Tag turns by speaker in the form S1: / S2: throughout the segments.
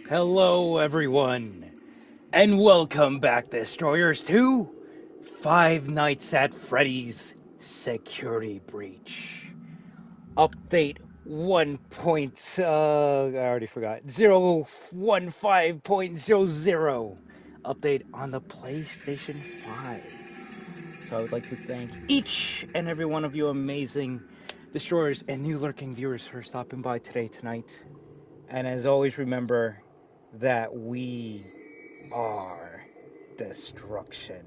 S1: Hello everyone, and welcome back, Destroyers, to Five Nights at Freddy's Security Breach. Update 1. I already forgot. 015.00. Update on the PlayStation 5. So I would like to thank each and every one of you amazing Destroyers and new lurking viewers for stopping by tonight. And as always, remember that we are destruction.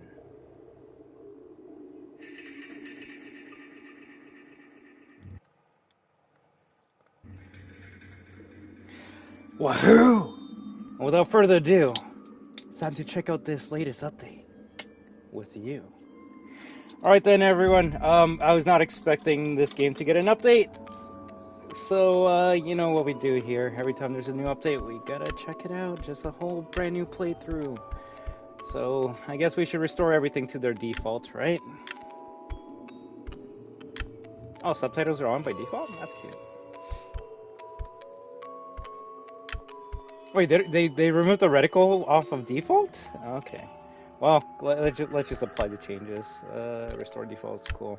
S1: WAHOO! Without further ado, it's time to check out this latest update with you. Alright then, everyone. I was not expecting this game to get an update. So, you know what we do here. Every time there's a new update, we gotta check it out. Just a whole brand new playthrough. So, I guess we should restore everything to their default, right? Oh, subtitles are on by default? That's cute. Wait, they removed the reticle off of default? Okay. Well, let's just apply the changes. Restore defaults, cool.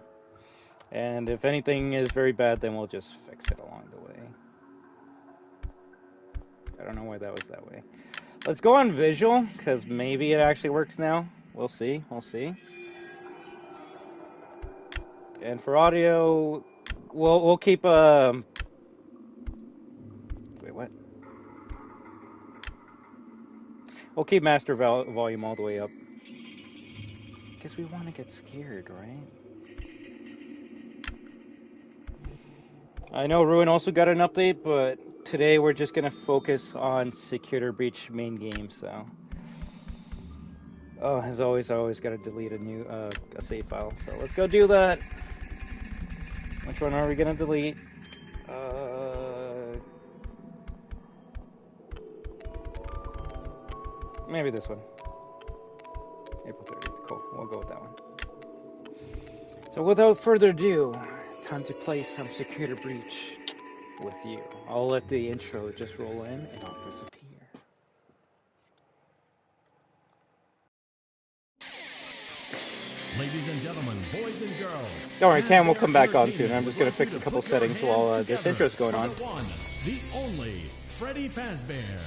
S1: And if anything is very bad, then we'll just fix it along the way. I don't know why that was that way. Let's go on visual, because maybe it actually works now. We'll see. And for audio, we'll keep wait, what? We'll keep master volume all the way up. Because we want to get scared, right? I know Ruin also got an update, but today we're just going to focus on Security Breach main game, so... Oh, as always, I always got to delete a save file, so let's go do that. Which one are we going to delete? Maybe this one. April 30th, cool, we'll go with that one. So without further ado, time to play some Security Breach with you. I'll let the intro just roll in and I'll disappear.
S2: Ladies and gentlemen, boys and girls.
S1: Don't worry, Cam will come back on soon. I'm just going to fix a couple settings while this intro's going on.
S2: The one, the only, Freddy Fazbear.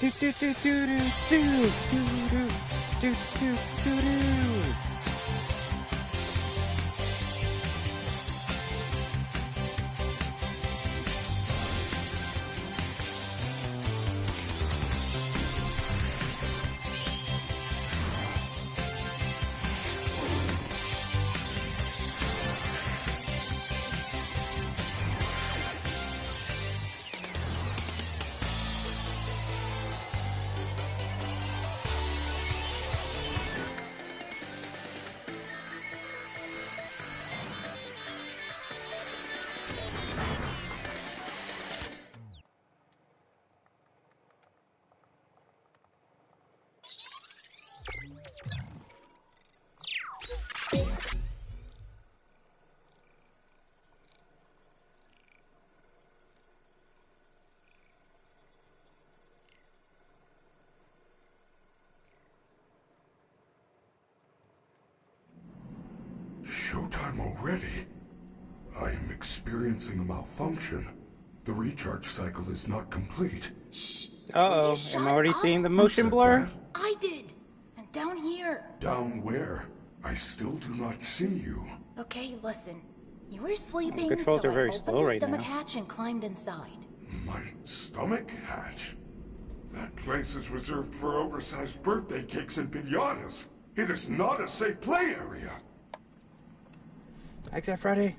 S1: Do do do do do do do do do do do.
S3: Showtime already? I am experiencing a malfunction. The recharge cycle is not complete.
S4: Shh.
S1: Uh-oh, I'm already seeing the motion blur.
S4: I did. And down here.
S3: Down where? I still do not see you.
S4: Okay, listen. You were sleeping,
S1: controls
S4: so
S1: are very
S4: I opened
S1: slow
S4: the
S1: right
S4: stomach
S1: now.
S4: hatch and climbed inside.
S3: My stomach hatch? That place is reserved for oversized birthday cakes and piñatas. It is not a safe play area.
S1: Exit Freddy.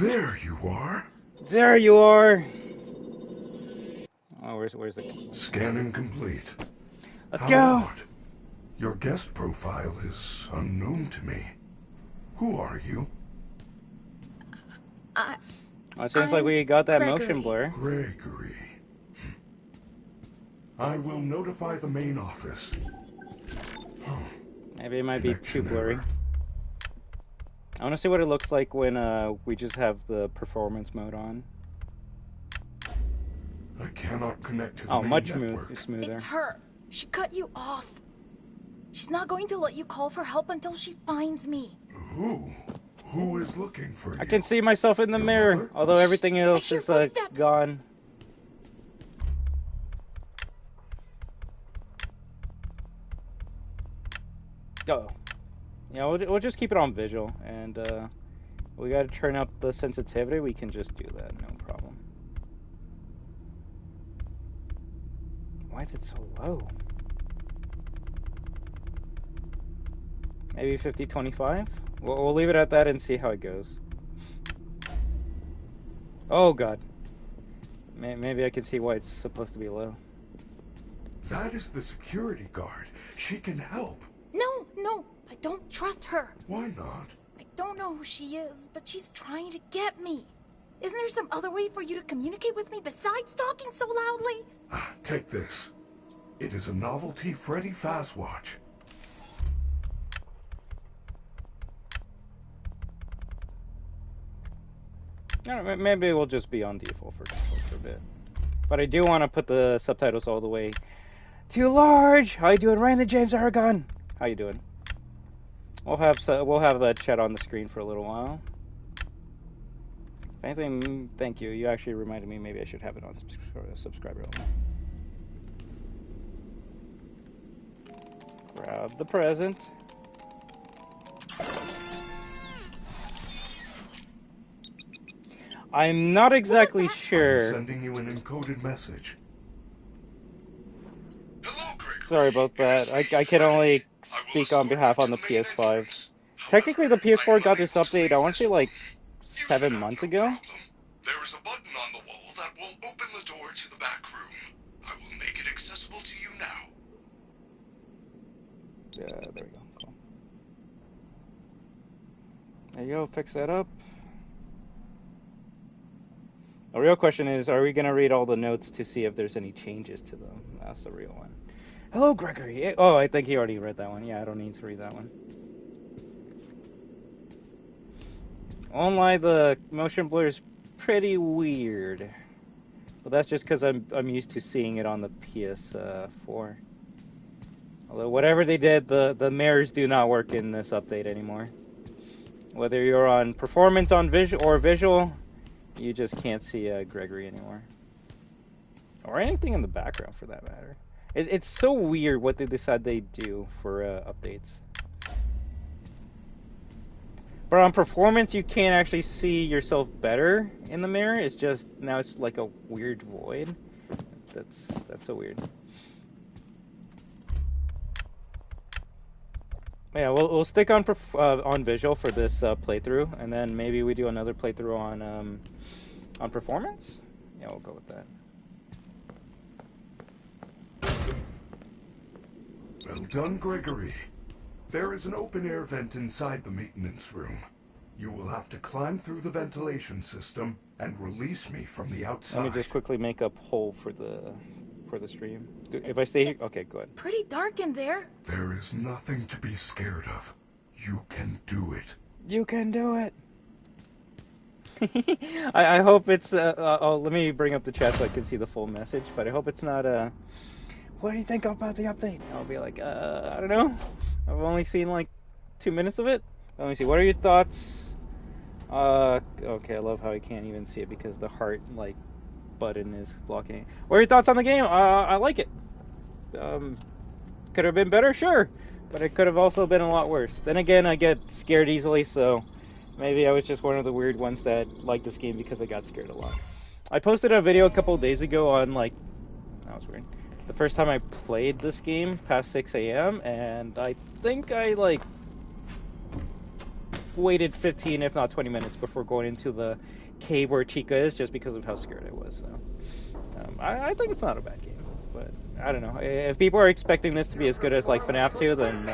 S3: There you are.
S1: There you are. Oh, where's the...
S3: Scanning complete.
S1: Let's
S3: How
S1: go.
S3: odd. Your guest profile is unknown to me. Who are you?
S1: Well, it seems like we got that
S4: Gregory.
S1: motion blur.
S3: Gregory. I will notify the main office.
S1: Maybe it might be too
S3: Connection
S1: blurry.
S3: error.
S1: I want to see what it looks like when we just have the performance mode on.
S3: I cannot connect to the
S1: Oh,
S3: main
S1: much
S3: network.
S1: smoother.
S4: It's her. She cut you off. She's not going to let you call for help until she finds me.
S3: Who? Who is looking for you?
S1: I can see myself in the
S3: Your
S1: mirror,
S3: mother?
S1: although everything else
S4: hear
S1: is
S4: footsteps.
S1: gone. Oh, yeah, we'll just keep it on visual, and we gotta turn up the sensitivity. We can just do that, no problem. Why is it so low? Maybe 50-25? We'll leave it at that and see how it goes. Oh god. Maybe I can see why it's supposed to be low.
S3: That is the security guard. She can help.
S4: No, I don't trust her.
S3: Why not?
S4: I don't know who she is, but she's trying to get me. Isn't there some other way for you to communicate with me besides talking so loudly?
S3: Take this. It is a novelty Freddy Fast Watch.
S1: I don't know, maybe we'll just be on default for a bit. But I do want to put the subtitles all the way too large. How you doing, Randy James Aragon? How you doing? We'll have a chat on the screen for a little while. If anything, thank you. You actually reminded me. Maybe I should have it on subscriber only. Grab the present. I'm not exactly
S3: I'm
S1: sure.
S3: sending you an encoded message. Hello, Gregory.
S1: Sorry about that. I can only speak on behalf on the PS5. Technically, the PS4 got this update, I want to say, like, 7 months ago.
S3: There is a button on the wall that will open the door to the back room. I will make it accessible to you now.
S1: There we go. Cool. There you go. Fix that up. The real question is, are we going to read all the notes to see if there's any changes to them? That's the real one. Hello, Gregory. Oh, I think he already read that one. Yeah, I don't need to read that one. Won't lie, the motion blur is pretty weird. But that's just because I'm used to seeing it on the PS4. Although whatever they did, the mirrors do not work in this update anymore. Whether you're on performance on visual, you just can't see Gregory anymore. Or anything in the background for that matter. It's so weird what they decide they do for updates. But on performance, you can't actually see yourself better in the mirror. It's just, now it's like a weird void. That's so weird. Yeah, we'll stick on visual for this playthrough, and then maybe we do another playthrough on performance. Yeah, we'll go with that.
S3: Well done, Gregory. There is an open-air vent inside the maintenance room. You will have to climb through the ventilation system and release me from the outside.
S1: Let me just quickly make up hole for the stream. If I stay here, okay, go ahead.
S4: Pretty dark in there.
S3: There is nothing to be scared of. You can do it.
S1: You can do it. I hope it's. Let me bring up the chat so I can see the full message. But I hope it's not. What do you think about the update? I'll be like, I don't know. I've only seen like 2 minutes of it. Let me see. What are your thoughts? Okay, I love how I can't even see it because the heart like button is blocking it. What are your thoughts on the game? I like it. Could have been better, sure, but it could have also been a lot worse. Then again, I get scared easily, so maybe I was just one of the weird ones that liked this game because I got scared a lot. I posted a video a couple of days ago on like That was weird. The first time I played this game past 6 a.m. and I think I like waited 15 if not 20 minutes before going into the cave where Chica is just because of how scared I was. So I think it's not a bad game, but I don't know. If people are expecting this to be as good as like FNaF 2, then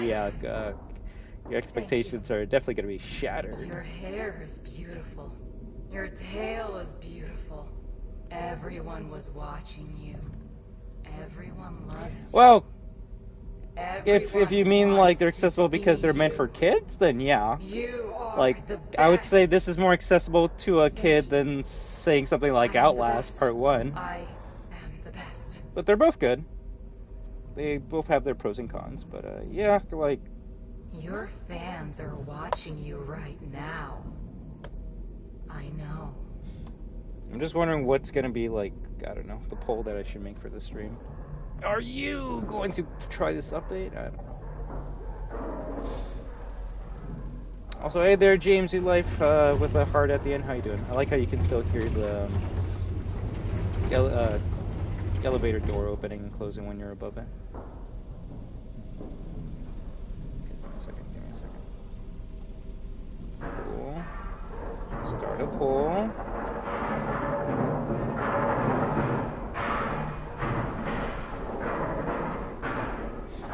S1: yeah, your expectations are definitely going to be shattered.
S5: Your hair is beautiful. Your tail is beautiful. Everyone was watching you. Everyone loves you.
S1: Well,
S5: Everyone
S1: if you mean like
S5: wants
S1: they're
S5: to
S1: accessible because
S5: be
S1: they're meant
S5: you.
S1: for kids, then yeah.
S5: You are
S1: Like,
S5: the
S1: I would say
S5: best.
S1: this is more accessible to a kid than saying something like
S5: I am the
S1: Outlast
S5: best.
S1: Part 1.
S5: I am the best.
S1: But they're both good. They both have their pros and cons, but yeah, like,
S5: Your fans are watching you right now. I know.
S1: I'm just wondering what's gonna be like, I don't know, the poll that I should make for the stream. Are you going to try this update? I don't know. Also, hey there, Jamesy Life, with a heart at the end. How you doing? I like how you can still hear the elevator door opening and closing when you're above it. Give me a second. Cool. Start a poll.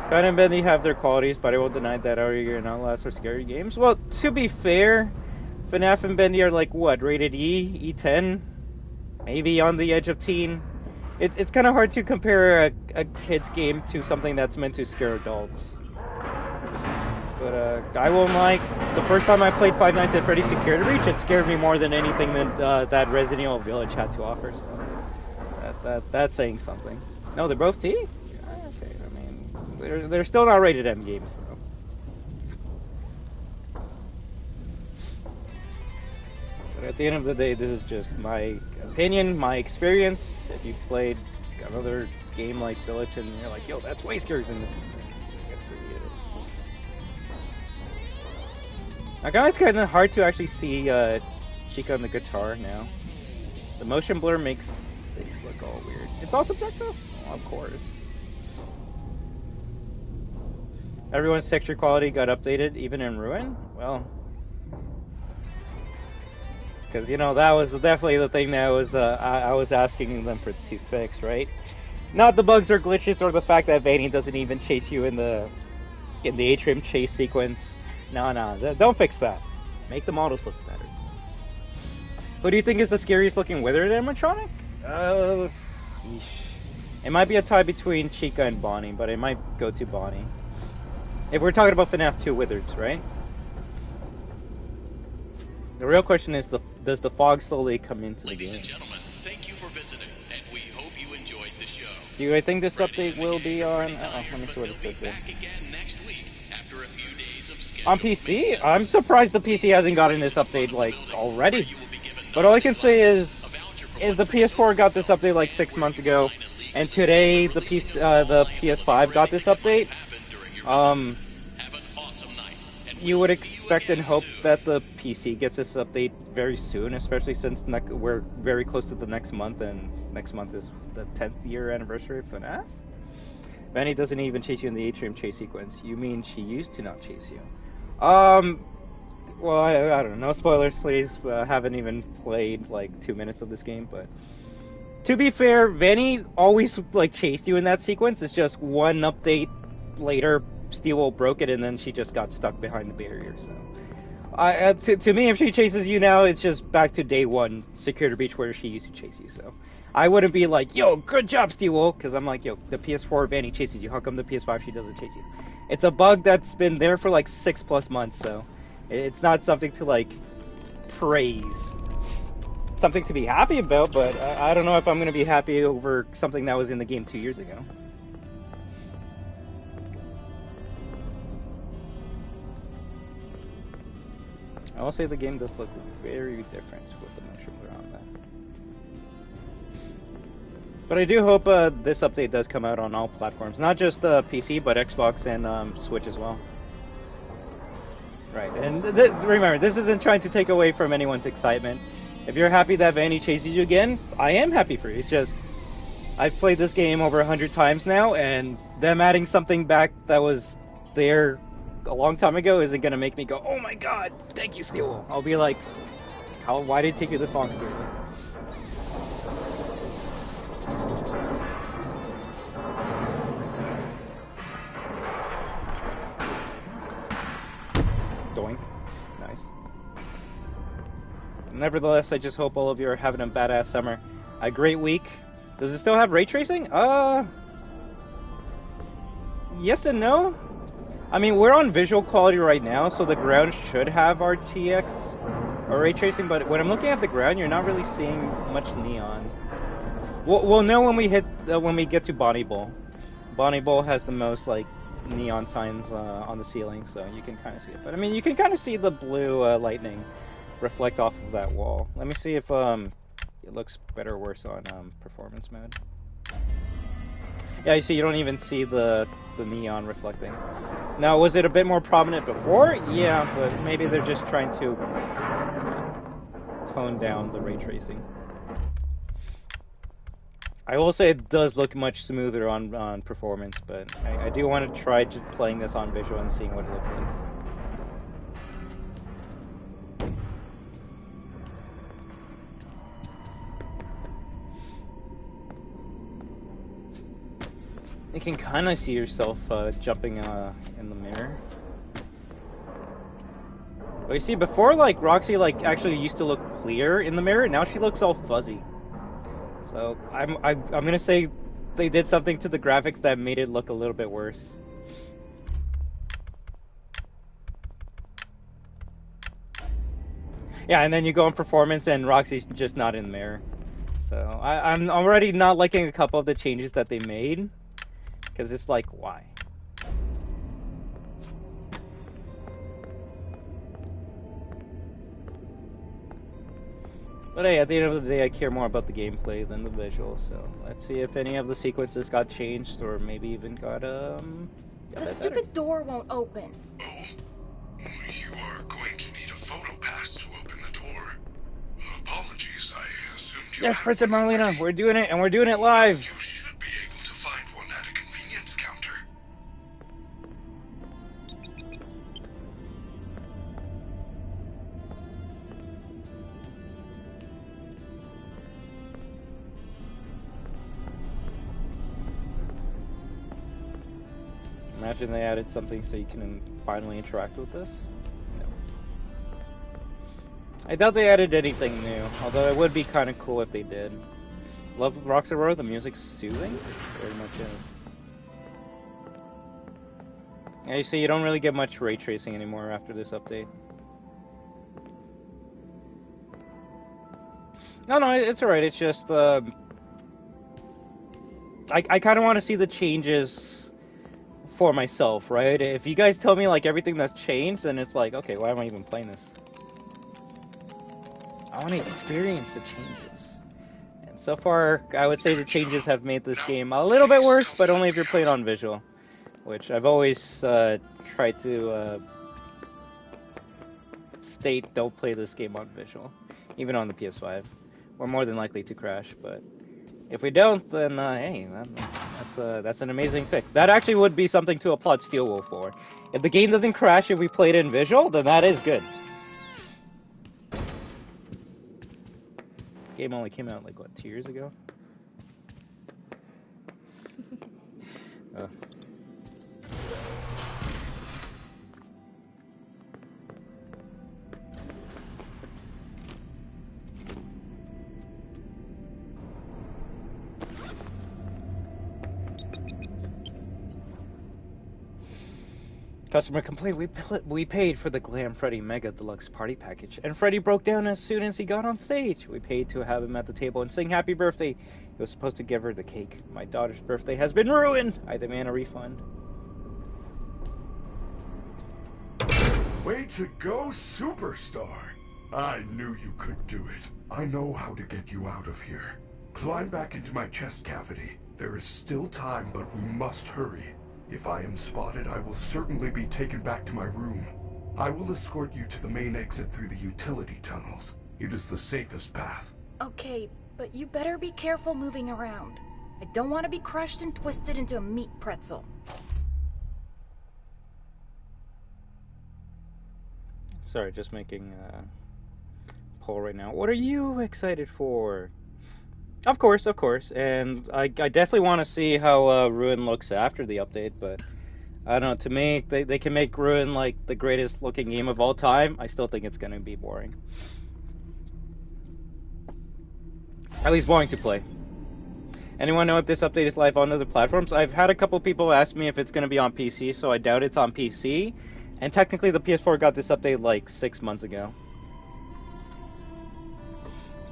S1: FNaF and Bendy have their qualities, but I won't deny that Aria and Outlast are scary games. Well, to be fair, FNaF and Bendy are like, what, rated E? E10? Maybe on the edge of teen? It's kind of hard to compare a kid's game to something that's meant to scare adults. But I won't lie, the first time I played Five Nights at Freddy's Security Breach, it scared me more than anything that Resident Evil Village had to offer. So that's saying something. No, they're both T? Okay, I mean, they're still not rated M games, though. But at the end of the day, this is just my opinion, my experience. If you played another game like Village and you're like, yo, that's way scarier than this, good for you. Now, guys, it's kind of hard to actually see Chica on the guitar now. The motion blur makes things look all weird. It's all subjective? Oh, of course. Everyone's texture quality got updated, even in Ruin? Well, because, you know, that was definitely the thing that I was asking them to fix, right? Not the bugs or glitches or the fact that Vanny doesn't even chase you in the Atrium chase sequence. No, don't fix that. Make the models look better. Who do you think is the scariest looking withered animatronic? Yeesh. It might be a tie between Chica and Bonnie, but it might go to Bonnie. If we're talking about FNaF 2 withers, right? The real question is, does the fog slowly come into the game?
S6: Ladies and gentlemen, thank you for visiting, and we hope you enjoyed the show.
S1: Do I think this
S6: Freddy
S1: update will be on...
S6: pretty tired,
S1: let me see
S6: but
S1: what it
S6: they'll
S1: says
S6: be
S1: here.
S6: back again next week after a few days of
S1: On
S6: scheduled
S1: PC?
S6: maintenance.
S1: I'm surprised the PC hasn't gotten this update, like, already. But all I can say is the PS4 got this update like 6 months ago, and today the PS5 got this update. You would expect and hope that the PC gets this update very soon, especially since we're very close to the next month, and next month is the 10th year anniversary of FNaF. Vanny doesn't even chase you in the Atrium chase sequence. You mean she used to not chase you? Well, I don't know. No spoilers, please. Haven't even played like 2 minutes of this game, but to be fair, Vanny always like chased you in that sequence. It's just one update later, Steel broke it, and then she just got stuck behind the barrier. So, to me, if she chases you now, it's just back to day one security breach where she used to chase you. So, I wouldn't be like, yo, good job, Steel, because I'm like, yo, the PS4 Vanny chases you. How come the PS5 she doesn't chase you? It's a bug that's been there for like 6+ months, so it's not something to like praise. Something to be happy about, but I don't know if I'm going to be happy over something that was in the game 2 years ago. I will say the game does look very different with the motion blur on that. But I do hope this update does come out on all platforms, not just PC, but Xbox and Switch as well. Right, and remember, this isn't trying to take away from anyone's excitement. If you're happy that Vanny chases you again, I am happy for you. It's just, I've played this game over 100 times now, and them adding something back that was there a long time ago isn't gonna make me go, oh my god, thank you, Steel. I'll be like, why did it take you this long, Steel? Doink. Nice. Nevertheless, I just hope all of you are having a badass summer. A great week. Does it still have ray tracing? Yes and no. I mean, we're on visual quality right now, so the ground should have RTX or ray tracing, but when I'm looking at the ground, you're not really seeing much neon. We'll know when we get to Bonnie Bowl. Bonnie Bowl has the most, like, neon signs on the ceiling, so you can kind of see it. But I mean, you can kind of see the blue lightning reflect off of that wall. Let me see if it looks better or worse on performance mode. Yeah, you see, you don't even see the neon reflecting. Now, was it a bit more prominent before? Yeah, but maybe they're just trying to tone down the ray tracing. I will say it does look much smoother on performance, but I do want to try just playing this on visual and seeing what it looks like. You can kind of see yourself jumping in the mirror. But you see, before, like, Roxy, like, actually used to look clear in the mirror. Now she looks all fuzzy. So I'm gonna say they did something to the graphics that made it look a little bit worse. Yeah, and then you go in performance and Roxy's just not in the mirror. So I'm already not liking a couple of the changes that they made. Because it's like, why? But hey, at the end of the day, I care more about the gameplay than the visual, so let's see if any of the sequences got changed, or maybe even got,
S4: The stupid door won't open.
S3: Oh, you are going to need a photo pass to open the door. Apologies, I assumed you
S1: Yes,
S3: had
S1: Fritz and
S3: one
S1: Marlena,
S3: already.
S1: we're doing it, and we're doing it live!
S3: You should be able to find one at a convenience counter.
S1: Imagine they added something so you can finally interact with this. No. I doubt they added anything new, although it would be kind of cool if they did. Love Roxy Raceway, the music's soothing. Very much is. Yeah, you see, you don't really get much ray tracing anymore after this update. No, it's alright. It's just, I kind of want to see the changes for myself, right? If you guys tell me, like, everything that's changed, then it's like, okay, why am I even playing this? I want to experience the changes. And so far, I would say the changes have made this game a little bit worse, but only if you're playing on visual. Which I've always tried to state, don't play this game on visual. Even on the PS5. We're more than likely to crash, but if we don't, then hey, that's an amazing fix. That actually would be something to applaud Steel Wolf for. If the game doesn't crash if we played it in visual, then that is good. The game only came out like what, 2 years ago? Customer complaint, we paid for the Glam Freddy Mega Deluxe Party Package, and Freddy broke down as soon as he got on stage. We paid to have him at the table and sing happy birthday. He was supposed to give her the cake. My daughter's birthday has been ruined. I demand a refund.
S3: Way to go, superstar! I knew you could do it. I know how to get you out of here. Climb back into my chest cavity. There is still time, but we must hurry. If I am spotted, I will certainly be taken back to my room. I will escort you to the main exit through the utility tunnels. It is the safest path.
S4: Okay, but you better be careful moving around. I don't want to be crushed and twisted into a meat pretzel.
S1: Sorry, just making a poll right now. What are you excited for? Of course, and I definitely want to see how Ruin looks after the update, but I don't know, to me, they can make Ruin like the greatest looking game of all time. I still think it's going to be boring. At least boring to play. Anyone know if this update is live on other platforms? I've had a couple people ask me if it's going to be on PC, so I doubt it's on PC. And technically the PS4 got this update like 6 months ago.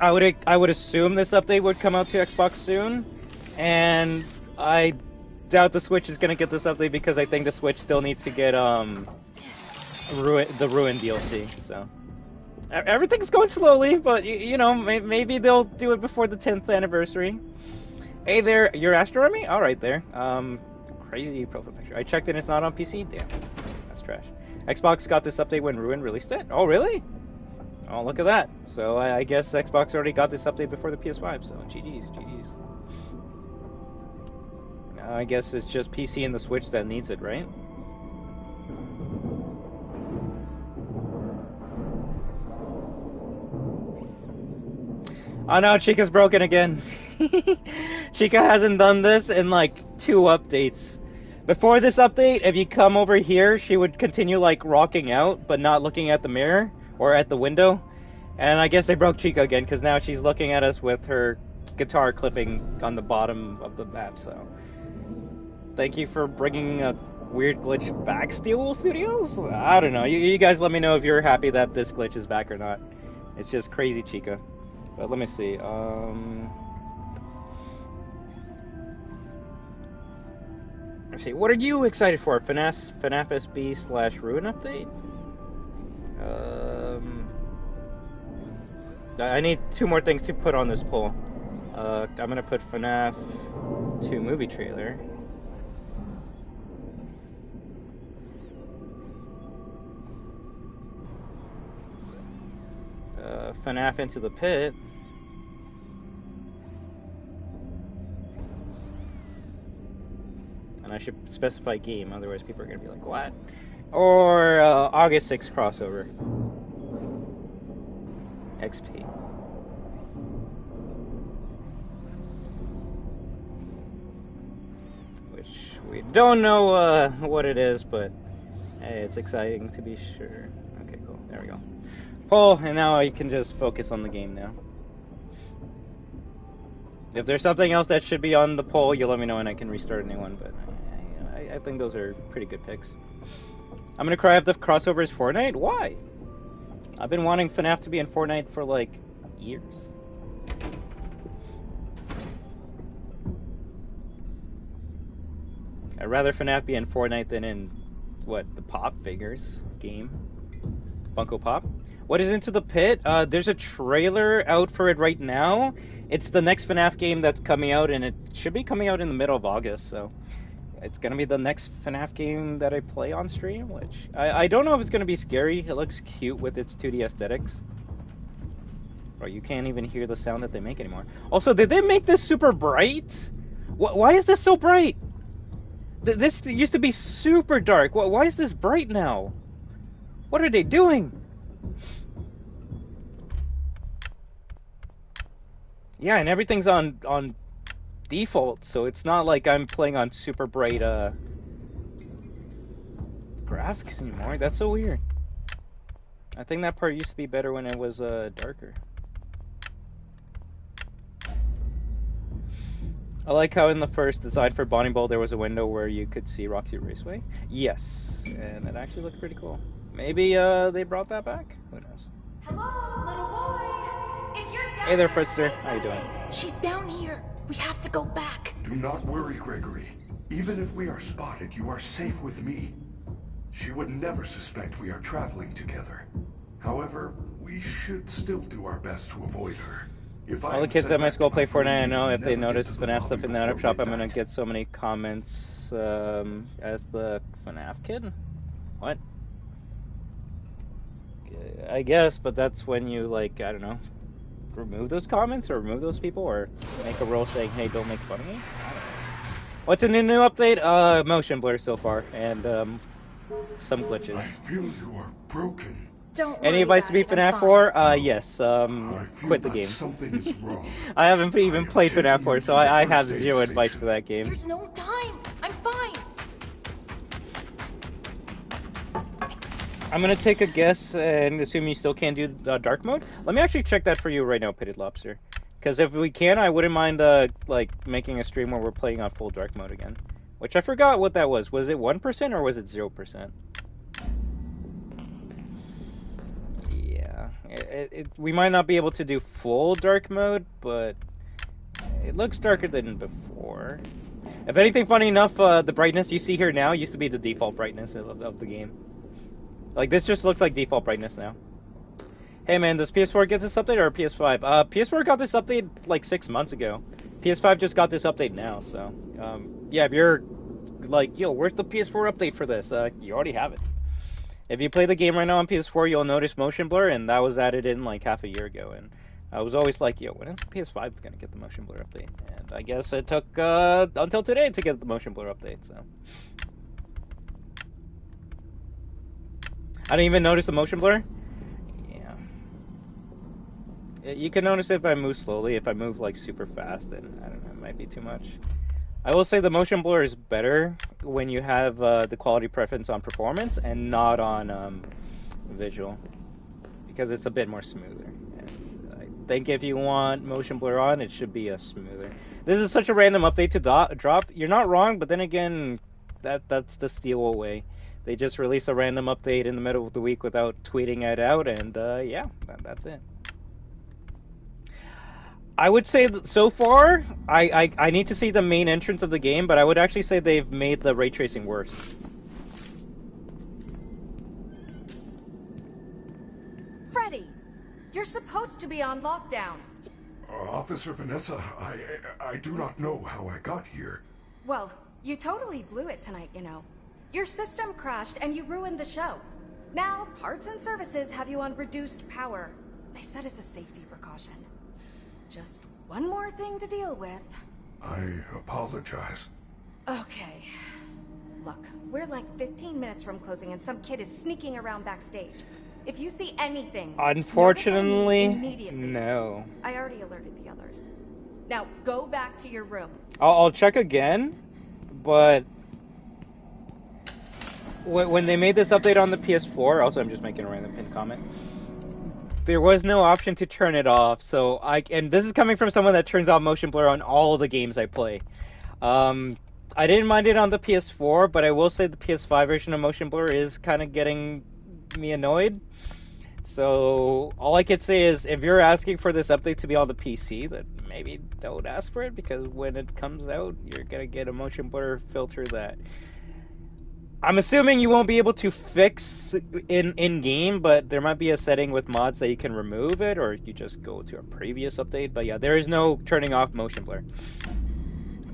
S1: I would assume this update would come out to Xbox soon, and I doubt the Switch is gonna get this update because I think the Switch still needs to get the Ruin DLC. So everything's going slowly, but you know, maybe they'll do it before the 10th anniversary. Hey there, you're Astro Army? All right there. Crazy profile picture. I checked and it's not on PC. Damn, that's trash. Xbox got this update when Ruin released it. Oh really? Oh, look at that. So I guess Xbox already got this update before the PS5, so GG's. I guess it's just PC and the Switch that needs it, right? Oh no, Chica's broken again. Chica hasn't done this in like 2 updates. Before this update, if you come over here, she would continue like rocking out, but not looking at the mirror. Or at the window, and I guess they broke Chica again because now she's looking at us with her guitar clipping on the bottom of the map. So, thank you for bringing a weird glitch back, Steelwool Studios. I don't know. You guys let me know if you're happy that this glitch is back or not. It's just crazy, Chica. But let me see. Let's see. What are you excited for? FNaF SB/Ruin update. I need 2 more things to put on this poll. I'm gonna put FNaF 2 movie trailer. FNaF Into the Pit. And I should specify game, otherwise people are gonna be like, what? Or August 6th crossover. XP. Which we don't know what it is, but hey, it's exciting to be sure. Okay, cool. There we go. Poll, and now I can just focus on the game now. If there's something else that should be on the poll, you let me know and I can restart a new one, but I think those are pretty good picks. I'm gonna cry if the crossover is Fortnite? Why? I've been wanting FNaF to be in Fortnite for like years. I'd rather FNaF be in Fortnite than in what, the Pop Figures game? Funko Pop? What is Into the Pit? There's a trailer out for it right now. It's the next FNaF game that's coming out, and it should be coming out in the middle of August, so it's gonna be the next FNaF game that I play on stream, which I don't know if it's gonna be scary. It looks cute with its 2D aesthetics. Or you can't even hear the sound that they make anymore. Also, did they make this super bright? Why is this so bright? This used to be super dark. Why is this bright now? What are they doing? Yeah, and everything's on default, so it's not like I'm playing on super bright graphics anymore. That's so weird. I think that part used to be better when it was darker. I like how in the first design for Bonnie Bowl there was a window where you could see Roxy Raceway. Yes, and it actually looked pretty cool. Maybe they brought that back? Who knows?
S4: Hello, little boy. If you're down
S1: Hey there, Fritzster. How you doing?
S4: She's down here. We have to go back.
S3: Do not worry, Gregory. Even if we are spotted, you are safe with me. She would never suspect we are traveling together. However, we should still do our best to avoid her. If
S1: All the kids at my school play Fortnite. I know if they notice FNaF stuff in the item shop, I'm gonna get so many comments as the FNaF kid. What? I guess, but that's when you, like, I don't know, remove those comments or remove those people or make a rule saying, hey, don't make fun of me? I don't know. What's in the new update? Motion blur so far, and some glitches.
S3: I feel you are broken.
S4: Don't worry.
S1: Any advice to beat FNaF 4? Yes,
S3: I feel
S1: quit the
S3: that
S1: game.
S3: something is wrong.
S1: I haven't even played FNaF 4, so I have
S3: First aid
S1: zero advice
S3: station.
S1: for that game.
S4: There's no time. I'm fine.
S1: I'm gonna take a guess and assume you still can't do dark mode. Let me actually check that for you right now, Pitted Lobster. Because if we can, I wouldn't mind like making a stream where we're playing on full dark mode again. Which I forgot what that was. Was it 1% or was it 0%? Yeah, we might not be able to do full dark mode, but it looks darker than before. If anything, funny enough, the brightness you see here now used to be the default brightness of the game. Like, this just looks like default brightness now. Hey man, does PS4 get this update or PS5? PS4 got this update like 6 months ago. PS5 just got this update now, so... yeah, if you're like, yo, where's the PS4 update for this? You already have it. If you play the game right now on PS4, you'll notice motion blur, and that was added in like half a year ago. And I was always like, yo, when is the PS5 gonna get the motion blur update? And I guess it took until today to get the motion blur update, so... I didn't even notice the motion blur? Yeah. You can notice if I move slowly. If I move like super fast, then I don't know, it might be too much. I will say the motion blur is better when you have the quality preference on performance and not on visual, because it's a bit more smoother. And I think if you want motion blur on, it should be a smoother. This is such a random update to drop. You're not wrong, but then again, that's the Steel way. They just release a random update in the middle of the week without tweeting it out, and yeah, that's it. I would say that so far, I need to see the main entrance of the game, but I would actually say they've made the ray tracing worse.
S7: Freddy, you're supposed to be on lockdown.
S3: Officer Vanessa, I do not know how I got here.
S7: Well, you totally blew it tonight, you know. Your system crashed and you ruined the show. Now, parts and services have you on reduced power. They said it's a safety precaution. Just one more thing to deal with.
S3: I apologize.
S7: Okay. Look, we're like 15 minutes from closing and some kid is sneaking around backstage. If you see anything,
S1: unfortunately,
S7: notify me immediately.
S1: No.
S7: I already alerted the others. Now, go back to your room.
S1: I'll check again, but when they made this update on the PS4, also I'm just making a random pin comment, there was no option to turn it off, so and this is coming from someone that turns off motion blur on all the games I play. I didn't mind it on the PS4, but I will say the PS5 version of motion blur is kind of getting me annoyed. So all I could say is, if you're asking for this update to be on the PC, then maybe don't ask for it, because when it comes out, you're gonna get a motion blur filter that I'm assuming you won't be able to fix in-game, but there might be a setting with mods that you can remove it, or you just go to a previous update. But yeah, there is no turning off motion blur.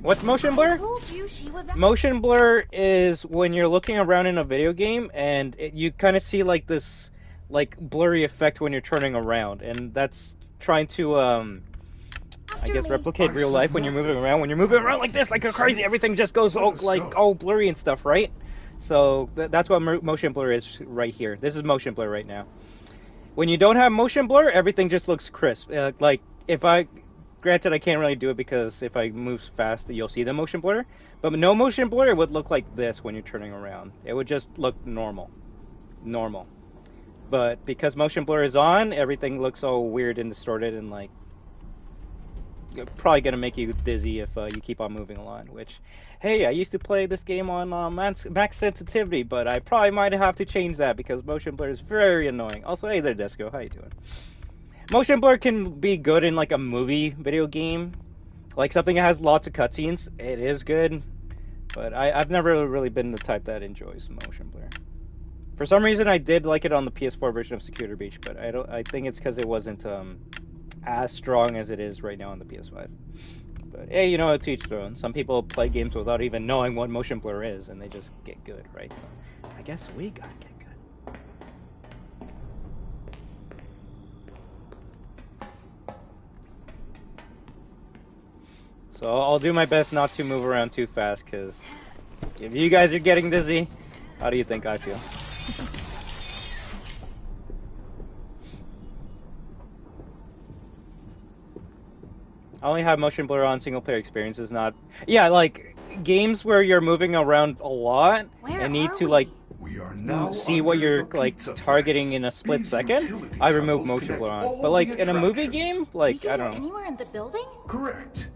S1: What's motion blur?
S4: I told you she was
S1: Motion blur is when you're looking around in a video game and you kind of see like this like blurry effect when you're turning around, and that's trying to I guess replicate real life when you're moving around. When you're moving around like this, like you're crazy, everything just goes all blurry and stuff, right? So that's what motion blur is right here. This is motion blur right now. When you don't have motion blur, everything just looks crisp. Like granted, I can't really do it because if I move fast, you'll see the motion blur. But no motion blur, it would look like this when you're turning around. It would just look normal. But because motion blur is on, everything looks all weird and distorted, and like probably gonna make you dizzy if you keep on moving along. Which, hey, I used to play this game on max sensitivity, but I probably might have to change that because motion blur is very annoying. Also, hey there, Desco, how you doing? Motion blur can be good in like a movie video game, like something that has lots of cutscenes. It is good, but I've never really been the type that enjoys motion blur. For some reason, I did like it on the PS4 version of Security Breach, but I think it's because it wasn't as strong as it is right now on the PS5. But hey, you know, to each their own. Some people play games without even knowing what motion blur is, and they just get good, right? So I guess we gotta get good. So I'll do my best not to move around too fast, because if you guys are getting dizzy, how do you think I feel? I only have motion blur on single player experiences, not... Yeah, like, games where you're moving around a lot and need to, like, see what you're, like, targeting in a split second, I remove motion blur on. But, like, in a movie game, like, I don't know.
S4: Anywhere in the building?
S3: Correct.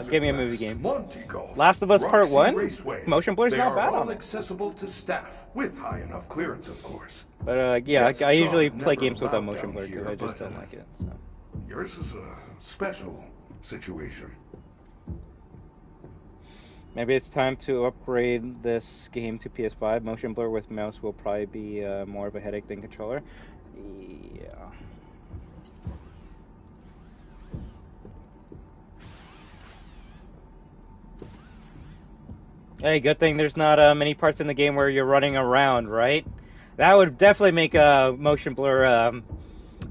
S1: Give me a movie game.
S3: Monty Golf,
S1: Last of Us Part
S3: Roxy
S1: 1?
S3: Raceway.
S1: Motion blur's
S3: They
S1: not
S3: are
S1: bad
S3: all
S1: on it.
S3: accessible to staff, with high enough clearance, of course.
S1: But, yeah,
S3: Guests
S1: I usually
S3: are
S1: play
S3: never
S1: games without
S3: allowed
S1: motion
S3: down
S1: blur, because
S3: here,
S1: I just
S3: but,
S1: don't like it, so...
S3: Yours is a special situation.
S1: Maybe it's time to upgrade this game to PS5. Motion blur with mouse will probably be more of a headache than controller. Yeah. Hey, good thing there's not many parts in the game where you're running around, right? That would definitely make motion blur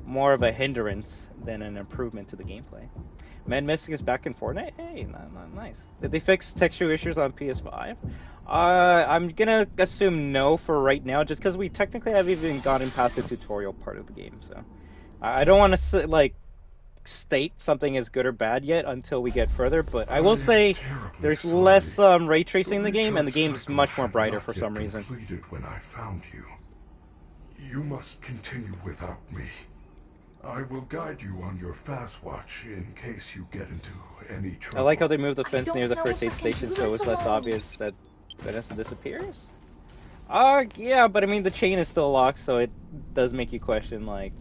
S1: more of a hindrance than an improvement to the gameplay. METSU is back in Fortnite? Hey, nice. Did they fix texture issues on PS5? I'm gonna assume no for right now, just because we technically haven't even gotten past the tutorial part of the game, so... I don't want to, like, state something is good or bad yet until we get further, but I will say there's less ray tracing in the game, and the game's much more brighter for some reason.
S3: When I found you, you must continue without me. I will guide you on your fast watch in case you get into any trouble.
S1: I like how they moved the fence near the first aid station so it's less obvious that Vanessa disappears. Yeah, but I mean the chain is still locked, so it does make you question, like,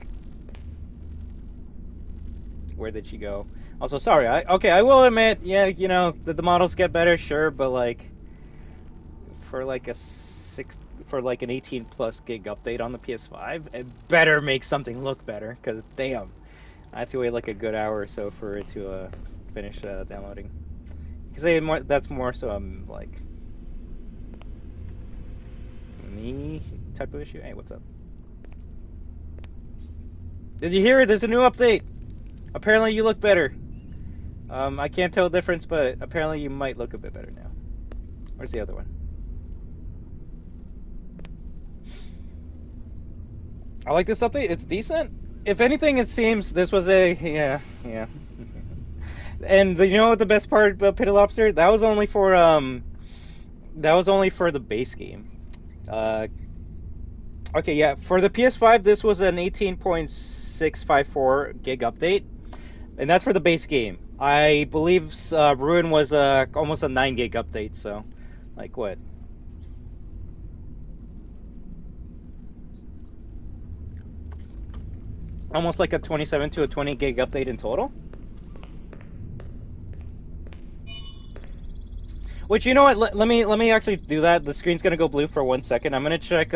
S1: where did she go? Also, sorry, I will admit, yeah, you know, the models get better, sure, but like, for like an 18 plus gig update on the PS5, it better make something look better, because damn, I had to wait like a good hour or so for it to finish downloading. Because that's more so like me type of issue. Hey, what's up? Did you hear it? There's a new update. Apparently you look better. I can't tell the difference, but apparently you might look a bit better now. Where's the other one? I like this update. It's decent. If anything, it seems this was a yeah. And you know what the best part about Pit Lobster? That was only for the base game. Okay, yeah. For the PS5, this was an 18.654 gig update, and that's for the base game. I believe Ruin was almost a 9 gig update. So, like what? Almost like a 27 to a 20 gig update in total. Which, you know what? Let me actually do that. The screen's gonna go blue for 1 second. I'm gonna check.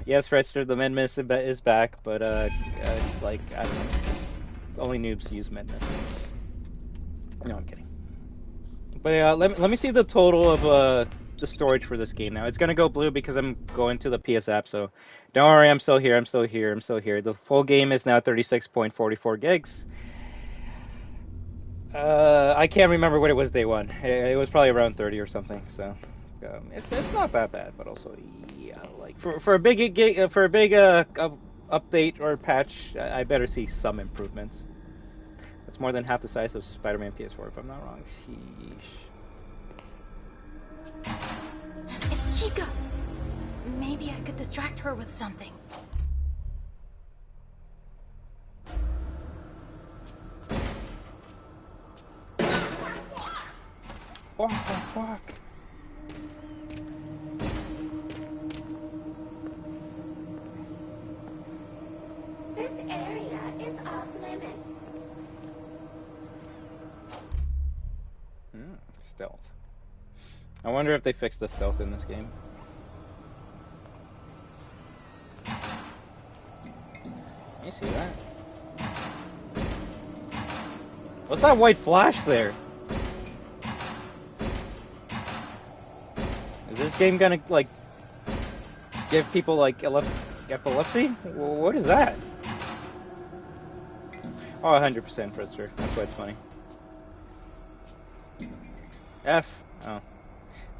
S1: Yes, Redster, the METSU is back, but like I don't know. Only noobs use METSU. No, I'm kidding. But yeah, let me see the total of the storage for this game now. It's gonna go blue because I'm going to the PS app, so don't worry, I'm still here. The full game is now 36.44 gigs. I can't remember what it was day one. It was probably around 30 or something, so it's not that bad, but also yeah, like for a big update or patch, I better see some improvements. It's more than half the size of Spider-Man PS4, if I'm not wrong. Sheesh.
S4: It's Chica. Maybe I could distract her with something.
S1: What the fuck?
S8: This area is off limits.
S1: Stealth. I wonder if they fixed the stealth in this game. You see that? What's that white flash there? Is this game gonna, like, give people, like, epilepsy? What is that? Oh, 100% Fritzster. That's why it's funny. F. Oh.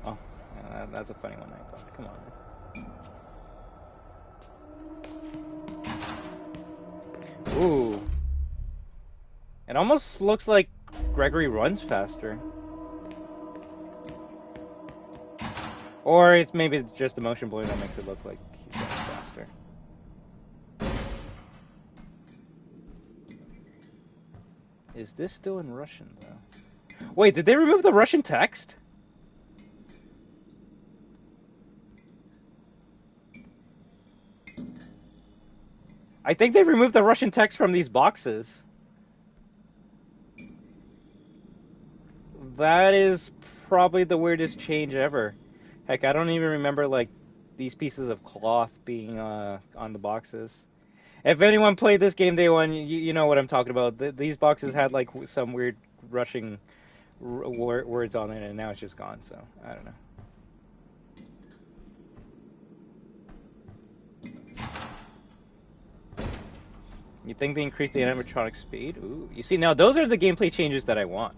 S1: Oh. Yeah, that's a funny one, I thought. Come on. Ooh. It almost looks like Gregory runs faster. Or it's maybe it's just the motion blur that makes it look like he's running faster. Is this still in Russian, though? Wait, did they remove the Russian text? I think they removed the Russian text from these boxes. That is probably the weirdest change ever. Heck, I don't even remember, like, these pieces of cloth being on the boxes. If anyone played this game day one, you know what I'm talking about. These boxes had, like, some weird Russian words on it, and now it's just gone, so I don't know. You think they increased the animatronic speed? Ooh. You see, now those are the gameplay changes that I want.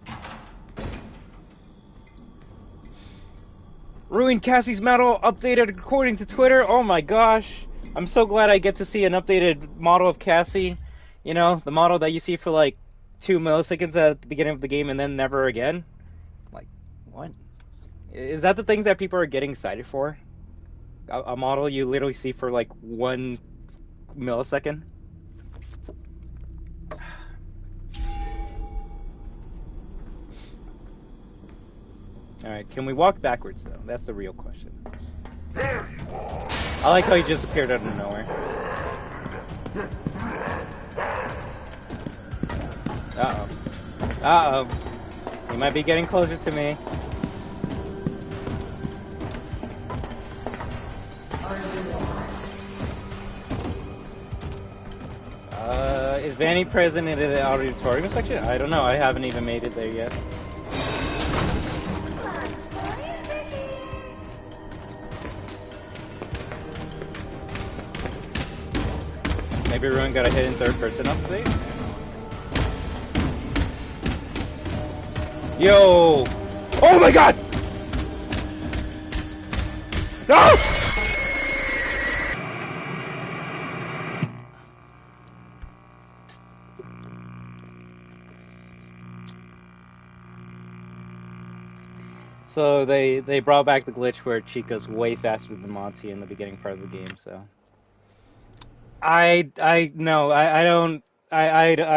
S1: Ruined Cassie's model updated according to Twitter. Oh my gosh. I'm so glad I get to see an updated model of Cassie. You know, the model that you see for like 2 milliseconds at the beginning of the game and then never again. Like, what? Is that the things that people are getting excited for? A model you literally see for like 1 millisecond? Alright, can we walk backwards though? That's the real question.
S3: There you are.
S1: I like how he just appeared out of nowhere. Uh-oh. Uh-oh. He might be getting closer to me. Is Vanny present in the auditorium section? I don't know. I haven't even made it there yet. Maybe everyone got a hit in third person update? Yo! Oh my god! No! So they brought back the glitch where Chica's way faster than Monty in the beginning part of the game, so I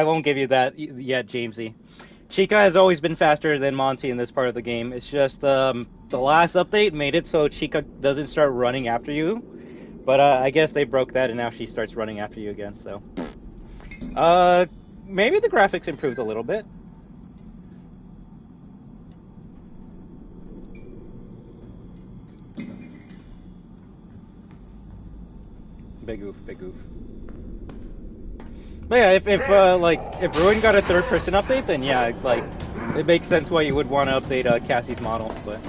S1: won't give you that yet, Jamesy. Chica has always been faster than Monty in this part of the game. It's just the last update made it so Chica doesn't start running after you. But I guess they broke that and now she starts running after you again, so maybe the graphics improved a little bit. Big oof, big oof. But yeah, if Ruin got a third person update, then yeah, like it makes sense why you would want to update Cassie's model. But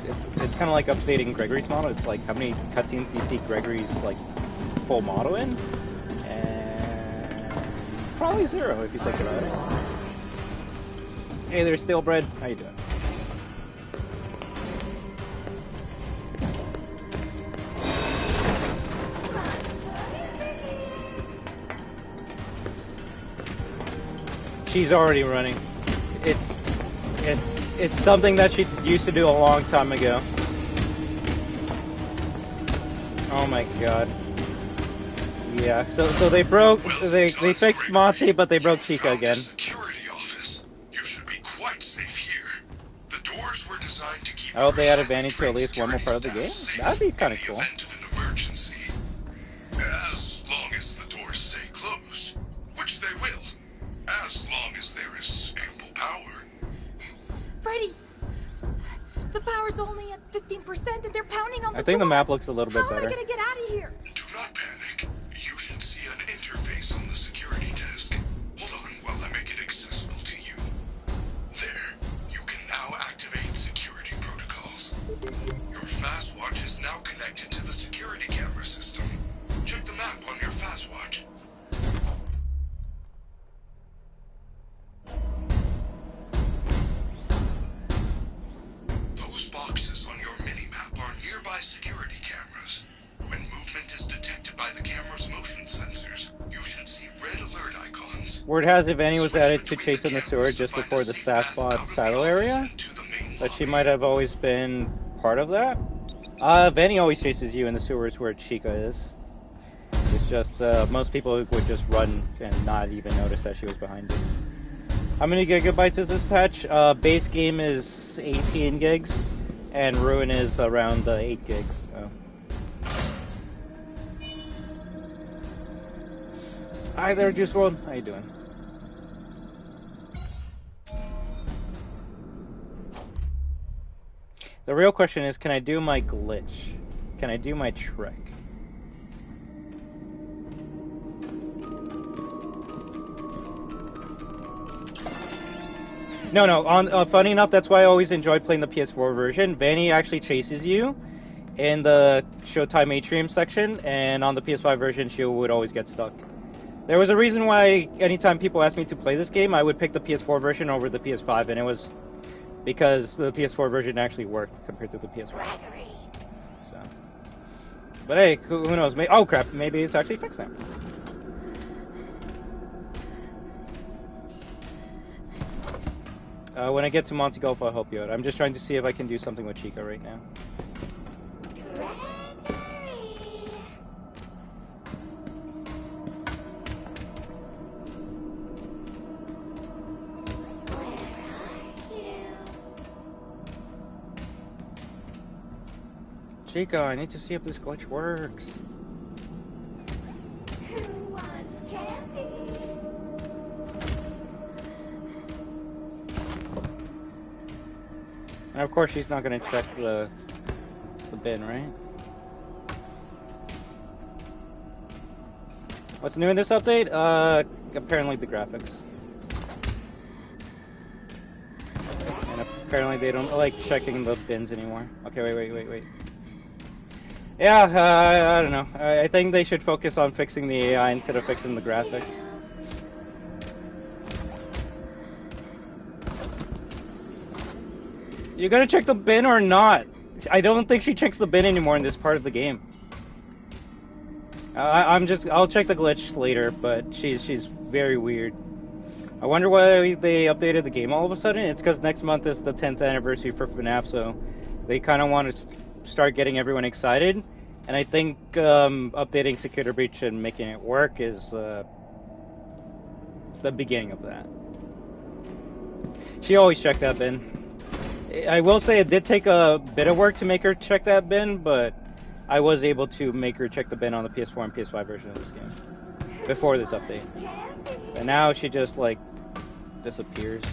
S1: it's kind of like updating Gregory's model. It's like how many cutscenes do you see Gregory's like full model in? And probably 0 if you think about it. Hey there, Steelbread. How you doing? She's already running. It's something that she used to do a long time ago. Oh my god. Yeah, so they fixed Monty, but they broke Chica again.
S3: Security office. You should be quite safe here. The doors were designed to keep.
S1: I hope they added Vanny to at least one more part of the game. That'd be kind of cool.
S3: Emergency. As long as the doors stay closed, which they will. As long as there is ample power.
S4: Freddy! The power's only at 15% and they're pounding on the door.
S1: I think the map looks a little bit better.
S4: How am I gonna get out of here?
S3: Do not panic. You should see an interface on the security desk. Hold on while I make it accessible to you. There. You can now activate security protocols. Your fast watch is now connected to the security camera system. Check the map on your fast watch.
S1: Word has it Vanny was added to chase in the sewer just before the staff bot silo area, but she might have always been part of that. Vanny always chases you in the sewers where Chica is. It's just, most people would just run and not even notice that she was behind you. How many gigabytes is this patch? Base game is 18 gigs, and Ruin is around 8 gigs. So. Hi there, Juice World. How you doing? The real question is, can I do my glitch? Can I do my trick? No. Funny enough, that's why I always enjoyed playing the PS4 version. Vanny actually chases you in the Showtime Atrium section, and on the PS5 version, she would always get stuck. There was a reason why anytime people asked me to play this game, I would pick the PS4 version over the PS5, and it was because the PS4 version actually worked compared to the PS5. So, but hey, who knows? Oh crap! Maybe it's actually fixed now. When I get to Monty Golf, I'll help you out. I'm just trying to see if I can do something with Chica right now. Chica, I need to see if this glitch works.
S8: Who wants candy?
S1: And of course she's not gonna check the bin, right? What's new in this update? Apparently the graphics. And apparently they don't like checking the bins anymore. Okay, wait. Yeah, I don't know. I think they should focus on fixing the AI instead of fixing the graphics. You gonna check the bin or not? I don't think she checks the bin anymore in this part of the game. I'll check the glitch later, but she's very weird. I wonder why they updated the game all of a sudden. It's because next month is the 10th anniversary for FNaF, so they kind of want to start getting everyone excited. And I think updating Security Breach and making it work is the beginning of that. She always checked that bin. I will say it did take a bit of work to make her check that bin, but I was able to make her check the bin on the PS4 and PS5 version of this game before this update. And now she just like disappears.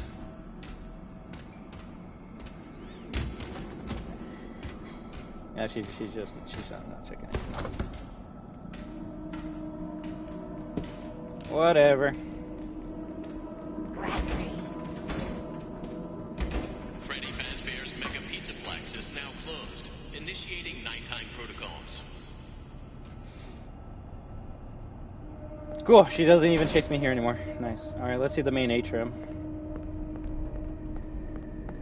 S1: Yeah, she's not checking it. Whatever.
S6: Freddy Fazbear's Mega Pizzaplex is now closed, initiating nighttime protocols.
S1: Cool, she doesn't even chase me here anymore. Nice. Alright, let's see the main atrium.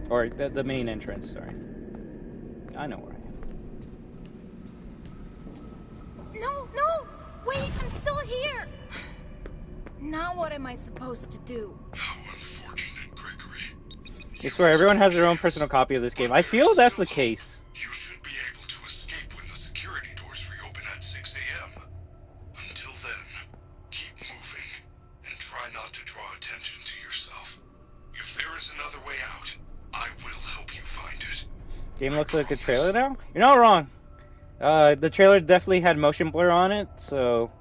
S1: Or the main entrance, sorry. I know where I am.
S4: No! Wait, I'm still here! Now what am I supposed to do?
S3: How unfortunate, Gregory.
S1: I swear, everyone has their own personal copy of this game. I feel that's the case.
S3: You should be able to escape when the security doors reopen at 6 a.m. Until then, keep moving and try not to draw attention to yourself. If there is another way out, I will help you find it.
S1: Game looks like a trailer now? You're not wrong. The trailer definitely had motion blur on it, so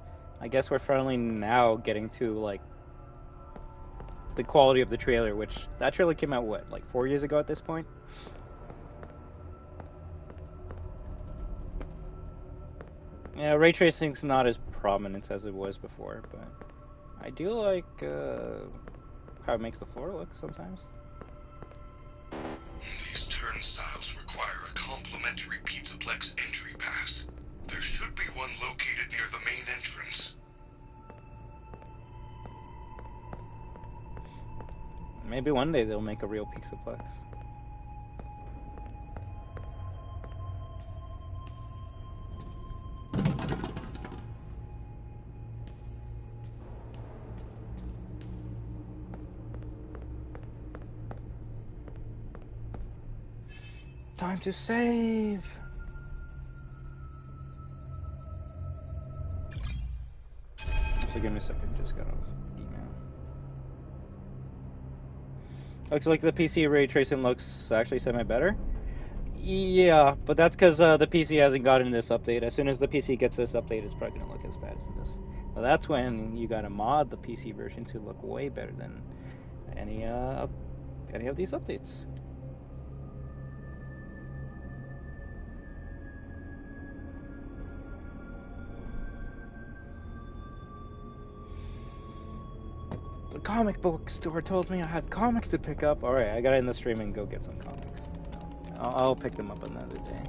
S1: I guess we're finally now getting to, like, the quality of the trailer, which that trailer came out, what, like 4 years ago at this point? Yeah, ray tracing's not as prominent as it was before, but I do like how it makes the floor look sometimes.
S3: These turnstiles require a complimentary Pizzaplex entry pass. There should be one located near the main entrance.
S1: Maybe one day they'll make a real Pizzaplex. Time to save. So give me a second, just got off email. Looks like the PC ray tracing looks actually semi-better. Yeah, but that's because the PC hasn't gotten this update. As soon as the PC gets this update, it's probably going to look as bad as this. Well, that's when you got to mod the PC version to look way better than any of these updates. The comic book store told me I had comics to pick up. Alright, I gotta end the stream and go get some comics. I'll pick them up another day.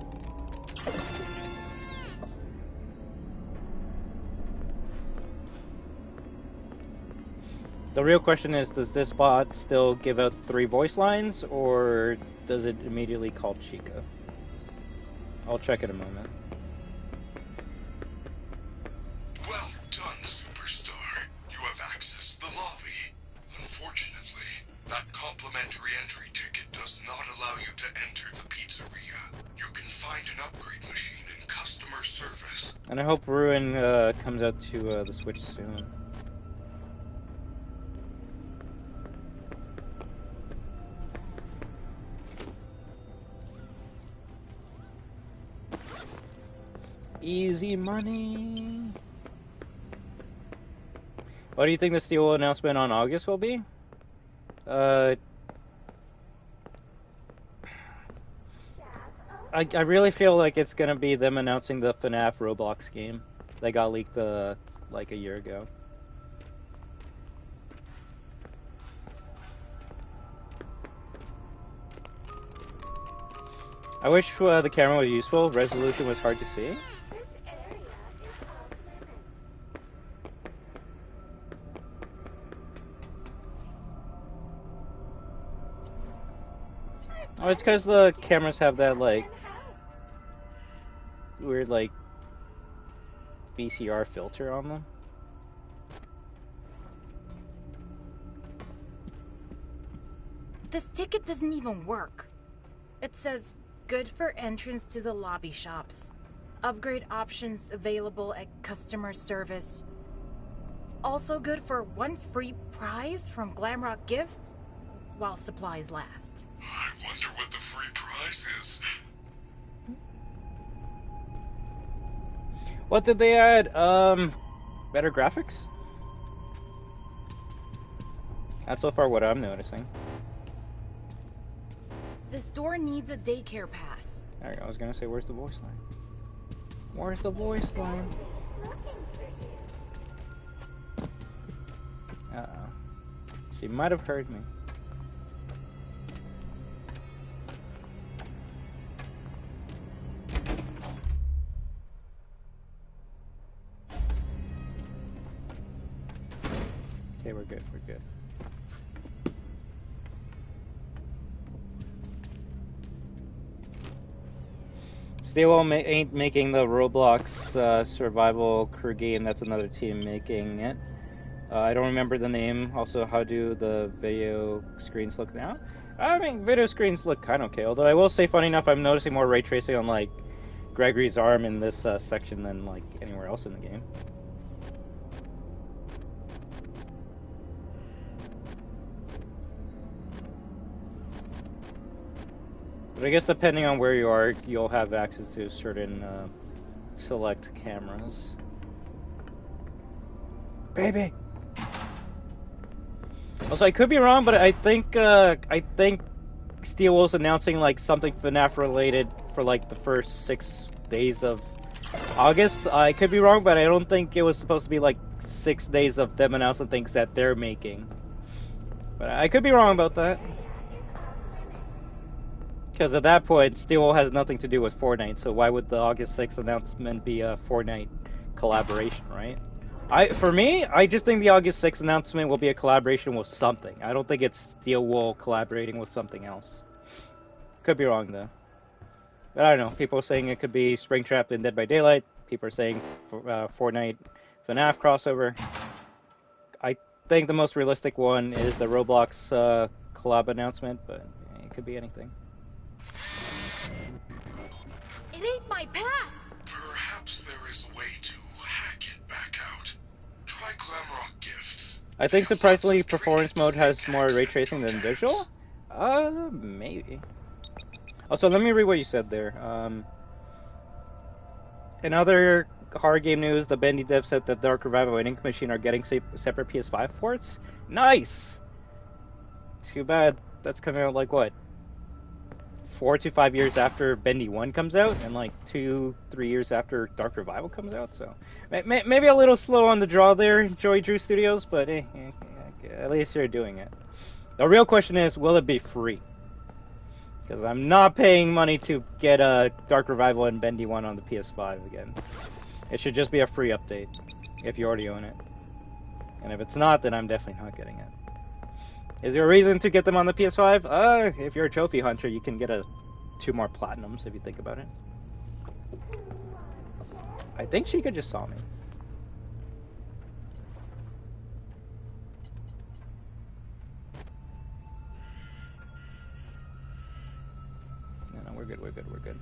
S1: The real question is, does this bot still give out 3 voice lines, or does it immediately call Chica? I'll check in a moment.
S3: Well done, superstar. You have accessed the lobby. Unfortunately, that complimentary entry ticket does not allow you to enter the pizzeria. You can find an upgrade machine in customer service.
S1: And I hope Ruin comes out to the Switch soon. Easy money. What do you think the Steel announcement on August will be? I really feel like it's gonna be them announcing the FNaF Roblox game that got leaked like a year ago. I wish the camera was useful. Resolution was hard to see. Oh, it's because the cameras have that, like, weird, like, VCR filter on them.
S4: This ticket doesn't even work. It says, good for entrance to the lobby shops. Upgrade options available at customer service. Also good for 1 free prize from Glamrock Gifts while supplies last.
S3: I wonder what the free prize is.
S1: What did they add? Better graphics? That's so far what I'm noticing.
S4: The store needs a daycare pass.
S1: There you go. I was gonna say, where's the voice line? Where's the voice line? Uh-oh. She might have heard me. Okay, we're good, we're good. Stillwell ain't making the Roblox survival crew game. That's another team making it. I don't remember the name. Also, how do the video screens look now? I mean, video screens look kind of okay. Although I will say, funny enough, I'm noticing more ray tracing on like Gregory's arm in this section than like anywhere else in the game. But I guess depending on where you are, you'll have access to certain select cameras. Baby. Also, I could be wrong, but I think Steelwool's announcing like something FNaF related for like the first 6 days of August. I could be wrong, but I don't think it was supposed to be like 6 days of them announcing things that they're making. But I could be wrong about that. Because at that point, Steel has nothing to do with Fortnite, so why would the August 6th announcement be a Fortnite collaboration, right? For me, I just think the August 6th announcement will be a collaboration with something. I don't think it's Steel Wool collaborating with something else. Could be wrong, though. But I don't know. People are saying it could be Springtrap and Dead by Daylight. People are saying Fortnite FNaF crossover. I think the most realistic one is the Roblox collab announcement, but it could be anything.
S4: It ate my pass!
S3: Perhaps there is a way to hack it back out. Try Glamrock gifts.
S1: I think surprisingly performance mode has more ray tracing than visual? Maybe. Also, let me read what you said there. In other horror game news, the Bendy dev said that Dark Revival and Ink Machine are getting separate PS5 ports. Nice! Too bad that's coming out like what? 4 to 5 years after Bendy 1 comes out, and like 2-3 years after Dark Revival comes out, so maybe a little slow on the draw there, Joey Drew Studios, but at least you're doing it. The real question is, will it be free? Because I'm not paying money to get a Dark Revival and Bendy 1 on the PS5 again. It should just be a free update, if you already own it. And if it's not, then I'm definitely not getting it. Is there a reason to get them on the PS5? If you're a trophy hunter, you can get 2 more platinums if you think about it. I think she could just saw me. No, we're good, we're good, we're good.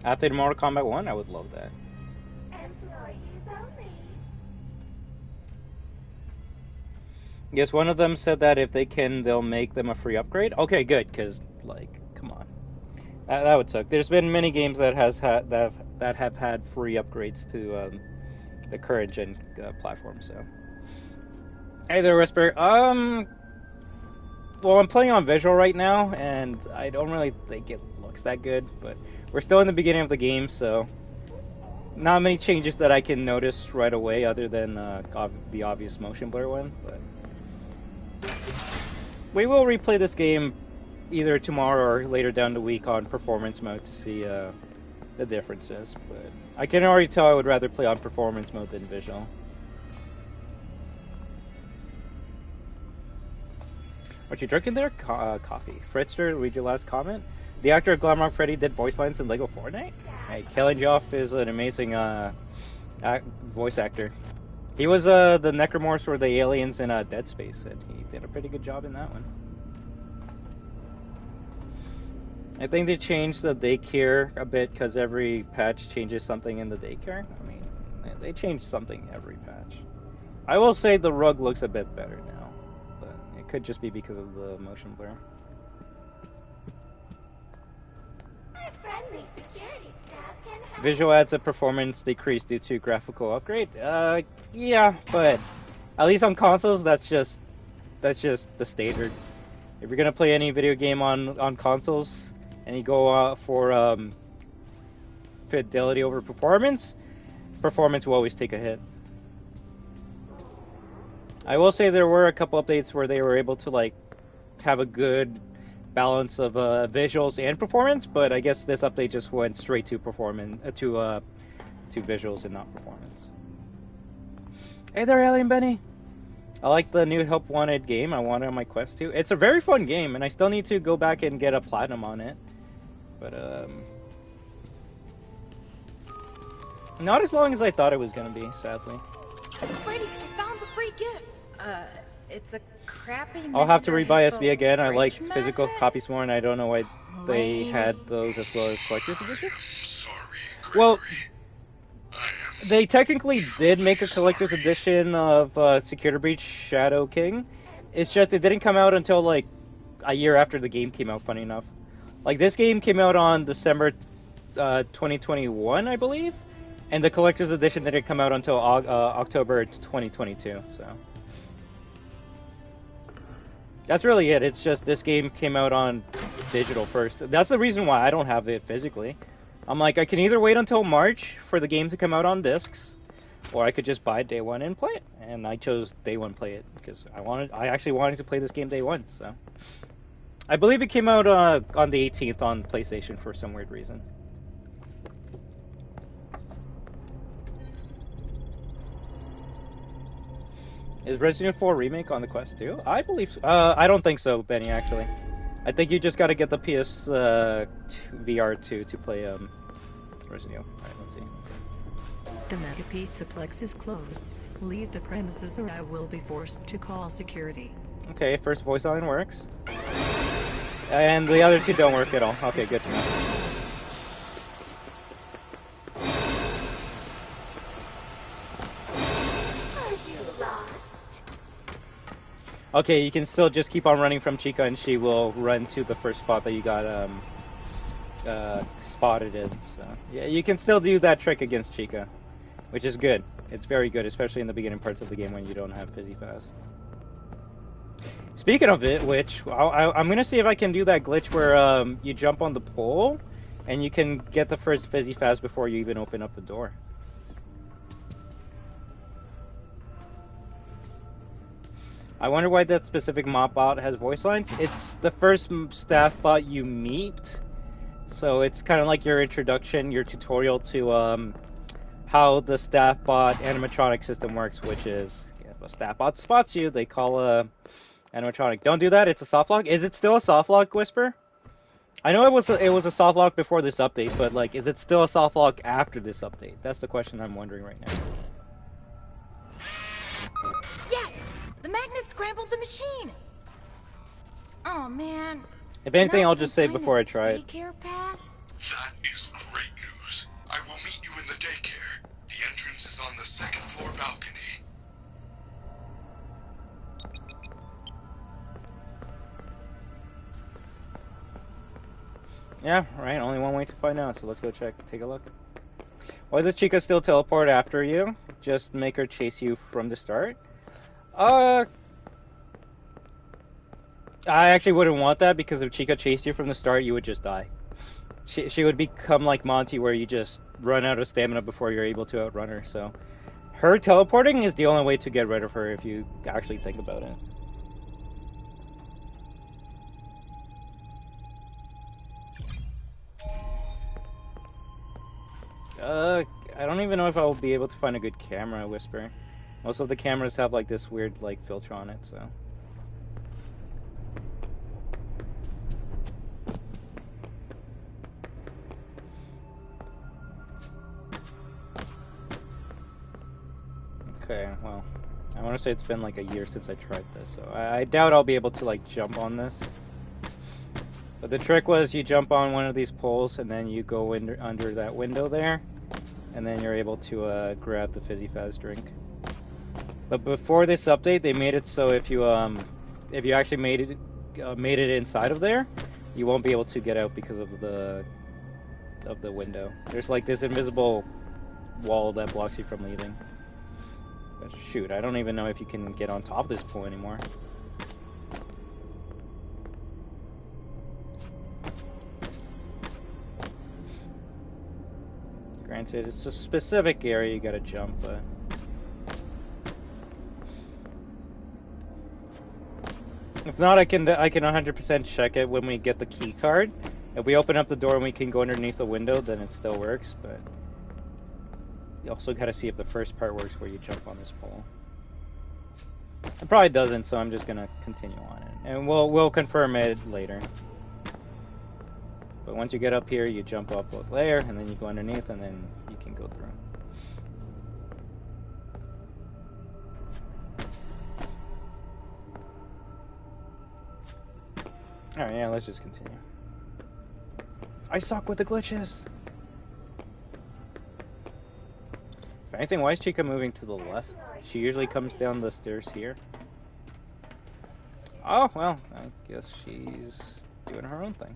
S1: After the Mortal Kombat 1, I would love that.
S8: Employees only.
S1: Yes, one of them said that if they can, they'll make them a free upgrade. Okay, good, because, like, come on. That would suck. There's been many games that have had free upgrades to the current gen platform, so. Hey there, Whisper. Well, I'm playing on visual right now, and I don't really think it looks that good, but we're still in the beginning of the game, so not many changes that I can notice right away other than the obvious motion blur one, but we will replay this game either tomorrow or later down the week on performance mode to see the differences, but I can already tell I would rather play on performance mode than visual. What you drinking there? Coffee. Fritzter, read your last comment. The actor of Glamrock Freddy did voice lines in LEGO Fortnite? Hey, Kellen Joff is an amazing voice actor. He was the Necromorphs for the aliens in Dead Space, and he did a pretty good job in that one. I think they changed the Daycare a bit because every patch changes something in the Daycare. I mean, they change something every patch. I will say the rug looks a bit better now, but it could just be because of the motion blur.
S8: Our friendly security staff can help.
S1: Visual adds a performance decrease due to graphical upgrade. Yeah, but at least on consoles, that's just the standard. If you're gonna play any video game on consoles and you go for fidelity over performance will always take a hit. I will say there were a couple updates where they were able to like have a good balance of visuals and performance, but I guess this update just went straight to performance to visuals and not performance. Hey there, Alien Benny. I like the new Help Wanted game. I want it on my Quest 2. It's a very fun game, and I still need to go back and get a platinum on it. But not as long as I thought it was gonna be, sadly.
S4: Freddy, I found the free gift. It's a crappy.
S1: I'll have to
S4: Mr.
S1: rebuy
S4: Hippo
S1: SB again. I like
S4: fridge
S1: physical
S4: magnet?
S1: copies more, and I don't know why they
S4: Lame.
S1: had those as well as collector's edition.
S3: Sorry,
S1: Well,
S3: I am.
S1: they technically did make a collector's edition of Security Breach Shadow King. It's just it didn't come out until like a year after the game came out, funny enough. Like this game came out on December 2021, I believe, and the collector's edition didn't come out until October 2022, so. That's really it. It's just this game came out on digital first. That's the reason why I don't have it physically. I'm like, I can either wait until March for the game to come out on discs, or I could just buy it day one and play it. And I chose day one play it because I actually wanted to play this game day one. So I believe it came out on the 18th on PlayStation for some weird reason. Is Resident Evil 4 Remake on the Quest 2? I believe so. I don't think so, Benny, actually. I think you just gotta get the PS VR2 to play Resident Evil. Alright, let's see.
S9: The Mega Pizzaplex is closed. Leave the premises or I will be forced to call security.
S1: Okay, first voice line works. And the other two don't work at all. Okay, good to know.
S8: Are you lost?
S1: Okay, you can still just keep on running from Chica, and she will run to the first spot that you got spotted in. So yeah, you can still do that trick against Chica, which is good. It's very good, especially in the beginning parts of the game when you don't have Fizzy Fast. Speaking of it, which I'm gonna see if I can do that glitch where you jump on the pole, and you can get the first Fizzy Fast before you even open up the door. I wonder why that specific mob bot has voice lines. It's the first staff bot you meet, so it's kind of like your introduction, your tutorial to how the staff bot animatronic system works, which is if a staff bot spots you, they call a animatronic. Don't do that. It's a soft lock. Is it still a soft lock, Whisper? I know it was a soft lock before this update, but like, is it still a soft lock after this update? That's the question I'm wondering right now.
S4: Yes! The magnet scrambled the machine! Oh man.
S1: If anything,
S4: Not
S1: I'll just
S4: some
S1: save
S4: kind
S1: before I
S4: of
S1: try it.
S4: Daycare pass?
S3: That is great news. I will meet you in the daycare. The entrance is on the second floor balcony.
S1: Yeah, right. Only one way to find out, so let's go take a look. Why does Chica still teleport after you? Just make her chase you from the start? I actually wouldn't want that, because if Chica chased you from the start, you would just die. She would become like Monty, where you just run out of stamina before you're able to outrun her, so... Her teleporting is the only way to get rid of her if you actually think about it. I don't even know if I'll be able to find a good camera, Whisper. Most of the cameras have like this weird like filter on it, so... Okay, well, I want to say it's been like a year since I tried this, so I doubt I'll be able to like jump on this. But the trick was you jump on one of these poles and then you go under that window there, and then you're able to grab the Fizzy Faz drink. But before this update, they made it so if you actually made it inside of there, you won't be able to get out because of the window. There's like this invisible wall that blocks you from leaving. But shoot, I don't even know if you can get on top of this pole anymore. Granted, it's a specific area you gotta jump, but... If not, I can 100% check it when we get the key card. If we open up the door and we can go underneath the window, then it still works, but... You also gotta see if the first part works where you jump on this pole. It probably doesn't, so I'm just gonna continue on it. And we'll confirm it later. But once you get up here, you jump up a layer, and then you go underneath, and then you can go through. Alright, yeah, let's just continue. I suck with the glitches! If anything, why is Chica moving to the left? She usually comes down the stairs here. Oh, well, I guess she's doing her own thing.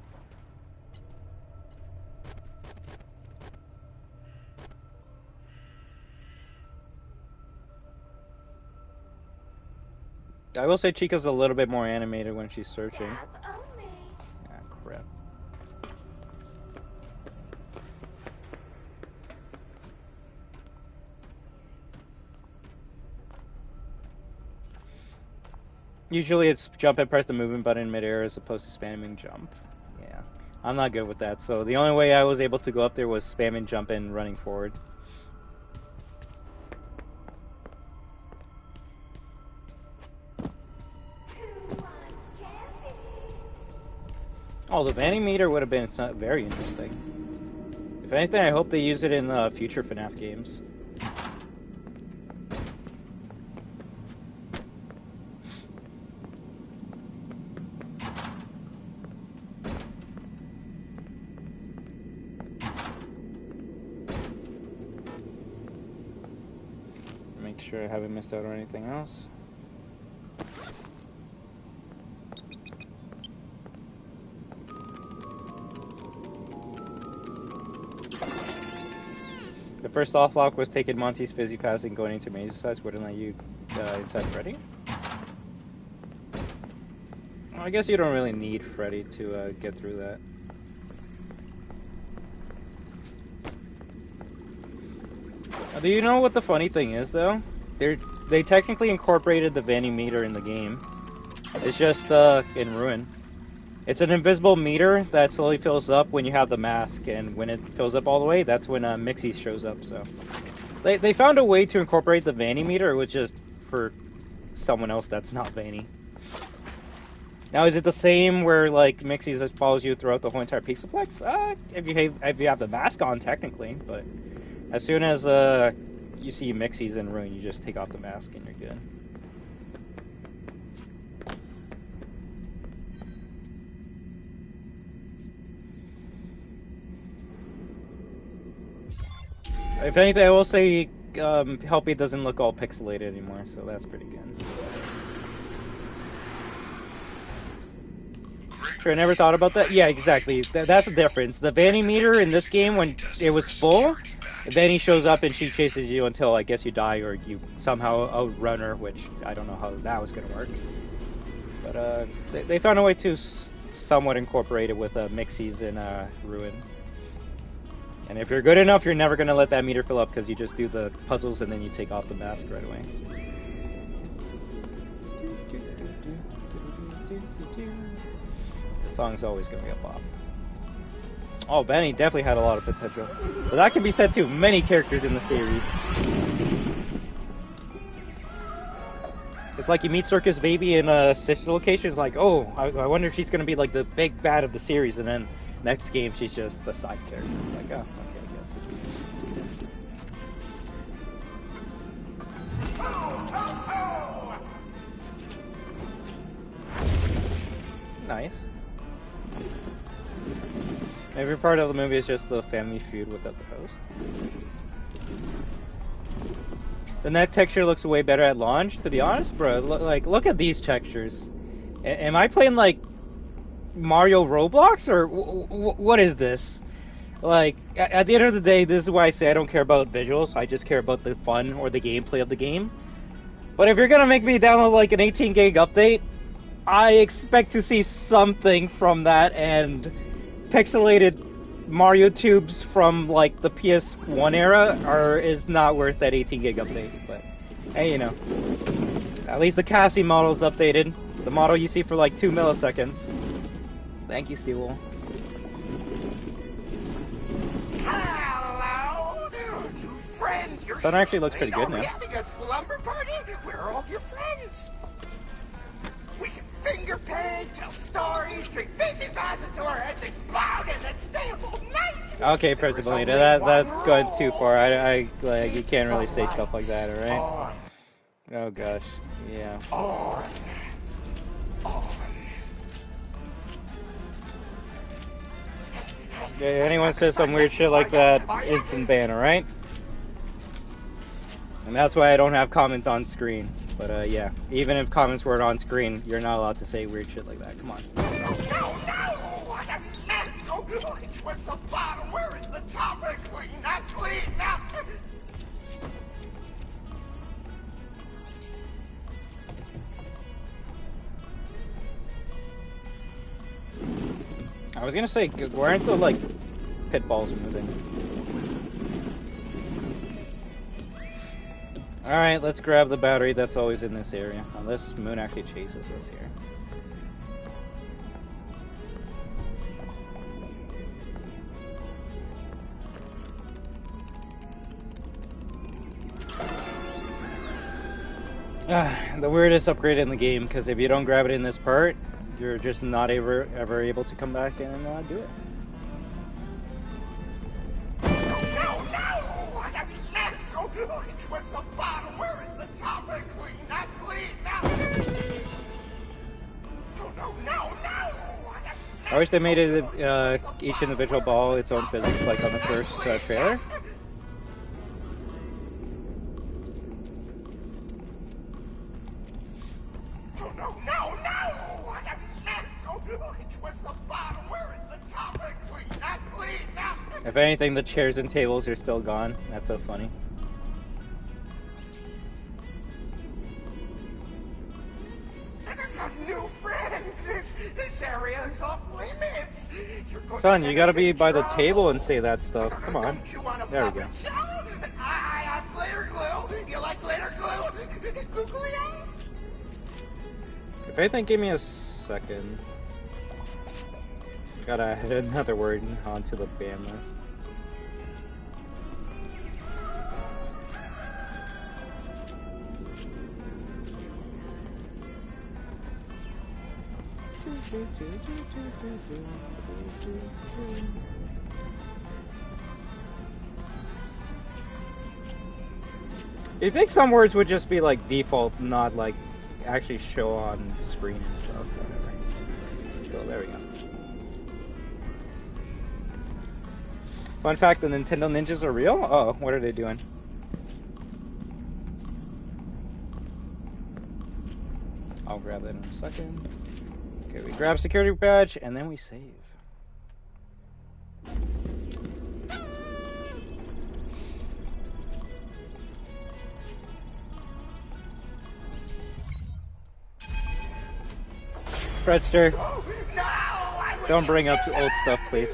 S1: I will say Chica's a little bit more animated when she's searching. Ah, crap. Usually it's jump and press the movement button in midair as opposed to spamming jump. Yeah, I'm not good with that, so the only way I was able to go up there was spamming jump and running forward. Oh, the Vanny meter would have been very interesting. If anything, I hope they use it in future FNaF games. sure I haven't missed out on anything else. The first soft lock was taking Monty's fizzy pass and going into maze size wouldn't let you inside Freddy. Well, I guess you don't really need Freddy to get through that. Do you know what the funny thing is, though? They technically incorporated the Vanny meter in the game. It's just in Ruin. It's an invisible meter that slowly fills up when you have the mask, and when it fills up all the way, that's when Mixie shows up. So they found a way to incorporate the Vanny meter, which is for someone else that's not Vanny. Now, is it the same where like Mixie just follows you throughout the whole entire Pixelplex? If you have the mask on, technically, but as soon as you see Mixies in Ruin, you just take off the mask and you're good. If anything, I will say Helpy doesn't look all pixelated anymore, so that's pretty good. Sure, I never thought about that. Yeah, exactly. That's the difference. The Vanny meter in this game, when it was full, Vanny shows up and she chases you until I guess you die or you somehow outrun her, which I don't know how that was going to work. But they found a way to somewhat incorporate it with Mixies in Ruin. And if you're good enough, you're never going to let that meter fill up because you just do the puzzles and then you take off the mask right away. The song's always going to be a bop. Oh, Vanny definitely had a lot of potential. But that can be said to many characters in the series. It's like you meet Circus Baby in sister locations, like, oh, I wonder if she's going to be like the big bad of the series, and then next game she's just the side character. It's like, oh, okay, I guess. Nice. Every part of the movie is just the family feud without the host. The net texture looks way better at launch, to be honest, bro. Look at these textures. Am I playing like Mario Roblox or what is this? Like, at the end of the day, this is why I say I don't care about visuals. I just care about the fun or the gameplay of the game. But if you're gonna make me download like an 18 gig update, I expect to see something from that, and pixelated Mario tubes from like the PS1 era is not worth that 18 gig update. But hey, you know, at least the Cassie model is updated. The model you see for like 2 milliseconds. Thank you, Steel.
S10: Hello, new friends.
S1: That actually looks pretty good now.
S10: Are we having a slumber party? Where are all your friends? We can finger paint, tell stories, drink fizzy fast until our heads explode, and then stay up all night.
S1: Okay, President, that's going too far. I like, you can't really say stuff like that, alright? Oh gosh, yeah.
S10: On.
S1: Yeah, anyone says some weird shit like that, instant ban, alright? And that's why I don't have comments on screen. But yeah, even if comments weren't on screen, you're not allowed to say weird shit like that. Come on.
S10: No! What a mess! Oh, which was the bottom? Where is the top? Clean up, clean up!
S1: I was gonna say, why aren't the, like, pit balls moving? Alright, let's grab the battery that's always in this area. Unless Moon actually chases us here. The weirdest upgrade in the game, because if you don't grab it in this part, you're just not ever able to come back and do it.
S10: What a mess! Oh, which was the bottom? Where is the top? Clean up, clean up! No! What a mess!
S1: I wish they made it each individual ball its own physics, like on the first trailer.
S10: no, what a mess! Oh, which was the bottom? Where is the top? Clean up!
S1: If anything, the chairs and tables are still gone. That's so funny.
S10: I got new friends. This area is off limits.
S1: Son, you gotta be by the table and say that stuff. Come on. There we go.
S10: I have glitter glue. You like glitter glue? Glue.
S1: If anything, give me a second. Gotta add another word onto the ban list. You think some words would just be like default, not like actually show on screen and stuff, whatever. So there we go. Fun fact, the Nintendo Ninjas are real? Oh, what are they doing? I'll grab that in a second. Okay, we grab security badge and then we save. Fredster, don't bring up old stuff, please.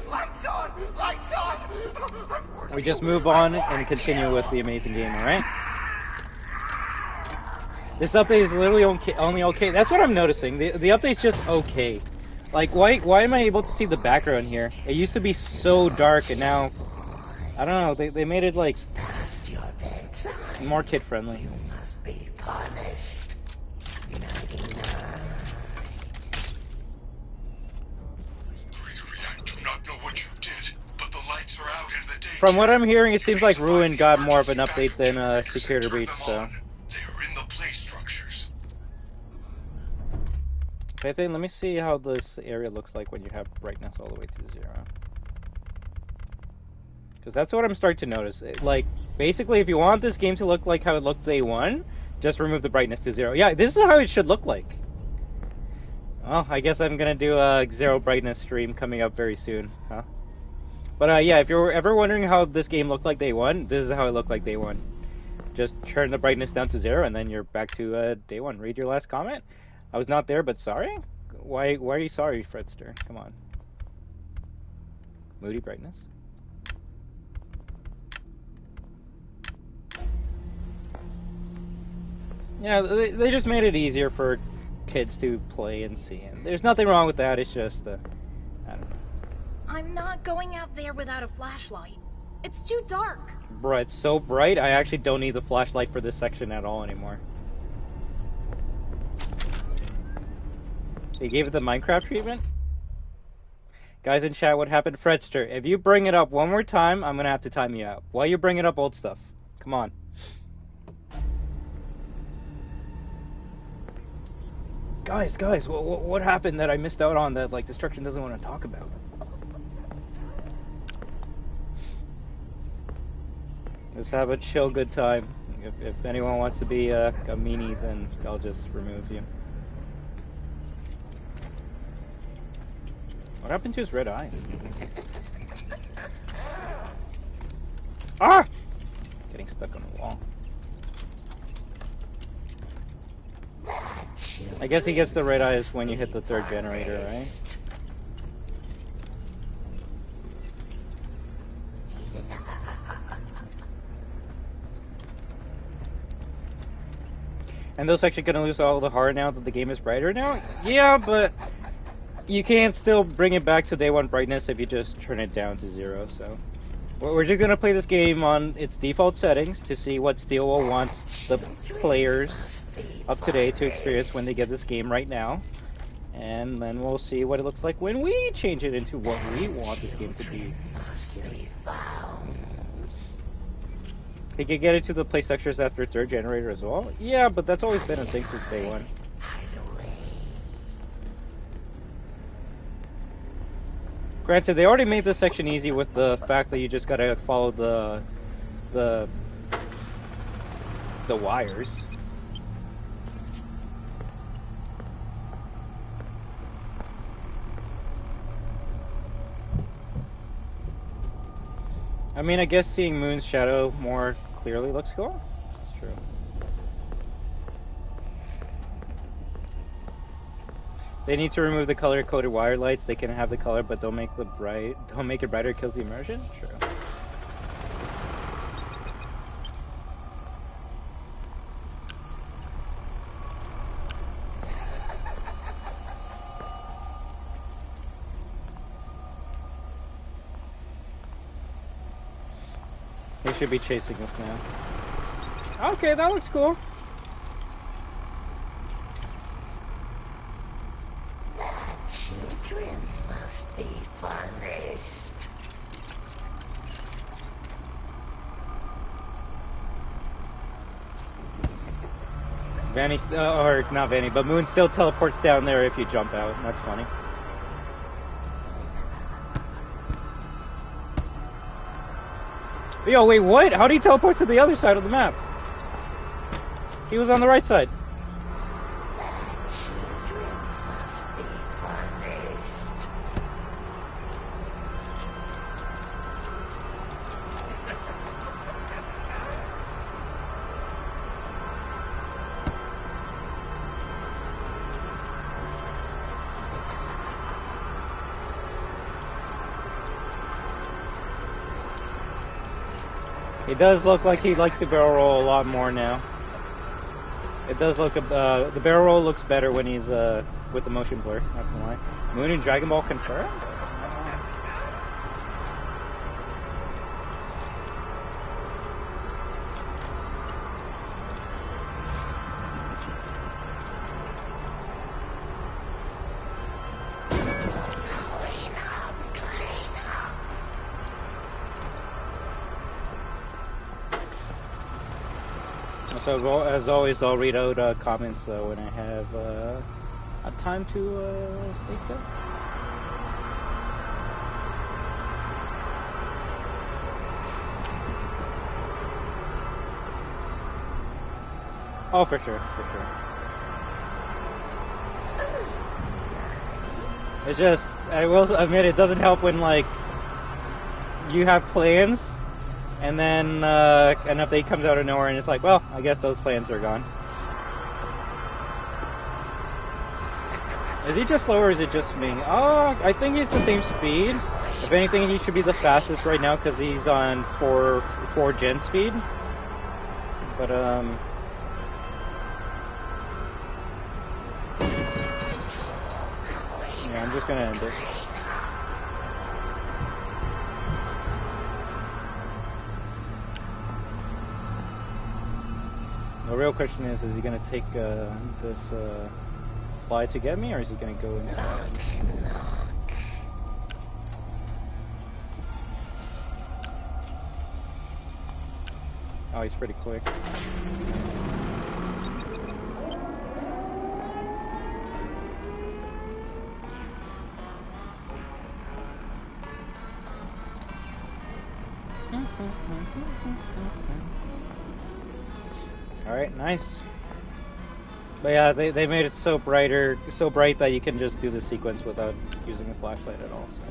S1: We just move on and continue with the amazing game, alright? This update is literally only okay. That's what I'm noticing. The update's just okay. Like, why am I able to see the background here? It used to be so dark, and now, I don't know, they made it, like, more kid-friendly.
S10: You must be punished.
S1: From what I'm hearing, it seems like Ruin got more of an update than Security Breach, so. I think, let me see how this area looks like when you have brightness all the way to 0. Because that's what I'm starting to notice. Like, basically, if you want this game to look like how it looked day 1, just remove the brightness to 0. Yeah, this is how it should look like. Well, I guess I'm gonna do a 0 brightness stream coming up very soon, huh? But yeah, if you're ever wondering how this game looked like day 1, this is how it looked like day 1. Just turn the brightness down to 0, and then you're back to day 1. Read your last comment. I was not there, but sorry? Why are you sorry, Fredster? Come on. Moody brightness. Yeah, they just made it easier for kids to play and see. And there's nothing wrong with that, it's just, I don't know.
S4: I'm not going out there without a flashlight. It's too dark.
S1: Bruh, it's so bright, I actually don't need the flashlight for this section at all anymore. They gave it the Minecraft treatment? Guys in chat, what happened? Fredster, if you bring it up one more time, I'm gonna have to time you out. Why you bringing up old stuff? Come on. Guys, what happened that I missed out on that, like, Destruction doesn't want to talk about? Just have a chill, good time. If anyone wants to be a meanie, then I'll just remove you. What happened to his red eyes? Ah! Getting stuck on the wall. I guess he gets the red eyes when you hit the 3rd generator, right? And those actually gonna lose all the heart now that the game is brighter now? Yeah, but you can't still bring it back to day 1 brightness if you just turn it down to 0, so. We're just gonna play this game on its default settings to see what Steelwell wants the players of today to experience when they get this game right now. And then we'll see what it looks like when we change it into what we want this game to be. He could get into the play sectors after 3rd generator as well? Yeah, but that's always been a thing since day 1. Granted, they already made this section easy with the fact that you just gotta follow the wires. I mean, I guess seeing Moon's shadow more clearly looks cool. That's true. They need to remove the color-coded wire lights. They can have the color, but they'll make it brighter. Kills the immersion. True. They should be chasing us now. Okay, that looks cool.
S8: Children must be punished.
S1: Vanny, or not Vanny, but Moon still teleports down there if you jump out. That's funny. Yo, wait, what? How do you teleport to the other side of the map? He was on the right side. It does look like he likes to barrel roll a lot more now. It does look, the barrel roll looks better when he's with the motion blur, not gonna lie. Moon and Dragon Ball confirmed? So as always, I'll read out comments when I have a time to stay still. Oh, for sure, for sure. It's just, I will admit, it doesn't help when like you have plans. And then an update comes out of nowhere and it's like, well, I guess those plans are gone. Is he just slow or is it just me? Oh, I think he's the same speed. If anything, he should be the fastest right now because he's on 4 gen speed. But, yeah, I'm just gonna end it. The real question is he going to take this slide to get me, or is he going to go inside? Oh, he's pretty quick. Alright, nice. But yeah, they made it so bright that you can just do the sequence without using a flashlight at all. So.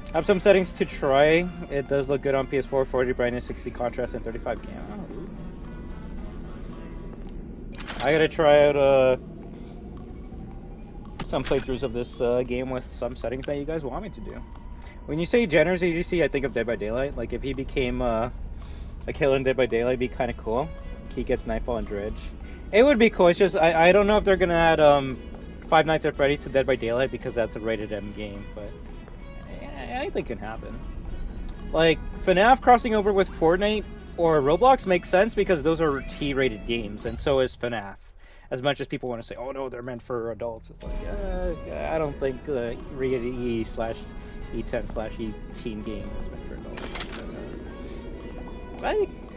S1: I have some settings to try. It does look good on PS4, 40 brightness, 60 contrast, and 35 cam. Oh, I gotta try out some playthroughs of this game with some settings that you guys want me to do. When you say Jenner's ADC, I think of Dead by Daylight. Like if he became a killer in Dead by Daylight, it'd be kind of cool. He gets Nightfall and Dredge. It would be cool. It's just I don't know if they're gonna add Five Nights at Freddy's to Dead by Daylight because that's a rated M game, but anything can happen. Like FNaF crossing over with Fortnite or Roblox makes sense because those are T-rated games, and so is FNaF. As much as people want to say, "Oh no, they're meant for adults," it's like I don't think the rated E/E10/E-teen game is meant for adults.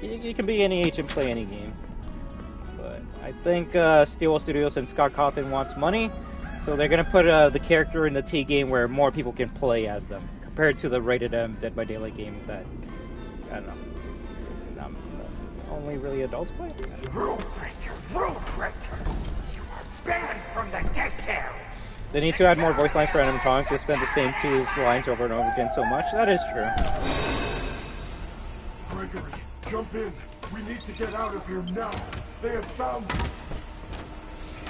S1: You can be any age and play any game. But I think Steel Studios and Scott Cawthon wants money, so they're going to put the character in the T game where more people can play as them, compared to the rated M Dead by Daylight game that, I don't know, only really adults play.
S10: Rule breaker! Rule breaker! You are banned from the Daycare!
S1: They need to add more voice lines for animatronics to spend the same 2 lines over and over again so much. That is true.
S3: Gregory, jump in. We need to get out of here now. They have found you.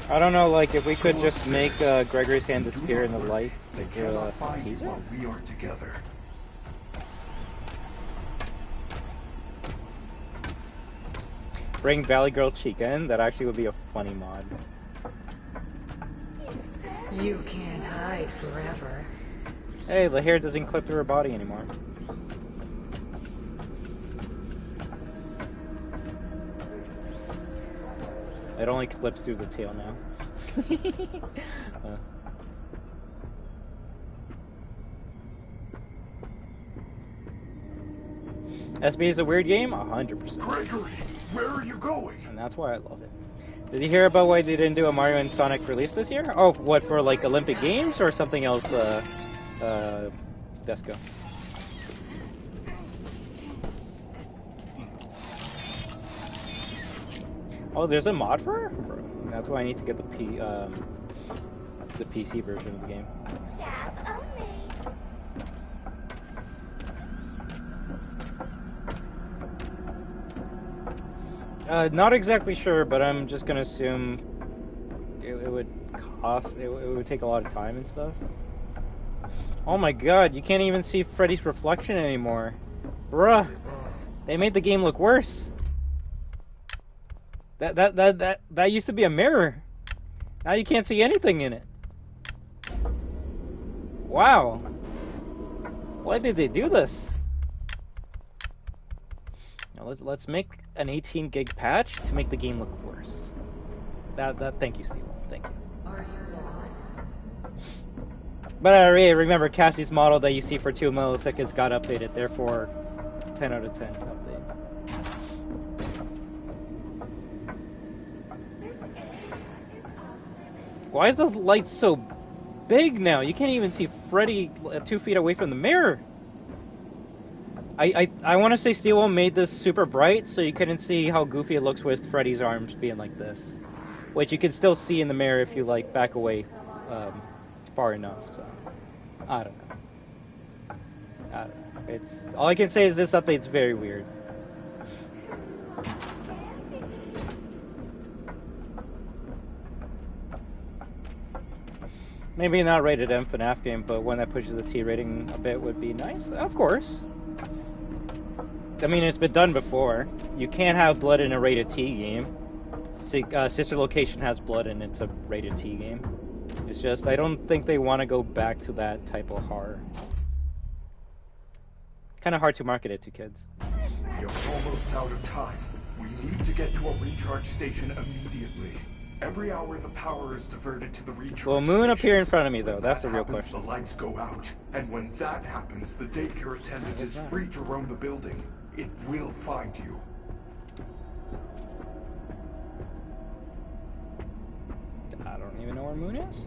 S1: I don't know, like, if we could just make Gregory's hand disappear in the light.
S3: They cannot find you while we are together.
S1: Bring Valley Girl Chica in. That actually would be a funny mod.
S5: You can't hide forever.
S1: Hey, the hair doesn't clip through her body anymore. It only clips through the tail now. SB is a weird game? 100%.
S3: Gregory, where are you going?
S1: And that's why I love it. Did you hear about why they didn't do a Mario and Sonic release this year? Oh, what, for like Olympic Games or something else, Desco? Oh, there's a mod for her? Bro, that's why I need to get the PC version of the game.
S8: Staff only.
S1: Not exactly sure, but I'm just gonna assume it would cost, it would take a lot of time and stuff. Oh my god, you can't even see Freddy's reflection anymore. Bruh, they made the game look worse. That used to be a mirror. Now you can't see anything in it. Wow. Why did they do this? Now let's make an 18 gig patch to make the game look worse. Thank you, Steve. Thank you.
S5: Are you lost?
S1: But remember, Cassie's model that you see for 2 milliseconds got updated. Therefore, 10 out of 10 update. Why is the light so big now? You can't even see Freddy 2 feet away from the mirror. I want to say Steel made this super bright so you couldn't see how goofy it looks with Freddy's arms being like this, which you can still see in the mirror if you like back away far enough. So I don't know. It's all I can say is this update's very weird. Maybe not rated M FNaF game, but one that pushes the T rating a bit would be nice. Of course. I mean, it's been done before. You can't have blood in a rated T game. Sister Location has blood and it's a rated T game. It's just, I don't think they want to go back to that type of horror. Kind of hard to market it to kids.
S3: We are almost out of time. We need to get to a recharge station immediately. Every hour the power is diverted to the recharge
S1: Will Moon appear in front of me though? That's the real
S3: happens,
S1: question.
S3: The lights go out, and when that happens, the daycare attendant is free to roam the building. It will find you.
S1: I don't even know where Moon is.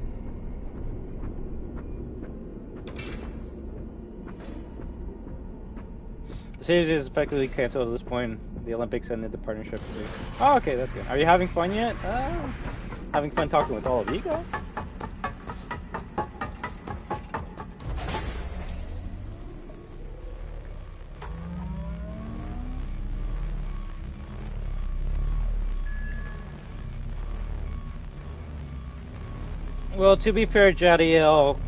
S1: The series is effectively canceled at this point. The Olympics ended the partnership too. Oh, okay, that's good. Are you having fun yet? Having fun talking with all of you guys? Well, to be fair, Jadiel,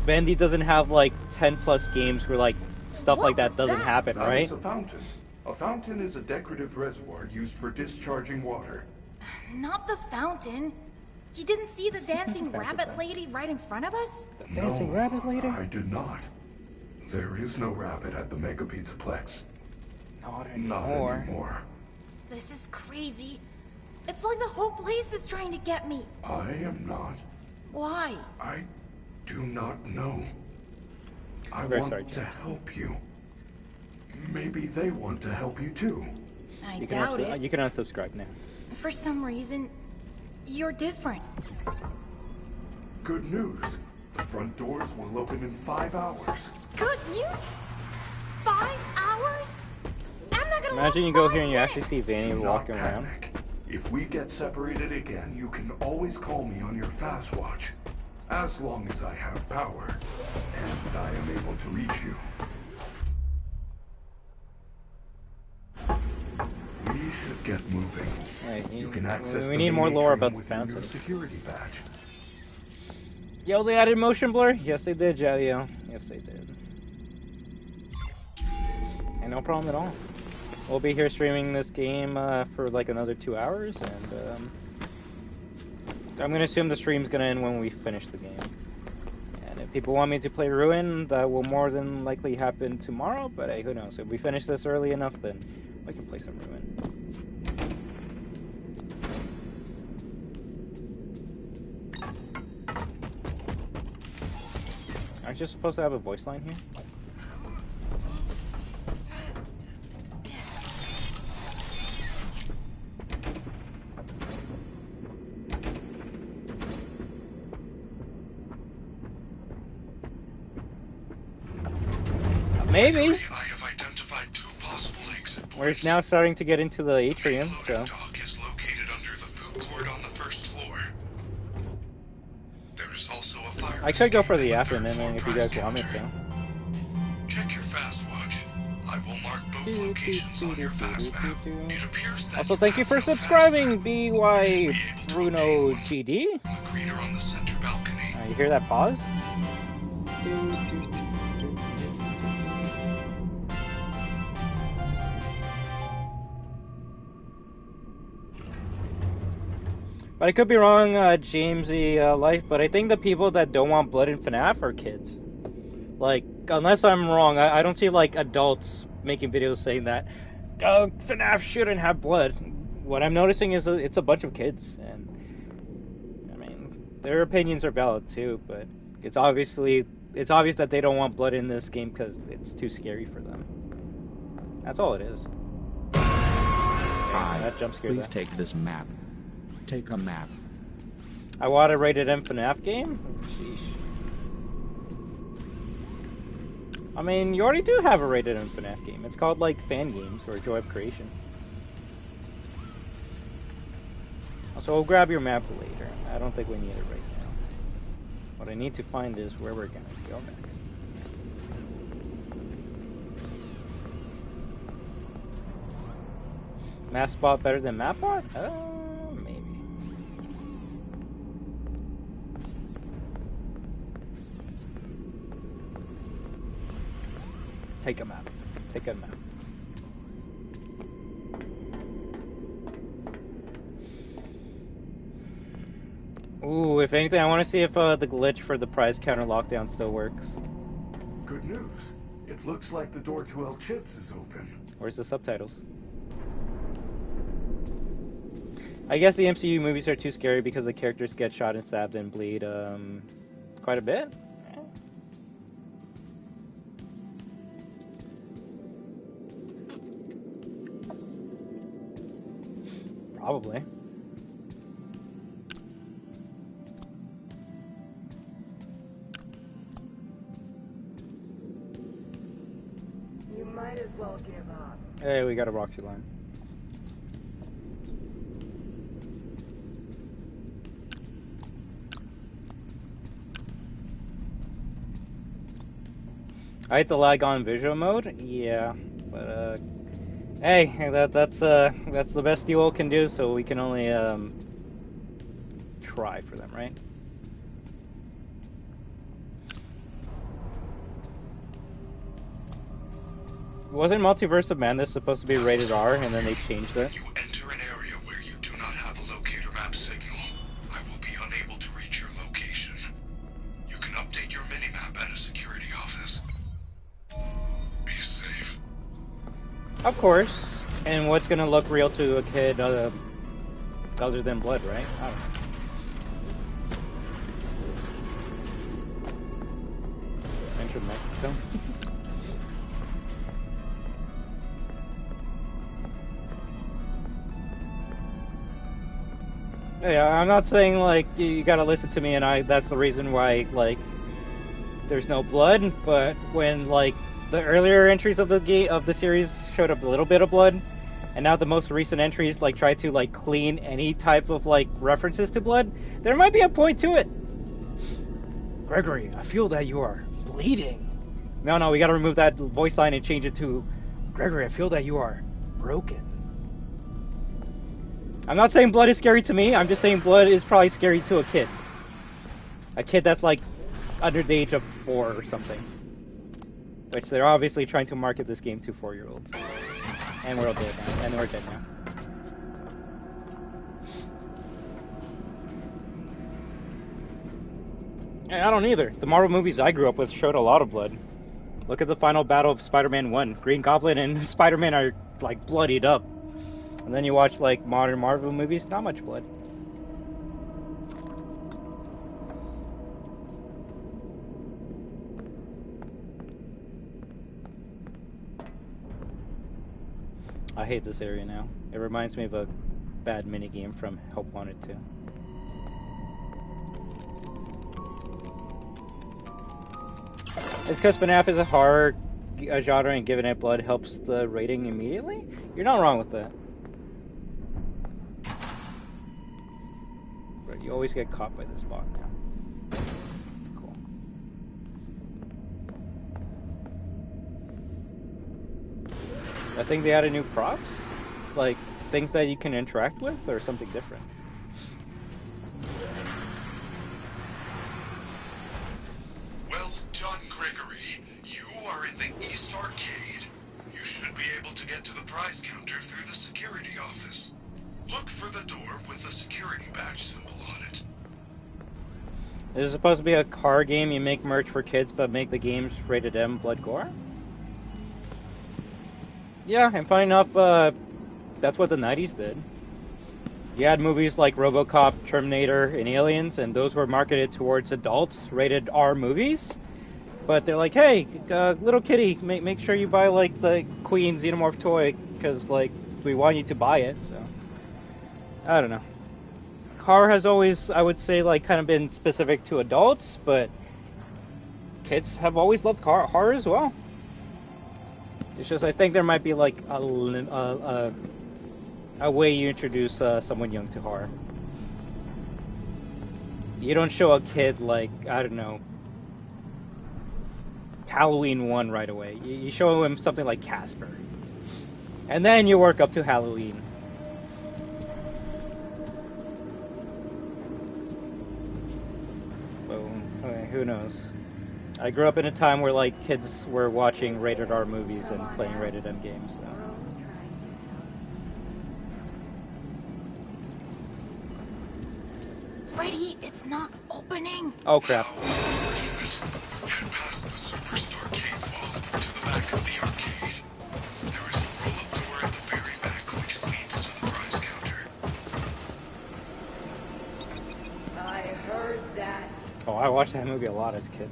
S1: Bendy doesn't have like 10 plus games where like stuff like that doesn't happen,
S3: That
S1: right?
S3: is a fountain. A fountain is a decorative reservoir used for discharging water.
S4: Not the fountain. You didn't see the dancing rabbit lady right in front of us?
S1: The dancing rabbit lady?
S3: I did not. There is no rabbit at the Mega Pizzaplex.
S1: Not
S3: Not anymore.
S4: This is crazy. It's like the whole place is trying to get me.
S3: I am not.
S4: Why?
S3: I do not know. I
S1: I'm very
S3: want
S1: sorry,
S3: to
S1: James.
S3: help you. Maybe they want to help you too.
S4: I
S1: You
S4: doubt it.
S1: can unsubscribe now.
S4: For some reason, you're different.
S3: Good news. The front doors will open in 5 hours.
S4: Good news? 5 hours? I'm not gonna
S1: Imagine
S4: last
S1: you go
S4: 5
S1: here and you actually
S4: minutes.
S1: see Vanny
S3: Do not
S1: walking around.
S3: panic. If we get separated again, you can always call me on your fast watch. As long as I have power, and I am able to reach you. We should get moving.
S1: Right,
S3: You can access
S1: we need more lore about the
S3: fountain
S1: fountain.
S3: Security badge.
S1: Yo, they added motion blur? Yes, they did, Jalio. Yes, they did. And no problem at all. We'll be here streaming this game for like another 2 hours, and I'm gonna assume the stream's gonna end when we finish the game. And if people want me to play Ruin, that will more than likely happen tomorrow, but hey, who knows? If we finish this early enough, then we can play some Ruin. Aren't you supposed to have a voice line here? Maybe.
S3: I have identified 2 possible exit points.
S1: We're now starting to get into the atrium, so.
S3: Dock is located under the food court on the 1st floor. There is also a fire.
S1: I could go for the afternoon if you guys want me to.
S3: Check your fast watch. I will mark both locations on your fast map. It appears that
S1: also, thank you for subscribing, BY Bruno GD.
S3: the greeter on the center balcony.
S1: You hear that pause? But I could be wrong, Jamesy Life, but I think the people that don't want blood in FNaF are kids. Like, unless I'm wrong, I don't see, like, adults making videos saying that, oh, FNaF shouldn't have blood. What I'm noticing is it's a bunch of kids, and, I mean, their opinions are valid too, but it's obvious that they don't want blood in this game because it's too scary for them. That's all it is.
S11: Hi,
S1: that jump scared
S11: please
S1: that.
S11: take this map. Take a map.
S1: I want a rated M FNaF game? Sheesh. I mean, you already do have a rated M FNaF game. It's called, like, Fan Games, or Joy of Creation. So we'll grab your map later. I don't think we need it right now. What I need to find is where we're gonna go next. Map spot better than Mapbot? Maybe. Take a map. Take a map. Ooh, if anything, I want to see if the glitch for the prize counter lockdown still works.
S3: Good news. It looks like the door to El Chips is open.
S1: Where's the subtitles? I guess the MCU movies are too scary because the characters get shot and stabbed and bleed quite a bit. Probably.
S5: You might as well give up.
S1: Hey, we got a Roxy line. I hate the lag on visual mode. Yeah, but hey, that's the best duo can do. So we can only try for them, right? Wasn't Multiverse of Madness supposed to be rated R, and then they changed it?
S3: You enter an area where you do not have a locator map signal. I will be unable to reach your location. You can update your minimap at a security office. Be safe.
S1: Of course. And what's gonna look real to a kid other than blood, right? I don't know. Enter Mexico. Yeah, I'm not saying like you gotta listen to me and that's the reason why like there's no blood, but when like the earlier entries of the series showed up a little bit of blood, and now the most recent entries like try to like clean any type of like references to blood, there might be a point to it. Gregory, I feel that you are bleeding. No, we gotta remove that voice line and change it to, Gregory, I feel that you are broken. I'm not saying blood is scary to me, I'm just saying blood is probably scary to a kid. A kid that's like under the age of 4 or something. Which they're obviously trying to market this game to 4-year-olds. And we're all dead now. And we're dead now. I don't either. The Marvel movies I grew up with showed a lot of blood. Look at the final battle of Spider-Man 1. Green Goblin and Spider-Man are like bloodied up. And then you watch like modern Marvel movies, not much blood. I hate this area now. It reminds me of a bad minigame from Help Wanted 2. It's because FNaF is a horror genre and giving it blood helps the rating immediately? You're not wrong with that. But you always get caught by this bot now. Cool. I think they added new props? Like, things that you can interact with, or something different?
S3: Well done, Gregory. You are in the East Arcade. You should be able to get to the prize counter through the security office. Look for the door with the security badge symbol on it.
S1: This is supposed to be a car game. You make merch for kids, but make the games rated M, blood, gore? Yeah, and funny enough, that's what the 90s did. You had movies like RoboCop, Terminator, and Aliens, and those were marketed towards adults, rated R movies. But they're like, hey, little kitty, make sure you buy, like, the Queen Xenomorph toy, because, like, we want you to buy it, so. I don't know. Horror has always, I would say, like, kind of been specific to adults, but kids have always loved horror as well. It's just, I think there might be, like, a way you introduce someone young to horror. You don't show a kid, like, I don't know, Halloween 1 right away. You show him something like Casper. And then you work up to Halloween. Boom. Okay, who knows? I grew up in a time where, like, kids were watching rated R movies and playing rated M games, so.
S4: Freddy, it's not opening.
S1: Oh crap.
S3: Head past the Superstar catwalk to the back of the arcade. There is a roll-up door at the very back which leads to the prize counter.
S5: I heard that.
S1: Oh, I watched that movie a lot as a kid.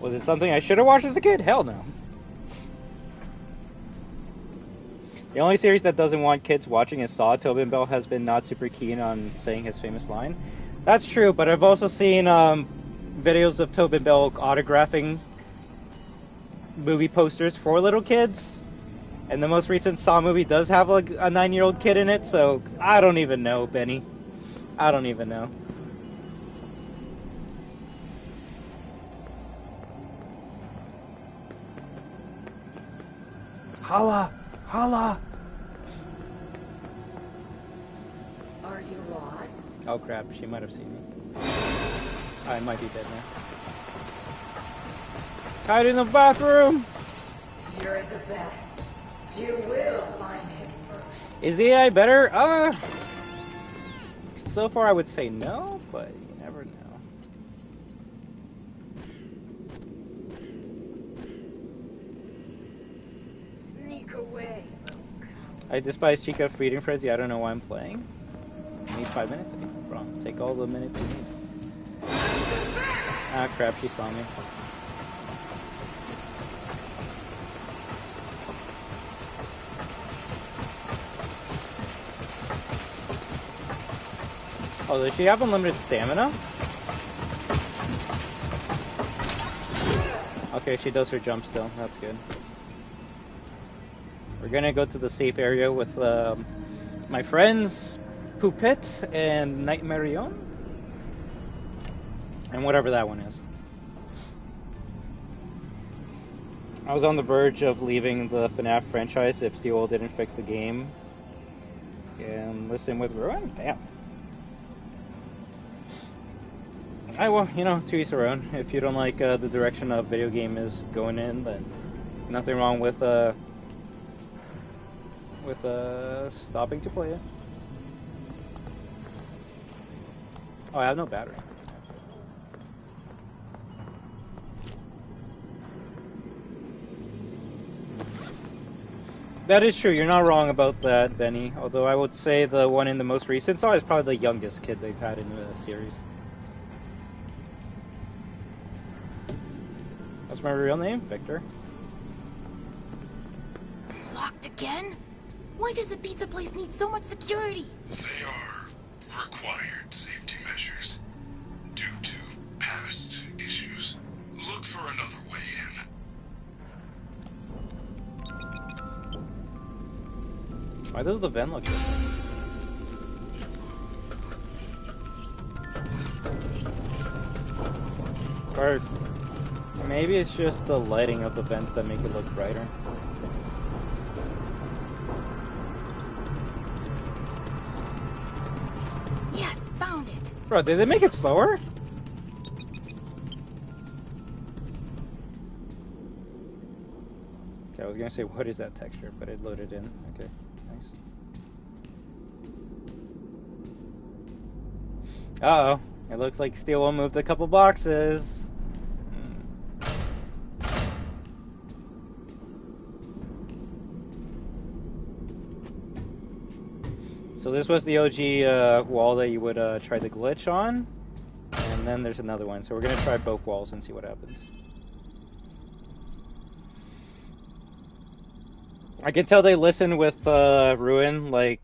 S1: Was it something I should have watched as a kid? Hell no. The only series that doesn't want kids watching is Saw. Tobin Bell has been not super keen on saying his famous line. That's true, but I've also seen videos of Tobin Bell autographing movie posters for little kids. And the most recent Saw movie does have like a 9-year-old kid in it, so I don't even know, Benny. I don't even know. Holla! Holla!
S5: Are you lost?
S1: Oh crap, she might have seen me. I might be dead now. Hide in the bathroom!
S5: You're the best. You will find him first.
S1: Is the AI better? So far I would say no, but you never know.
S5: Sneak away.
S1: I despise Chica Feeding Frenzy. I don't know why I'm playing. I need 5 minutes? Okay, wrong. Take all the minutes you need. Ah, crap, she saw me. Oh, does she have unlimited stamina? Okay, she does her jump still. That's good. We're gonna go to the safe area with my friends Poupette and Nightmarion. And whatever that one is. I was on the verge of leaving the FNaF franchise if Steel didn't fix the game. And listen with Ruin? Damn. Well, you know, to each their own. If you don't like the direction a video game is going in, then nothing wrong with stopping to play it. Oh, I have no battery. That is true, you're not wrong about that, Vanny. Although I would say the one in the most recent saw is probably the youngest kid they've had in the series. What's my real name? Victor.
S4: Locked again? Why does a pizza place need so much security?
S3: They are required safety measures due to past issues. Look for another way in.
S1: Why does the vent look different? Or maybe it's just the lighting of the vents that make it look brighter.
S4: Yes, found it.
S1: Bro, did they make it slower? Okay, I was gonna say what is that texture, but it loaded in. Okay, nice. Uh-oh. It looks like Steel moved a couple boxes. So this was the OG wall that you would try the glitch on, and then there's another one. So we're gonna try both walls and see what happens. I can tell they listen with Ruin, like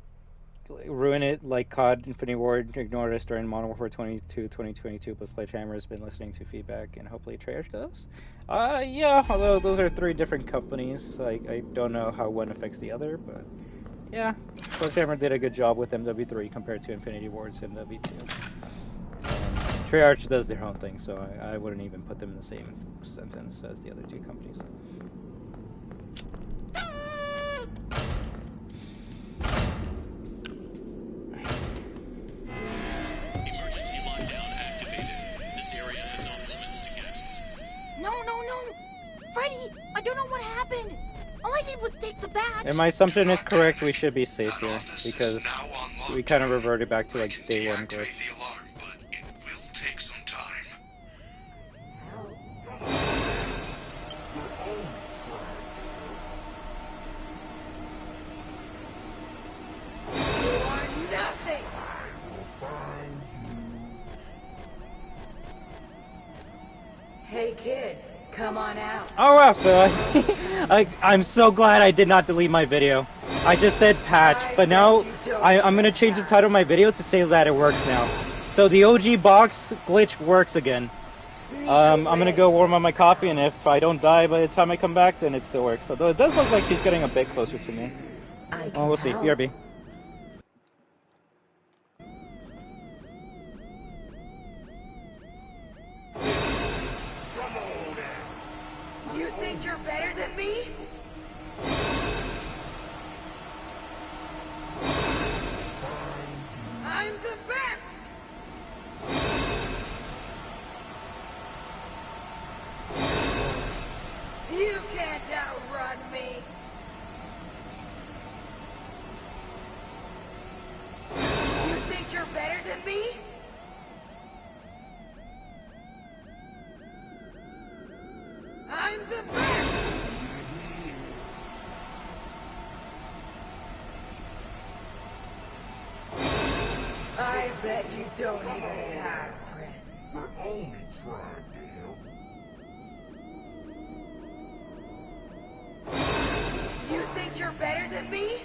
S1: Ruin it like COD Infinity Ward ignored us during Modern Warfare 22 2022, but Sledgehammer has been listening to feedback and hopefully Treyarch does. Yeah, although those are three different companies, I don't know how one affects the other, but yeah, Sledgehammer did a good job with MW3 compared to Infinity Ward's MW2. Treyarch does their own thing, so I wouldn't even put them in the same sentence as the other two companies.
S6: Emergency lockdown activated. This area is off limits to guests.
S4: No! Freddy, I don't know what happened. All I did was take the badge.
S1: And my assumption is correct, we should be safe here, because we kind of reverted back to like day one glitch.
S5: Hey kid, come on out.
S1: Oh wow, so I'm so glad I did not delete my video. I just said patch, but now I'm gonna change the title of my video to say that it works now. So the OG box glitch works again. I'm gonna go warm up my coffee, and if I don't die by the time I come back, then it still works. Although it does look like she's getting a bit closer to me. Oh, we'll see. BRB.
S10: You think you're better than me? I'm the best! You can't outrun me! You think you're better than me? I'm the best! I bet you don't even have friends.
S3: We're only trying to help.
S10: You think you're better than me?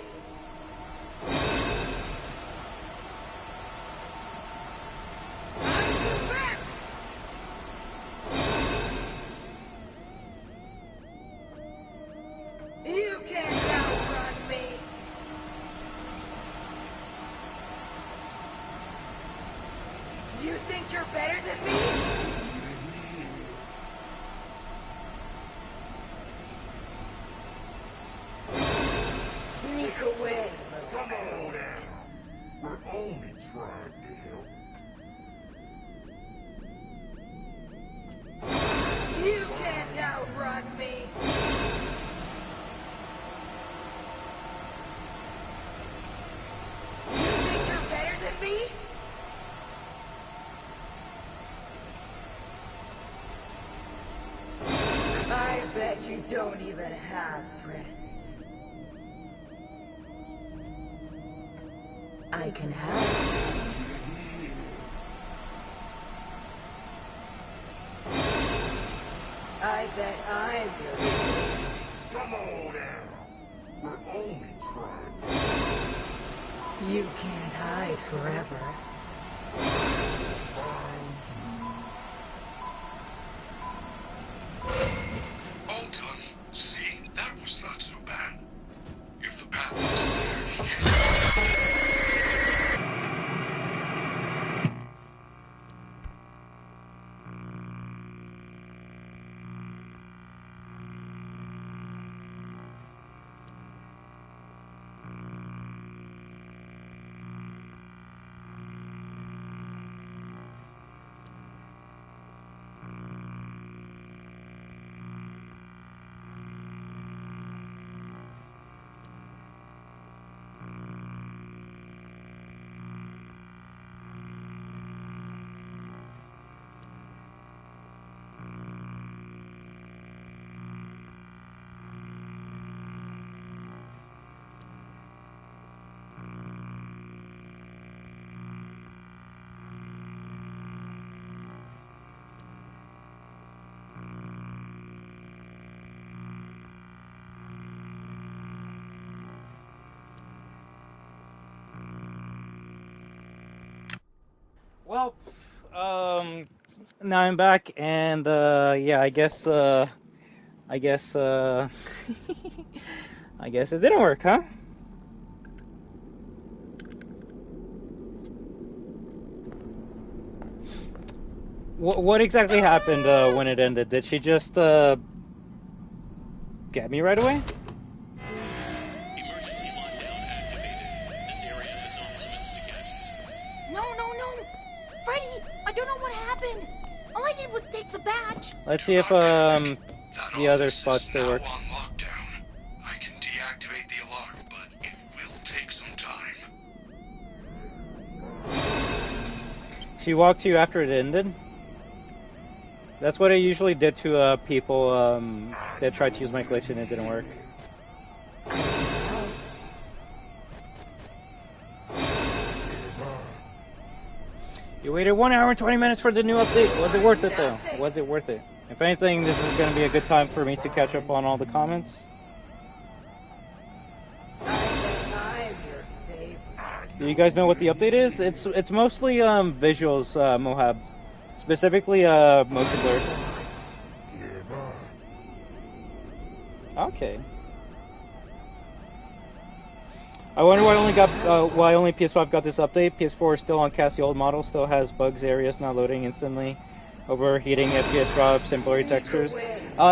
S10: I'm the best! You can't outrun me! You think you're better than me?
S5: don't even have friends. I can help. I bet I'm your...
S3: Come on now. We're only trying.
S5: You can't hide forever.
S3: All done. See, that was not so bad. If the path looks clear...
S1: Well, now I'm back, and yeah, I guess I guess it didn't work, huh? What exactly happened when it ended? Did she just get me right away?
S6: Emergency lockdown activated. This area is off limits to guests.
S4: No. Freddy, I don't know what happened. All I did was take the badge.
S1: Let's see if the other spots still work.
S3: On lockdown. I can deactivate the alarm, but it will take some time.
S1: She walked to you after it ended? That's what I usually did to people that tried to use my glitch and it didn't work. You waited 1 hour and 20 minutes for the new update. Was it worth it though? Was it worth it? If anything, this is going to be a good time for me to catch up on all the comments. Do you guys know what the update is? It's mostly visuals, Mohab. Specifically motion blur. Okay. I wonder why only PS5 got this update. PS4 is still on cast the old model, still has bugs, areas not loading instantly, overheating FPS drops, and blurry textures.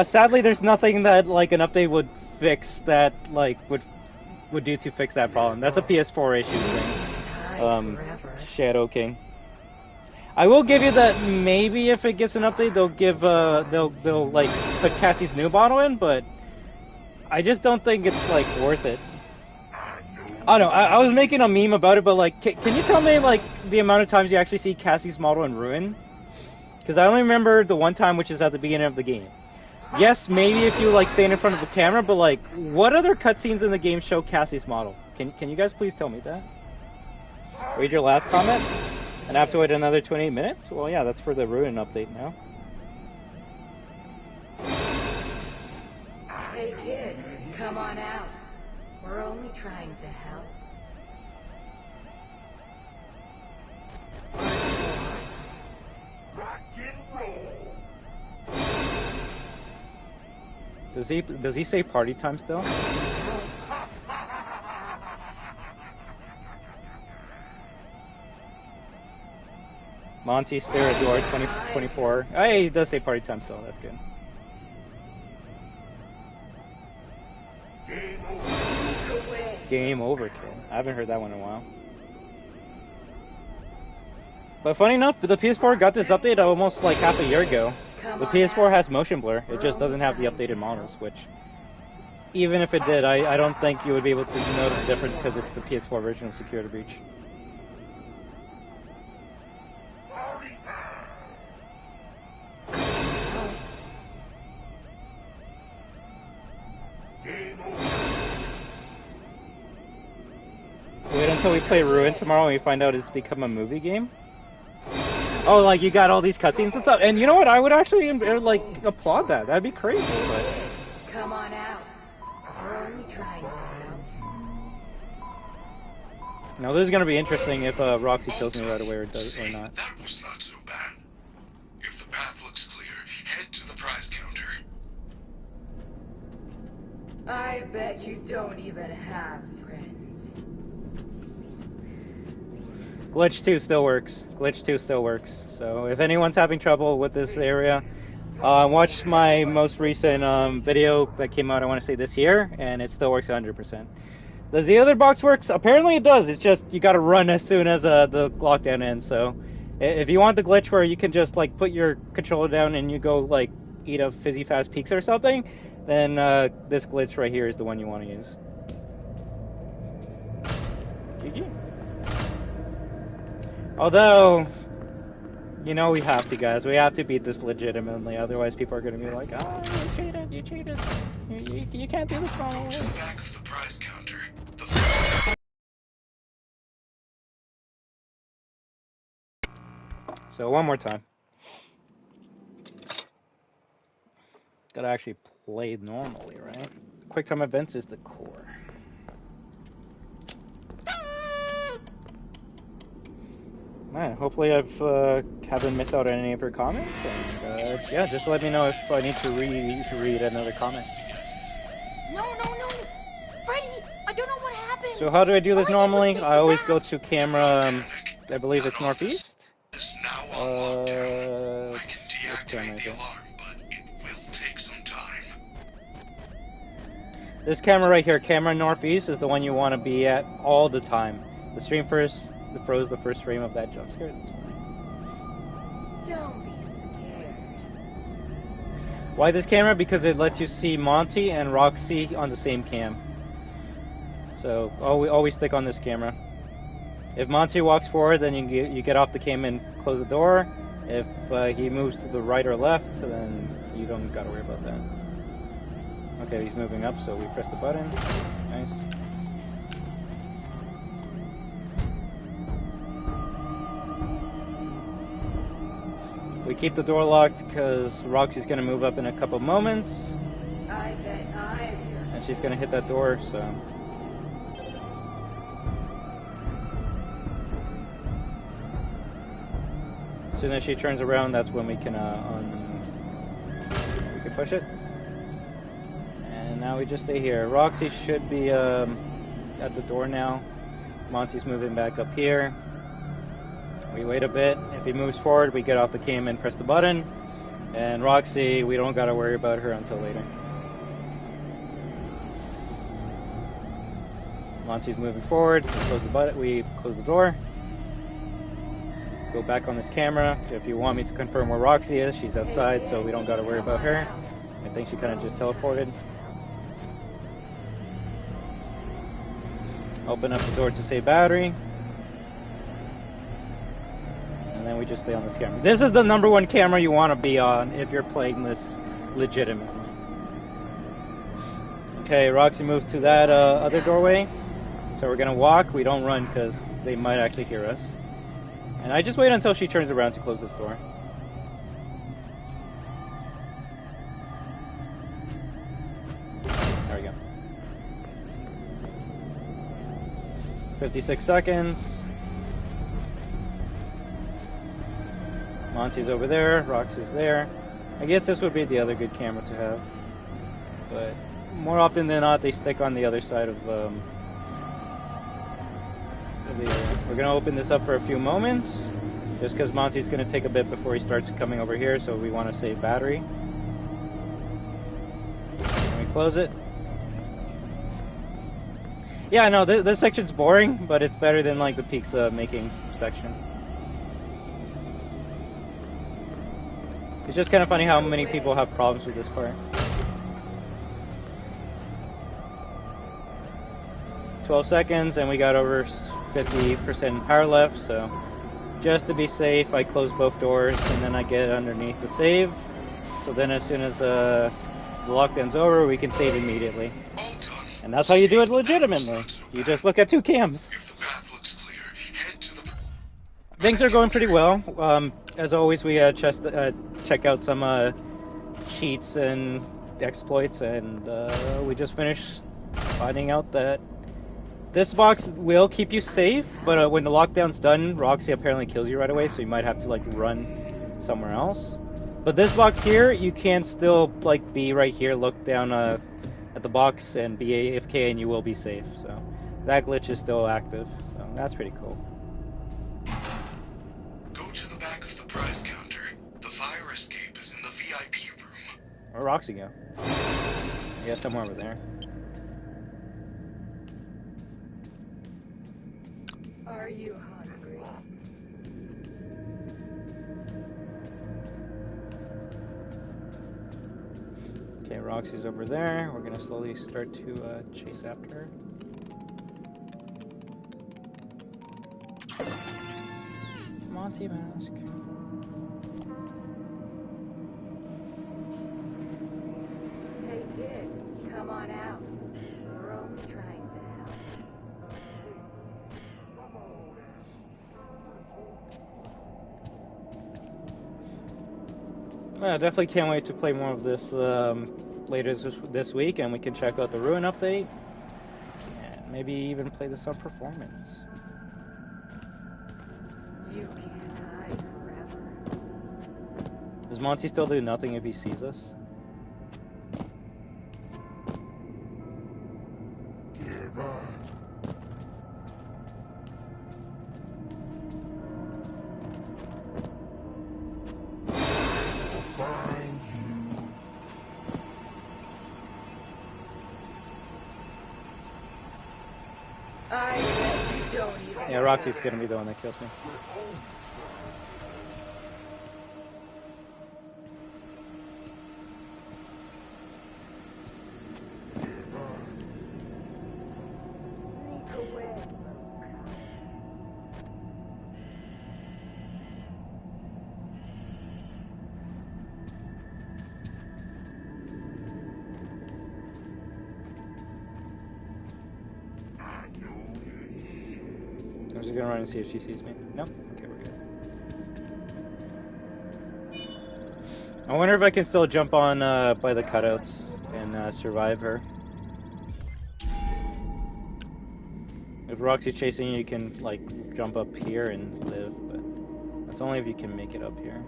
S1: Sadly, there's nothing that like an update would fix that would do to fix that problem. That's a PS4 issue thing. Shadow King. I will give you that maybe if it gets an update, they'll give they'll like put Cassie's new model in, but I just don't think it's like worth it. I don't know. I was making a meme about it, but like, can you tell me like the amount of times you actually see Cassie's model in Ruin? Because I only remember the one time, which is at the beginning of the game. Yes, maybe if you like stand in front of the camera, but like, what other cutscenes in the game show Cassie's model? Can you guys please tell me that? Read your last comment, and I have to wait another 28 minutes? Well, yeah, that's for the Ruin update now.
S5: Hey kid, come on out. We're only trying to help.
S3: Rock and roll.
S1: Does he say party time still? Monty stare at door 2024. Hey, he does say party time still. That's good. Game over, kid. I haven't heard that one in a while. But funny enough, the PS4 got this update almost like half a year ago. The PS4 has motion blur. It just doesn't have the updated models, which, even if it did, I don't think you would be able to notice the difference because it's the PS4 version of Security Breach. until we play Ruin tomorrow and we find out it's become a movie game. Oh, like you got all these cutscenes and stuff. And you know what? I would actually like applaud that. That'd be crazy. But
S5: Come on out. We're only trying to help.
S1: no, this is gonna be interesting if Roxy kills me right away or does or not.
S3: That was not so bad. If the path looks clear, head to the prize counter.
S5: I bet you don't even have friends.
S1: Glitch 2 still works. Glitch 2 still works. So if anyone's having trouble with this area, watch my most recent video that came out, I want to say this year, and it still works 100%. Does the other box works? Apparently it does. It's just you gotta run as soon as the lockdown ends. So if you want the glitch where you can just like put your controller down and you go like eat a fizzy fast pizza or something, then this glitch right here is the one you want to use. GG. Although, you know we have to, guys. We have to beat this legitimately. Otherwise, people are going to be like, "Oh, you cheated! You cheated! You can't do this wrong way."
S3: Go to the back of the prize counter.
S1: So one more time. Gotta actually play normally, right? QuickTime events is the core. Man, hopefully I've haven't missed out on any of her comments, and yeah, just let me know if I need to read another comment.
S4: No, Freddy! I don't know what happened.
S1: So how do I do this normally? I always go to camera. I believe it's northeast.
S3: I can deactivate the alarm, but it will take some time.
S1: This camera right here, camera northeast, is the one you want to be at all the time. The stream first froze the first frame of that jump scare. That's fine.
S5: Don't be scared.
S1: Why this camera? Because it lets you see Monty and Roxy on the same cam. So always stick on this camera. If Monty walks forward, then you get off the cam and close the door. If he moves to the right or left, then you don't gotta worry about that. Okay, he's moving up, so we press the button. Nice. We keep the door locked because Roxy's gonna move up in a couple moments.
S5: I bet I'm here.
S1: And she's gonna hit that door, so. As soon as she turns around, that's when we can push it. And now we just stay here. Roxy should be at the door now. Monty's moving back up here. We wait a bit. If he moves forward, we get off the cam and press the button. And Roxy, we don't gotta worry about her until later. Monty's moving forward. We close the door. Go back on this camera. If you want me to confirm where Roxy is, she's outside, so we don't gotta worry about her. I think she kind of just teleported. Open up the door to save battery. And then we just stay on this camera. This is the #1 camera you want to be on if you're playing this legitimately. Okay, Roxy moved to that other doorway. So we're gonna walk. We don't run because they might actually hear us. And I just wait until she turns around to close this door. There we go. 56 seconds. Monty's over there, Roxy's there. I guess this would be the other good camera to have. But more often than not, they stick on the other side of the area. We're going to open this up for a few moments, just because Monty's going to take a bit before he starts coming over here, so we want to save battery. And we close it. Yeah, no, this section's boring, but it's better than like the pizza making section. It's just kind of funny how many people have problems with this part. 12 seconds, and we got over 50% power left, so just to be safe, I close both doors, and then I get underneath the save. So then as soon as the lockdown's over, we can save immediately. And that's how you do it legitimately. You just look at 2 cams.
S3: If the path looks
S1: Things are going pretty well. As always, we check out some cheats and exploits, and we just finished finding out that this box will keep you safe, but when the lockdown's done, Roxy apparently kills you right away, so you might have to like run somewhere else. But this box here, you can still like be right here, look down at the box, and be AFK, and you will be safe. So that glitch is still active. So that's pretty cool.
S3: Go to the back of the prize counter. The fire escape is in the VIP room.
S1: Where'd Roxy go? I guess somewhere over there.
S5: Are you hungry?
S1: Okay, Roxy's over there. We're gonna slowly start to chase after her. Monty mask.
S5: Hey kid, come on out. We're only trying to help.
S1: Yeah, definitely can't wait to play more of this later this week, and we can check out the Ruin update, and maybe even play this on performance.
S5: You can't hide forever.
S1: Does Monty still do nothing if he sees us?
S3: Give up. I'll find you.
S5: I bet you don't even.
S1: Yeah, Roxy's gonna be the one that kills me. I'm just gonna run and see if she sees me. Nope. Okay, we're good. I wonder if I can still jump on by the cutouts and survive her. If Roxy's chasing you, you can like jump up here and live, but that's only if you can make it up here.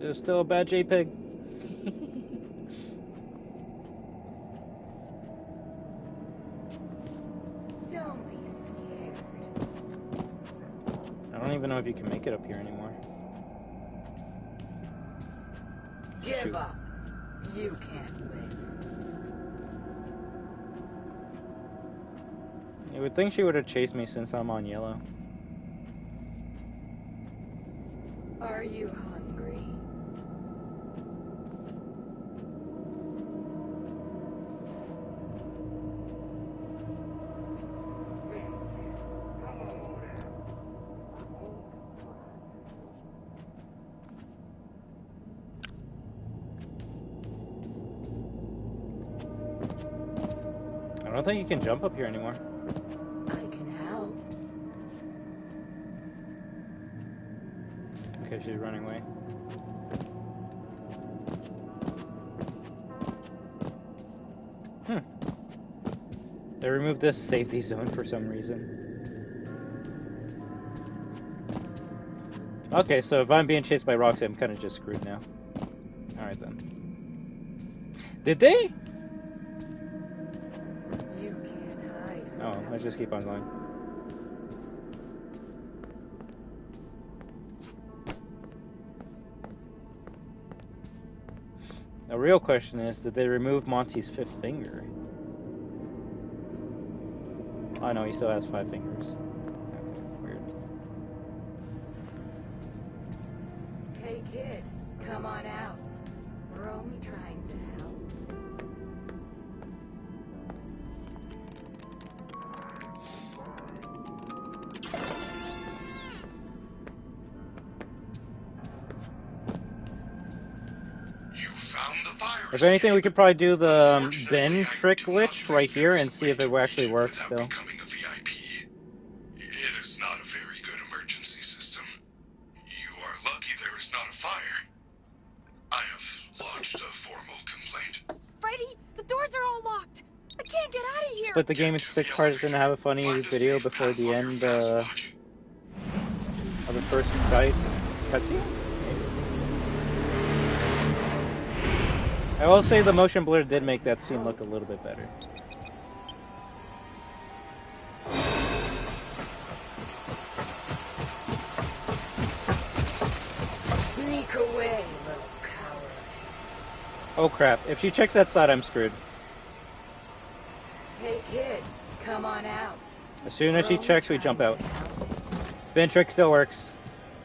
S1: There's still a bad JPEG.
S5: Don't be scared.
S1: I don't even know if you can make it up here anymore.
S5: Give
S1: Shoot.
S5: up. You can't win.
S1: You would think she would have chased me since I'm on yellow.
S5: Are you hungry?
S1: I don't think you can jump up here anymore.
S5: I can help.
S1: Okay, she's running away. They removed this safety zone for some reason. Okay, so if I'm being chased by Roxy, I'm kind of just screwed now. Alright then. Did they?
S5: You can't hide.
S1: Oh, let's just keep on going. The real question is, did they remove Monty's 5th finger? Oh no, he still has 5 fingers. Okay, weird.
S5: Hey kid, come on out. We're only trying to help.
S3: You found the fire
S1: If anything, we could probably do the bin trick glitch right here and see if it actually works still.
S3: Becoming a VIP. It is not a very good emergency system. You are lucky there is not a fire. I have lodged a formal complaint.
S4: Freddy, the doors are all locked. I can't get out of here.
S1: Split the game into 6 parts and have a funny video before the end of the first cutscene. I will say the motion blur did make that scene look a little bit better.
S5: Sneak away, little coward.
S1: Oh crap, if she checks that side, I'm screwed.
S5: Hey kid, come on out.
S1: As soon as she checks, we jump out. Bin trick still works.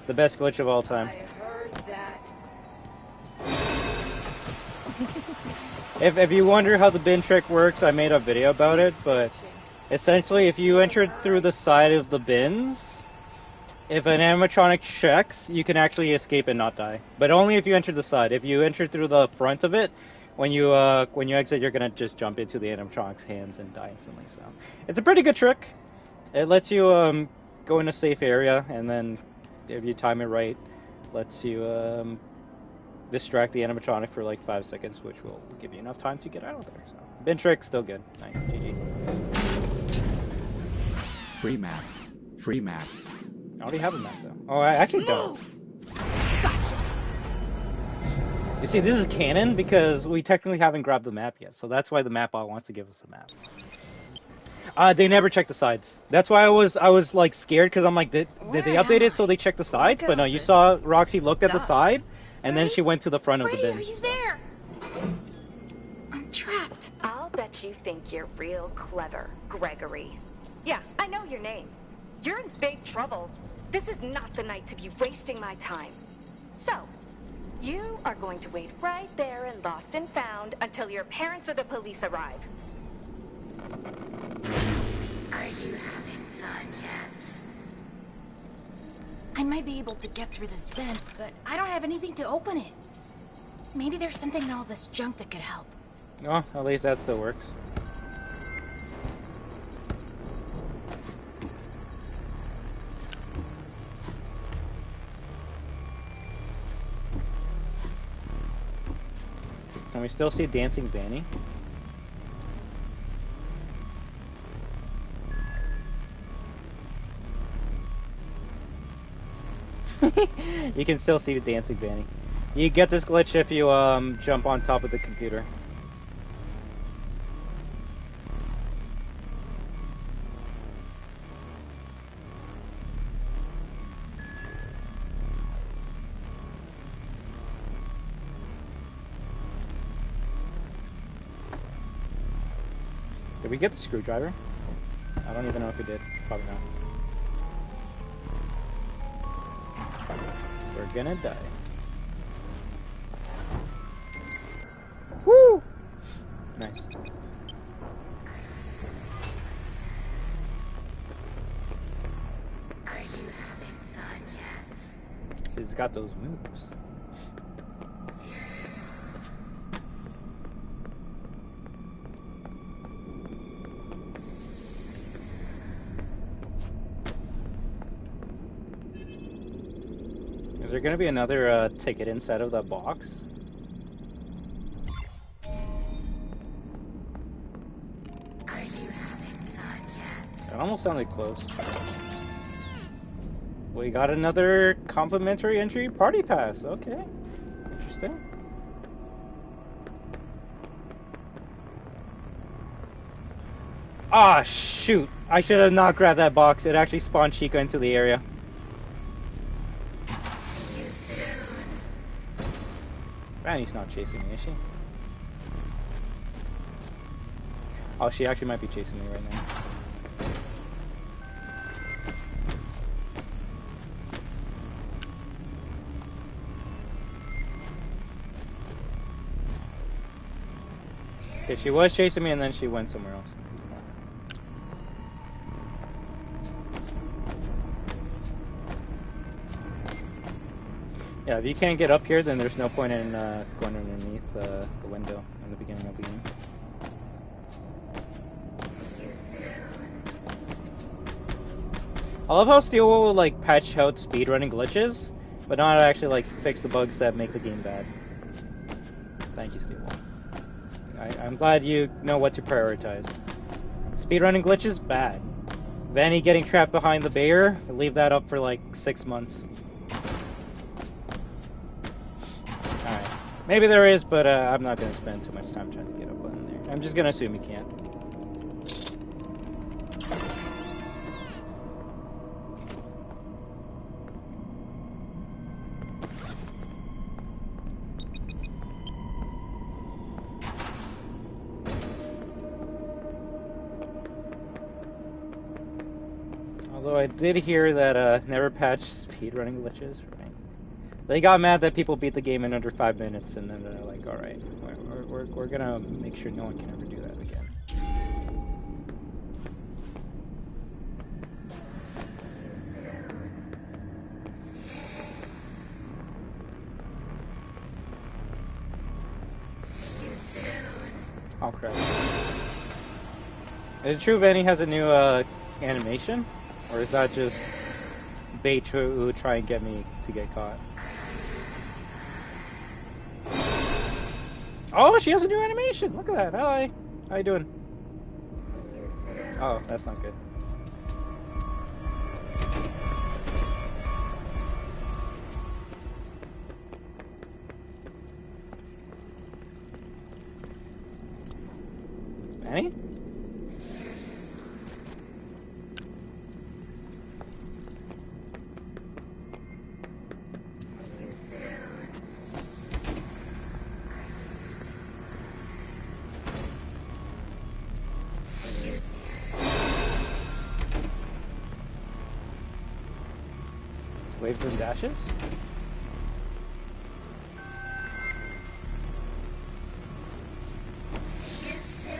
S1: The best glitch of all time.
S5: I heard that.
S1: If you wonder how the bin trick works, I made a video about it, but essentially if you enter through the side of the bins, if an animatronic checks, you can actually escape and not die. But only if you enter the side. If you enter through the front of it, when you exit, you're gonna just jump into the animatronic's hands and die instantly. So it's a pretty good trick. It lets you go in a safe area, and then if you time it right, lets you distract the animatronic for like 5 seconds, which will give you enough time to get out of there. So bin trick still good. Nice, GG.
S11: Free map. Free map.
S1: I already have a map though. Oh, I actually don't.
S4: Gotcha.
S1: You see, this is canon because we technically haven't grabbed the map yet, so that's why the map bot wants to give us a map. They never check the sides. That's why I was like scared, because I'm like, did they update it so they check the sides? But no, you saw Roxy looked at the side, and then she went to the front of the bin.
S4: Freddy, are you there? I'm trapped.
S7: I'll bet you think you're real clever, Gregory. Yeah, I know your name. You're in big trouble. This is not the night to be wasting my time. So, you are going to wait right there and lost and found until your parents or the police arrive.
S8: Are you having fun yet?
S4: I might be able to get through this vent, but I don't have anything to open it. Maybe there's something in all this junk that could help.
S1: Oh, at least that still works. Can we still see dancing Vanny? You can still see the dancing Vanny. You get this glitch if you jump on top of the computer. Did we get the screwdriver? I don't even know if we did. Probably not. We're gonna die. Woo! Nice.
S8: Are you having fun yet?
S1: He's got those moves. Is there going to be another ticket inside of that box?
S8: Are you having fun yet?
S1: It almost sounded close. We got another complimentary entry party pass. Okay. Interesting. Ah, shoot. I should have not grabbed that box. It actually spawned Chica into the area.
S8: See you soon.
S1: Vanny's not chasing me, is she? Oh, she actually might be chasing me right now. Okay, she was chasing me and then she went somewhere else. Yeah, if you can't get up here, then there's no point in going underneath the window in the beginning of the game. I love how Steel will like patch out speedrunning glitches, but not actually like fix the bugs that make the game bad. Thank you, Steel. I'm glad you know what to prioritize. Speedrunning glitches, bad. Vanny getting trapped behind the bear, leave that up for like 6 months. Alright. Maybe there is, but I'm not going to spend too much time trying to get up on there. I'm just going to assume you can't. Although I did hear that never patch speedrunning glitches, right? They got mad that people beat the game in under 5 minutes, and then they're like, alright, we're gonna make sure no one can ever do that again.
S8: See you soon.
S1: Oh crap. Is it true Vanny has a new animation? Or is that just bait to try and get me to get caught? Oh, she has a new animation! Look at that! Hi! How you doing? Oh, that's not good. Vanny? Waves and dashes?
S8: See you soon.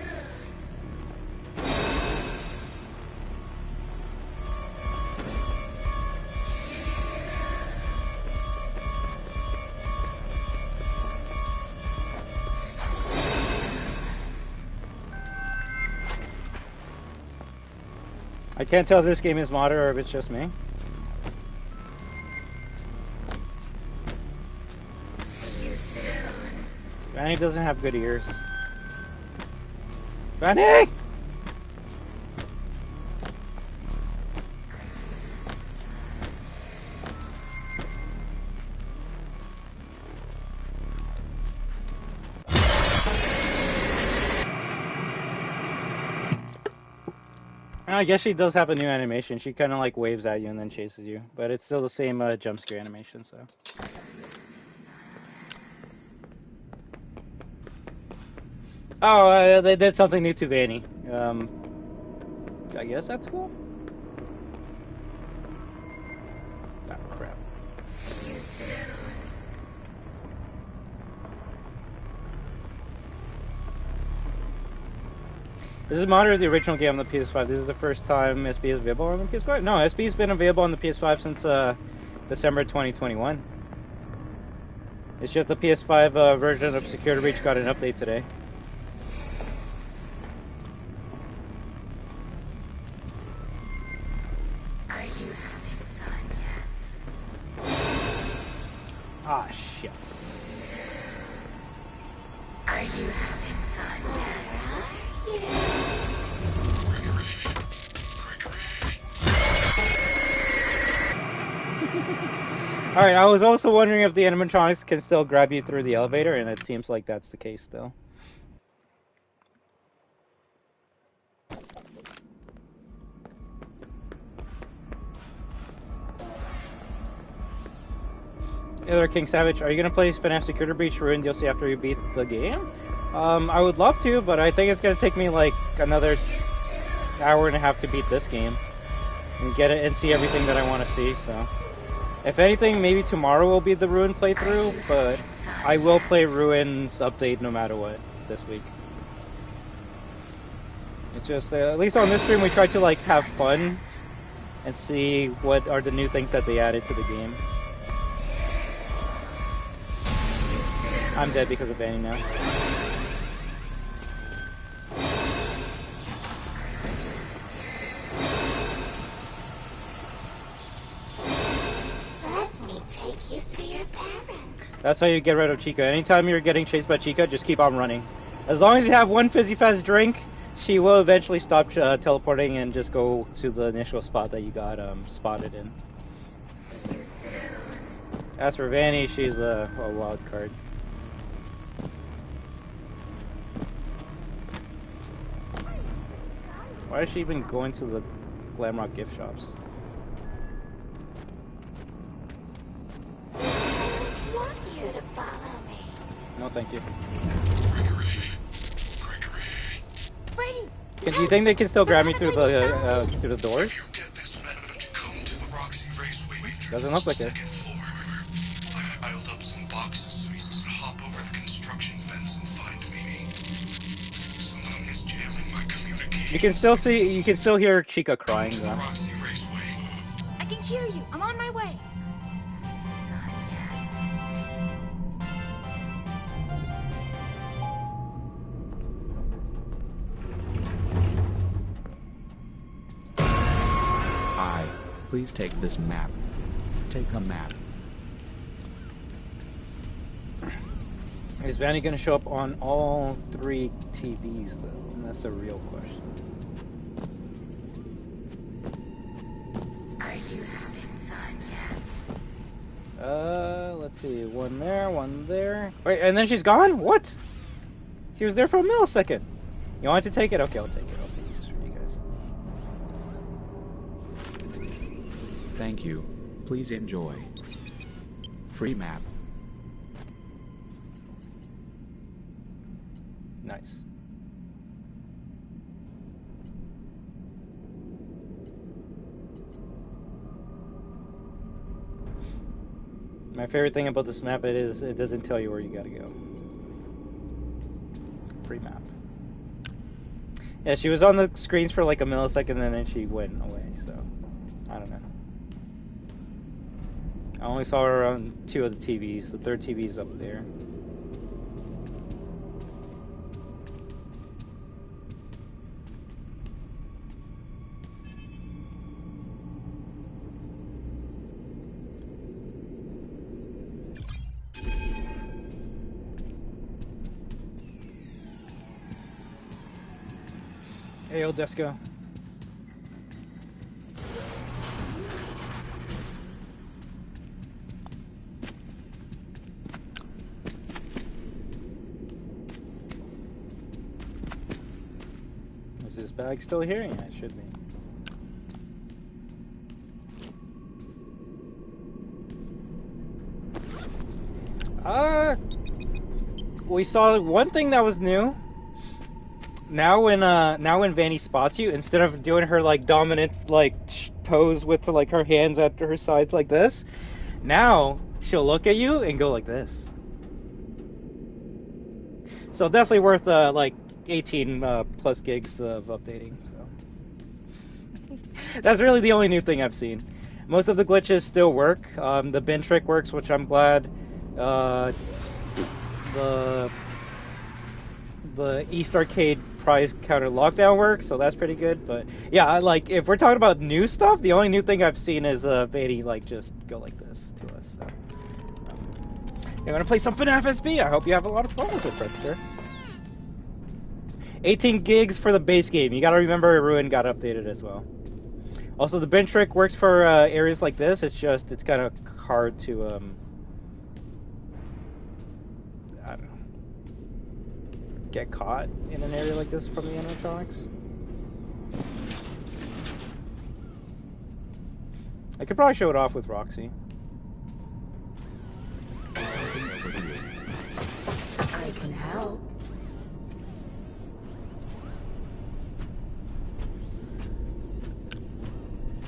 S1: I can't tell if this game is modded or if it's just me. Vanny doesn't have good ears. Vanny! I guess she does have a new animation. She kind of like waves at you and then chases you. But it's still the same jump scare animation, so... Oh, they did something new to Vanny. I guess that's cool. Ah, crap.
S8: See you soon.
S1: This is modded the original game on the PS5. This is the first time SB is available on the PS5? No, SB's been available on the PS5 since December 2021. It's just the PS5 version of Security Breach got an update today. Ah, shit.
S8: Are you having fun yet?
S1: Alright, I was also wondering if the animatronics can still grab you through the elevator, and it seems like that's the case still. Other King Savage, are you gonna play FNaF Security Breach Ruin DLC after you beat the game? I would love to, but I think it's gonna take me like another hour and a half to beat this game and get it and see everything that I want to see. So, if anything, maybe tomorrow will be the Ruin playthrough, but I will play Ruin's update no matter what this week. It's just at least on this stream we try to like have fun and see what are the new things that they added to the game. I'm dead because of Vanny now.
S8: Let me take you to your parents.
S1: That's how you get rid of Chica. Anytime you're getting chased by Chica, just keep on running. As long as you have one Fizzy Fast drink, she will eventually stop teleporting and just go to the initial spot that you got spotted in. As for Vanny, she's a wild card. Why is she even going to the Glamrock gift shops?
S8: Parents want you to follow me.
S1: No, thank you.
S8: Freddy!
S1: Do you think they can still grab me through the doors?
S3: If you get this message, come to the Roxy Raceway entrance.
S1: Doesn't look like it.
S3: Second floor. I piled up some boxes so you can hop over the construction fence and find me. Someone is jamming my communication.
S1: You can still hear Chica crying though.
S3: Roxy Raceway.
S4: I can hear you. I'm on my way.
S11: Please take this map. Take a map.
S1: Is Vanny gonna show up on all 3 TVs though? And that's the real question.
S8: Are you having fun yet?
S1: Let's see. One there, one there. Wait, and then she's gone? What? She was there for a millisecond. You want to take it? Okay, I'll take it. I'll take it just for you guys.
S11: Thank you. Please enjoy. Free map.
S1: Nice. My favorite thing about this map is it doesn't tell you where you gotta go. Free map. Yeah, she was on the screens for like a millisecond and then she went away, so I don't know. I only saw her on 2 of the TVs. The 3rd TV is up there. Hey, old Desco. Is this bag still here? Yeah, it should be. We saw one thing that was new. Now when Vanny spots you, instead of doing her like dominant like pose with like her hands at her sides like this, now she'll look at you and go like this. So definitely worth like 18 plus gigs of updating. So that's really the only new thing I've seen. Most of the glitches still work. The bin trick works, which I'm glad. The East Arcade prize counter lockdown works, so that's pretty good. But yeah, like if we're talking about new stuff, the only new thing I've seen is Vanny like just go like this to us. So you're gonna play some FNaF SB. I hope you have a lot of fun with it, Friendster. 18 gigs for the base game. You gotta remember Ruin got updated as well. Also, the bin trick works for areas like this. It's kind of hard to I don't know, get caught in an area like this from the animatronics. I could probably show it off with Roxy.
S5: I can help.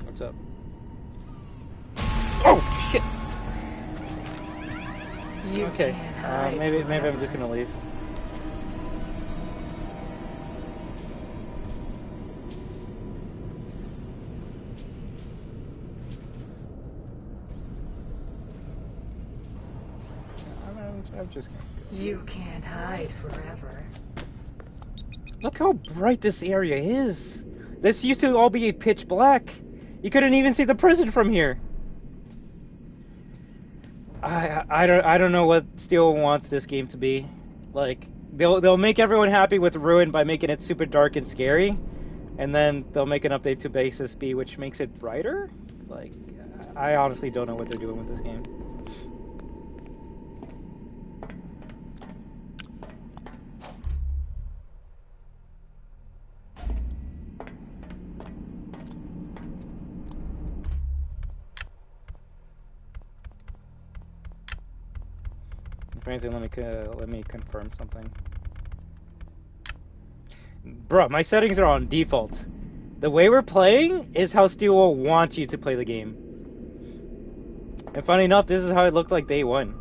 S1: What's up? Oh shit! Okay, maybe I'm just gonna leave. I'm just gonna go.
S5: You can't hide forever.
S1: Look how bright this area is. This used to all be pitch black. You couldn't even see the prison from here. I don't know what Steel wants this game to be. Like, they'll make everyone happy with Ruin by making it super dark and scary, and then they'll make an update to Basis B which makes it brighter. Like, I honestly don't know what they're doing with this game. If anything, let me confirm something. Bruh, my settings are on default. The way we're playing is how Steel will want you to play the game. And funny enough, this is how it looked like day one.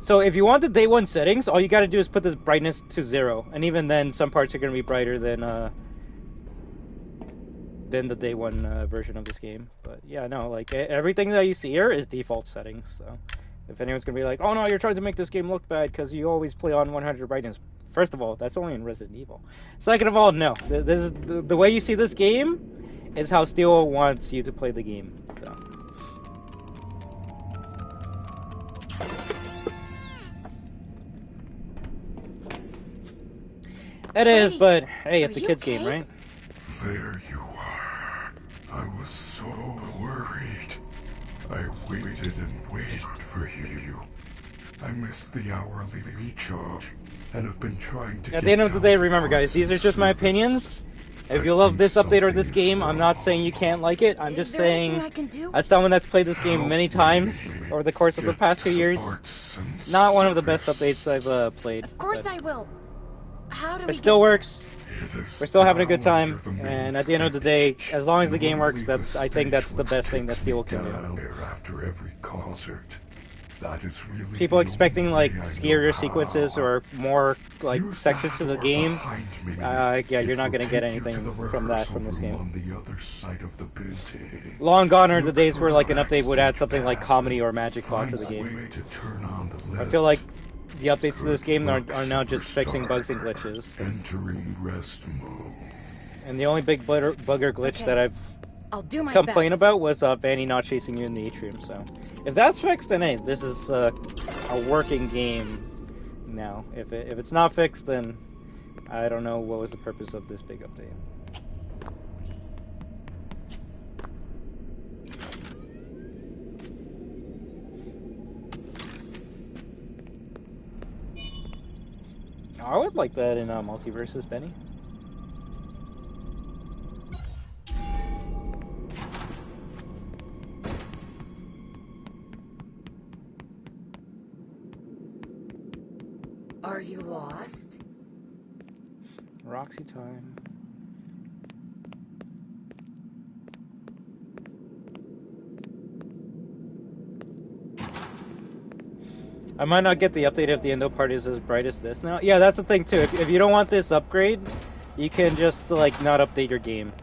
S1: So if you want the day one settings, all you gotta do is put the brightness to 0. And even then, some parts are gonna be brighter than the day one version of this game. But yeah, no, like everything that you see here is default settings, so... If anyone's gonna be like, oh no, you're trying to make this game look bad because you always play on 100 brightness. First of all, that's only in Resident Evil. Second of all, no. This is the way you see this game is how Steel wants you to play the game. So. It is, but hey, it's a kid's game, right?
S3: There you are. I was so worried. I waited and waited for you. I missed the hourly recharge and have been trying to
S1: At the end of the day, remember guys, these are just my opinions. If you love this update or this game, I'm not saying you can't like it. I'm just saying, as someone that's played this game many times over the course of the past 2 years, not one of the best updates I've played.
S4: Of course I will. How do
S1: it
S4: we
S1: still works. We're still having a good time, and at the end of the day, as long as the game works, I think that's the best thing that Steel can do.
S3: After every concert. That is really
S1: people expecting like scarier sequences or more like sections to the game, yeah, you're not gonna get anything from this game. Long gone are the days where like an update would add something like comedy or magic thought to the game. I feel like the updates to this game are now just fixing bugs and glitches. And the only big bugger glitch that I've complained about was Vanny not chasing you in the Atrium, so... If that's fixed, then hey, this is a working game now. If it's not fixed, then I don't know what was the purpose of this big update. I would like that in Multiversus, Benny.
S5: Are you lost?
S1: Roxy time. I might not get the update if the endo part is as bright as this now. Yeah, that's the thing too. If you don't want this upgrade, you can just like not update your game.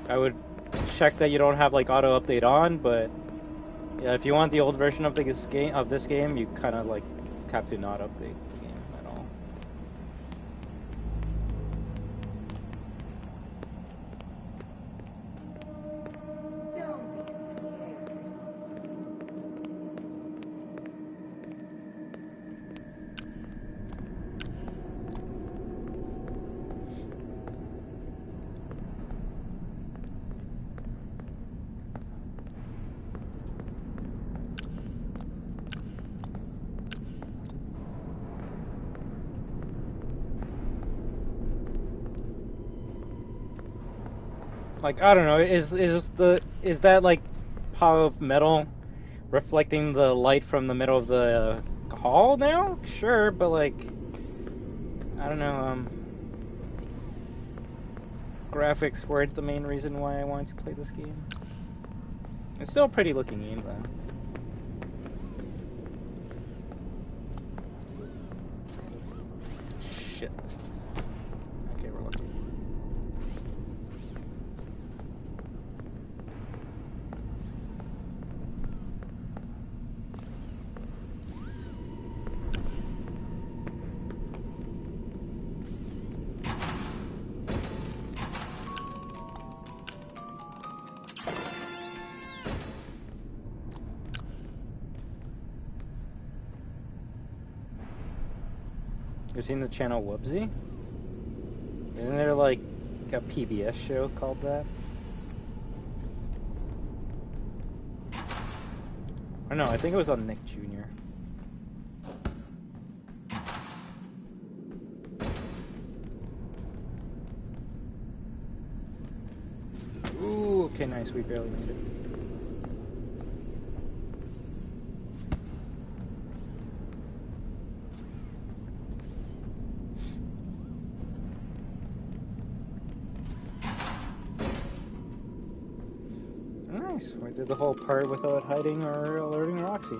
S1: I would check that you don't have like auto update on, but yeah, if you want the old version of this game, you kind of like have to not update the game at all. Like, I don't know, is that like pile of metal reflecting the light from the middle of the hall now? Sure, but like, I don't know, graphics weren't the main reason why I wanted to play this game. It's still a pretty looking game though. Shit. Okay, we're lucky. You seen the channel Whoopsie? Isn't there like a PBS show called that? I don't know, I think it was on Nick Jr. Ooh, okay, nice, we barely made it. Nice, we did the whole part without hiding or alerting Roxy.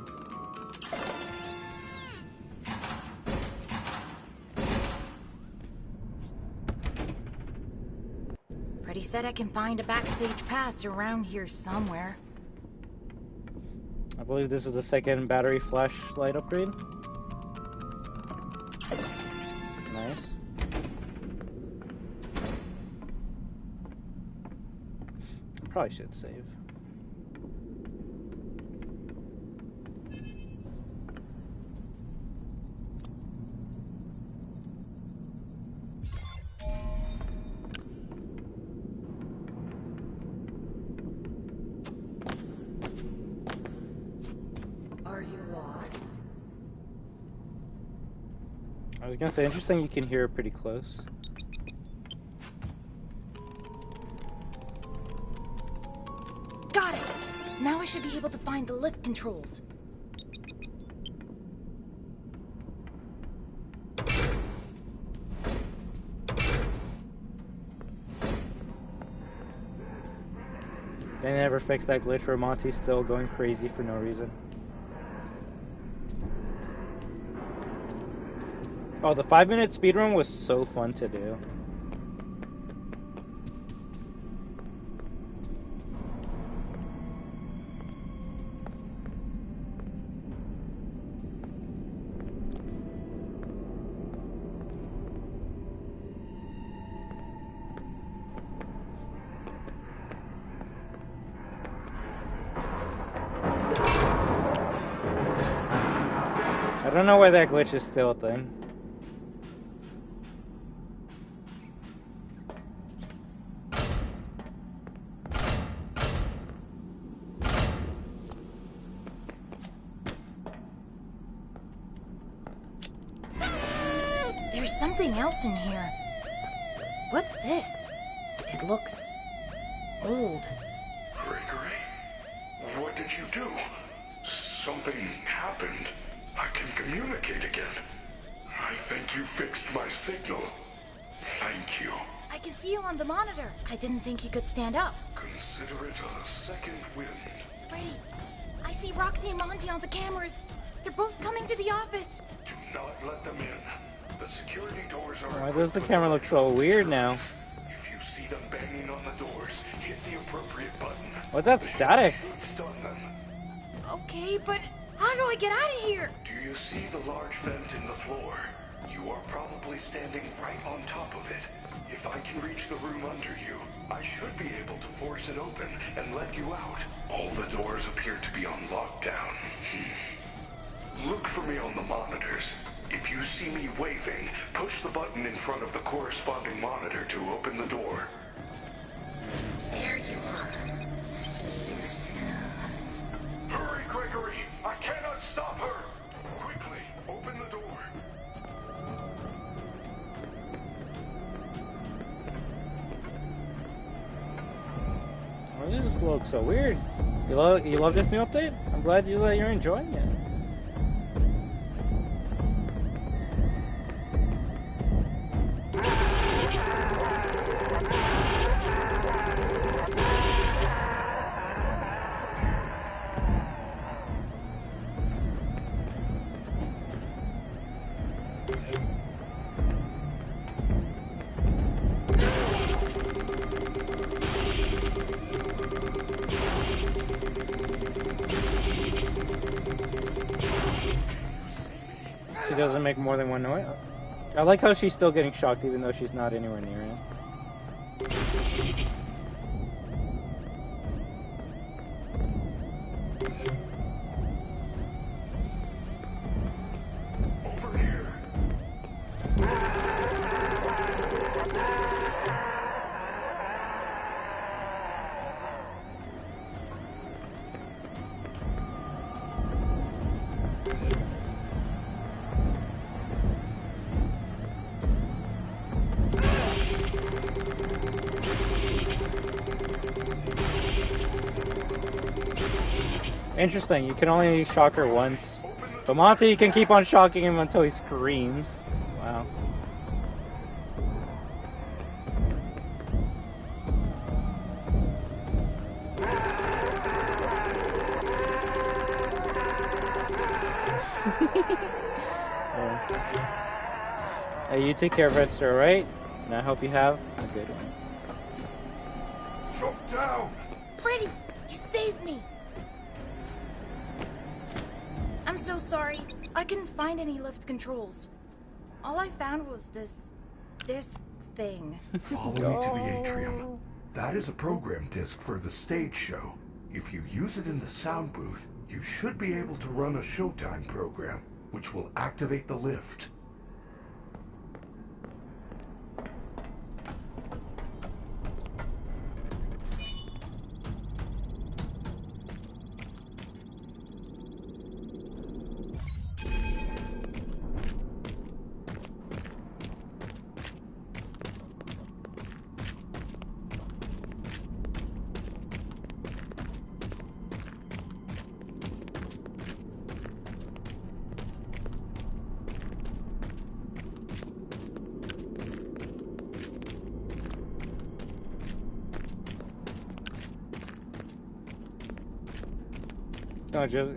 S4: Freddy said I can find a backstage pass around here somewhere.
S1: I believe this is the second battery flashlight upgrade. Nice. Probably should save.
S5: Are you lost?
S1: I was gonna say, interesting you can hear it pretty close.
S4: Got it! Now I should be able to find the lift controls.
S1: They never fixed that glitch where Monty's still going crazy for no reason. Oh, the 5-minute speedrun was so fun to do. I don't know why that glitch is still a thing.
S4: There's something else in here. What's this? It looks old.
S3: Gregory? What did you do? Something happened. I can communicate again. I think you fixed my signal. Thank you.
S4: I can see you on the monitor. I didn't think you could stand up.
S3: Consider it a second wind.
S4: Freddy, I see Roxy and Monty on the cameras. They're both coming to the office.
S3: Do not let them in. The security doors are...
S1: Why does the camera look so weird now?
S3: If you see them banging on the doors, hit the appropriate button.
S1: What's that static?
S3: Stun them.
S4: Okay, but how do I get out of here?
S3: Do you see the large vent in the floor? You are probably standing right on top of it. If I can reach the room under you, I should be able to force it open and let you out. All the doors appear to be on lockdown. Look for me on the monitors. If you see me waving, push the button in front of the corresponding monitor to open the door.
S8: There you are. See you soon.
S3: Hurry, Gregory! I cannot stop her! Quickly, open the door.
S1: Why does this look so weird? You love this new update? I'm glad you're enjoying it. Doesn't make more than one noise. I like how she's still getting shocked even though she's not anywhere near it.
S3: Over here.
S1: Interesting, you can only shock her once. But Monty, you can keep on shocking him until he screams. Wow. Hey, you take care of it, sir, right? And I hope you have a good one.
S3: Jump down!
S4: Freddy, you saved me! I'm so sorry. I couldn't find any lift controls. All I found was this disc thing.
S3: Follow me to the atrium. That is a program disc for the stage show. If you use it in the sound booth, you should be able to run a Showtime program, which will activate the lift.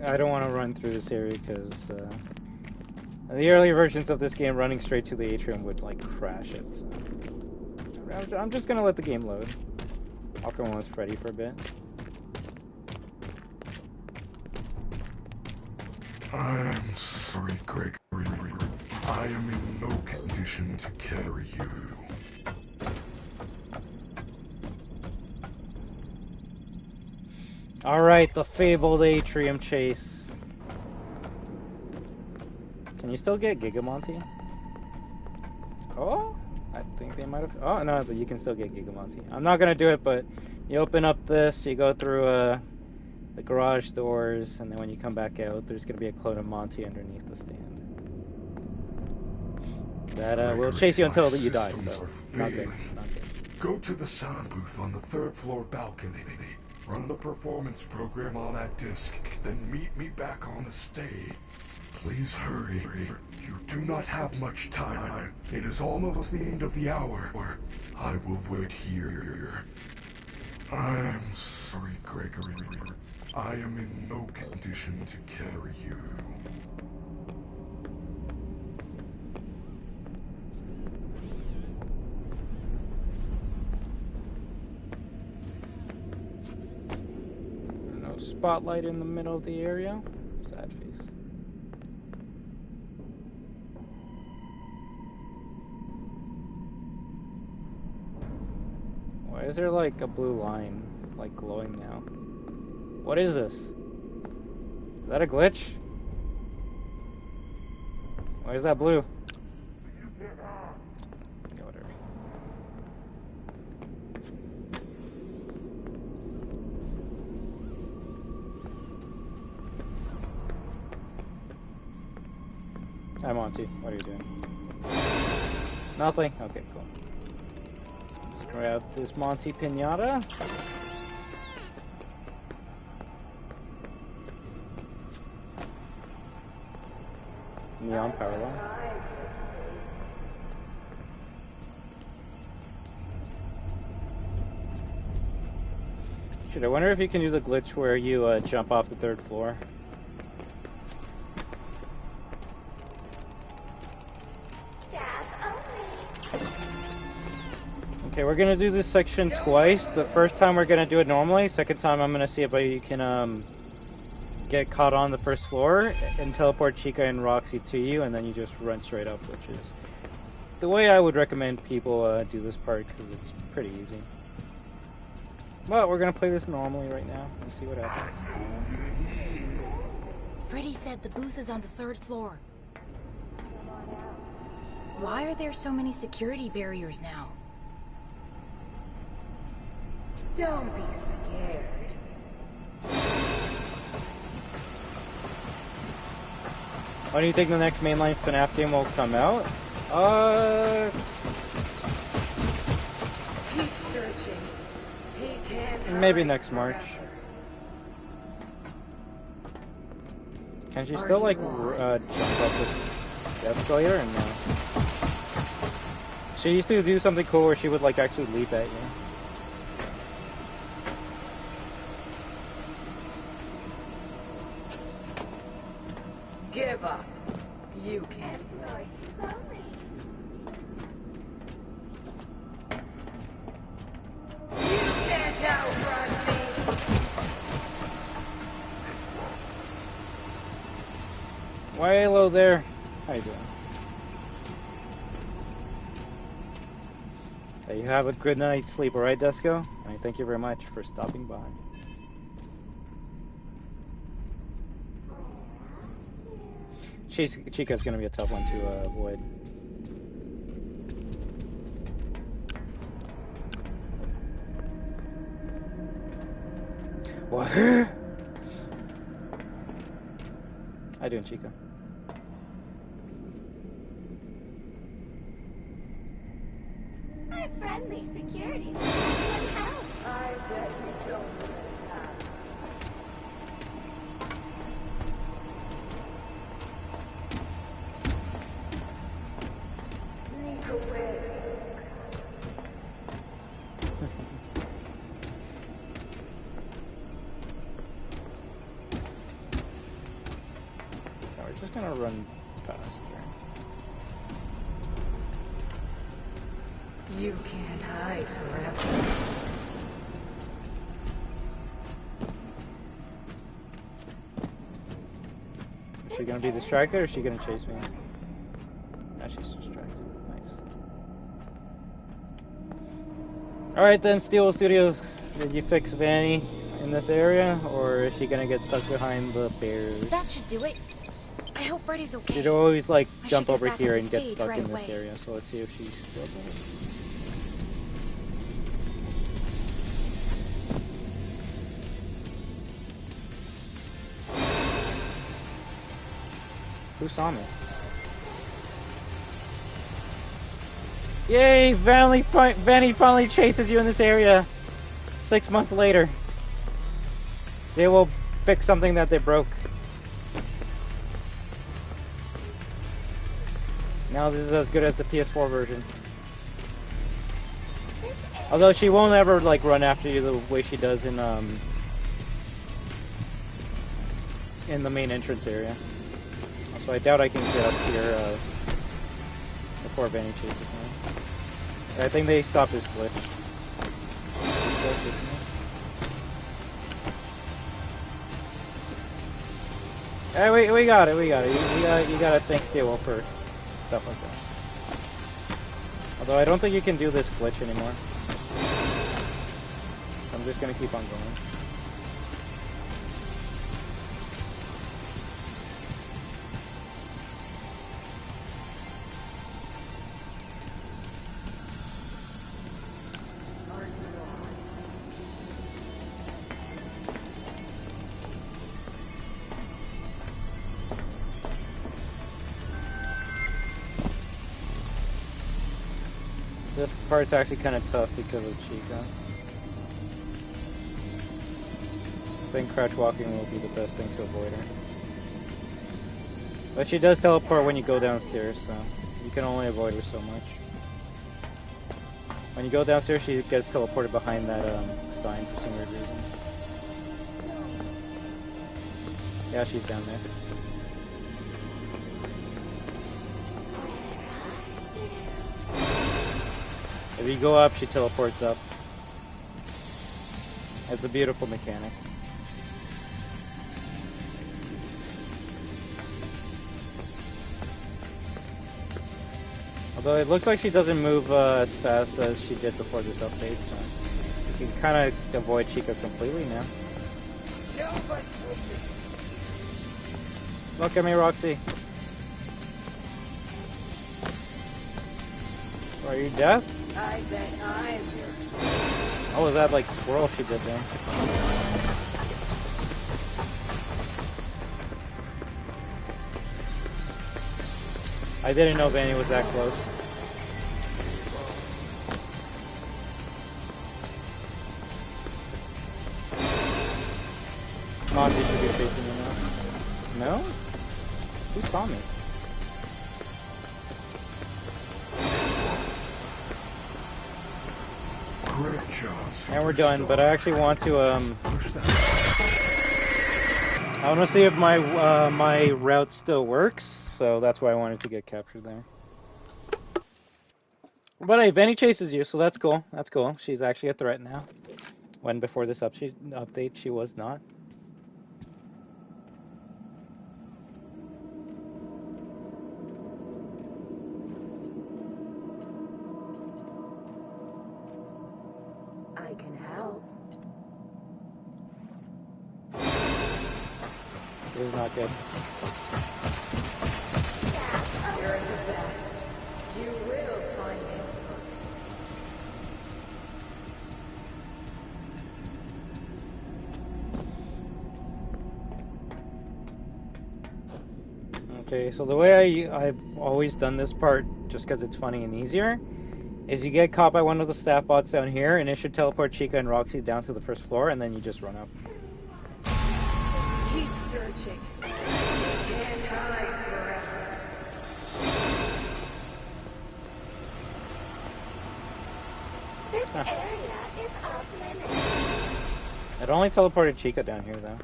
S1: I don't want to run through this area because the earlier versions of this game running straight to the atrium would like crash it. So I'm just gonna let the game load. I'll come on with Freddy for a bit.
S3: I'm sorry, Gregory. I am in no condition to carry you.
S1: Alright, the fabled atrium chase. Can you still get Gigamonty? Oh, I think they might have. Oh, no, but you can still get Gigamonty. I'm not gonna do it, but you open up this, you go through the garage doors, and then when you come back out, there's gonna be a clone of Monty underneath the stand. That will chase you until you die, so not good. Not good.
S3: Go to the sound booth on the 3rd floor balcony. Run the performance program on that disc, then meet me back on the stage. Please hurry. You do not have much time. It is almost the end of the hour. I will wait here. I'm sorry, Gregory. I am in no condition to carry you.
S1: Spotlight in the middle of the area. Sad face. Why is there like a blue line like glowing now? What is this? Is that a glitch? Why is that blue? Yeah, whatever. Hi Monty, what are you doing? Nothing? Okay, cool. Let's grab this Monty Pinata. Neon power line. Shit, I wonder if you can do the glitch where you jump off the 3rd floor. Okay, we're gonna do this section twice. The first time we're gonna do it normally. Second time I'm gonna see if you can get caught on the 1st floor and teleport Chica and Roxy to you, and then you just run straight up, which is the way I would recommend people do this part because it's pretty easy. But we're gonna play this normally right now and see what happens.
S4: Freddy said the booth is on the 3rd floor. Why are there so many security barriers now?
S8: Don't be scared.
S1: When do you think the next mainline FNaF game will come out?
S8: Keep searching. He can't
S1: Maybe next March. Can she still like jump up this escalator or no? She used to do something cool where she would like actually leap at you.
S5: Give up. You can't. You can't outrun me.
S1: Why, hello there. How you doing? Hey, you have a good night's sleep, alright, Desco? And thank you very much for stopping by. Chica's gonna be a tough one to avoid. What? How you doing, Chica?
S8: My friendly security staff can help. I bet you don't really have. Sneak away.
S1: No, we're just gonna run past here.
S5: You can't hide forever.
S1: Is she gonna be distracted or is she gonna chase me? No, she's distracted. Nice. Alright then, Steel Studios, did you fix Vanny in this area? Or is she gonna get stuck behind the bears?
S4: That should do it. I hope Freddy's okay.
S1: She'd always like
S4: I
S1: jump
S4: should get
S1: over
S4: back to
S1: here
S4: the
S1: and get
S4: stage
S1: stuck
S4: right
S1: in this
S4: away.
S1: area, so let's see if she's still there. Who saw me? Yay! Vanny finally chases you in this area 6 months later. They will fix something that they broke. Now this is as good as the PS4 version. Although she won't ever like run after you the way she does in the main entrance area. So I doubt I can get up here before Vanny chases me. I think they stopped this glitch. Hey, we got it. You gotta thank Steel for stuff like that. Although I don't think you can do this glitch anymore. So I'm just gonna keep on going. This part's actually kind of tough because of Chica. I think crouch walking will be the best thing to avoid her. But she does teleport when you go downstairs, so you can only avoid her so much. When you go downstairs, she gets teleported behind that sign for some weird reason. Yeah, she's down there. If you go up, she teleports up. It's a beautiful mechanic. Although it looks like she doesn't move as fast as she did before this update, so you can kind of avoid Chica completely now. Look at me, Roxy. Are you deaf?
S5: I bet I'm your
S1: Oh, was that like swirl she did there? I didn't know Vanny was that close. Monty should be facing you now. No?
S3: Great job.
S1: And we're done, but I actually want to,
S3: Push that.
S1: I want to see if my, my route still works, so that's why I wanted to get captured there. But hey, Vanny chases you, so that's cool. That's cool. She's actually a threat now. When before this update, she was not.
S5: I can help.
S1: This is not good.
S5: You're the best. You will find him first.
S1: Okay, so the way I've always done this part, just because it's funny and easier, is you get caught by one of the staff bots down here, and it should teleport Chica and Roxy down to the first floor, and then you just run up.
S5: Keep searching. You can't hide forever.
S8: This area is off limits.
S1: It only teleported Chica down here, though.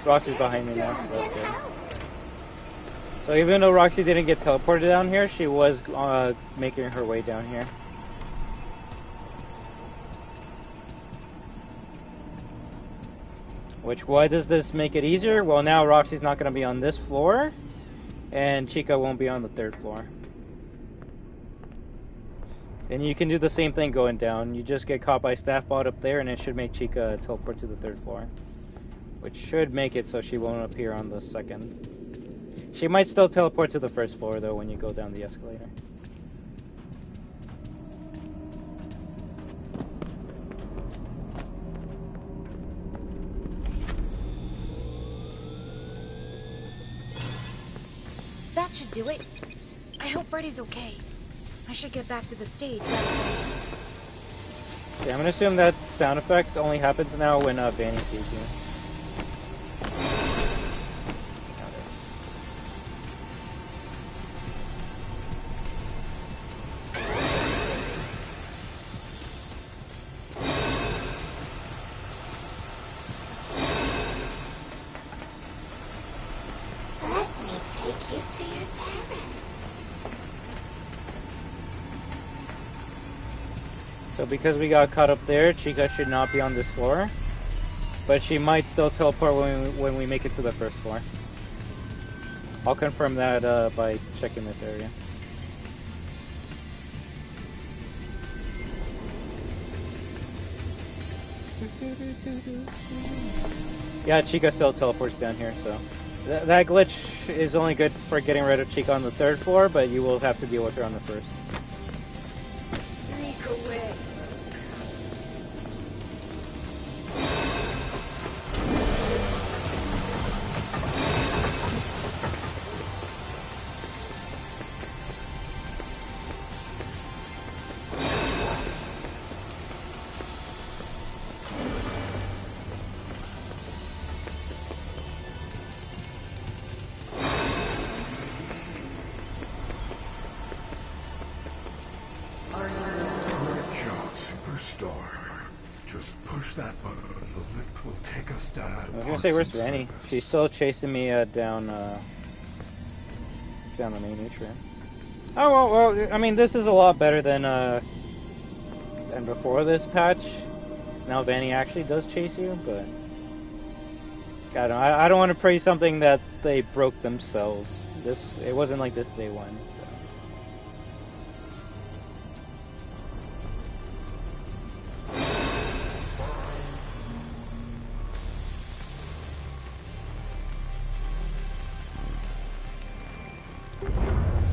S1: Roxy's behind me now, so that's good. So even though Roxy didn't get teleported down here, she was making her way down here. Which, why does this make it easier? Well, now Roxy's not going to be on this floor, and Chica won't be on the third floor. And you can do the same thing going down. You just get caught by staff bot up there, and it should make Chica teleport to the third floor. Which should make it so she won't appear on the second. She might still teleport to the first floor, though, when you go down the escalator.
S4: That should do it. I hope Freddy's okay. I should get back to the stage right away.
S1: Okay, I'm gonna assume that sound effect only happens now when Vanny sees you. So because we got caught up there, Chica should not be on this floor. But she might still teleport when we make it to the first floor. I'll confirm that by checking this area. Yeah, Chica still teleports down here, so... That glitch is only good for getting rid of Chica on the third floor, but you will have to deal with her on the first.
S5: Sneak away.
S1: I was gonna say, where's Vanny? She's still chasing me down the main atrium. Oh well, I mean, this is a lot better than before this patch. Now Vanny actually does chase you, but I don't want to praise something that they broke themselves. It wasn't like this day one.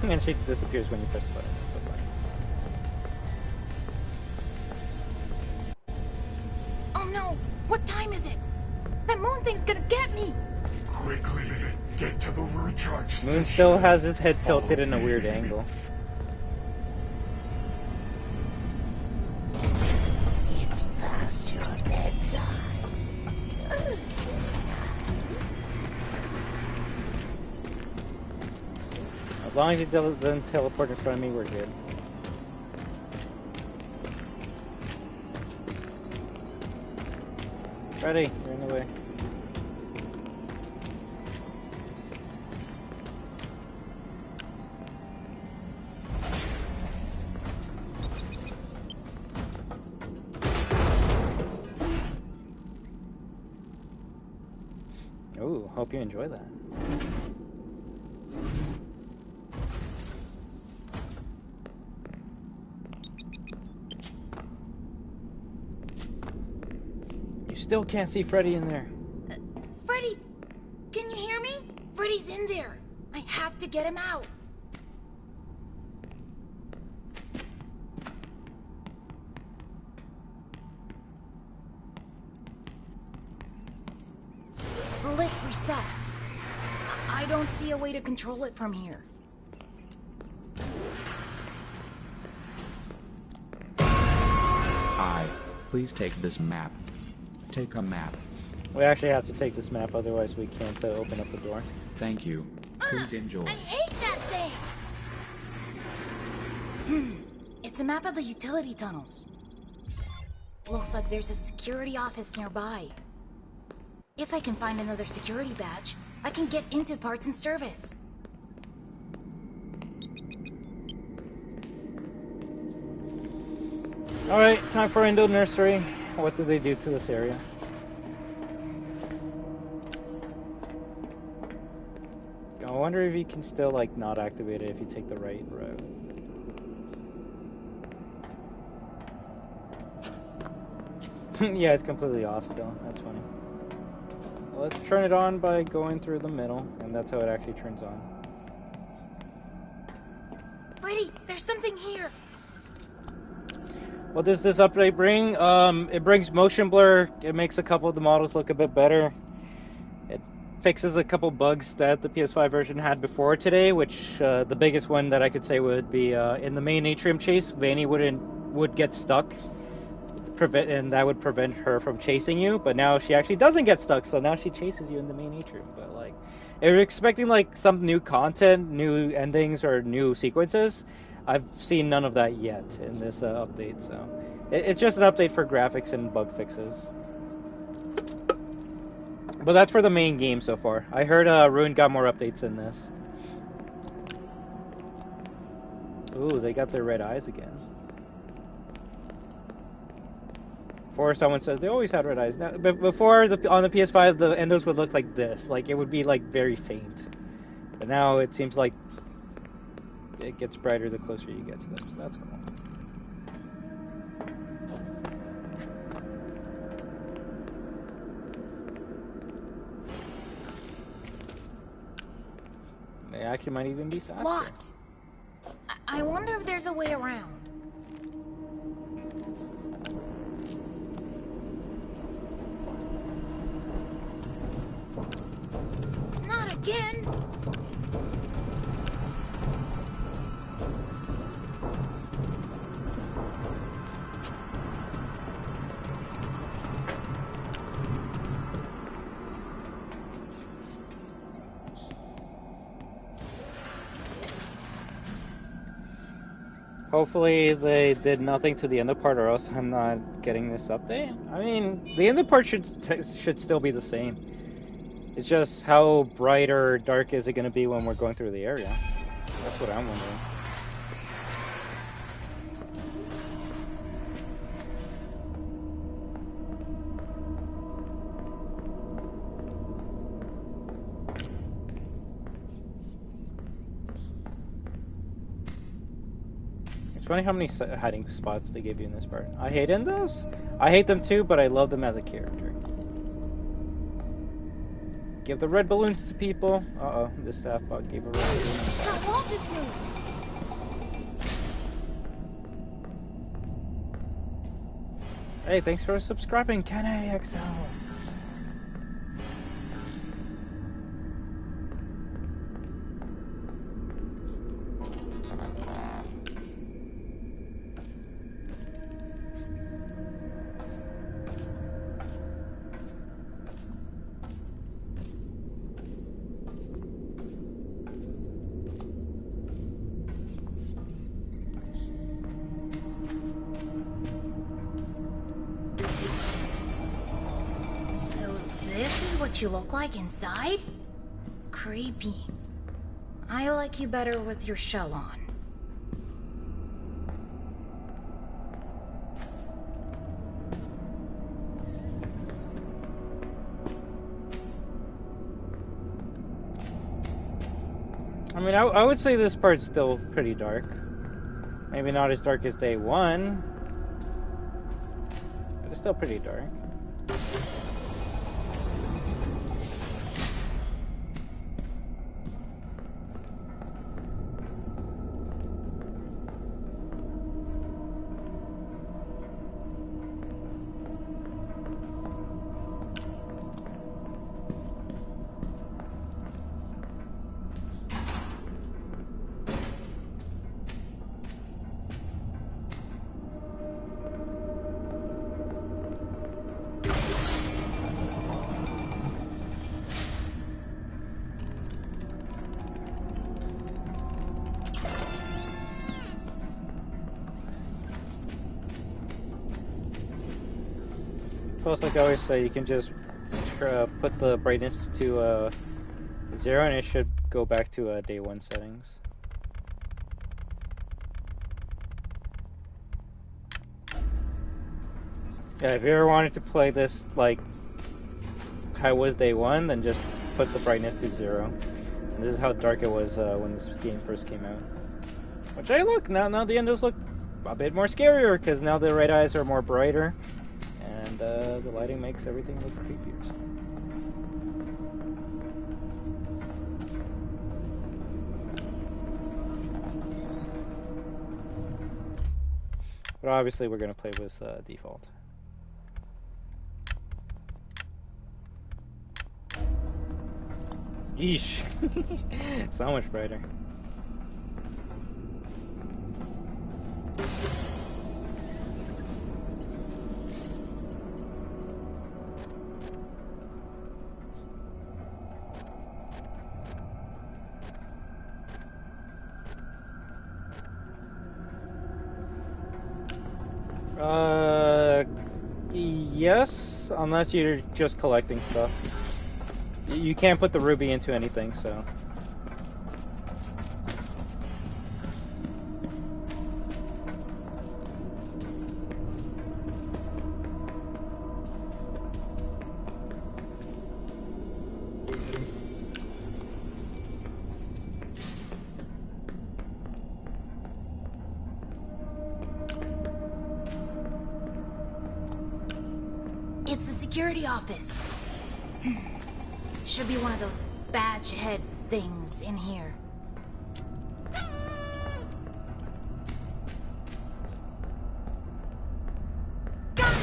S1: And she disappears when you press the button.
S4: Oh no! What time is it? That moon thing's gonna get me!
S3: Quickly, get to the recharge station.
S1: Moon still has his head tilted in a weird angle.
S8: It's past your bedtime.
S1: As long as he doesn't teleport in front of me, we're good. Freddy, you're in the way. Ooh, hope you enjoy that. You still can't see Freddy in there.
S4: Freddy! Can you hear me? Freddy's in there. I have to get him out. Lift reset. I don't see a way to control it from here.
S11: Please take this map. Take a map.
S1: We actually have to take this map, otherwise we can't open up the door.
S11: Thank you. Please enjoy.
S4: I hate that thing! It's a map of the utility tunnels. Looks like there's a security office nearby. If I can find another security badge, I can get into parts and service.
S1: Alright, time for Indo Nursery. What do they do to this area? I wonder if you can still, like, not activate it if you take the right road. Yeah, it's completely off still. That's funny. Well, let's turn it on by going through the middle, and that's how it actually turns on.
S4: Freddy, there's something here.
S1: What does this update bring? It brings motion blur. It makes a couple of the models look a bit better. It fixes a couple bugs that the PS5 version had before today, which the biggest one that I could say would be in the main Atrium chase, Vanny would get stuck, and that would prevent her from chasing you. But now she actually doesn't get stuck, so now she chases you in the main Atrium. But like, if you're expecting like some new content, new endings, or new sequences, I've seen none of that yet in this update, so it's just an update for graphics and bug fixes. But that's for the main game so far. I heard Ruin got more updates in this. Ooh, they got their red eyes again. Before someone says they always had red eyes. Now, before on the PS5, the endos would look like this, like it would be like very faint. But now it seems like it gets brighter the closer you get to them, so that's cool. They actually might even be faster.
S4: Locked. I wonder if there's a way around. Not again!
S1: Hopefully they did nothing to the end part, or else I'm not getting this update. I mean, the end part should still be the same. It's just how bright or dark is it going to be when we're going through the area? That's what I'm wondering. It's funny how many hiding spots they give you in this part. I hate endos. I hate them too, but I love them as a character. Give the red balloons to people. Uh-oh, this staff bot gave a red balloon.
S4: That wall just moved.
S1: Hey, thanks for subscribing, KenAXL.
S4: is what you look like inside? Creepy. I like you better with your shell on.
S1: I mean, I would say this part's still pretty dark. Maybe not as dark as day one, but it's still pretty dark. Plus, like I always say, you can just put the brightness to 0 and it should go back to day 1 settings. Yeah, if you ever wanted to play this like how it was day 1, then just put the brightness to 0. And this is how dark it was when this game first came out. Which, hey, look, now the endos look a bit more scarier because now the red eyes are more brighter. And the lighting makes everything look creepier. But obviously we're going to play with default. Yeesh. So much brighter. Yes, unless you're just collecting stuff. You can't put the ruby into anything, so.
S4: It's the security office. Should be one of those badge head things in here. Got it!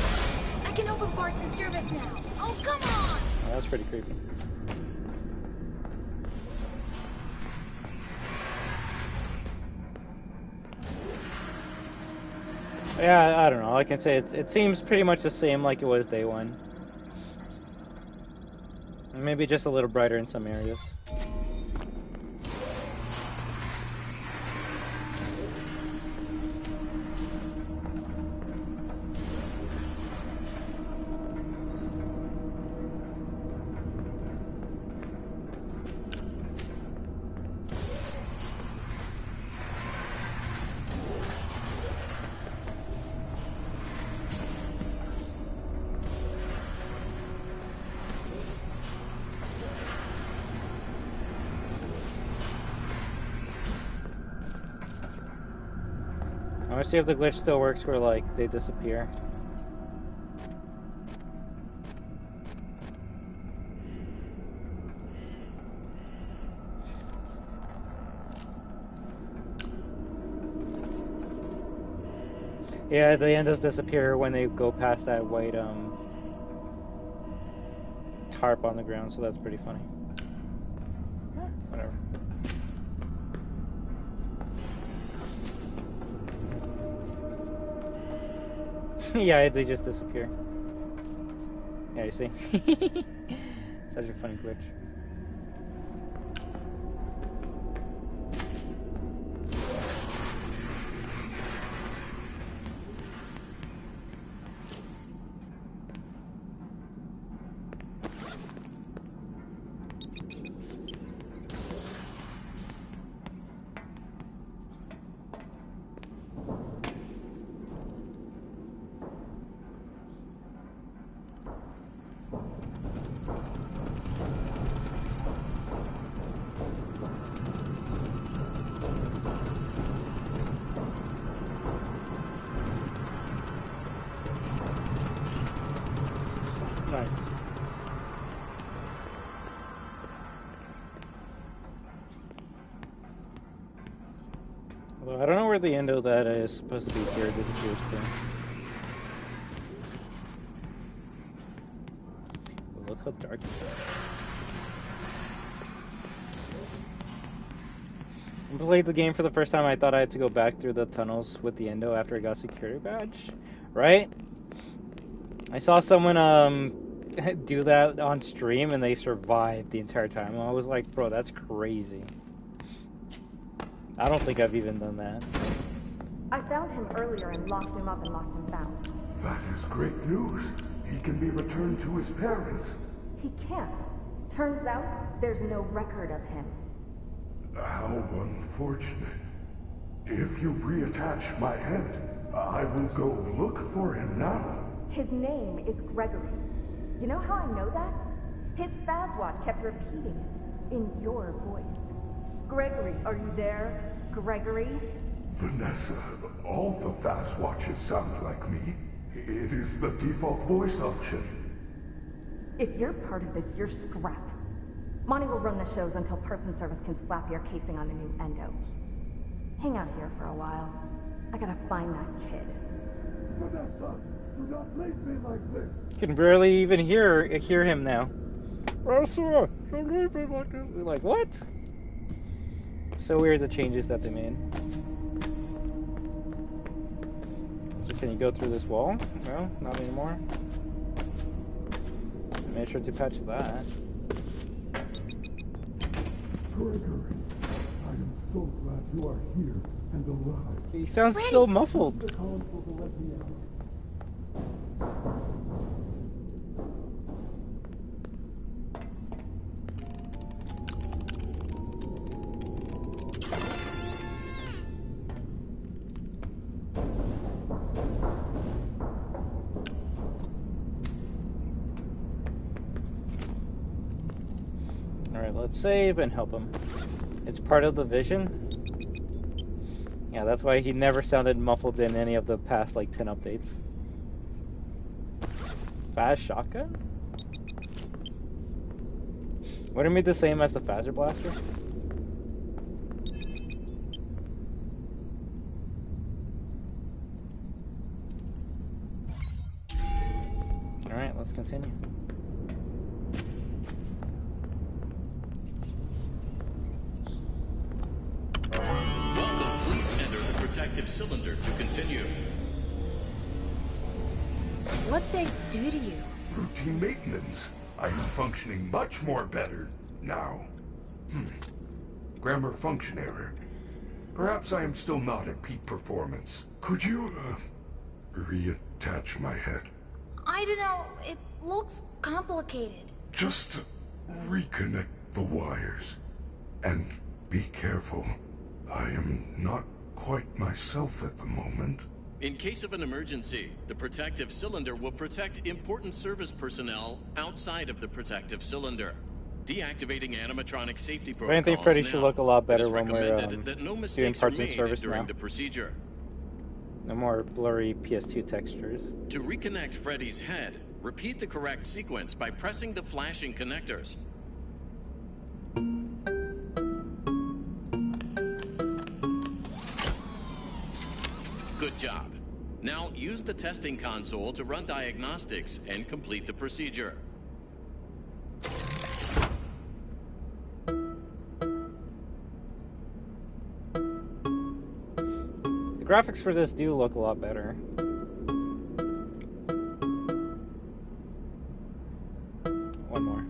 S4: I can open parts and service now. Oh, come on!
S1: Oh, that's pretty creepy. Yeah, I don't know. I can say it seems pretty much the same like it was day 1. Maybe just a little brighter in some areas. I want to see if the glitch still works where, like, they disappear. Yeah, the endos disappear when they go past that white, tarp on the ground, so that's pretty funny. Whatever. Yeah, they just disappear. Yeah, you see? Such a funny glitch. Although I don't know where the endo that is supposed to be here disappears to. Look how dark it is. When I played the game for the first time, I thought I had to go back through the tunnels with the endo after I got security badge, right? I saw someone do that on stream and they survived the entire time. I was like, bro, that's crazy. I don't think I've even done that.
S12: I found him earlier and locked him up and lost him found.
S3: That is great news. He can be returned to his parents.
S12: He can't. Turns out, there's no record of him.
S3: How unfortunate. If you reattach my head, I will go look for him now.
S12: His name is Gregory. You know how I know that? His Fazwatch kept repeating it in your voice. Gregory, are you there? Gregory?
S3: Vanessa, all the Fazwatches sound like me. It is the default voice option.
S12: If you're part of this, you're scrap. Monty will run the shows until Parts and Service can slap your casing on a new endo. Hang out here for a while. I gotta find that kid.
S3: Vanessa, do not leave me like this.
S1: You can barely even hear him now. Ursula, don't leave me like this. We're like, what? So weird the changes that they made. So can you go through this wall? No, not anymore. Make sure to patch that.
S3: Gregory, I am so glad you are here and alive.
S1: He sounds so muffled.
S3: The console to let me out.
S1: Alright, let's save and help him. It's part of the vision. Yeah, that's why he never sounded muffled in any of the past, like, 10 updates. Fast shotgun? Wouldn't it be the same as the Fazer Blaster? Alright, let's continue.
S6: Welcome, please enter the protective cylinder to continue.
S4: What'd they do to you?
S3: Routine maintenance. I am functioning much more better now. Grammar function error. Perhaps I am still not at peak performance. Could you, reattach my head?
S4: I don't know. It looks complicated.
S3: Just reconnect the wires. And be careful. I am not quite myself at the moment.
S6: In case of an emergency, the protective cylinder will protect important service personnel outside of the protective cylinder. Deactivating animatronic safety protocols.
S1: I think Freddy should look a lot better
S6: it is
S1: when we're
S6: recommended that no
S1: doing
S6: mistakes
S1: parts
S6: are
S1: and
S6: made
S1: service
S6: during
S1: now.
S6: the procedure.
S1: No more blurry PS2 textures.
S6: To reconnect Freddy's head, repeat the correct sequence by pressing the flashing connectors. Good job. Now use the testing console to run diagnostics and complete the procedure.
S1: The graphics for this do look a lot better. One more.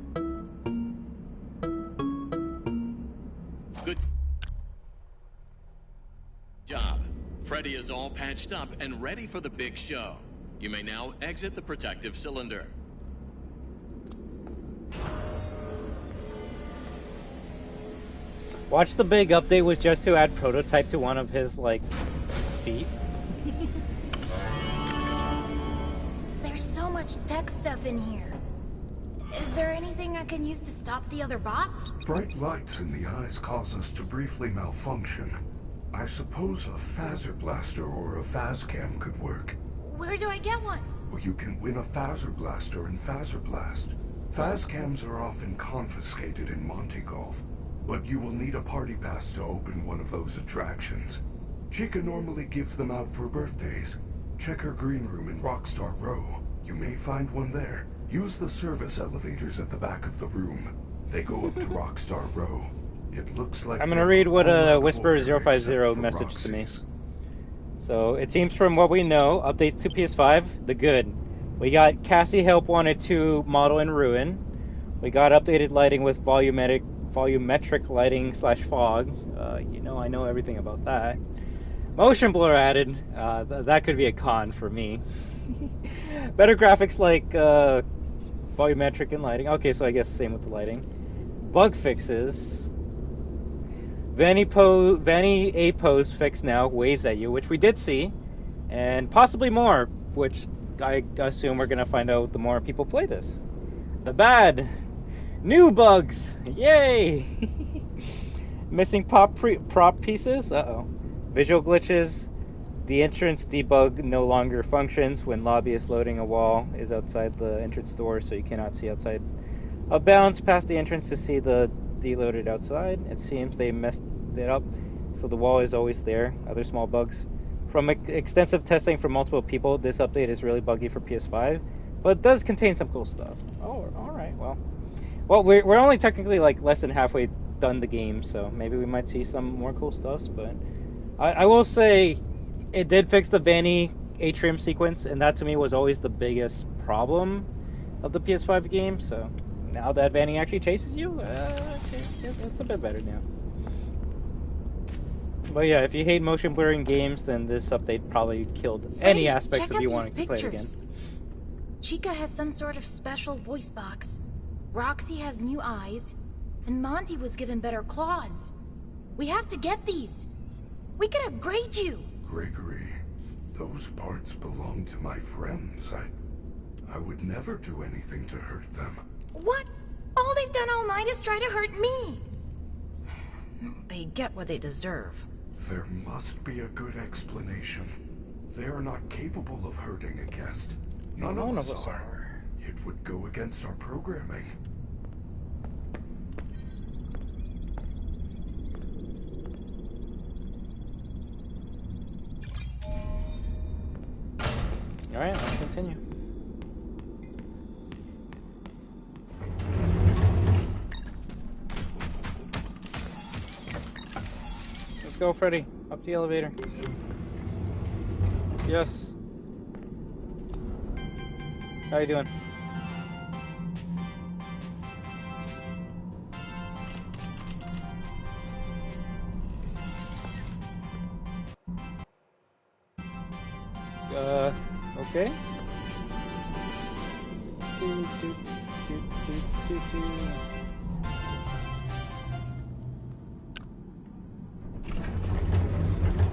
S6: Good job. Freddy is all patched up and ready for the big show. You may now exit the protective cylinder.
S1: Watch the big update was just to add prototype to one of his, like, feet.
S4: There's so much tech stuff in here. Is there anything I can use to stop the other bots?
S3: Bright lights in the eyes cause us to briefly malfunction. I suppose a Fazer Blaster or a Fazcam could work.
S4: Where do I get one?
S3: Well, you can win a Fazer Blaster in Fazer Blast. Fazcams are often confiscated in Monty Golf, but you will need a party pass to open one of those attractions. Chica normally gives them out for birthdays. Check her green room in Rockstar Row. You may find one there. Use the service elevators at the back of the room. They go up to Rockstar Row. It looks like
S1: I'm gonna read what Whisper050 messaged to me. So, it seems from what we know, updates to PS5, the good. We got Cassie Help Wanted 2 model in ruin. We got updated lighting with volumetric lighting / fog. You know, I know everything about that. Motion blur added. That could be a con for me. Better graphics like volumetric and lighting. Okay, so I guess same with the lighting. Bug fixes. Vanny A pose fix now waves at you, which we did see, and possibly more, which I assume we're gonna find out the more people play this. The bad, new bugs, yay! Missing prop pieces. Visual glitches. The entrance debug no longer functions when lobby is loading. A wall is outside the entrance door, so you cannot see outside. A bounce past the entrance to see the deloaded outside. It seems they messed it up, so the wall is always there. Other small bugs. From extensive testing from multiple people, this update is really buggy for PS5, but it does contain some cool stuff. Oh, alright, well, we're only technically like less than halfway done the game, so maybe we might see some more cool stuff, but I will say it did fix the Vanny Atrium sequence, and that to me was always the biggest problem of the PS5 game, so now that Vanny actually chases you, it's a bit better now. But yeah, if you hate motion blurring games, then this update probably killed any aspects of you wanting to play it again.
S4: Chica has some sort of special voice box. Roxy has new eyes, and Monty was given better claws. We have to get these. We could upgrade you.
S3: Gregory, those parts belong to my friends. I would never do anything to hurt them.
S4: What? All they've done all night is try to hurt me. They get what they deserve.
S3: There must be a good explanation. They are not capable of hurting a guest. None of us are. It would go against our programming.
S1: Alright, let's continue. Let's go, Freddy. Up the elevator. Yes. How you doing? Okay.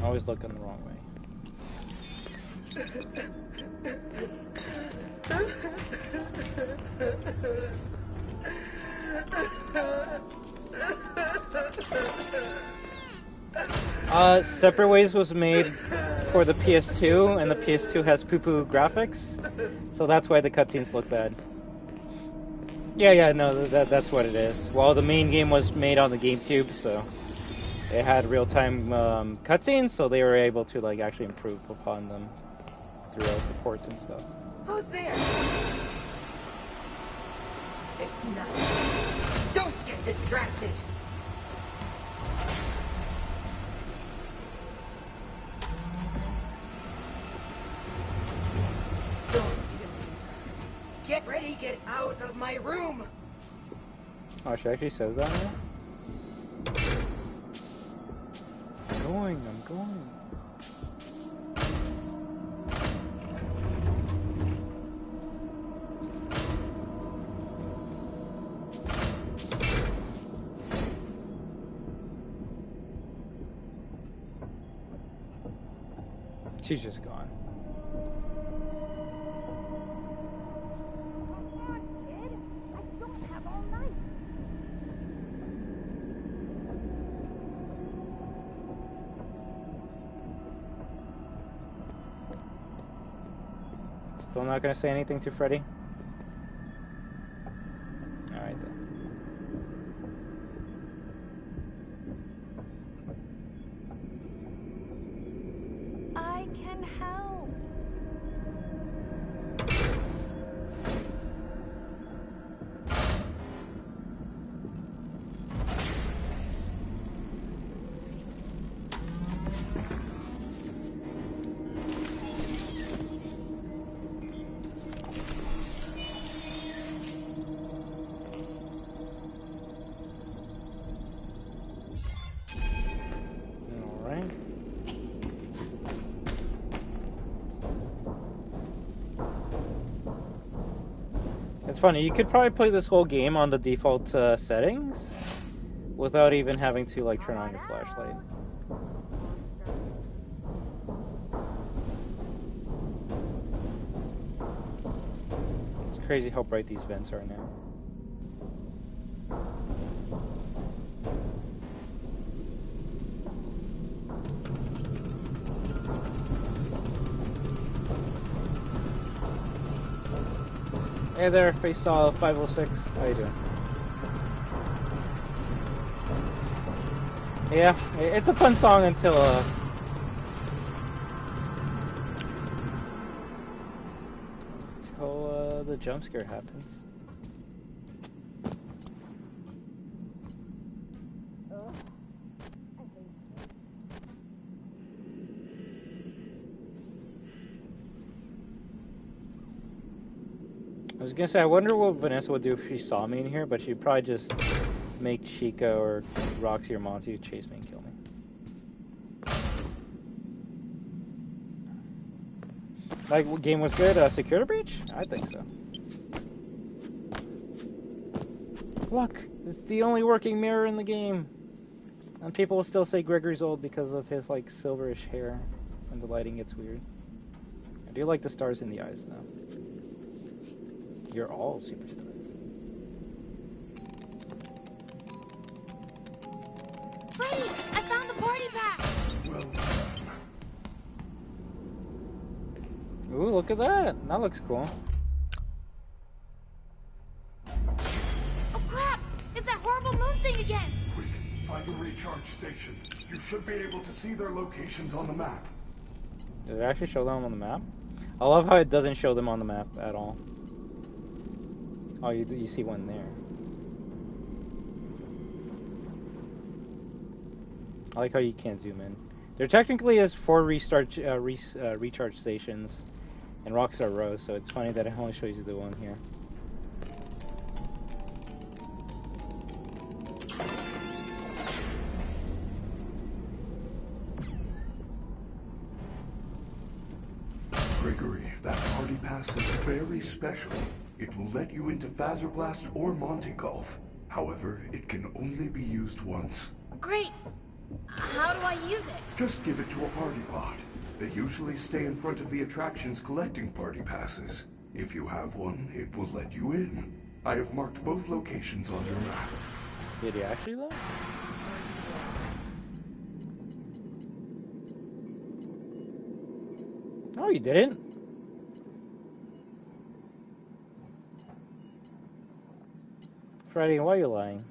S1: Always looking the wrong way. Separate Ways was made for the PS2, and the PS2 has poo-poo graphics, so that's why the cutscenes look bad. Yeah, no, that's what it is. Well, the main game was made on the GameCube, so it had real-time cutscenes, so they were able to like actually improve upon them throughout the ports and stuff.
S5: Who's there? It's nothing. Don't get distracted. Don't be a loser. Get ready, get out of my room.
S1: Oh, she actually says that now? I'm going. She's just gone. Still not gonna say anything to Freddy? Alright then.
S7: can help.
S1: It's funny, you could probably play this whole game on the default settings without even having to like turn on your flashlight. It's crazy how bright these vents are now. Hey there, Face Saw 506. How you doing? Yeah, it's a fun song until the jump scare happens. I was gonna say, I wonder what Vanessa would do if she saw me in here, but she'd probably just make Chica or Roxy or Monty chase me and kill me. Like, what game was good? Security Breach? I think so. Look, it's the only working mirror in the game. And people will still say Gregory's old because of his, like, silverish hair when the lighting gets weird. I do like the stars in the eyes, though. You're all superstars.
S4: Freddy! I found the party pass!
S3: Well done.
S1: Ooh, look at that. That looks cool.
S4: Oh crap! It's that horrible moon thing again!
S3: Quick, find a recharge station. You should be able to see their locations on the map.
S1: Did it actually show them on the map? I love how it doesn't show them on the map at all. Oh, you see one there. I like how you can't zoom in. There technically is 4 recharge stations in Rockstar Row, so it's funny that it only shows you the one here.
S3: Gregory, that party pass is very special. It will let you into Fazer Blast or Monty Golf. However, it can only be used once.
S4: Great! How do I use it?
S3: Just give it to a party bot. They usually stay in front of the attractions collecting party passes. If you have one, it will let you in. I have marked both locations on your map.
S1: Did he actually though? No, you didn't. Freddy, why are you lying?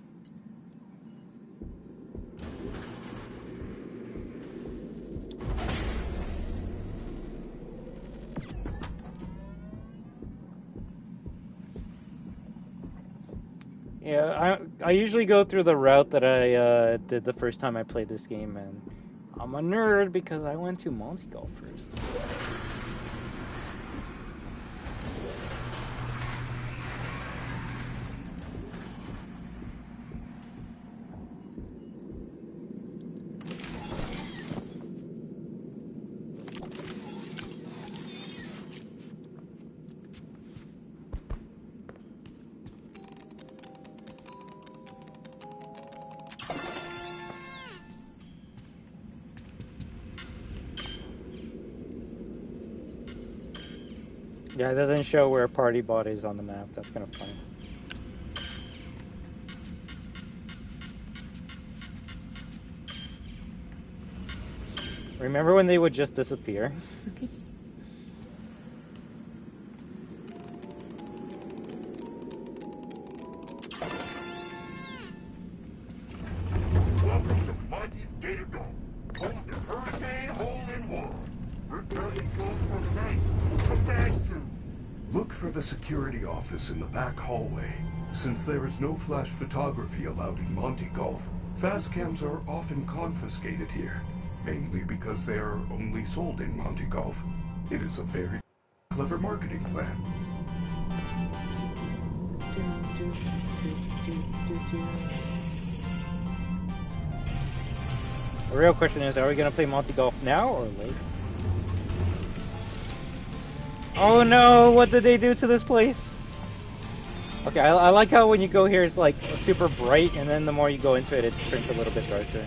S1: Yeah, I usually go through the route that I did the first time I played this game, and I'm a nerd because I went to Monty Golf first. Yeah, it doesn't show where Party Bot is on the map. That's kind of funny. Remember when they would just disappear?
S3: Welcome to Monty's Gator Golf, home to Hurricane Hole-in-One. We're turning for the security office in the back hallway. Since there is no flash photography allowed in Monty Golf, fast cams are often confiscated here, mainly because they are only sold in Monty Golf. It is a very clever marketing plan.
S1: The real question is, are we going to play Monty Golf now or later? Oh no, what did they do to this place? Okay, I like how when you go here it's like super bright, and then the more you go into it, it turns a little bit darker.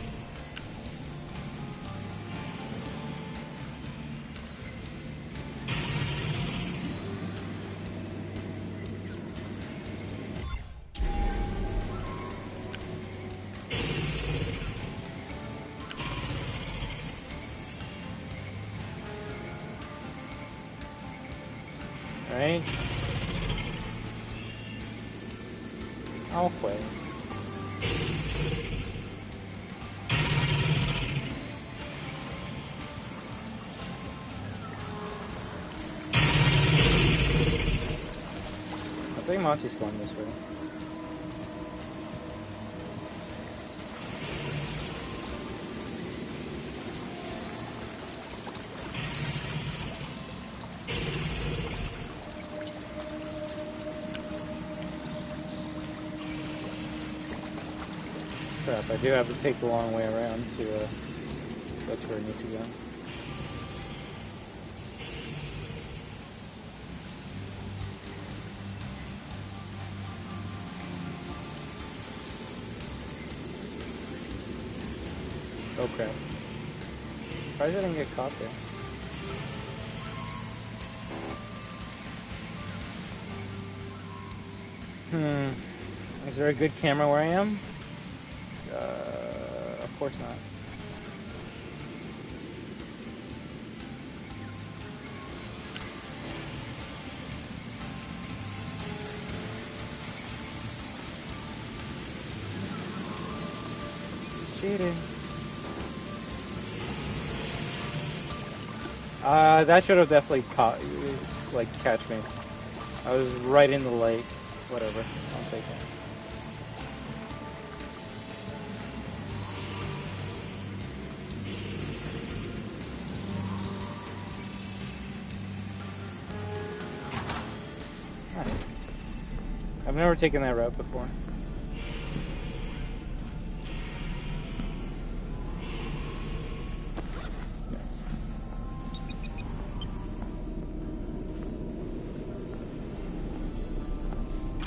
S1: Right? I'll play. I think Monty's going this way. Crap, I do have to take the long way around to go to where I need to go. Oh crap. Surprised I didn't get caught there. Is there a good camera where I am? Of course not. Cheating. That should have definitely caught, like, catch me. I was right in the light. Whatever, I'll take it. I've never taken that route before.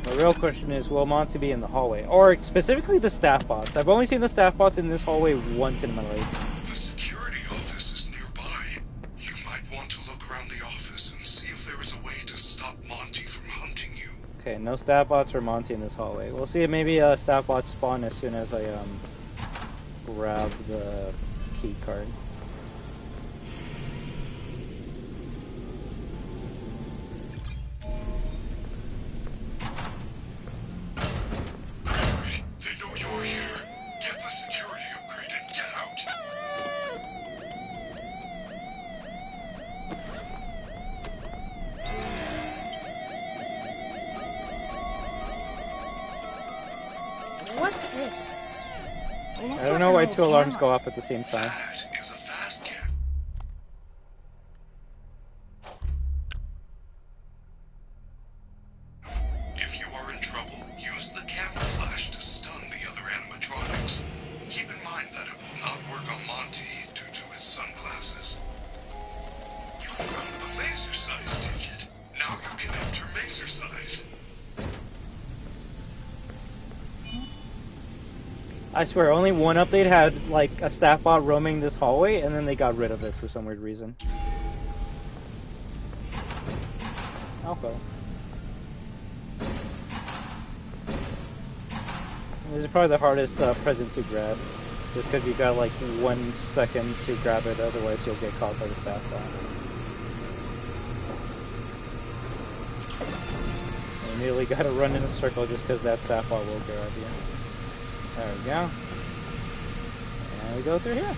S1: The real question is, will Monty be in the hallway? Or specifically the staff bots. I've only seen the staff bots in this hallway once in my life.
S3: The security office is nearby. You might want to look around the office and see if there is a way to stop Monty from hunting you.
S1: Okay, no staff bots or Monty in this hallway. We'll see if maybe staff bots spawn as soon as I grab the key card.
S4: What's this?
S1: I don't know why two alarms go off at the same time.
S3: That is a fast cam. If you are in trouble, use the camera flash to stun the other animatronics. Keep in mind that it will not work on Monty due to his sunglasses. You found the Mazer-size ticket. Now you can enter Mazer-size.
S1: I swear, only one update had, like, a staff bot roaming this hallway, and then they got rid of it for some weird reason. Okay. This is probably the hardest present to grab, just because you got, like, 1 second to grab it, otherwise you'll get caught by the staff bot. You immediately gotta run in a circle just because that staff bot will grab you. There we go. And we go through here.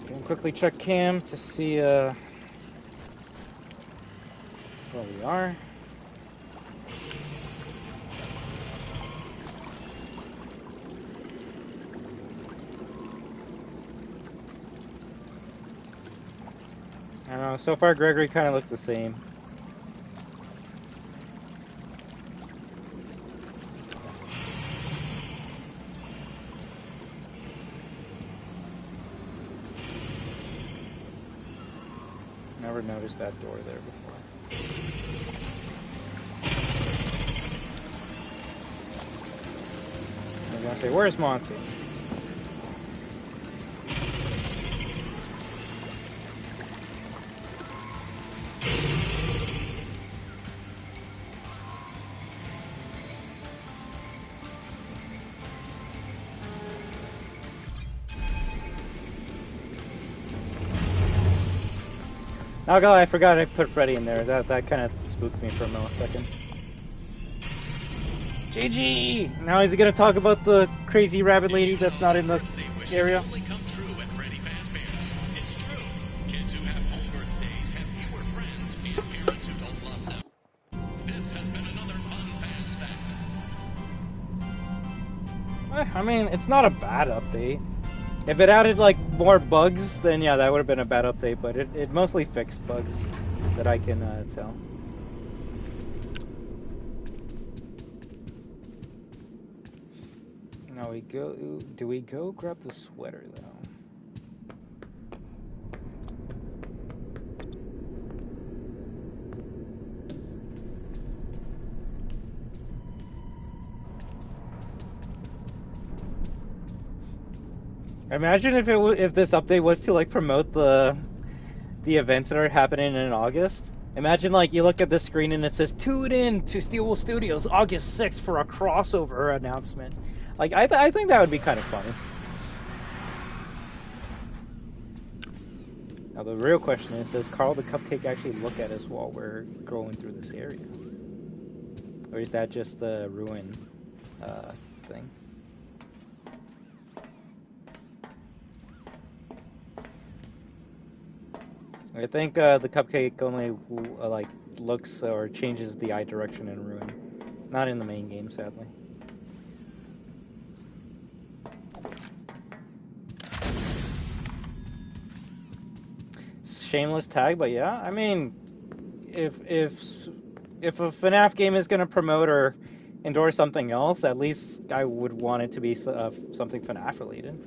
S1: Can quickly check cam to see where we are. I don't know, so far Gregory kind of looks the same. Never noticed that door there before. I was gonna say, where's Monty? Oh god, I forgot I put Freddy in there. That kind of spooked me for a millisecond. GG! Now is he gonna talk about the crazy rabbit lady that's not in the area?
S6: Only come true at Freddy Fazbear's. It's true. Kids who have home birthdays have fewer friends and parents who don't love them. This has been another fun Faz Fact.
S1: I mean, it's not a bad update. If it added like more bugs, then yeah, that would have been a bad update, but it mostly fixed bugs that I can tell. Now we go, do we go grab the sweater though? Imagine if this update was to like promote the events that are happening in August. Imagine like you look at the screen and it says tune in to Steelwool Studios August 6th for a crossover announcement. Like I think that would be kind of funny. Now the real question is, does Carl the Cupcake actually look at us while we're going through this area? Or is that just the ruin thing? I think the cupcake only like looks or changes the eye direction in Ruin, not in the main game, sadly. Shameless tag, but yeah, I mean, if a FNaF game is going to promote or endorse something else, at least I would want it to be something FNaF related.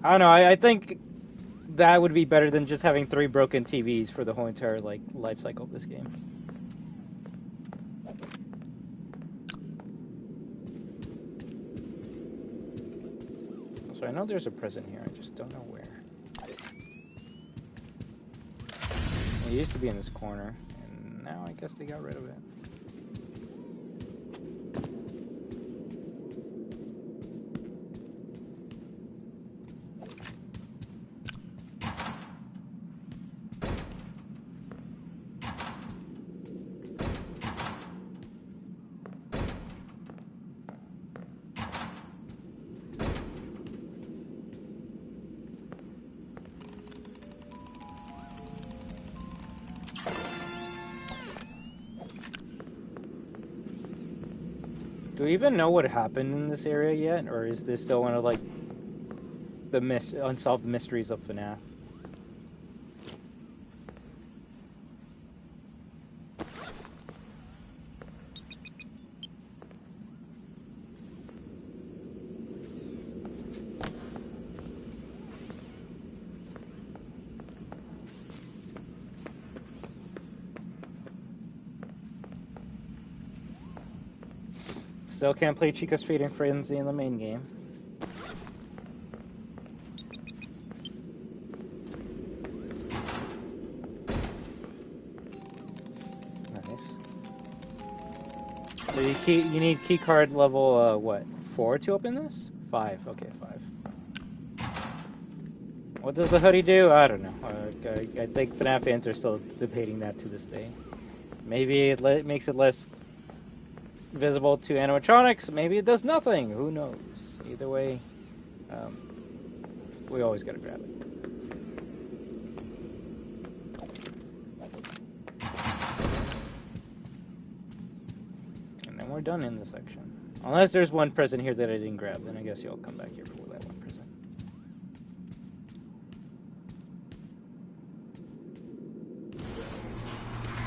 S1: I don't know. I think that would be better than just having 3 broken TVs for the whole entire like life cycle of this game. So I know there's a present here, I just don't know where. It used to be in this corner, and now I guess they got rid of it. Do we even know what happened in this area yet, or is this still one of like the unsolved mysteries of FNaF? Still can't play Chica's Feeding Frenzy in the main game. Nice. So you need key card level what? 4 to open this? 5. Okay, 5. What does the hoodie do? I don't know. I think FNaF fans are still debating that to this day. Maybe it makes it less visible to animatronics, maybe it does nothing, who knows. Either way, we always gotta grab it. And we're done in this section. Unless there's one present here that I didn't grab, then I guess you'll come back here for that one present.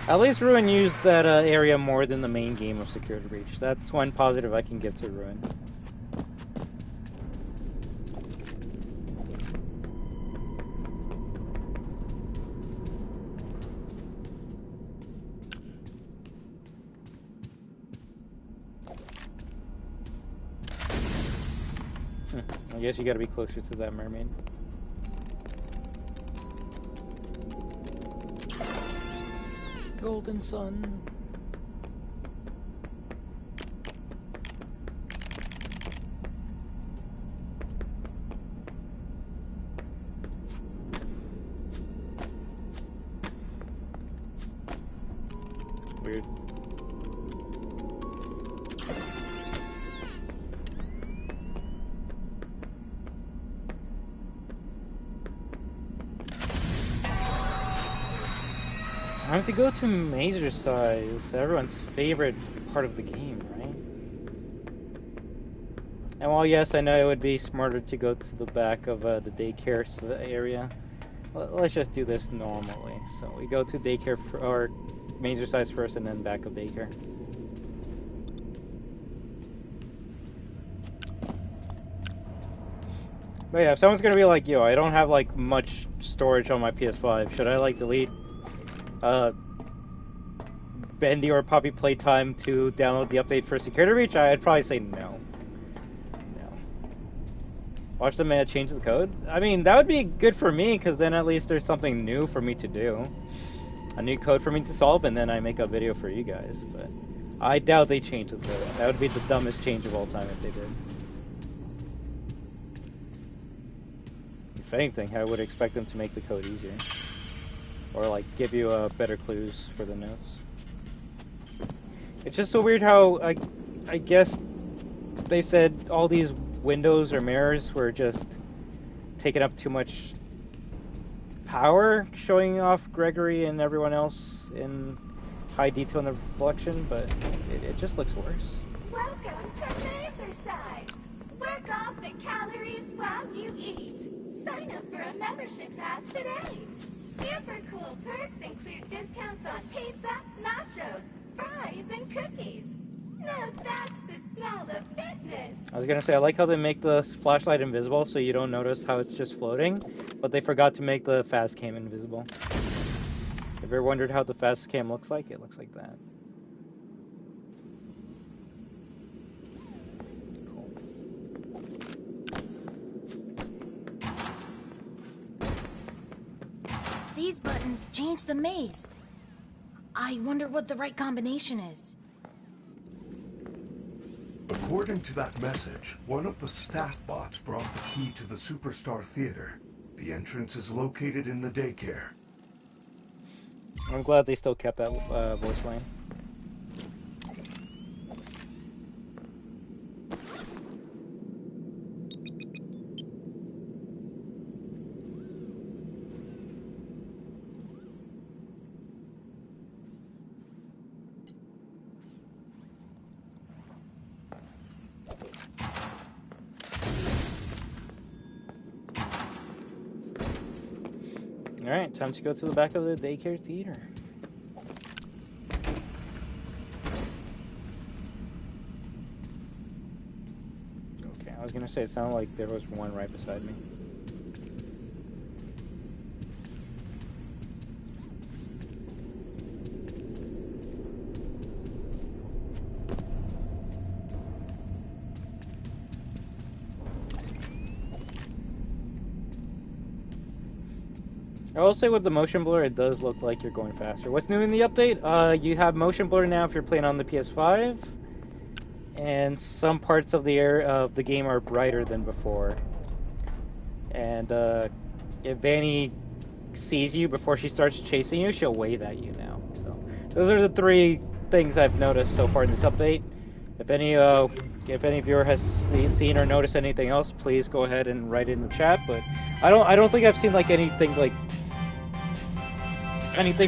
S1: At least Ruin used that area more than the main game of Security Breach. That's one positive I can give to Ruin. I guess you gotta be closer to that mermaid. Golden sun. Weird. Time to go to Mazer Size, everyone's favorite part of the game, right? And while yes, I know it would be smarter to go to the back of the daycare area, let's just do this normally. So we go to daycare or Mazer Size first and then back of daycare. But yeah, if someone's gonna be like, yo, I don't have like much storage on my PS5, should I like delete Bendy or Poppy Playtime to download the update for Security Breach? I'd probably say no. No. Watch them change the code? I mean, that would be good for me, because then at least there's something new for me to do. A new code for me to solve, and then I make a video for you guys. But I doubt they change the code. That would be the dumbest change of all time if they did. If anything, I would expect them to make the code easier. Or like give you better clues for the notes. It's just so weird how I guess they said all these windows or mirrors were just taking up too much power, showing off Gregory and everyone else in high detail in the reflection, but it just looks worse.
S8: Welcome to Fazer Size. Work off the calories while you eat. Sign up for a membership pass today. Super cool perks include discounts on pizza, nachos, fries, and cookies. Now that's the smell of fitness.
S1: I was gonna say, I like how they make the flashlight invisible so you don't notice how it's just floating, but they forgot to make the fast cam invisible. If you ever wondered how the fast cam looks like, it looks like that.
S4: These buttons change the maze. I wonder what the right combination is.
S3: According to that message, one of the staff bots brought the key to the Superstar Theater. The entrance is located in the daycare.
S1: I'm glad they still kept that voice line. Alright, time to go to the back of the daycare theater. Okay, I was gonna say it sounded like there was one right beside me. I will say with the motion blur, it does look like you're going faster. What's new in the update? You have motion blur now if you're playing on the PS5, and some parts of the game are brighter than before. And if Vanny sees you before she starts chasing you, she'll wave at you now. So those are the three things I've noticed so far in this update. If any viewer has seen or noticed anything else, please go ahead and write it in the chat. But I don't think I've seen like anything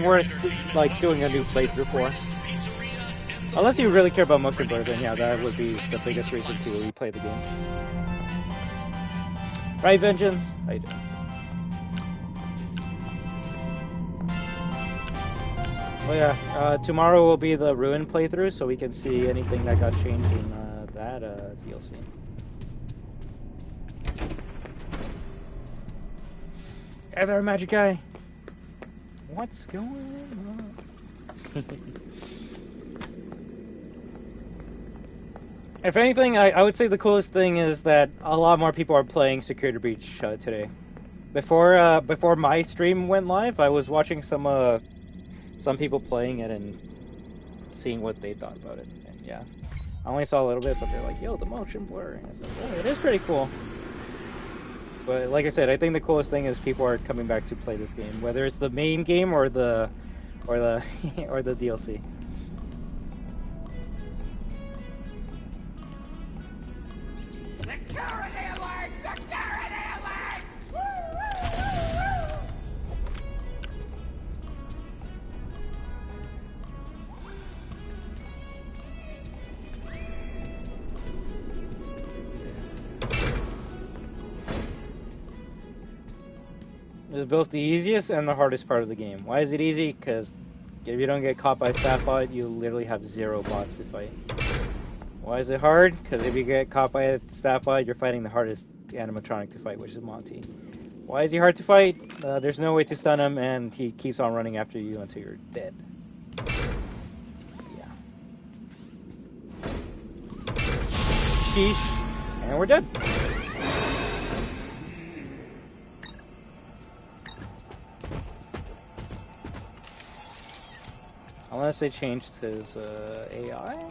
S1: worth like doing a new playthrough for. Unless you really care about motion blur, then yeah, that would be the biggest reason to replay the game. Right, Vengeance? How you doing? Oh yeah, tomorrow will be the Ruin playthrough, so we can see anything that got changed in that DLC. Hey there, Magic Guy! What's going on? If anything, I would say the coolest thing is that a lot more people are playing Security Breach today. Before my stream went live, I was watching some people playing it and seeing what they thought about it. And yeah, I only saw a little bit, but they're like, "Yo, the motion blur." And I was like, "Oh, it is pretty cool." But like I said, I think the coolest thing is people are coming back to play this game, whether it's the main game or the or the DLC.
S10: Security alert! Security alert! Woo,
S1: This is both the easiest and the hardest part of the game. Why is it easy? Because if you don't get caught by a staff bot, you literally have 0 bots to fight. Why is it hard? Because if you get caught by a staff bot, you're fighting the hardest animatronic to fight, which is Monty. Why is he hard to fight? There's no way to stun him, and he keeps on running after you until you're dead. Yeah. Sheesh. And we're dead. Unless they changed his AI?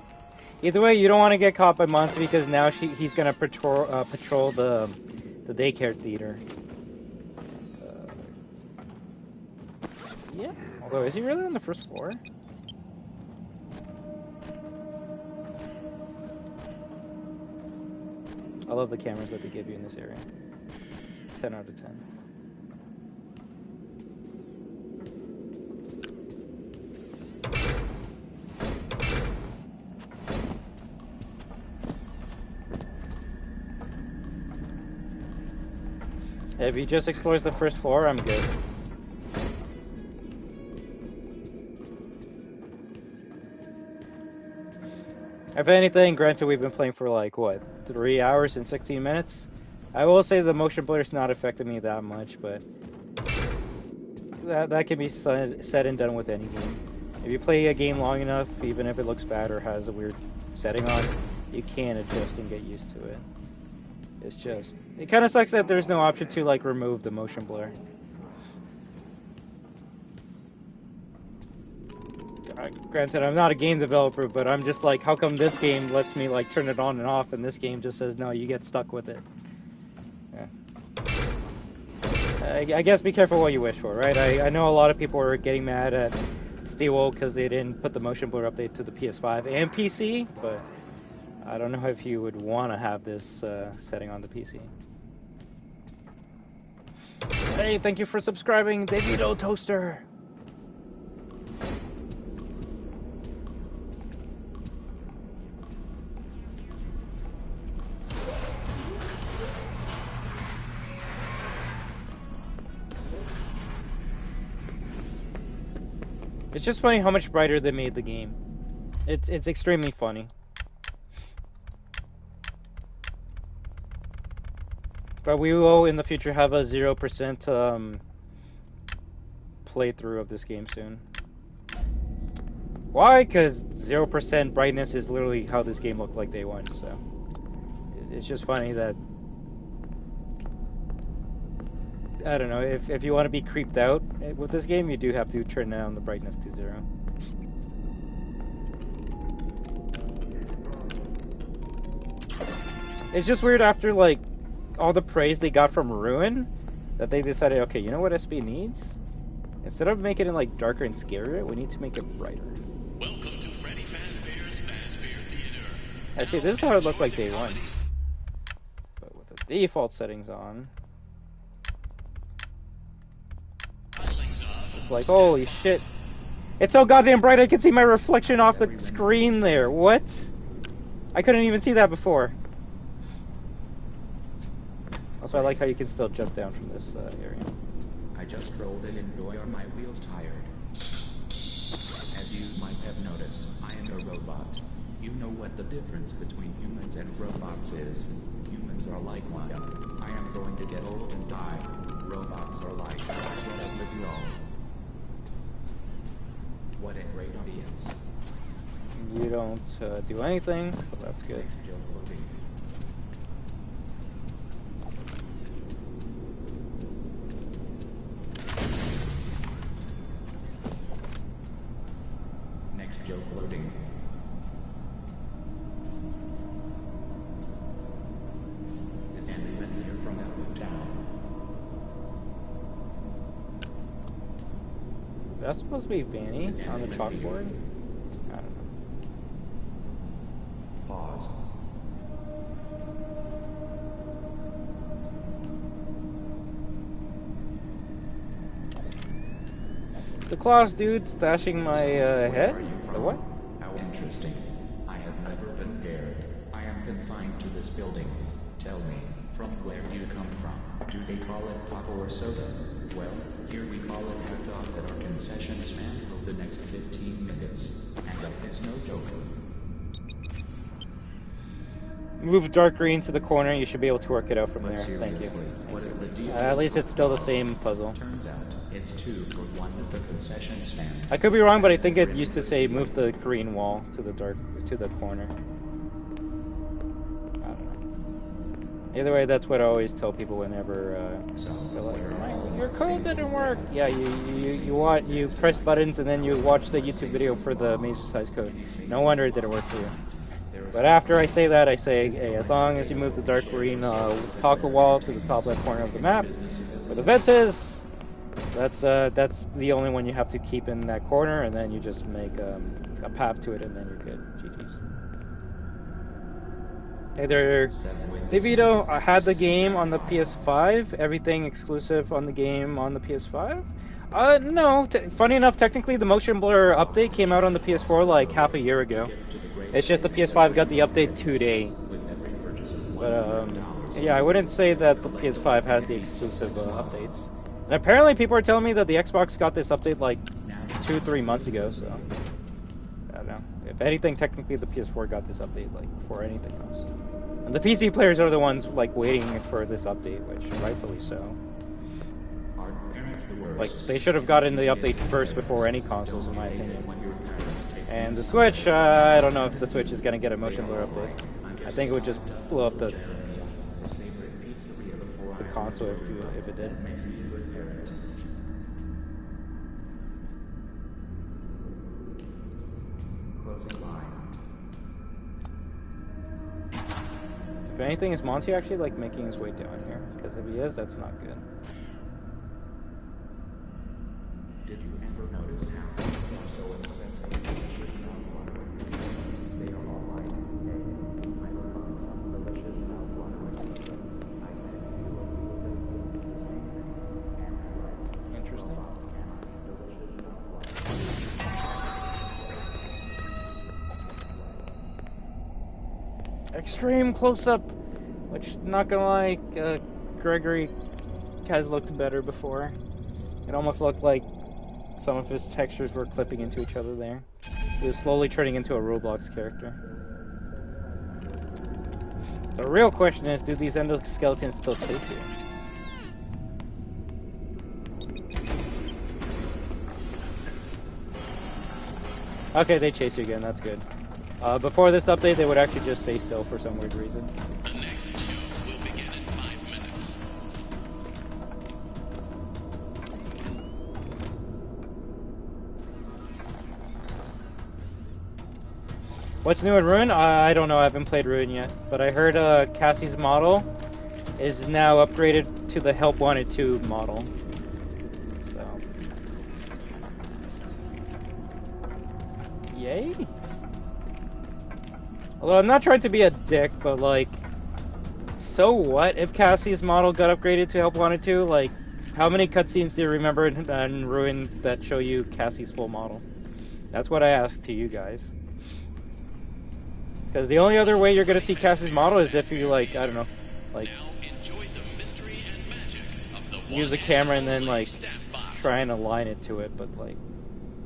S1: Either way, you don't want to get caught by Monty because now he's gonna patrol the daycare theater. Yeah. Although, is he really on the first floor? I love the cameras that they give you in this area. 10 out of 10. If he just explores the first floor, I'm good. If anything, granted we've been playing for like, what, 3 hours and 16 minutes? I will say the motion blur's not affected me that much, but that can be said and done with any game. If you play a game long enough, even if it looks bad or has a weird setting on, you can adjust and get used to it. It's just, it kind of sucks that there's no option to like remove the motion blur. Granted, I'm not a game developer, but I'm just like, how come this game lets me like turn it on and off, and this game just says no, you get stuck with it? Yeah. I guess be careful what you wish for, right? I know a lot of people are getting mad at Steel because they didn't put the motion blur update to the PS5 and PC, but I don't know if you would want to have this setting on the PC. Hey, thank you for subscribing, Davido Toaster! It's just funny how much brighter they made the game. It's extremely funny. But we will, in the future, have a 0% playthrough of this game soon. Why? Because 0% brightness is literally how this game looked like day one, so... It's just funny that... I don't know, if you want to be creeped out with this game, you do have to turn down the brightness to 0. It's just weird after, like, all the praise they got from Ruin, that they decided, okay, you know what SB needs? Instead of making it like darker and scarier, we need to make it brighter.
S6: Welcome to Freddy Fazbear's Fazbear Theater.
S1: Actually, this is how it looked like day one. But with the default settings on, it's like, holy shit. It's so goddamn bright I can see my reflection off the screen there. What? I couldn't even see that before. Also, I like how you can still jump down from this area.
S11: I just rolled in and boy are my wheels tired. As you might have noticed, I am a robot. You know what the difference between humans and robots is. Humans are like one. I am going to get old and die. Robots are like whatever you all. What a great audience.
S1: You don't do anything, so that's good.
S11: Next joke loading. Is Andy Benton here from out of town?
S1: That's supposed to be Vanny on the chalkboard? I don't know.
S11: Pause.
S1: The Klaw dude stashing my head? The what?
S11: How interesting. I have never been scared. I am confined to this building. Tell me, from where you come from, do they call it taco or soda? Well, here we call it half off at our concession stand for the next 15 minutes. And that is no joke.
S1: Move dark green to the corner, you should be able to work it out from there. Thank you.
S11: What is the deal?
S1: At least it's still the same puzzle.
S11: Turns out, it's 2 for 1 at the concession stand.
S1: I could be wrong, but I think it used to say move the green wall to the corner. I don't know. Either way, that's what I always tell people whenever they're like, your code didn't work. Yeah, you press buttons and then you watch the YouTube video for the maze size code. No wonder it didn't work for you. But after I say that, I say, hey, as long as you move the dark green toggle wall to the top left corner of the map, where the vent is, that's the only one you have to keep in that corner, and then you just make a path to it, and then you're good. GG's. Hey there, DeVito. I had the game on the PS5. Everything exclusive on the game on the PS5. No. Funny enough, technically the motion blur update came out on the PS4 like half a year ago. It's just the PS5 got the update today. But yeah, I wouldn't say that the PS5 has the exclusive updates. And apparently people are telling me that the Xbox got this update like 2-3 months ago, so I don't know. If anything, technically the PS4 got this update like before anything else. And the PC players are the ones like waiting for this update, which rightfully so. Like, they should have gotten the update first before any consoles, in my opinion. And the Switch, I don't know if the Switch is going to get a motion blur update. I think it would just blow up the console if it did. If anything, is Monty actually like making his way down here? Because if he is, that's not good.
S11: Did you ever notice how they are so obsessed with they are all like, hey, I love some delicious mouth-watering. I bet you will do the same thing. And I like
S1: interesting. Extreme close-up, which, not gonna lie, Gregory has looked better before. It almost looked like some of his textures were clipping into each other there. He was slowly turning into a Roblox character. The real question is, do these endoskeletons still chase you? Okay, they chase you again, that's good. Before this update, they would actually just stay still for some weird reason.
S6: The next show will begin in 5 minutes.
S1: What's new in Ruin? I don't know, I haven't played Ruin yet. But I heard Cassie's model is now upgraded to the Help Wanted 2 model. So. Yay! Although I'm not trying to be a dick, but like, so what if Cassie's model got upgraded to Help Wanted 2? Like, how many cutscenes do you remember in Ruin that show you Cassie's full model? That's what I asked to you guys. Because the only other way you're gonna see Cassie's model is if you like, I don't know, like use a camera and then like try and align it to it. But like,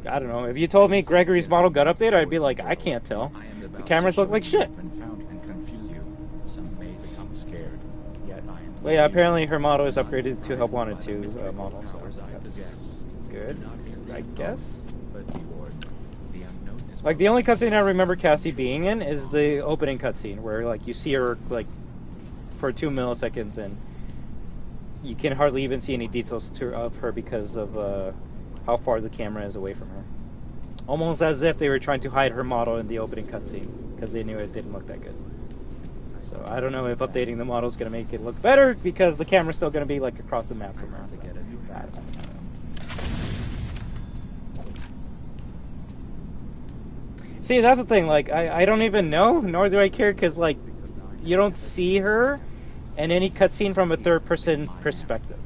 S1: I don't know. If you told me Gregory's model got updated, I'd be like, I can't tell. The cameras look like shit. Well, yeah, apparently her model is upgraded to help wanted to model, so that's good, I guess. Like, the only cutscene I remember Cassie being in is the opening cutscene, where, like, you see her, like, for 2 milliseconds, and you can hardly even see any details of her because of how far the camera is away from her. Almost as if they were trying to hide her model in the opening cutscene, because they knew it didn't look that good. So, I don't know if updating the model is going to make it look better, because the camera's still going to be, like, across the map from her. So, I don't know. See, that's the thing, like, I don't even know, nor do I care, because, like, you don't see her in any cutscene from a third-person perspective.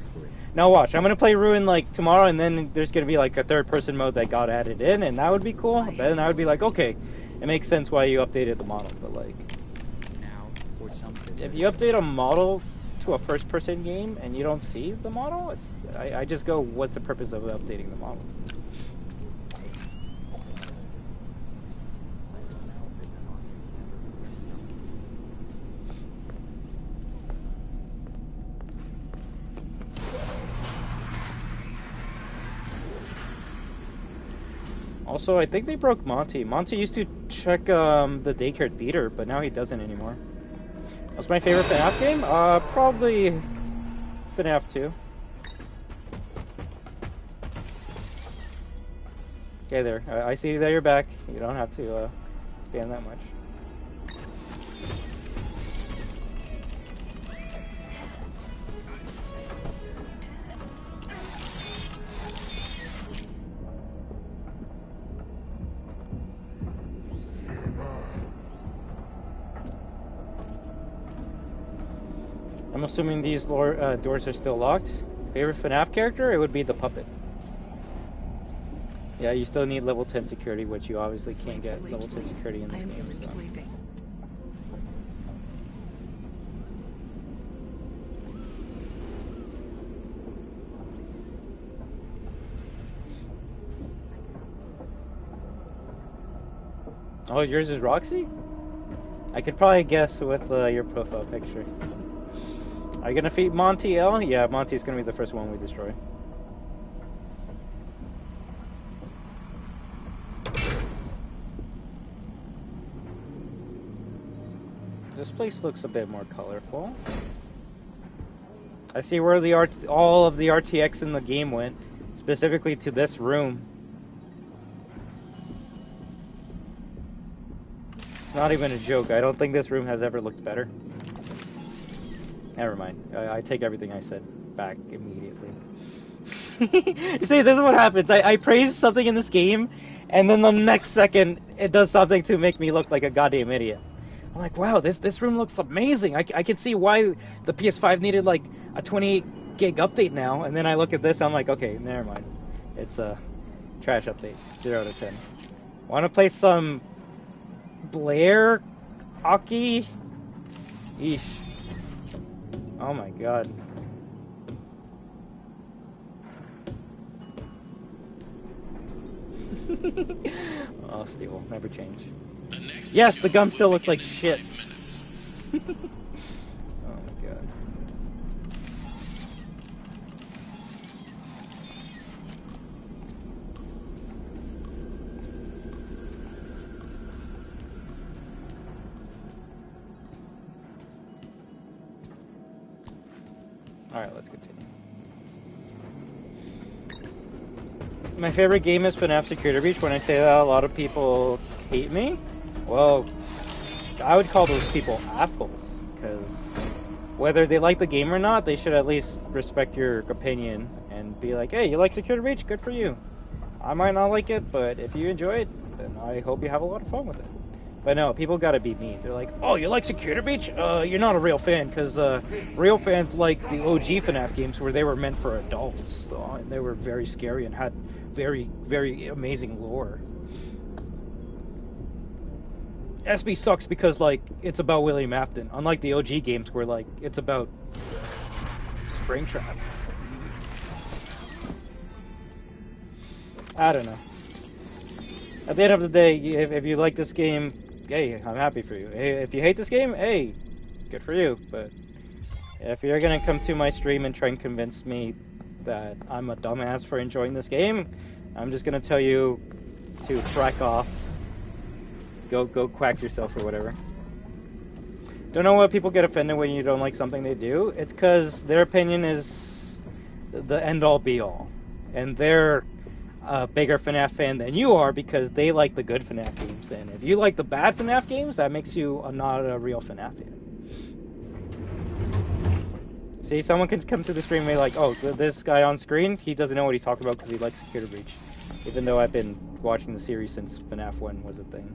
S1: Now watch, I'm going to play Ruin, like, tomorrow, and then there's going to be, like, a third-person mode that got added in, and that would be cool. Then I would be like, okay, it makes sense why you updated the model, but, like, if you update a model to a first-person game and you don't see the model, I just go, what's the purpose of updating the model? Also, I think they broke Monty. Monty used to check the Daycare theater, but now he doesn't anymore. What's my favorite FNaF game? Probably FNaF 2. Okay, there. I see that you're back. You don't have to spam that much. I'm assuming these doors are still locked. Favorite FNaF character? It would be the puppet. Yeah, you still need level 10 security, which you obviously can't get level 10 security in this game. So. Oh, yours is Roxy? I could probably guess with your profile picture. Are you gonna defeat Monty L? Yeah, Monty's gonna be the first one we destroy. This place looks a bit more colorful. I see where all of the RTX in the game went, specifically to this room. Not even a joke. I don't think this room has ever looked better. Never mind. I take everything I said back immediately. You see, this is what happens. I praise something in this game, and then the next second, it does something to make me look like a goddamn idiot. I'm like, wow, this room looks amazing. I can see why the PS5 needed like a 28 gig update now. And then I look at this, I'm like, okay, never mind. It's a trash update. 0 out of 10. Want to play some Blair hockey? Eesh. Oh my god. Oh, Steve will never change. Yes, the gum still looks like shit. Oh my god. Alright, let's continue. My favorite game is FNaF Security Breach. When I say that, a lot of people hate me. Well, I would call those people assholes, because whether they like the game or not, they should at least respect your opinion and be like, hey, you like Security Breach? Good for you. I might not like it, but if you enjoy it, then I hope you have a lot of fun with it. But no, people gotta be mean. They're like, oh, you like Security Breach? You're not a real fan, because real fans like the OG FNaF games where they were meant for adults. And they were very scary and had very, very amazing lore. SB sucks because, like, it's about William Afton. Unlike the OG games where, like, it's about Springtrap. I don't know. At the end of the day, if you like this game, hey, I'm happy for you. Hey, if you hate this game, hey, good for you. But if you're gonna come to my stream and try and convince me that I'm a dumbass for enjoying this game, I'm just gonna tell you to track off. Go quack yourself or whatever. Don't know why people get offended when you don't like something they do. It's because their opinion is the end-all be-all. And they're a bigger FNaF fan than you are because they like the good FNaF games. And if you like the bad FNaF games, that makes you not a real FNaF fan. See, someone can come to the stream and be like, oh, this guy on screen, he doesn't know what he's talking about because he likes Security Breach. Even though I've been watching the series since FNaF 1 was a thing.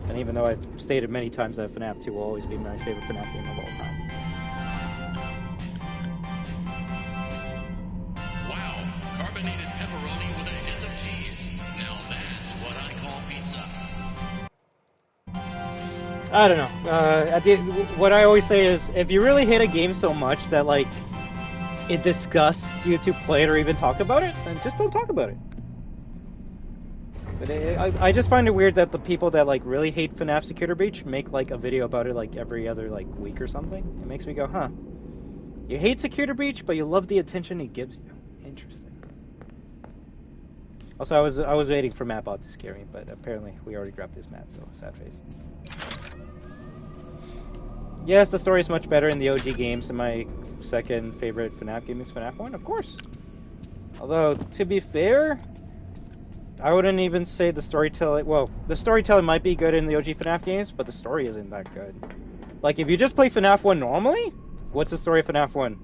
S1: And even though I've stated many times that FNaF 2 will always be my favorite FNaF game of all time.
S6: Wow, carbonated pepperoni with a hint of cheese. Now that's what I call pizza.
S1: I don't know. What I always say is, if you really hate a game so much that, like, it disgusts you to play it or even talk about it, then just don't talk about it. But I just find it weird that the people that, like, really hate FNaF Security Breach make, like, a video about it, like, every other, like, week or something. It makes me go, huh. You hate Security Breach, but you love the attention he gives you. Interesting. Also, I was waiting for Mattbot to scare me, but apparently we already grabbed his Matt, so sad face. Yes, the story is much better in the OG games, and my second favorite FNaF game is FNaF 1, of course. Although, to be fair, I wouldn't even say the storytelling... Well, the storytelling might be good in the OG FNaF games, but the story isn't that good. Like, if you just play FNaF 1 normally, what's the story of FNaF 1?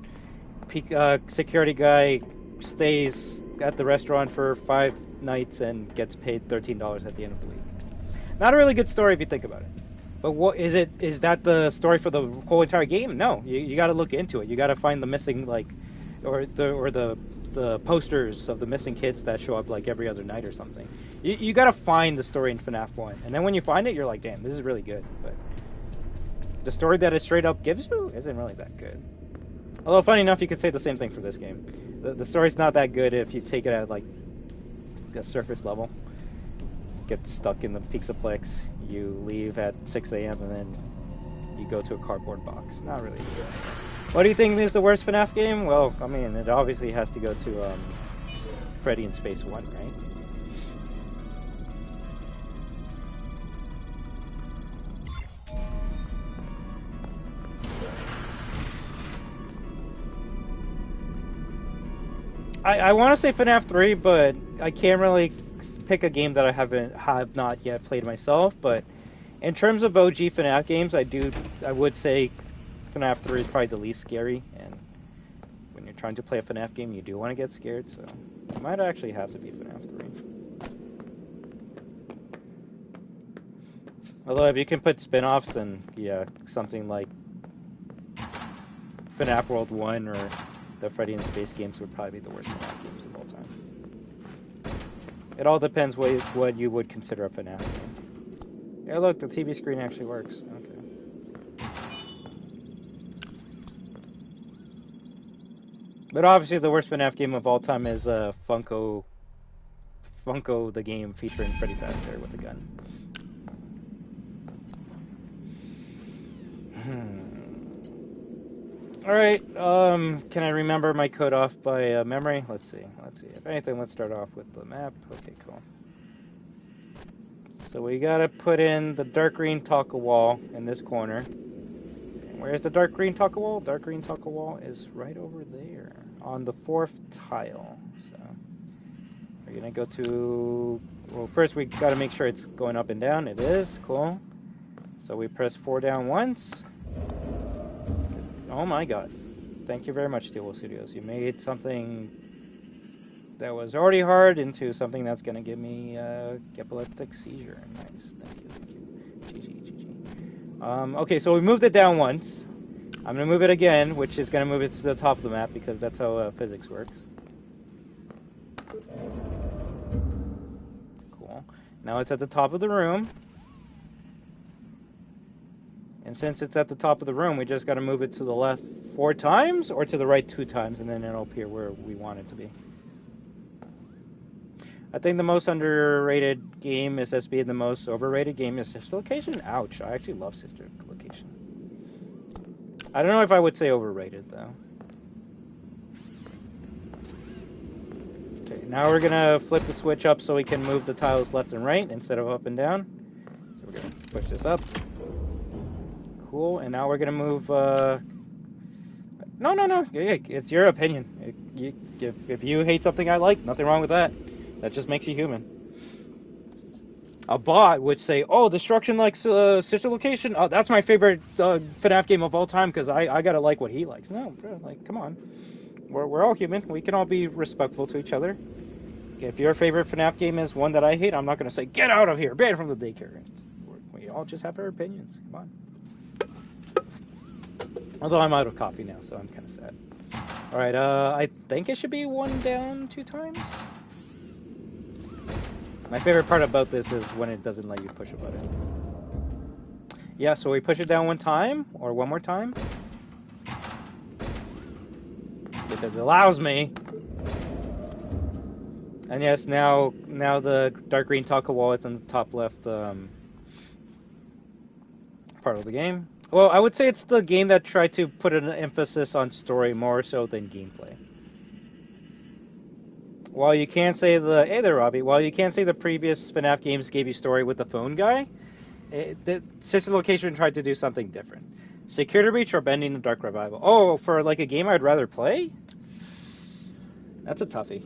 S1: Security guy stays at the restaurant for 5 nights and gets paid $13 at the end of the week. Not a really good story if you think about it. But what is it? Is that the story for the whole entire game? No, you got to look into it. You got to find the missing, like, or the posters of the missing kids that show up like every other night or something. You got to find the story in FNaF 1, and then when you find it, you're like, damn, this is really good. But the story that it straight up gives you isn't really that good. Although, funny enough, you could say the same thing for this game. The story's not that good if you take it at like a surface level. Get stuck in the Pixelplex, you leave at 6 a.m. and then you go to a cardboard box. Not really good. What do you think is the worst FNaF game? Well, I mean, it obviously has to go to Freddy in Space 1, right? I want to say FNaF 3, but I can't really pick a game that I have not yet played myself. But in terms of OG FNaF games, I would say FNaF 3 is probably the least scary. And when you're trying to play a FNaF game, you do want to get scared, so it might actually have to be FNaF 3. Although if you can put spin-offs, then yeah, something like FNaF World 1 or the Freddy in Space games would probably be the worst FNaF games of all time. It all depends what you would consider a FNaF game. Yeah, look, the TV screen actually works. Okay. But obviously the worst FNaF game of all time is Funko the game featuring Freddy Fazbear with a gun. Alright, can I remember my code off by memory? Let's see. If anything, let's start off with the map. Okay, cool. So we gotta put in the dark green taco wall in this corner. Where's the dark green taco wall? Dark green taco wall is right over there on the 4th tile. So we're gonna go to... Well, first we gotta make sure it's going up and down. It is. Cool. So we press 4 down once. Oh my god. Thank you very much, Steelwool Studios. You made something that was already hard into something that's going to give me epileptic seizure. Nice. Thank you. GG. Okay, so we moved it down once. I'm going to move it again, which is going to move it to the top of the map because that's how physics works. Cool. Now it's at the top of the room. And since it's at the top of the room, we just got to move it to the left 4 times or to the right 2 times, and then it'll appear where we want it to be. I think the most underrated game is SB, and the most overrated game is Sister Location. Ouch, I actually love Sister Location. I don't know if I would say overrated, though. Okay, now we're gonna flip the switch up so we can move the tiles left and right instead of up and down. So we're gonna push this up. Cool, and now we're gonna move, No, it's your opinion. If you hate something I like, nothing wrong with that. That just makes you human. A bot would say, oh, Destruction likes Sister Location. Oh, that's my favorite FNAF game of all time because I gotta like what he likes. No, bro, like, come on. We're all human. We can all be respectful to each other. If your favorite FNAF game is one that I hate, I'm not gonna say, get out of here, banned from the daycare. We all just have our opinions. Come on. Although I'm out of coffee now, so I'm kind of sad. Alright, I think it should be 1 down 2 times. My favorite part about this is when it doesn't let you push a button. Yeah, so we push it down 1 time, or 1 more time. Because it allows me. And yes, now the dark green taco wall is in the top left part of the game. Well, I would say it's the game that tried to put an emphasis on story more so than gameplay. While you can't say hey there, Robbie. While you can't say the previous FNAF games gave you story with the phone guy, the Sister Location tried to do something different. Security Breach or Bending the Dark Revival. Oh, for like a game I'd rather play? That's a toughie.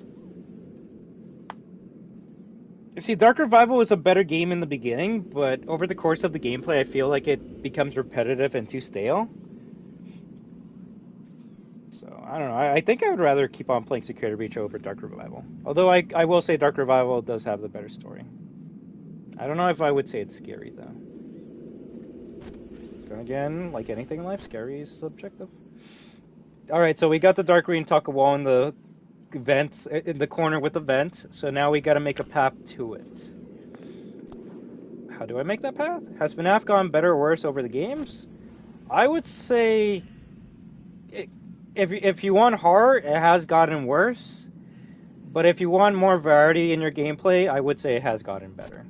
S1: You see, Dark Revival is a better game in the beginning, but over the course of the gameplay, I feel like it becomes repetitive and too stale. So, I don't know. I think I would rather keep on playing Security Breach over Dark Revival. Although I will say Dark Revival does have the better story. I don't know if I would say it's scary, though. Then again, like anything in life, scary is subjective. Alright, so we got the dark green taco wall in the vents, in the corner with the vent. So now we gotta make a path to it. How do I make that path? Has FNAF gone better or worse over the games? I would say... If you want horror, it has gotten worse. But if you want more variety in your gameplay, I would say it has gotten better.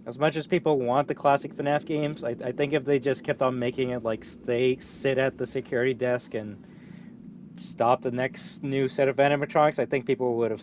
S1: As much as people want the classic FNAF games, I think if they just kept on making it like they sit at the security desk and stop the next new set of animatronics, I think people would have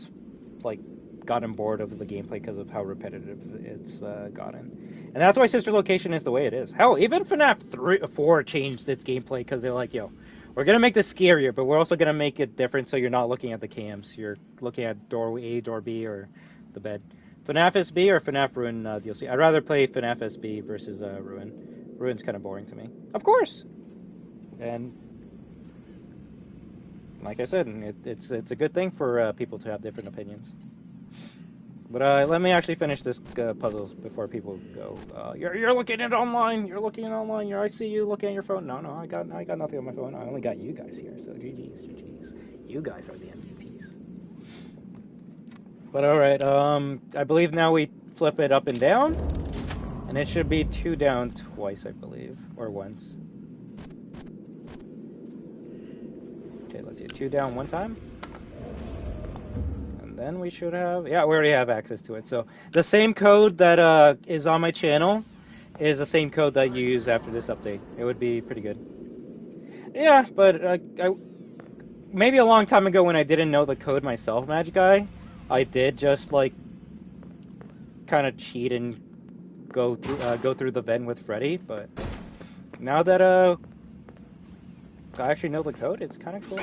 S1: like gotten bored of the gameplay because of how repetitive it's gotten. And that's why Sister Location is the way it is. Hell, even FNAF 4 changed its gameplay because they're like, yo, we're going to make this scarier, but we're also going to make it different so you're not looking at the cams. You're looking at door A, door B, or the bed. FNAF SB or FNAF Ruin DLC? I'd rather play FNAF SB versus Ruin. Ruin's kind of boring to me. Of course! And like I said, it's a good thing for people to have different opinions. But let me actually finish this puzzle before people go. You're looking at it online. You're looking at it online. I see you looking at your phone. No, I got nothing on my phone. I only got you guys here. So GG's. You guys are the MVPs. But all right. I believe now we flip it up and down, and it should be 2 down twice, I believe, or once. Okay, let's see. 2 down 1 time. Then we should have... Yeah, we already have access to it. So the same code that is on my channel is the same code that you use after this update. It would be pretty good. Yeah, but maybe a long time ago when I didn't know the code myself, Magic Guy, I did just, like, kind of cheat and go through the vent with Freddy. But now that I actually know the code, it's kind of cool.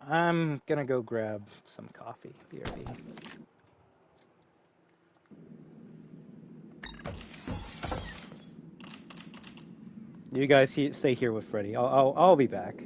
S1: I'm gonna go grab some coffee. BRB. You guys stay here with Freddy. I'll be back.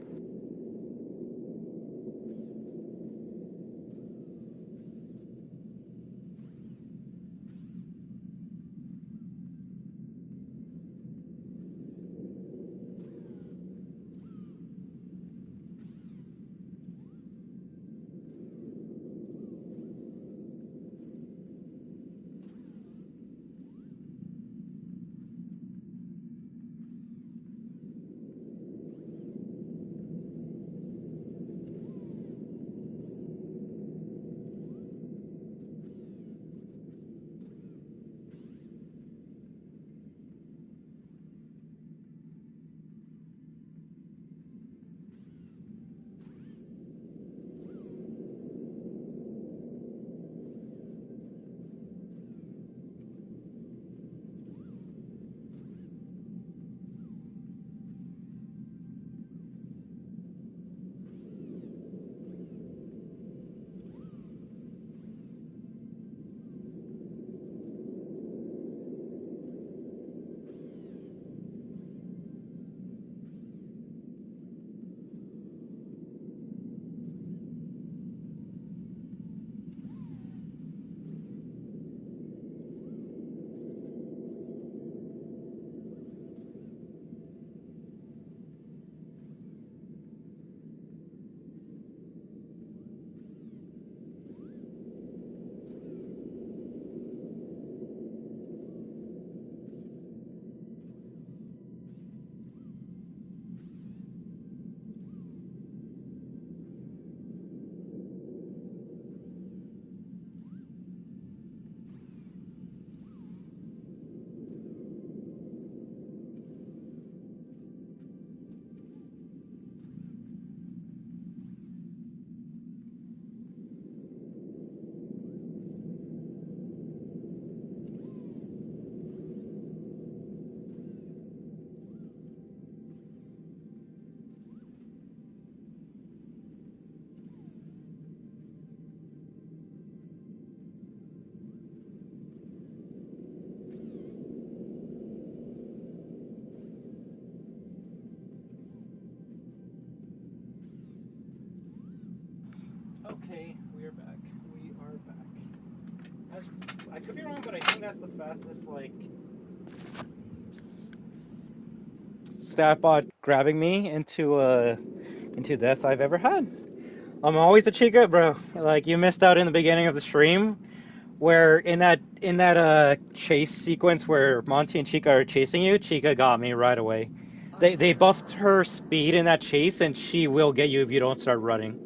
S1: Okay, we are back. We are back. I could be wrong, but I think that's the fastest, like, stat bot grabbing me into death I've ever had. I'm always the Chica, bro. Like, you missed out in the beginning of the stream, where in that chase sequence where Monty and Chica are chasing you, Chica got me right away. They buffed her speed in that chase, and she will get you if you don't start running.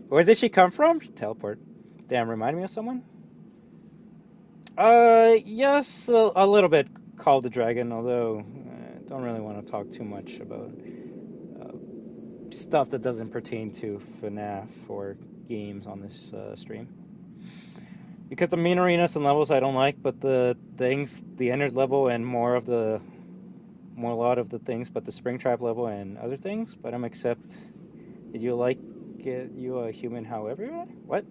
S1: Where did she come from? Teleport. Damn, remind me of someone? Yes, a little bit Call the Dragon, although I don't really want to talk too much about stuff that doesn't pertain to FNaF or games on this stream. Because the main arenas and levels I don't like, but the things, the Ender's level and a lot of the things, but the Springtrap level and other things, but I'm accept. Did you like it, you a human however? What?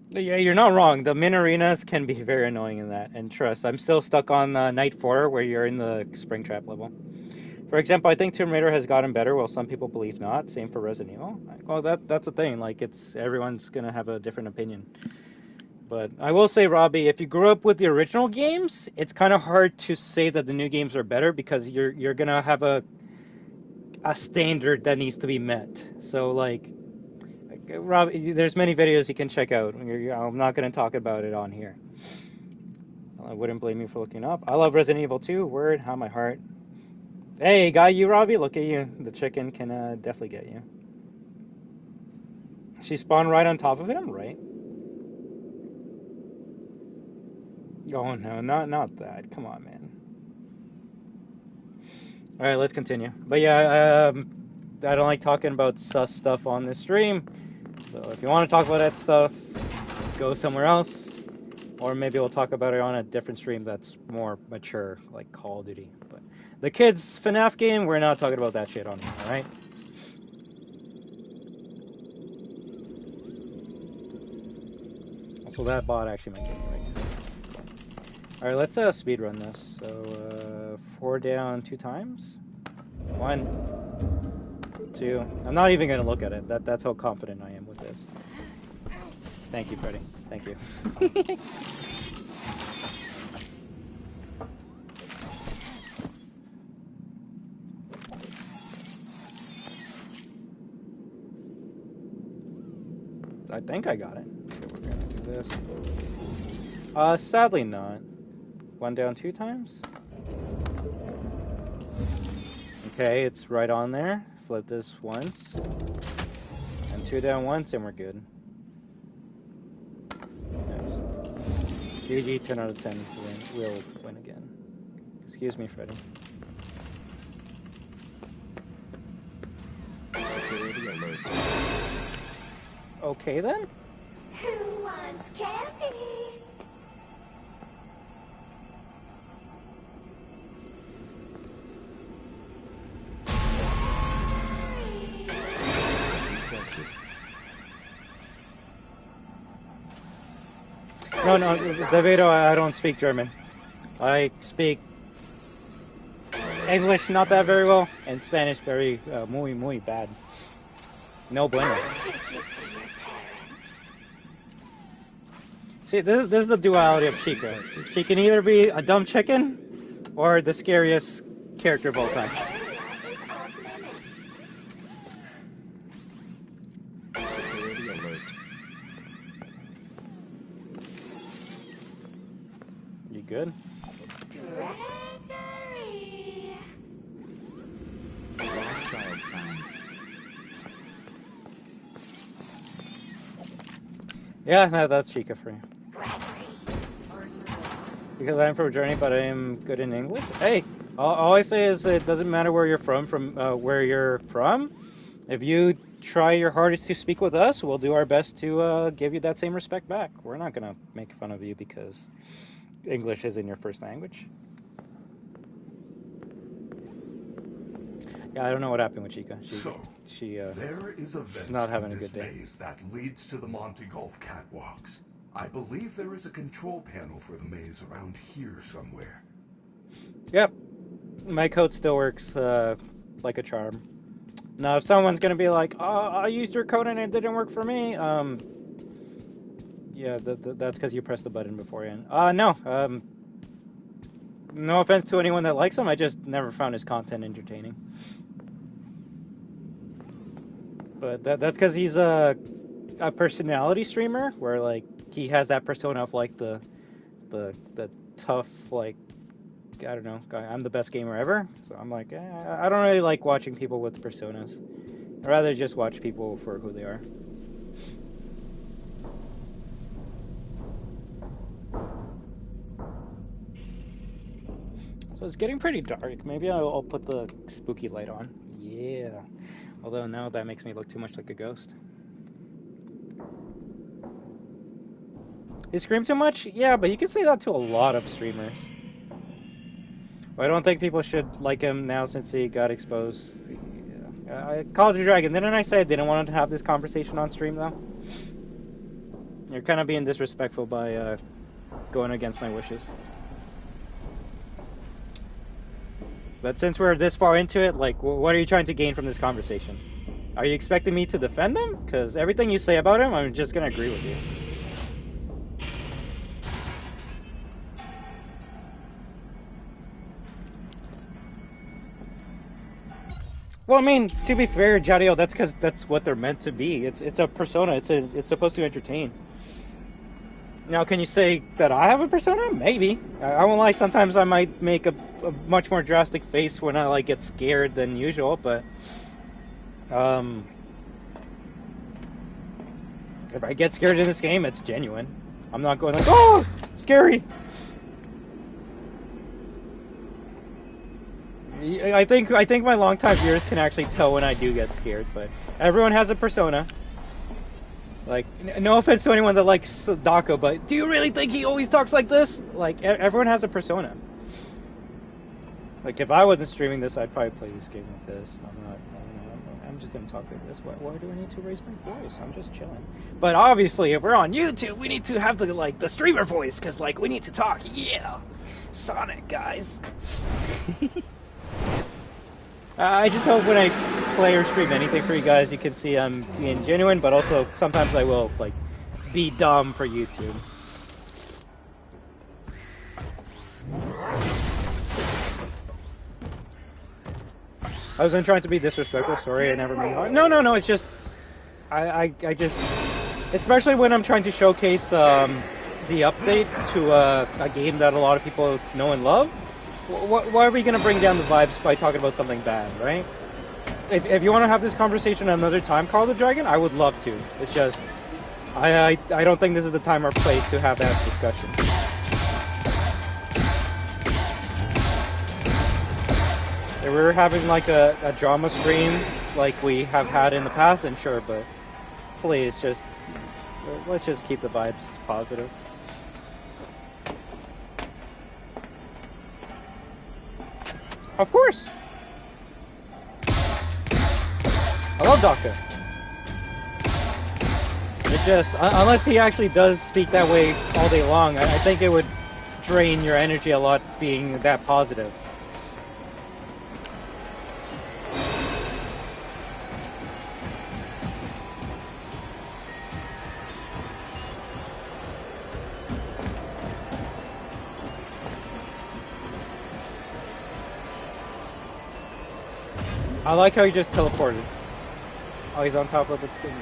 S1: Yeah, you're not wrong. The min arenas can be very annoying in that, and trust, I'm still stuck on Night 4 where you're in the Springtrap level. For example, I think Tomb Raider has gotten better, while some people believe not. Same for Resident Evil. Well, that's the thing. Like, everyone's gonna have a different opinion. But I will say, Robbie, if you grew up with the original games, it's kind of hard to say that the new games are better because you're gonna have a standard that needs to be met. So, like, Rob, there's many videos you can check out. I'm not going to talk about it on here. I wouldn't blame you for looking up. I love Resident Evil 2. Word, how my heart. Hey, got you, Robbie? Look at you. The chicken can definitely get you. She spawned right on top of him, right? Oh no, not that. Come on, man. All right, let's continue. But yeah, I don't like talking about sus stuff on this stream. So if you want to talk about that stuff, go somewhere else. Or maybe we'll talk about it on a different stream that's more mature, like Call of Duty. But the kids' FNaF game, we're not talking about that shit on here, alright? So that bot actually might get me right now. Alright, let's speed run this. So 4 down 2 times. 1, 2. I'm not even gonna look at it. That's how confident I am with this. Thank you, Freddy. Thank you. I think I got it. Okay, we're gonna do this. Sadly not. 1 down 2 times. Okay, it's right on there. Flip this once. And 2 down once, and we're good. Nice. GG, 10 out of 10. We'll win again. Excuse me, Freddy. Okay then.
S8: Who wants candy?
S1: No, Davido, I don't speak German. I speak English not that very well, and Spanish very, muy bad. No bueno. See, this is the duality of Chica. She can either be a dumb chicken, or the scariest character of all time. You good? Yeah, that's Chica for you. Because I'm from Germany, but I am good in English. Hey, all I say is it doesn't matter where you're from where you're from. If you try your hardest to speak with us, we'll do our best to give you that same respect back. We're not gonna make fun of you because English isn't your first language. Yeah, I don't know what happened with Chica.
S3: There is a vent
S1: not having
S3: in
S1: a
S3: this
S1: good day.
S3: maze that leads to the Monty Golf catwalks. I believe there is a control panel for the maze around here somewhere.
S1: Yep, my code still works like a charm. Now, if someone's gonna be like, "Oh, I used your code and it didn't work for me," yeah, that's because you pressed the button beforehand. No, no offense to anyone that likes him, I just never found his content entertaining. But that's because he's a personality streamer, where like he has that persona of like the tough, like, I don't know, I'm the best gamer ever. So I'm like, I don't really like watching people with personas. I'd rather just watch people for who they are. So it's getting pretty dark. Maybe I'll put the spooky light on. Yeah. Although now that makes me look too much like a ghost. He screamed too much? Yeah, but you can say that to a lot of streamers. Well, I don't think people should like him now since he got exposed. Yeah. Call of the Dragon, didn't I say I didn't want to have this conversation on stream, though? You're kind of being disrespectful by going against my wishes. But since we're this far into it, like, what are you trying to gain from this conversation? Are you expecting me to defend him? Because everything you say about him, I'm just going to agree with you. Well, I mean, to be fair, Jadio, that's because that's what they're meant to be. It's a persona. It's supposed to entertain. Now, can you say that I have a persona? Maybe. I won't lie. Sometimes I might make a much more drastic face when I like get scared than usual. But if I get scared in this game, it's genuine. I'm not going like, oh, scary. I think my longtime viewers can actually tell when I do get scared, but everyone has a persona. Like, no offense to anyone that likes Dako, but do you really think he always talks like this? Like, everyone has a persona. Like, if I wasn't streaming this, I'd probably play this game like this. I'm just gonna talk like this. Why do I need to raise my voice? I'm just chilling. But obviously, if we're on YouTube, we need to have the streamer voice, because, like, we need to talk. Yeah! Sonic, guys. I just hope when I play or stream anything for you guys, you can see I'm being genuine, but also sometimes I will, like, be dumb for YouTube. I wasn't trying to be disrespectful, sorry, I never mean harm. No, it's just, I just, especially when I'm trying to showcase the update to a game that a lot of people know and love. Why are we going to bring down the vibes by talking about something bad, right? If you want to have this conversation another time, Call of the Dragon, I would love to. It's just, I don't think this is the time or place to have that discussion. If we were having like a drama stream like we have had in the past, then sure, but please, let's just keep the vibes positive. Of course! I love Doctor. It's just, unless he actually does speak that way all day long, I think it would drain your energy a lot being that positive. I like how he just teleported. Oh, he's on top of the thing.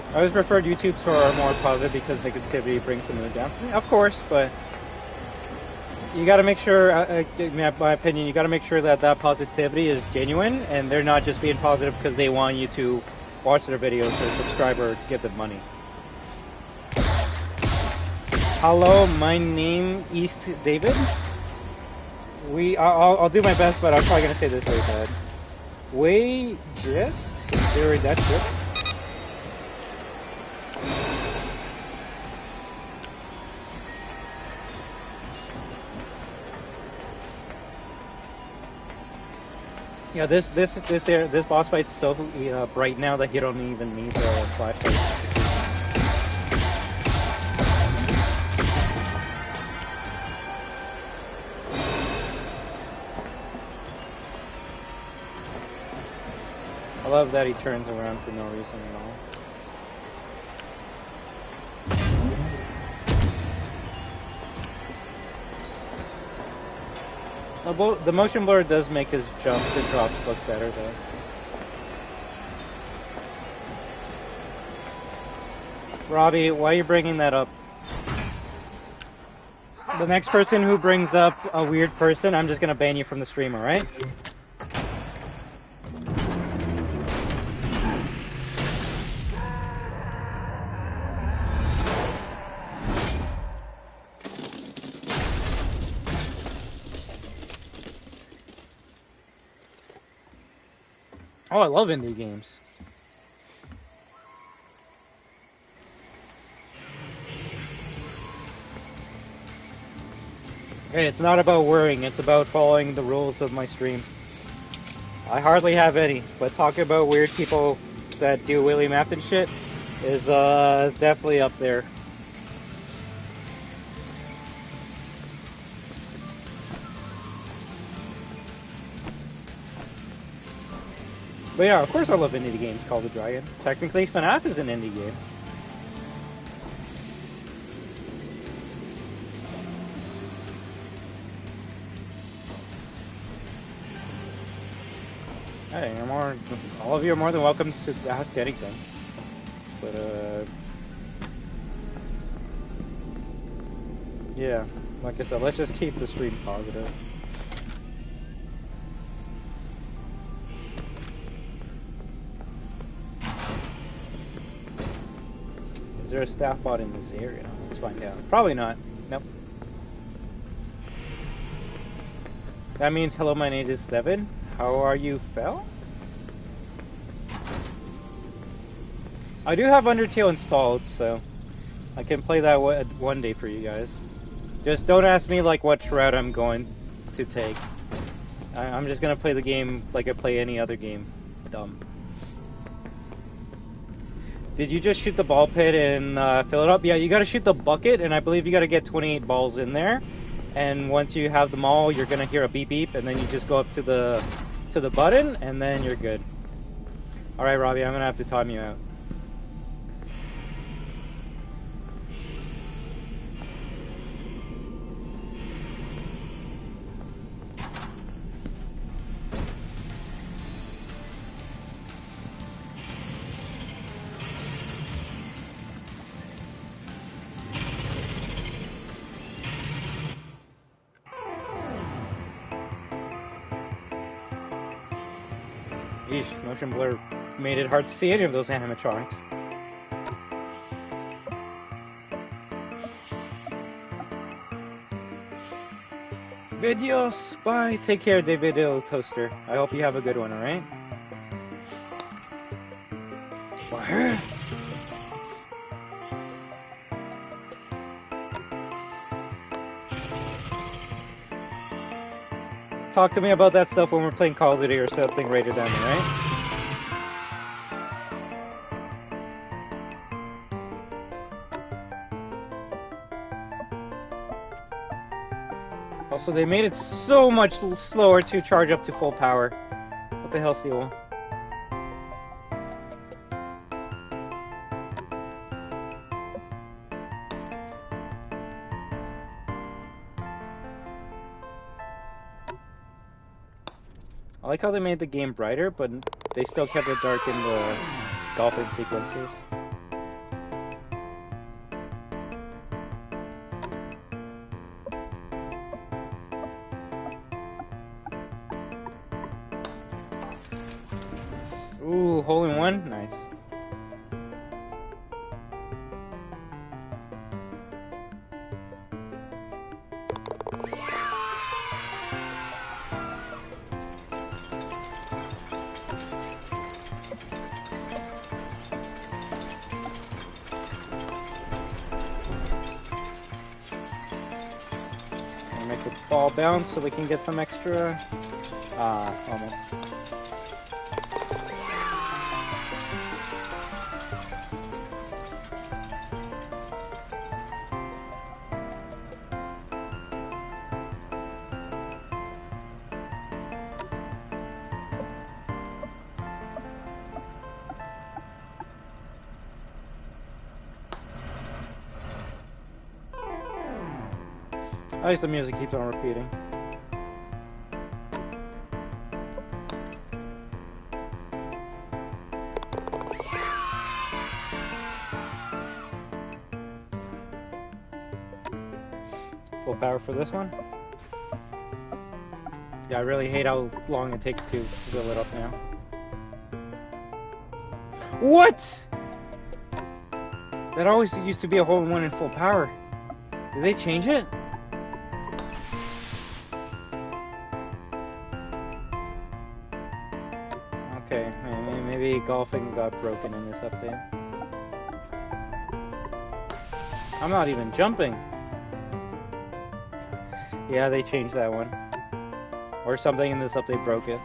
S1: I always preferred YouTubes who are more positive because negativity brings the mood down. Of course, but you gotta make sure, in my opinion, you gotta make sure that that positivity is genuine and they're not just being positive because they want you to watch their videos or subscribe or give them money. Hello, my name is David. I'll do my best, but I'm probably gonna say this really bad. We just during that trip. Yeah, this boss fight's so bright now that you don't even need the flashlight. I love that he turns around for no reason at all. The motion blur does make his jumps and drops look better though. Robbie, why are you bringing that up? The next person who brings up a weird person, I'm just gonna ban you from the stream, alright? Oh, I love indie games. Hey, it's not about worrying, it's about following the rules of my stream. I hardly have any, but talking about weird people that do wheelie math and shit is definitely up there. But yeah, of course I love indie games called The Dragon. Technically, FNaF is an indie game. Hey, all of you are more than welcome to ask anything. But, yeah, like I said, let's just keep the stream positive. Is there a staff bot in this area? Let's find out. Probably not. Nope. That means hello, my name is Devin. How are you, Fel? I do have Undertale installed, so I can play that one day for you guys. Just don't ask me like what route I'm going to take. I'm just gonna play the game like I play any other game. Dumb. Did you just shoot the ball pit and fill it up? Yeah, you gotta shoot the bucket, and I believe you gotta get 28 balls in there. And once you have them all, you're gonna hear a beep beep, and then you just go up to the button, and then you're good. Alright, Robbie, I'm gonna have to time you out. Eesh, motion blur made it hard to see any of those animatronics. Videos! Bye! Take care, David Il Toaster. I hope you have a good one, alright? Talk to me about that stuff when we're playing Call of Duty or something rated M, right? Also, they made it so much slower to charge up to full power. What the hell, Steel? I like how they made the game brighter, but they still kept it dark in the golfing sequences. Ooh, hole in one? Nice. Make the ball bounce so we can get some extra. Almost. At least the music keeps on repeating. Full power for this one. Yeah, I really hate how long it takes to fill it up now. What? That always used to be a hole-in-one in full power. Did they change it? Okay, maybe golfing got broken in this update. I'm not even jumping. Yeah, they changed that one. Or something in this update broke it.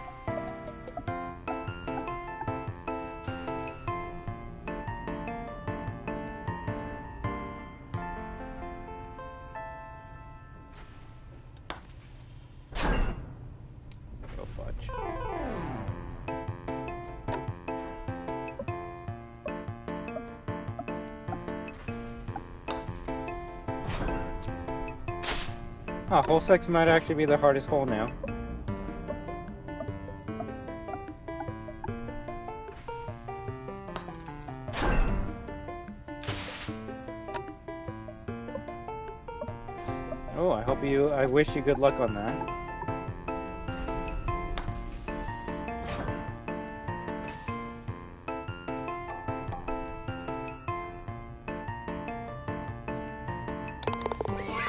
S1: Go fudge. Ah, hole 6 might actually be the hardest hole now. Oh, I wish you good luck on that.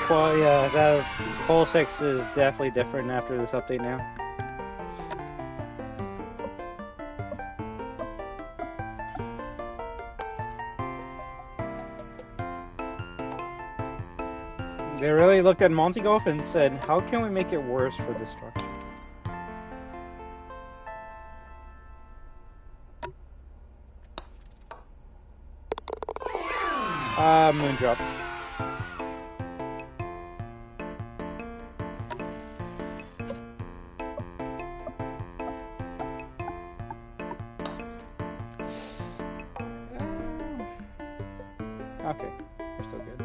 S1: Well, yeah, that hole 6 is definitely different after this update now. They really looked at Monty Golf and said, how can we make it worse for destruction? Moondrop. Okay, we're still good.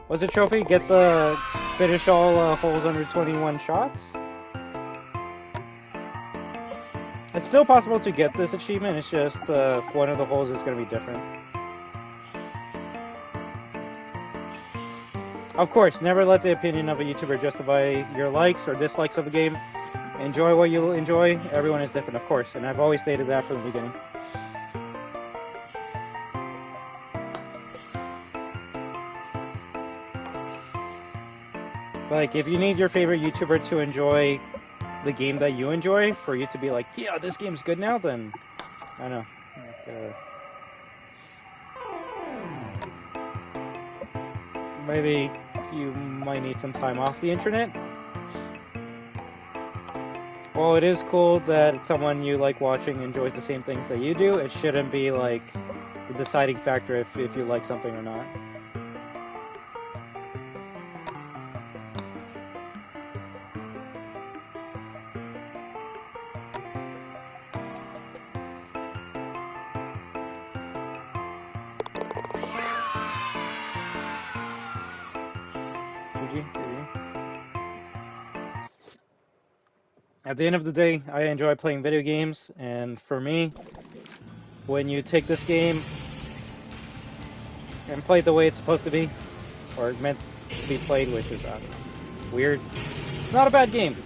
S1: What's the trophy? Get the finish all holes under 21 shots? It's still possible to get this achievement, it's just one of the holes is going to be different. Of course, never let the opinion of a YouTuber justify your likes or dislikes of a game. Enjoy what you enjoy, everyone is different, of course, and I've always stated that from the beginning. Like, if you need your favorite YouTuber to enjoy the game that you enjoy, for you to be like, yeah, this game's good now, then, I don't know. Like, maybe you might need some time off the internet. Well, it is cool that someone you like watching enjoys the same things that you do. It shouldn't be, like, the deciding factor if you like something or not. At the end of the day, I enjoy playing video games, and for me, when you take this game and play it the way it's supposed to be, or meant to be played, which is weird, it's not a bad game.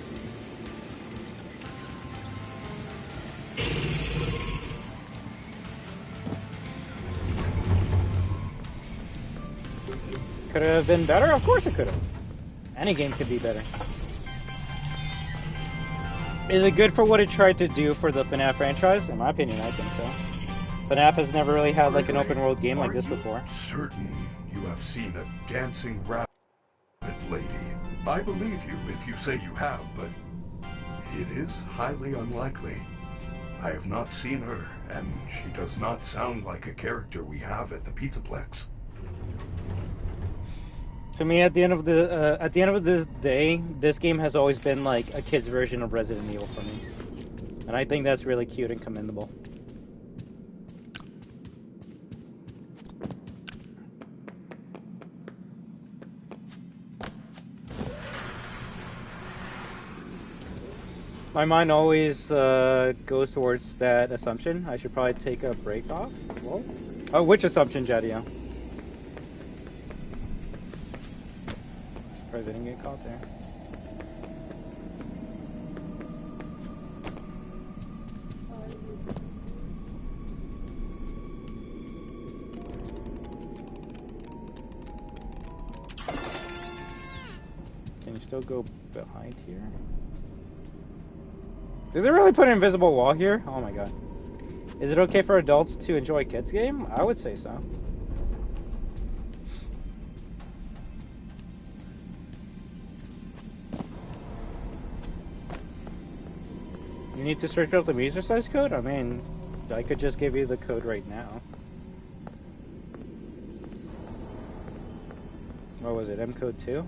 S1: Could it have been better? Of course it could have. Any game could be better. Is it good for what it tried to do for the FNaF franchise? In my opinion, I think so. FNaF has never really had like an open world game like this before.
S3: Certain you have seen a dancing rabbit lady. I believe you if you say you have, but it is highly unlikely. I have not seen her, and she does not sound like a character we have at the Pizzaplex.
S1: To me, at the end of the day, this game has always been like a kid's version of Resident Evil for me, and I think that's really cute and commendable. My mind always goes towards that assumption. I should probably take a break off. Whoa. Oh, which assumption, Jadio? Probably didn't get caught there. Can you still go behind here? Did they really put an invisible wall here? Oh my god. Is it okay for adults to enjoy a kids game? I would say so. You need to search out the exercise code? I mean, I could just give you the code right now. What was it? M code 2?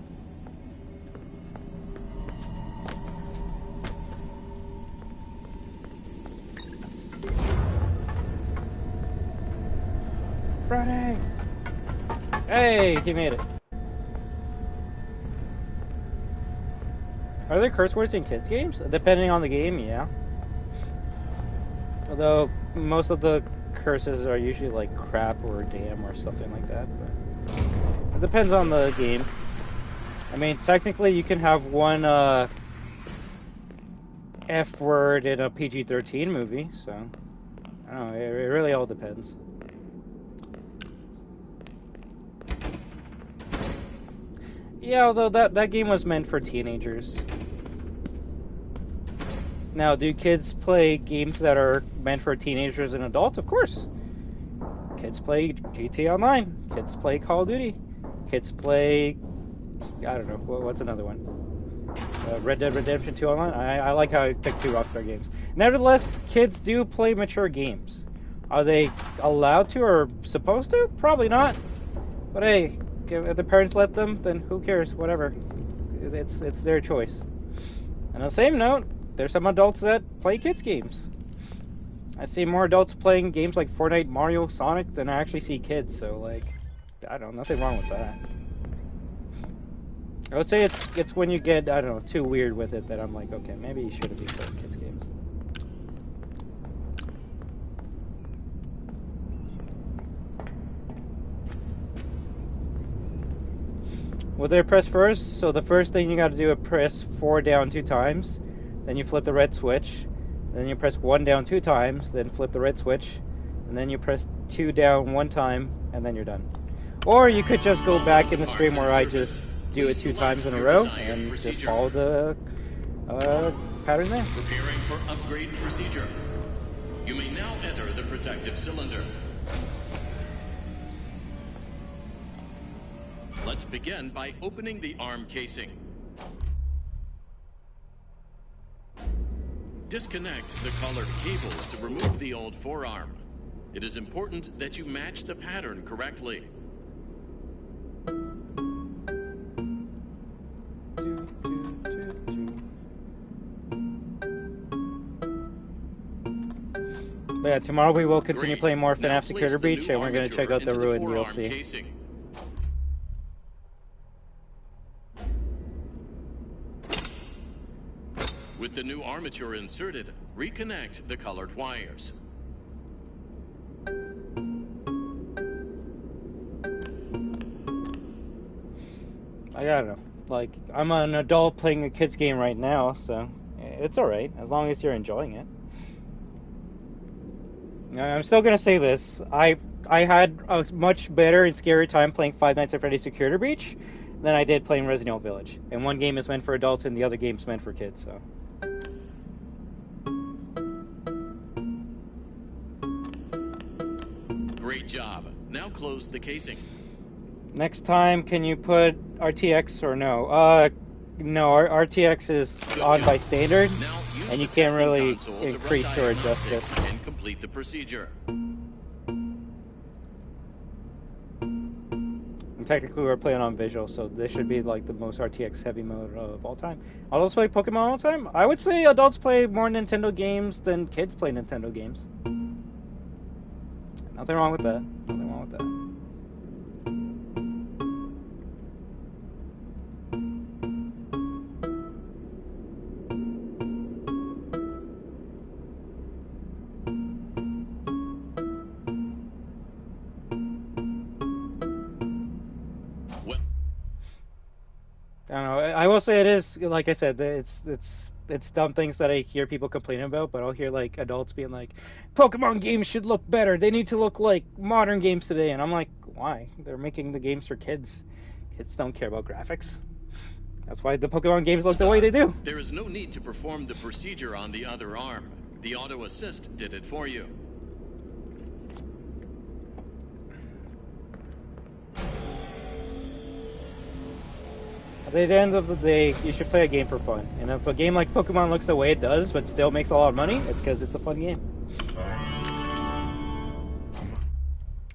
S1: Freddy! Hey, he made it. Are there curse words in kids games? Depending on the game, yeah. Although most of the curses are usually like crap or damn or something like that, but it depends on the game. I mean, technically you can have one F word in a PG-13 movie, so I don't know, it really all depends. Yeah, although that game was meant for teenagers. Now, do kids play games that are meant for teenagers and adults? Of course. Kids play GTA Online. Kids play Call of Duty. Kids play... I don't know, what's another one? Red Dead Redemption 2 Online? I like how I picked 2 Rockstar games. Nevertheless, kids do play mature games. Are they allowed to or supposed to? Probably not. But hey, if the parents let them, then who cares? Whatever. It's their choice. And on the same note, there's some adults that play kids games. I see more adults playing games like Fortnite, Mario, Sonic than I actually see kids, so like, I don't know, nothing wrong with that. I would say it's when you get, I don't know, too weird with it that I'm like, okay, maybe you shouldn't be playing kids games. What did I press first? So the first thing you gotta do is press 4 down 2 times. Then you flip the red switch, then you press 1 down 2 times, then flip the red switch, and then you press 2 down 1 time, and then you're done. Or you could just go back in the stream where I just do it 2 times in a row and just follow the pattern there.
S6: Preparing for upgrade procedure. You may now enter the protective cylinder. Let's begin by opening the arm casing. Disconnect the colored cables to remove the old forearm. It is important that you match the pattern correctly.
S1: But yeah, tomorrow we will continue playing more FNaF Security Breach, and we're going to check out the Ruin DLC.
S6: Casing. With the new armature inserted, reconnect the colored wires.
S1: I don't know. Like, I'm an adult playing a kid's game right now, so it's alright, as long as you're enjoying it. I'm still gonna say this. I had a much better and scarier time playing Five Nights at Freddy's Security Breach than I did playing Resident Evil Village. And one game is meant for adults and the other game's meant for kids, so...
S6: Great job. Now close the casing.
S1: Next time, can you put RTX or no? No, RTX is on by standard, and you can't really increase or adjust this.
S6: And complete the procedure.
S1: And technically, we're playing on visual, so this should be like the most RTX heavy mode of all time. Adults play Pokemon all the time? I would say adults play more Nintendo games than kids play Nintendo games. Nothing wrong with that. Nothing wrong with that. I will say it is, like I said, it's dumb things that I hear people complaining about, but I'll hear like adults being like, Pokemon games should look better. They need to look like modern games today. And I'm like, why? They're making the games for kids. Kids don't care about graphics. That's why the Pokemon games look the way they do.
S6: There is no need to perform the procedure on the other arm. The auto assist did it for you.
S1: At the end of the day, you should play a game for fun. And if a game like Pokemon looks the way it does, but still makes a lot of money, it's because it's a fun game.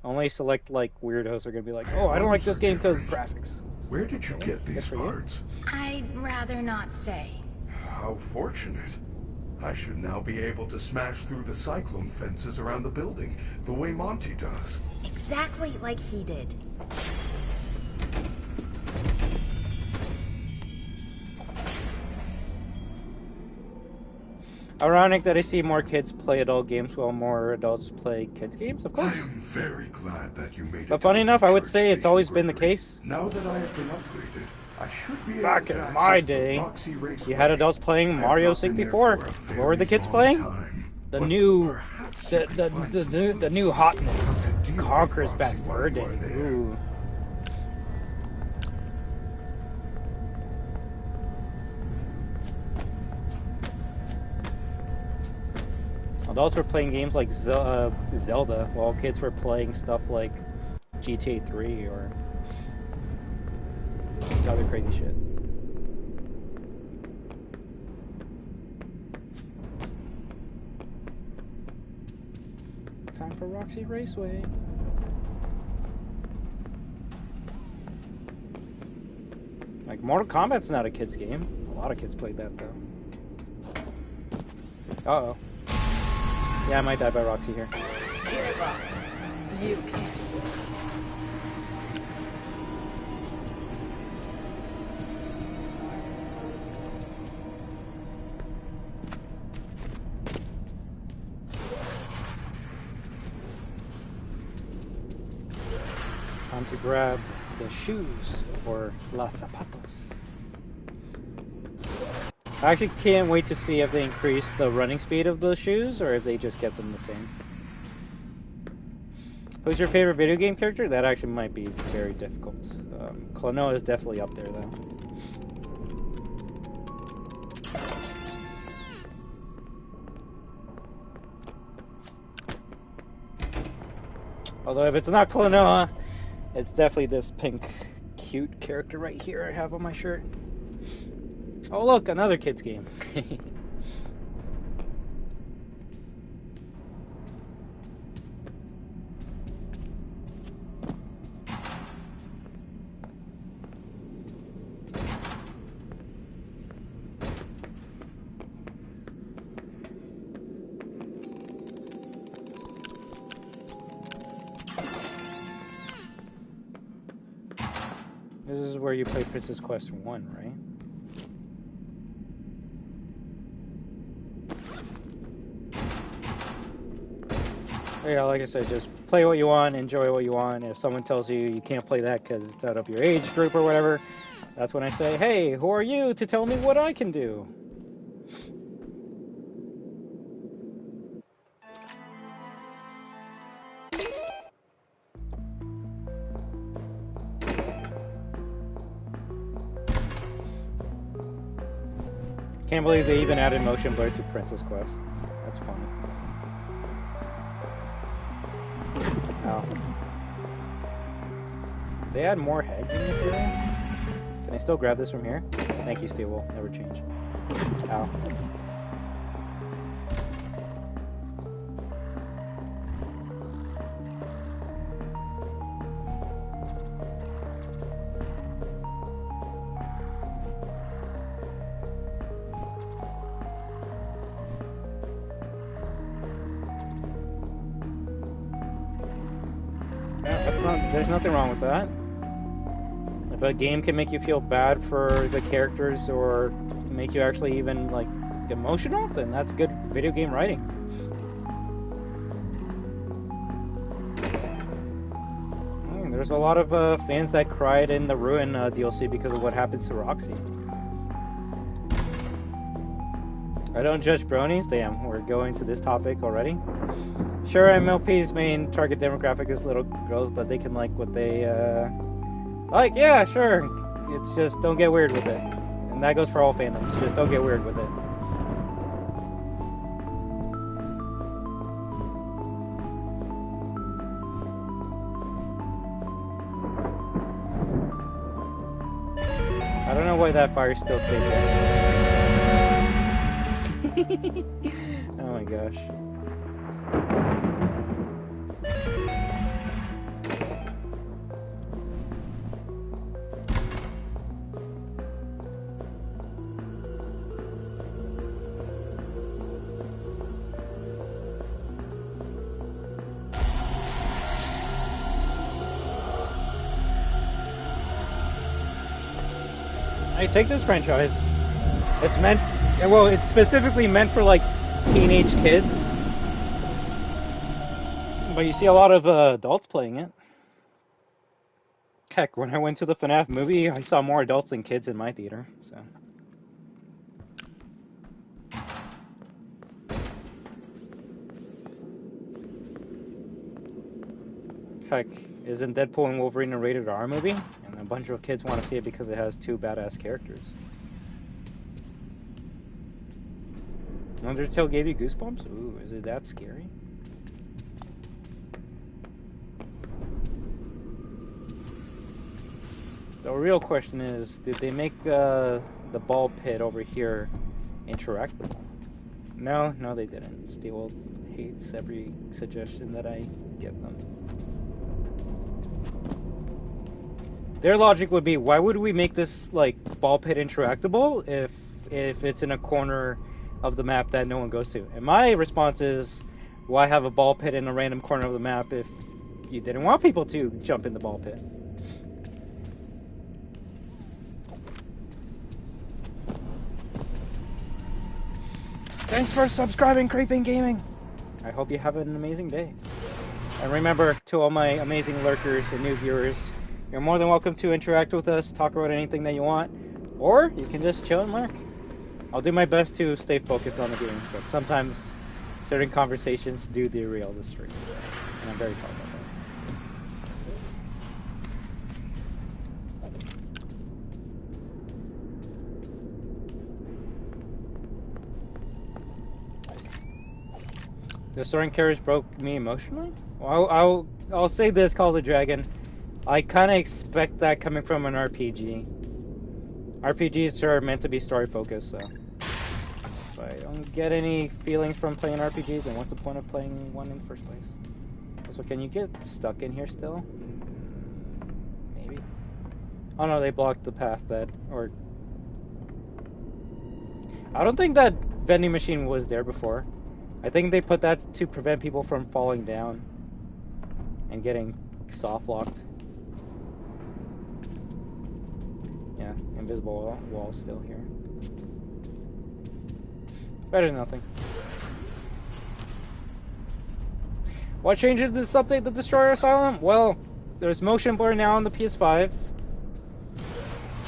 S1: Only select, like, weirdos are going to be like, oh, I don't like this game because graphics.
S3: Where did you get these parts?
S4: I'd rather not say.
S3: How fortunate. I should now be able to smash through the cyclone fences around the building, the way Monty does.
S4: Exactly like he did.
S1: Ironic that I see more kids play adult games while more adults play kids games, of course.
S3: I am very glad that you made it.
S1: But funny enough, I would say it's always been the case.
S3: Now that I have been upgraded, I should be able
S1: Back
S3: to
S1: in my
S3: access the
S1: day,
S3: Roxy Raceway.
S1: you had adults playing Mario 64. What were the kids playing? The new hotness. Conker's Bad Fur Day. Ooh. Adults were playing games like Zelda, while kids were playing stuff like GTA 3 or other crazy shit. Time for Roxy Raceway. Like, Mortal Kombat's not a kid's game. A lot of kids played that, though. Uh-oh. Yeah, I might die by Roxy here.
S5: Give up. You can.
S1: Time to grab the shoes, or las zapatos. I actually can't wait to see if they increase the running speed of the shoes, or if they just get them the same. Who's your favorite video game character? That actually might be very difficult. Klaw-Naw is definitely up there, though. Although if it's not Klaw-Naw, it's definitely this pink, cute character right here I have on my shirt. Oh look, another kid's game. This is where you play Princess Quest 1, right? Yeah, like I said, just play what you want, enjoy what you want. If someone tells you you can't play that because it's out of your age group or whatever, that's when I say, hey, who are you to tell me what I can do? Can't believe they even added motion blur to Princess Quest. That's funny. Oh. They add more heads in this area? Can I still grab this from here? Thank you, Steel Wool. Never change. Ow. There's nothing wrong with that. If a game can make you feel bad for the characters or make you actually even, like, emotional, then that's good video game writing. There's a lot of fans that cried in the Ruin DLC because of what happens to Roxy. I don't judge bronies. Damn, we're going to this topic already. Sure, MLP's main target demographic is little girls, but they can like what they like. Yeah, sure. It's just don't get weird with it, and that goes for all fandoms. Just don't get weird with it. I don't know why that fire's still safe. Oh my gosh. I take this franchise. It's meant, well, it's specifically meant for like teenage kids. But you see a lot of adults playing it. Heck, when I went to the FNaF movie, I saw more adults than kids in my theater, so. Heck, isn't Deadpool and Wolverine a rated R movie? And a bunch of kids want to see it because it has two badass characters. Undertale gave you goosebumps? Ooh, is it that scary? The real question is, did they make the ball pit over here interactable? No, they didn't. Steel hates every suggestion that I give them. Their logic would be, why would we make this like ball pit interactable if it's in a corner of the map that no one goes to? And my response is, why have a ball pit in a random corner of the map if you didn't want people to jump in the ball pit? Thanks for subscribing, Creeping Gaming. I hope you have an amazing day. And remember, to all my amazing lurkers and new viewers, you're more than welcome to interact with us, talk about anything that you want, or you can just chill and lurk. I'll do my best to stay focused on the game, but sometimes certain conversations do derail the stream, and I'm very sorry about that. The Soaring Carriage broke me emotionally? Well, I'll say this, Call of the Dragon. I kind of expect that coming from an RPG. RPGs are meant to be story focused, so if I don't get any feelings from playing RPGs, then what's the point of playing one in the first place? Also, can you get stuck in here still? Maybe. Oh no, they blocked the path I don't think that vending machine was there before. I think they put that to prevent people from falling down and getting soft locked. Yeah, invisible wall still here. Better than nothing. What changes this update, the Destroyer Asylum? Well, there's motion blur now on the PS5.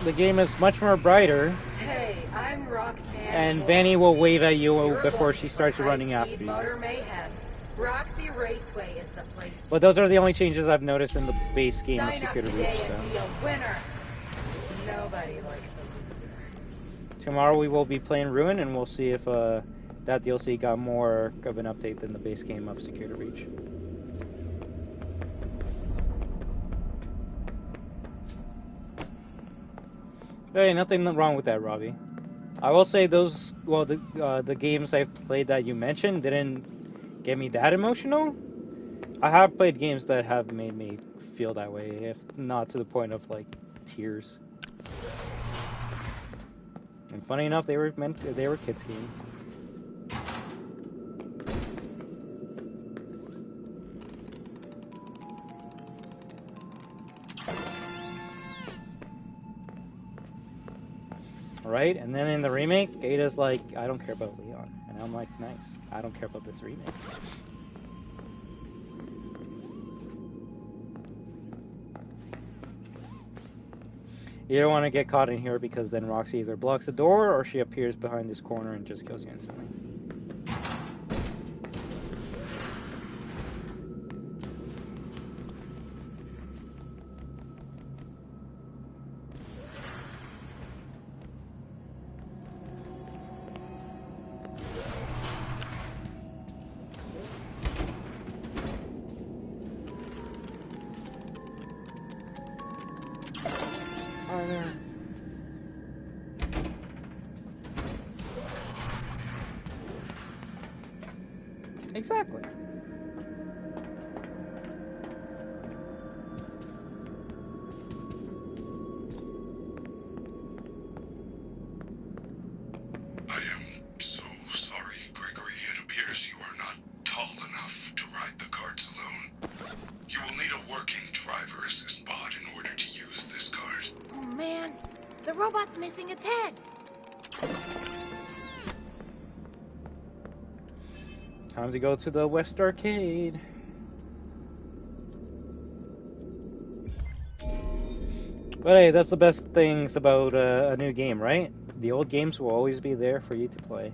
S1: The game is much more brighter.
S5: Hey, I'm Roxanne.
S1: And Vanny will wave at you before she starts running after you.
S5: Motor mayhem. Roxy Raceway is the place.
S1: But those are the only changes I've noticed in the base game of
S5: Sign up
S1: Security
S5: today
S1: Reach.
S5: and be a winner. Nobody likes a loser.
S1: Tomorrow we will be playing Ruin, and we'll see if that DLC got more of an update than the base game of Security Reach. Hey, nothing wrong with that, Robbie. I will say those, well, the games I've played that you mentioned didn't get me that emotional. I have played games that have made me feel that way, if not to the point of like tears. And funny enough, they were kids games. Right? And then in the remake, Ada's like, I don't care about Leon. And I'm like, nice. I don't care about this remake. You don't want to get caught in here because then Roxy either blocks the door or she appears behind this corner and just kills you instantly. Exactly.
S3: I am so sorry, Gregory. It appears you are not tall enough to ride the carts alone. You will need a working driver assist pod in order to use this cart.
S4: Oh man, the robot's missing its head.
S1: Time to go to the West Arcade. But hey, that's the best things about a new game, right? The old games will always be there for you to play.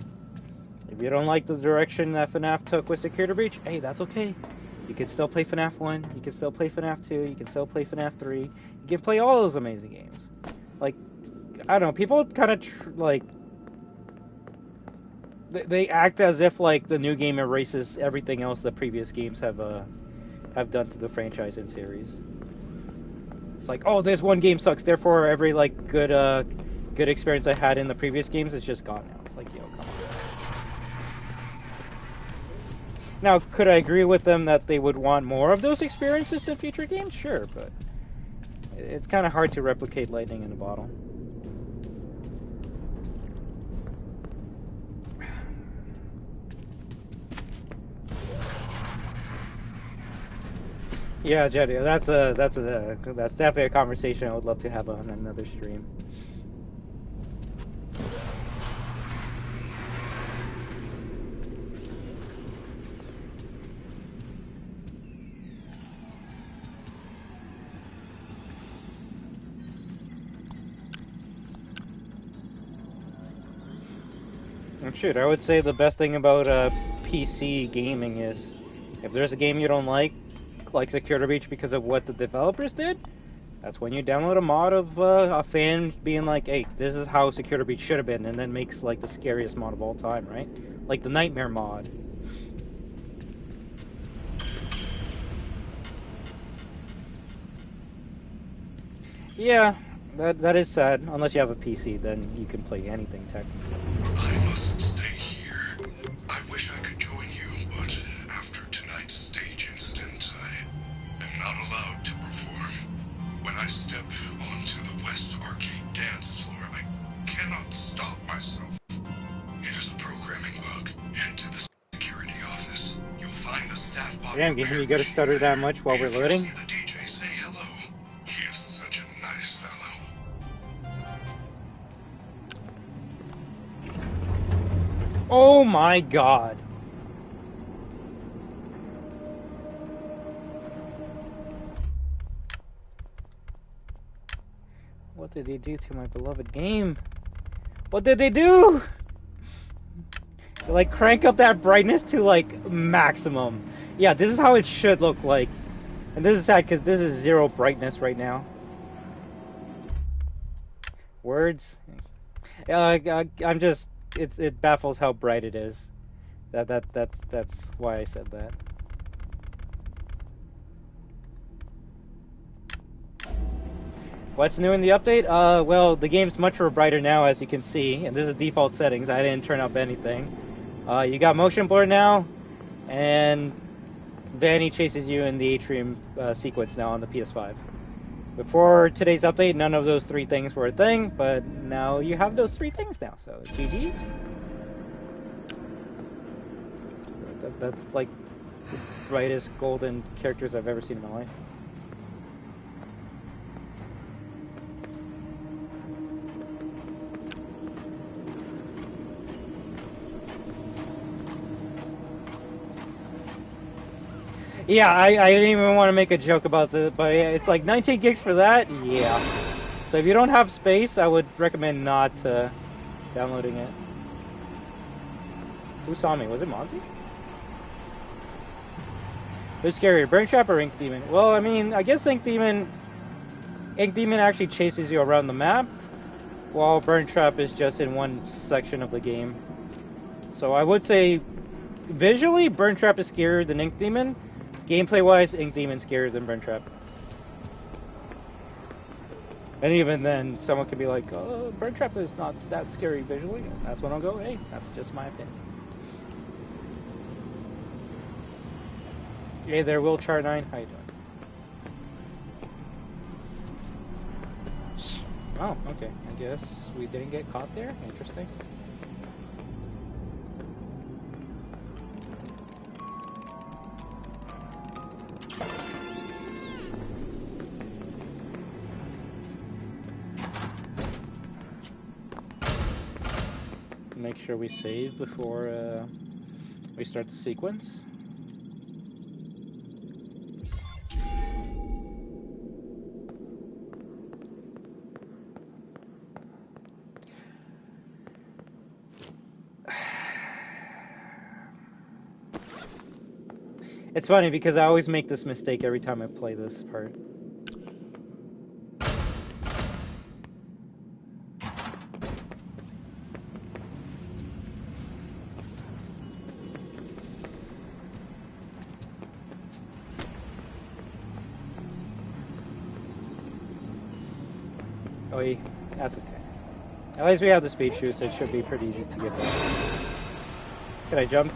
S1: If you don't like the direction that FNaF took with Security Breach, hey, that's okay. You can still play FNaF 1, you can still play FNaF 2, you can still play FNaF 3. You can play all those amazing games. Like, I don't know, people kind of, they act as if like the new game erases everything else the previous games have done to the franchise and series. It's like, oh, this one game sucks, therefore every like good experience I had in the previous games is just gone now. It's like, yo, come on. Now, could I agree with them that they would want more of those experiences in future games? Sure, but it's kind of hard to replicate lightning in a bottle. Yeah, Jetty, that's definitely a conversation I would love to have on another stream. Shoot, I would say the best thing about PC gaming is if there's a game you don't like Security Breach because of what the developers did, that's when you download a mod of a fan being like, hey, this is how Security Breach should have been, and then makes like the scariest mod of all time, right? Like the Nightmare mod. Yeah, that is sad. Unless you have a PC, then you can play anything technically.
S3: I must stay here. I wish I could join you, but after tonight's stage incident, I am not allowed to perform. When I step onto the West Arcade dance floor, I cannot stop myself. It is a programming bug. Head to the security office. You'll find the staff bot.
S1: Damn, you gotta stutter that much while we're loading? Oh my god. What did they do to my beloved game? What did they do? They, like, crank up that brightness to like maximum. Yeah, this is how it should look like. And this is sad because this is 0 brightness right now. Words? I'm just... It baffles how bright it is. That's why I said that. What's new in the update? Well, the game's much more brighter now, as you can see, and this is default settings. I didn't turn up anything. You got motion blur now, and Vanny chases you in the Atrium sequence now on the PS5. Before today's update, none of those 3 things were a thing, but now you have those 3 things now, so GG's. That's like the brightest golden characters I've ever seen in my life. Yeah, I didn't even want to make a joke about this, but it's like 19 gigs for that? Yeah. So if you don't have space, I would recommend not downloading it. Who saw me? Was it Monty? Who's scarier, Burn Trap or Ink Demon? Well, I mean, I guess Ink Demon actually chases you around the map, while Burn Trap is just in one section of the game. So I would say, visually, Burn Trap is scarier than Ink Demon. Gameplay-wise, Ink Demon's scarier than Burn Trap. And even then, someone could be like, oh, Burn Trap is not that scary visually. And that's when I'll go, hey, that's just my opinion. Hey there, Will-Char9. How you doing? Oh, okay. I guess we didn't get caught there. Interesting. Make sure we save before we start the sequence. It's funny because I always make this mistake every time I play this part. Oh, that's okay. At least we have the speed shoes, so it should be pretty easy to get there. Can I jump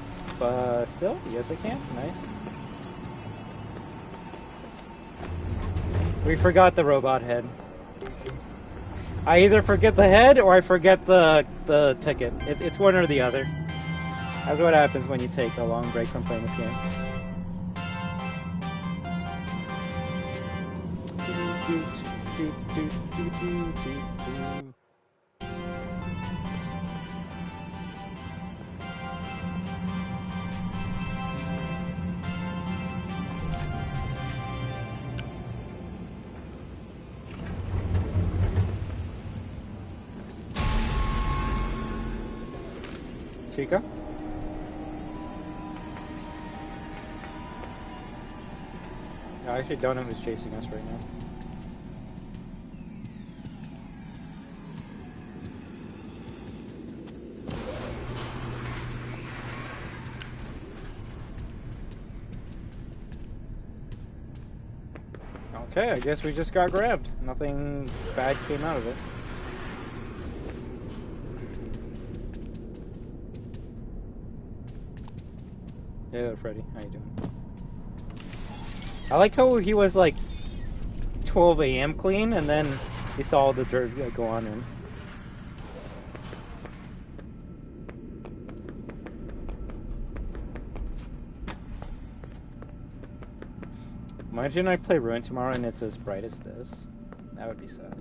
S1: still? Yes, I can. Nice. We forgot the robot head. I either forget the head or I forget the ticket. It's one or the other. That's what happens when you take a long break from playing this game. Chica? I actually don't know who's chasing us right now. Okay, I guess we just got grabbed. Nothing bad came out of it. Hey there, Freddy. How you doing? I like how he was like 12 a.m. clean, and then he saw all the dirt go on him. Imagine I play Ruin tomorrow and it's as bright as this. That would be sad.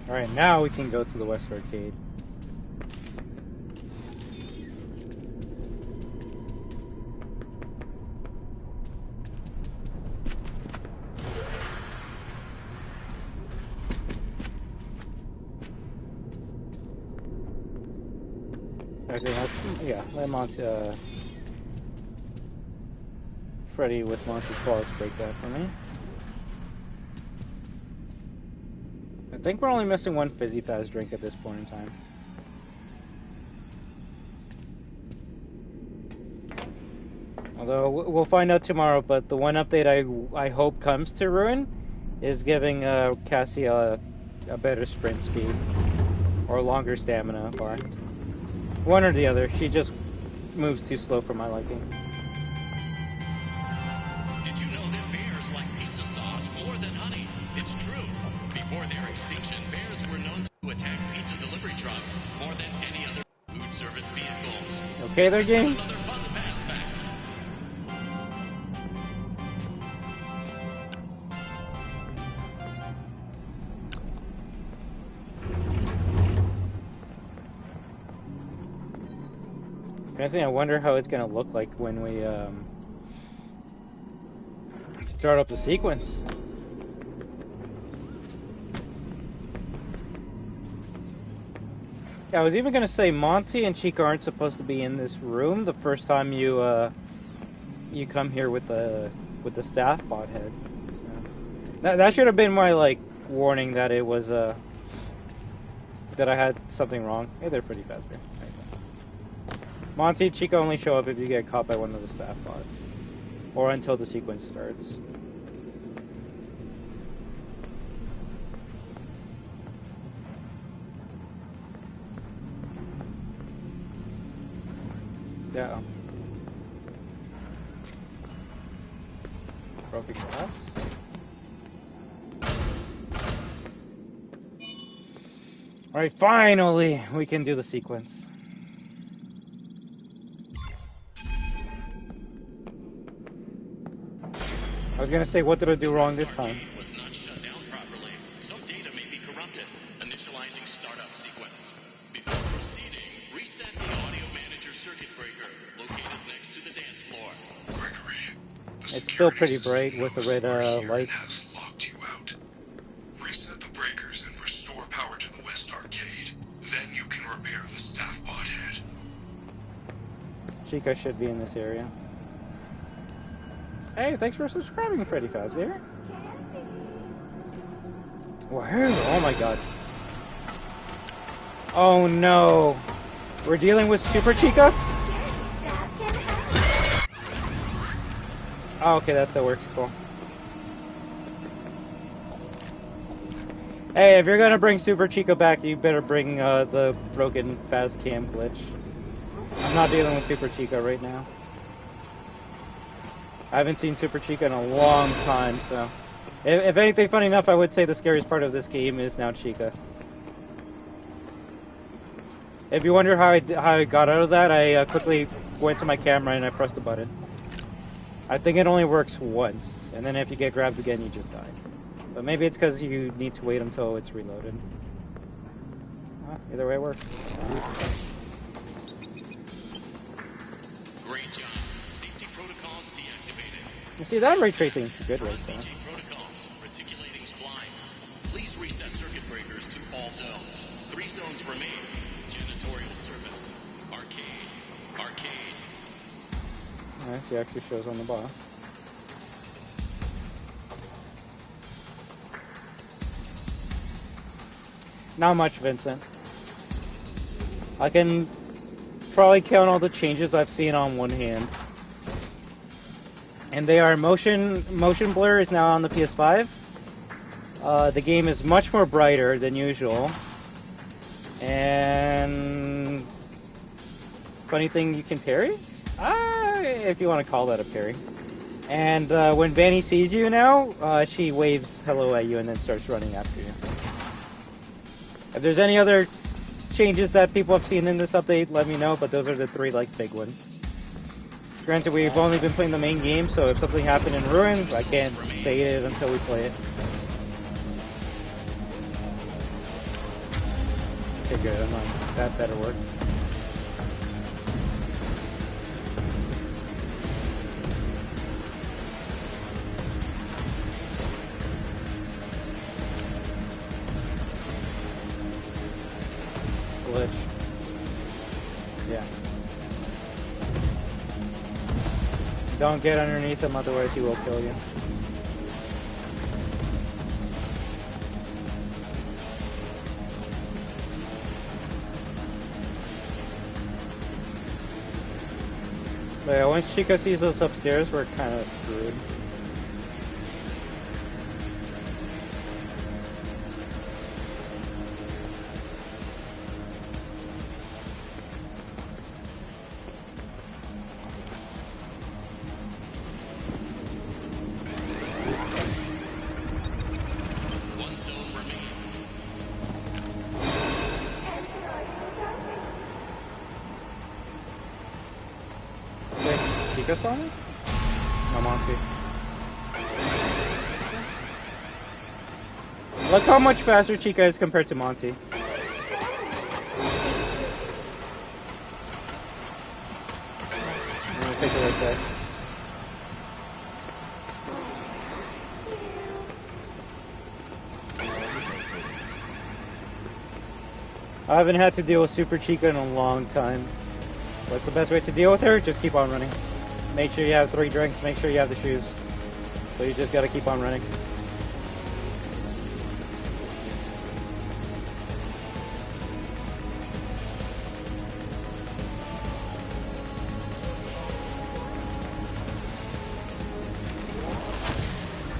S1: Alright, now we can go to the West Arcade. Okay, yeah, let Monty, Freddy with Monty's claws break that for me. I think we're only missing one Fizzy Faz drink at this point in time. Although we'll find out tomorrow, but the one update I hope comes to Ruin is giving Cassie a better sprint speed or longer stamina bar. One or the other. She just moves too slow for my liking.
S6: Did you know that bears like pizza sauce more than honey? It's true. Before their extinction, bears were known to attack pizza delivery trucks more than any other food service vehicles.
S1: Okay, there, game.
S6: Another fun fast fact.
S1: I wonder how it's gonna look like when we start up the sequence. Yeah, I was even gonna say Monty and Chica aren't supposed to be in this room the first time you you come here with the staff bot head. So, that should have been my like warning that it was that I had something wrong. Hey, they're pretty fast here. Monty and Chica only show up if you get caught by one of the staff bots, or until the sequence starts. Yeah. Broken glass. Alright, finally we can do the sequence. I was gonna say, what did I do wrong this time?
S6: Was not shut down properly. Some data may be corrupted. Initializing startup sequence. Before proceeding, reset the audio manager circuit breaker located next to the dance floor.
S3: Gregory,
S1: it's still pretty bright with the red light.
S3: Has locked you out. Reset the breakers and restore power to the West Arcade. Then you can repair the staff bot head.
S1: Chica should be in this area. Hey, thanks for subscribing, Freddy Fazbear. WAHOO! Oh my god. Oh no! We're dealing with Super Chica? Oh, okay, that still works. Cool. Hey, if you're gonna bring Super Chica back, you better bring the broken Faz Cam glitch. I'm not dealing with Super Chica right now. I haven't seen Super Chica in a long time, so... If anything, funny enough, I would say the scariest part of this game is now Chica. If you wonder how I got out of that, I quickly went to my camera and I pressed the button. I think it only works once, and then if you get grabbed again, you just die. But maybe it's because you need to wait until it's reloaded. Either way it works.
S6: Great job. Safety protocols deactivated.
S1: You see, that ray tracing is good right there.
S6: DJ protocols, reticulating splines. Please reset circuit breakers to all zones. 3 zones remain. Janitorial service. Arcade. Arcade.
S1: Alright, she actually shows on the boss. Not much, Vincent. I can probably count all the changes I've seen on one hand. And they are motion blur is now on the PS5. The game is much more brighter than usual. And funny thing, you can parry? If you want to call that a parry. And when Vanny sees you now, she waves hello at you and then starts running after you. If there's any other changes that people have seen in this update, let me know, but those are the 3 like big ones. Granted, we've only been playing the main game, so if something happened in Ruin, I can't state it until we play it. Okay, good, I'm on. That better work. Glitch. Yeah. Don't get underneath him, otherwise he will kill you. Yeah, once Chica sees us upstairs, we're kind of screwed.
S6: One zone remains.
S1: Wait, Chica saw me? No, Monty. Look how much faster Chica is compared to Monty. I'm gonna take the right side. I haven't had to deal with Super Chica in a long time. What's the best way to deal with her? Just keep on running. Make sure you have 3 drinks, make sure you have the shoes. So you just gotta keep on running.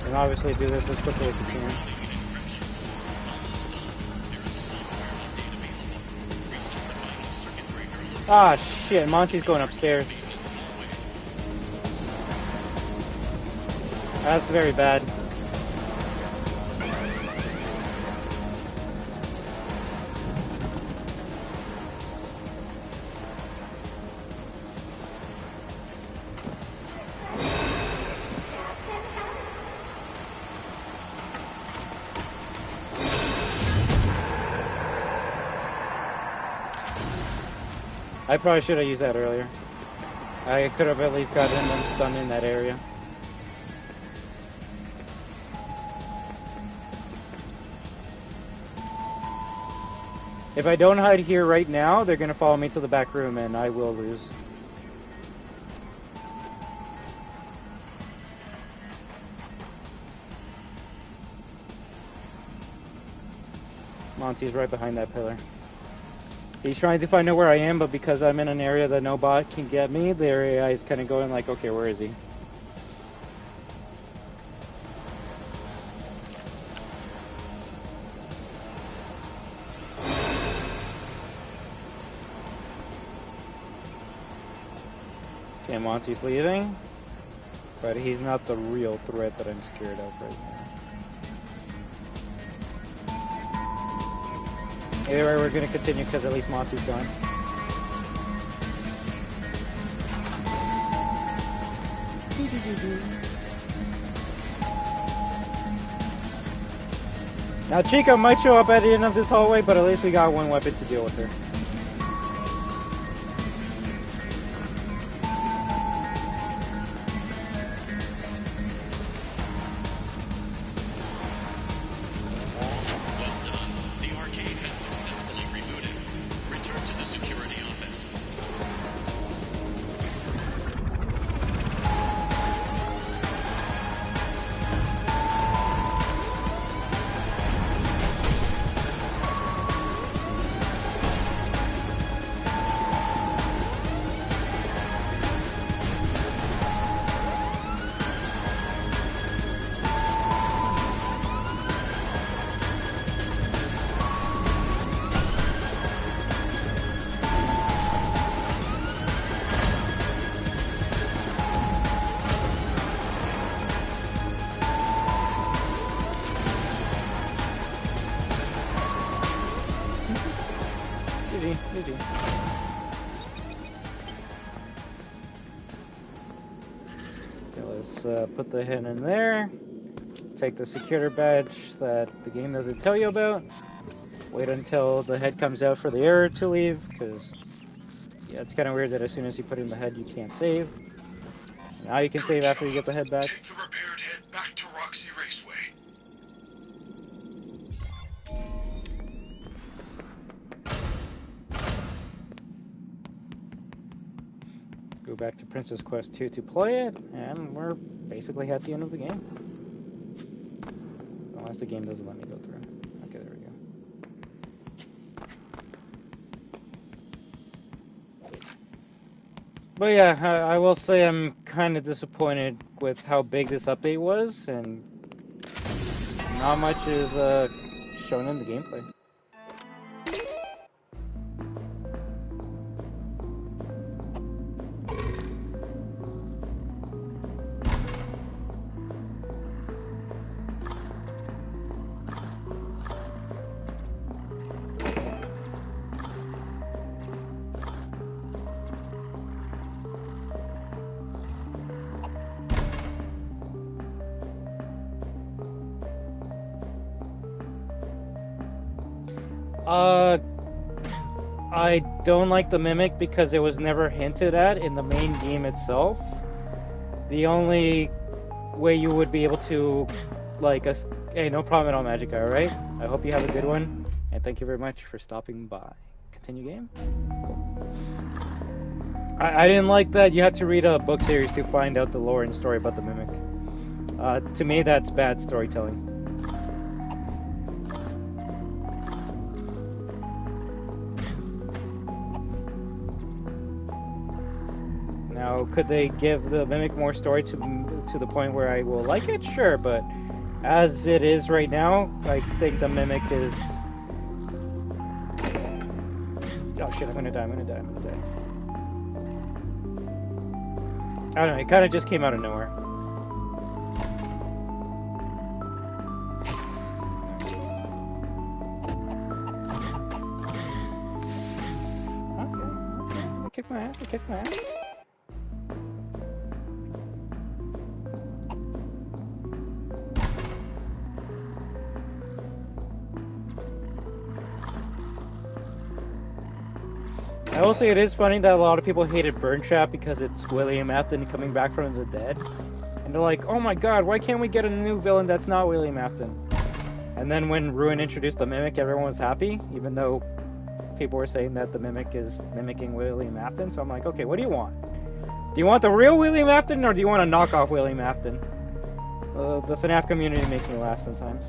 S1: And obviously do this as quickly as you can. Ah, shit, Monty's going upstairs. That's very bad. I probably should have used that earlier. I could have at least gotten them stunned in that area. If I don't hide here right now, they're gonna follow me to the back room and I will lose. Monty's right behind that pillar. He's trying to find out where I am, but because I'm in an area that no bot can get me, their AI is kind of going like, okay, where is he? Okay, Monty's leaving, but he's not the real threat that I'm scared of right now. Either way, we're going to continue because at least Monty's gone. Now Chica might show up at the end of this hallway, but at least we got one weapon to deal with her. Put the head in there, take the security badge that the game doesn't tell you about, wait until the head comes out for the error to leave, because yeah, it's kind of weird that as soon as you put in the head you can't save. Now you can save after you get the head back.
S3: Take the repaired head back to Roxy Raceway.
S1: Go back to Princess Quest 2 to play it, and we're basically at the end of the game. Unless the game doesn't let me go through. Okay, there we go. But yeah, I will say I'm kind of disappointed with how big this update was, and not much is shown in the gameplay. I don't like the Mimic because it was never hinted at in the main game itself. The only way you would be able to, like, hey, no problem at all, Magic Guy, alright? I hope you have a good one, and thank you very much for stopping by. Continue game? Cool. I didn't like that you had to read a book series to find out the lore and story about the Mimic. To me, that's bad storytelling. Now, could they give the Mimic more story to the point where I will like it? Sure, but as it is right now, I think the Mimic is... Oh shit, I'm gonna die. I don't know, it kind of just came out of nowhere. Okay. I kicked my ass. I will say it is funny that a lot of people hated Burntrap because it's William Afton coming back from the dead. And they're like, oh my god, why can't we get a new villain that's not William Afton? And then when Ruin introduced the Mimic, everyone was happy, even though people were saying that the Mimic is mimicking William Afton. So I'm like, okay, what do you want? Do you want the real William Afton, or do you want a knockoff William Afton? The FNaF community makes me laugh sometimes.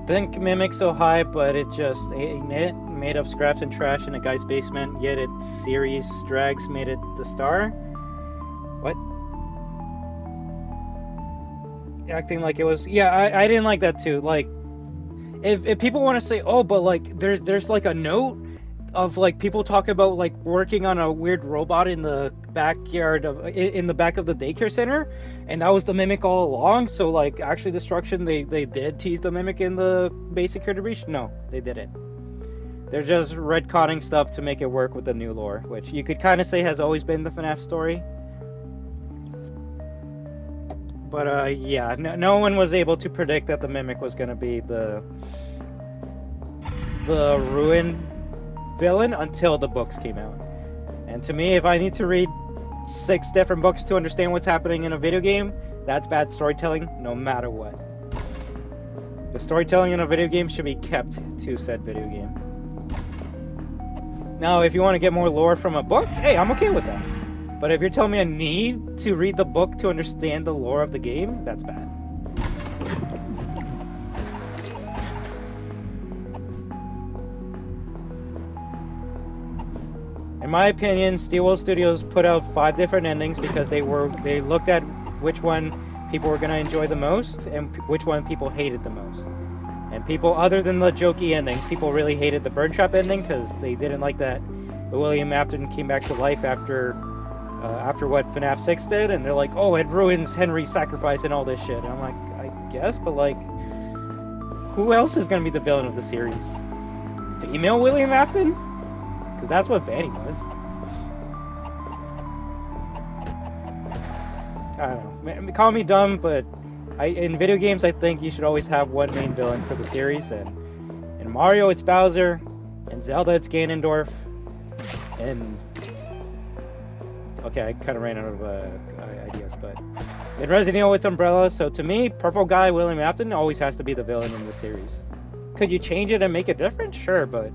S1: Think Mimic so high, but it just ain't it. Made of scraps and trash in a guy's basement, yet its series drags made it the star. What? Acting like it was... Yeah, I didn't like that too. Like, if people want to say, oh, but like, there's like a note of like people talking about like working on a weird robot in the backyard of in the back of the daycare center, and that was the Mimic all along. So like actually Destruction, they did tease the Mimic in the basic Critter Breach. No, they didn't. They're just retconning stuff to make it work with the new lore, which you could kind of say has always been the FNaF story. But yeah, no one was able to predict that the Mimic was going to be the Ruin villain until the books came out. And to me, if I need to read 6 different books to understand what's happening in a video game, that's bad storytelling no matter what. The storytelling in a video game should be kept to said video game. Now, if you want to get more lore from a book, hey, I'm okay with that. But if you're telling me I need to read the book to understand the lore of the game, that's bad. In my opinion, Steelworld Studios put out 5 different endings because they looked at which one people were going to enjoy the most and which one people hated the most. And people, other than the jokey endings, people really hated the Burntrap ending because they didn't like that William Afton came back to life after what FNaF 6 did, and they're like, oh, it ruins Henry's sacrifice and all this shit. And I'm like, I guess, but like, who else is going to be the villain of the series? Female William Afton? Because that's what Vanny was. I don't know. Call me dumb, but in video games, I think you should always have one main villain for the series. And in Mario, it's Bowser. In Zelda, it's Ganondorf. And okay, I kind of ran out of ideas, but in Resident Evil, it's Umbrella. So to me, Purple Guy, William Afton always has to be the villain in the series. Could you change it and make it different? Sure, but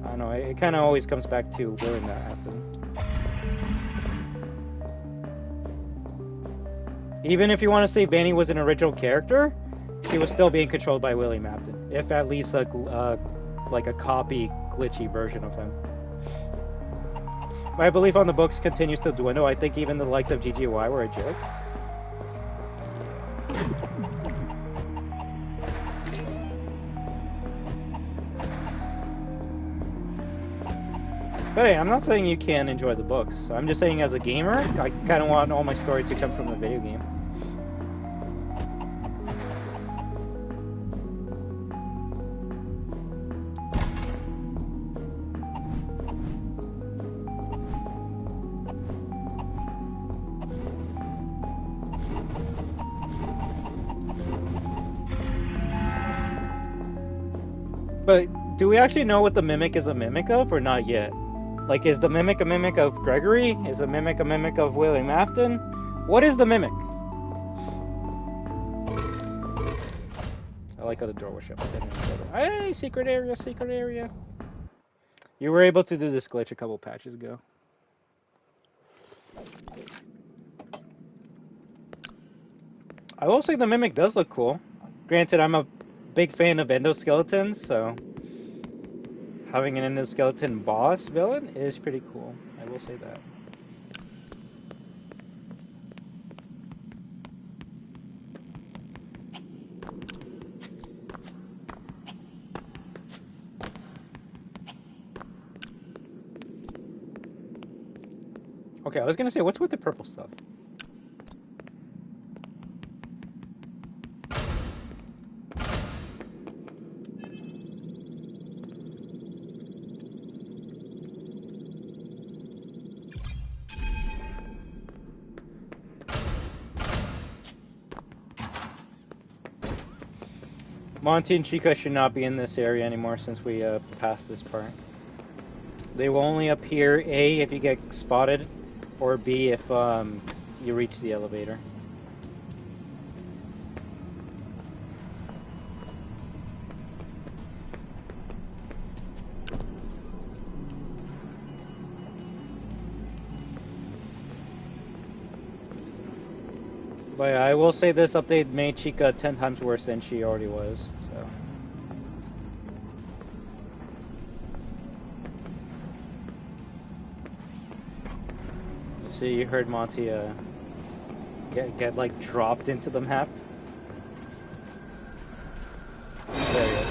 S1: I don't know. It kind of always comes back to William Afton. Even if you want to say Vanny was an original character, he was still being controlled by William Afton, if at least like a copy, glitchy version of him. My belief on the books continues to dwindle. I think even the likes of GGY were a joke. But hey, I'm not saying you can't enjoy the books. I'm just saying as a gamer, I kind of want all my story to come from the video game. But do we actually know what the mimic is a mimic of, or not yet? Like, is the mimic a mimic of Gregory? Is the mimic a mimic of William Afton? What is the mimic? I like how the door was shut. Hey, secret area, secret area. You were able to do this glitch a couple patches ago. I will say the mimic does look cool. Granted, I'm a big fan of endoskeletons, so having an endoskeleton boss villain is pretty cool. I will say that. Okay, I was gonna say, what's with the purple stuff? Monty and Chica should not be in this area anymore since we passed this part. They will only appear A, if you get spotted, or B, if you reach the elevator. But I will say this update made Chica 10 times worse than she already was, so. You see, you heard Monty get like dropped into the map. There he is.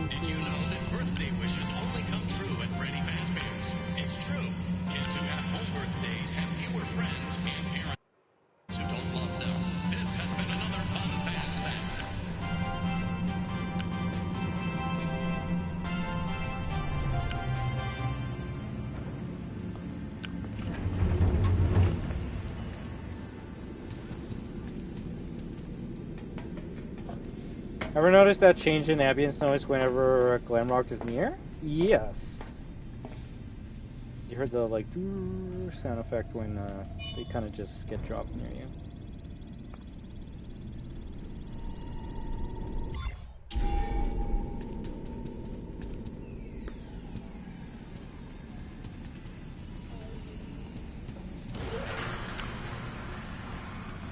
S6: Did you know that birthday wishes only come true at Freddy Fazbear's? It's true. Kids who have home birthdays have fewer friends and parents who don't love them. This has been another fun Faz Fact.
S1: Ever notice that change in ambience noise whenever Glamrock is near? Yes. You heard the like sound effect when they kind of just get dropped near you.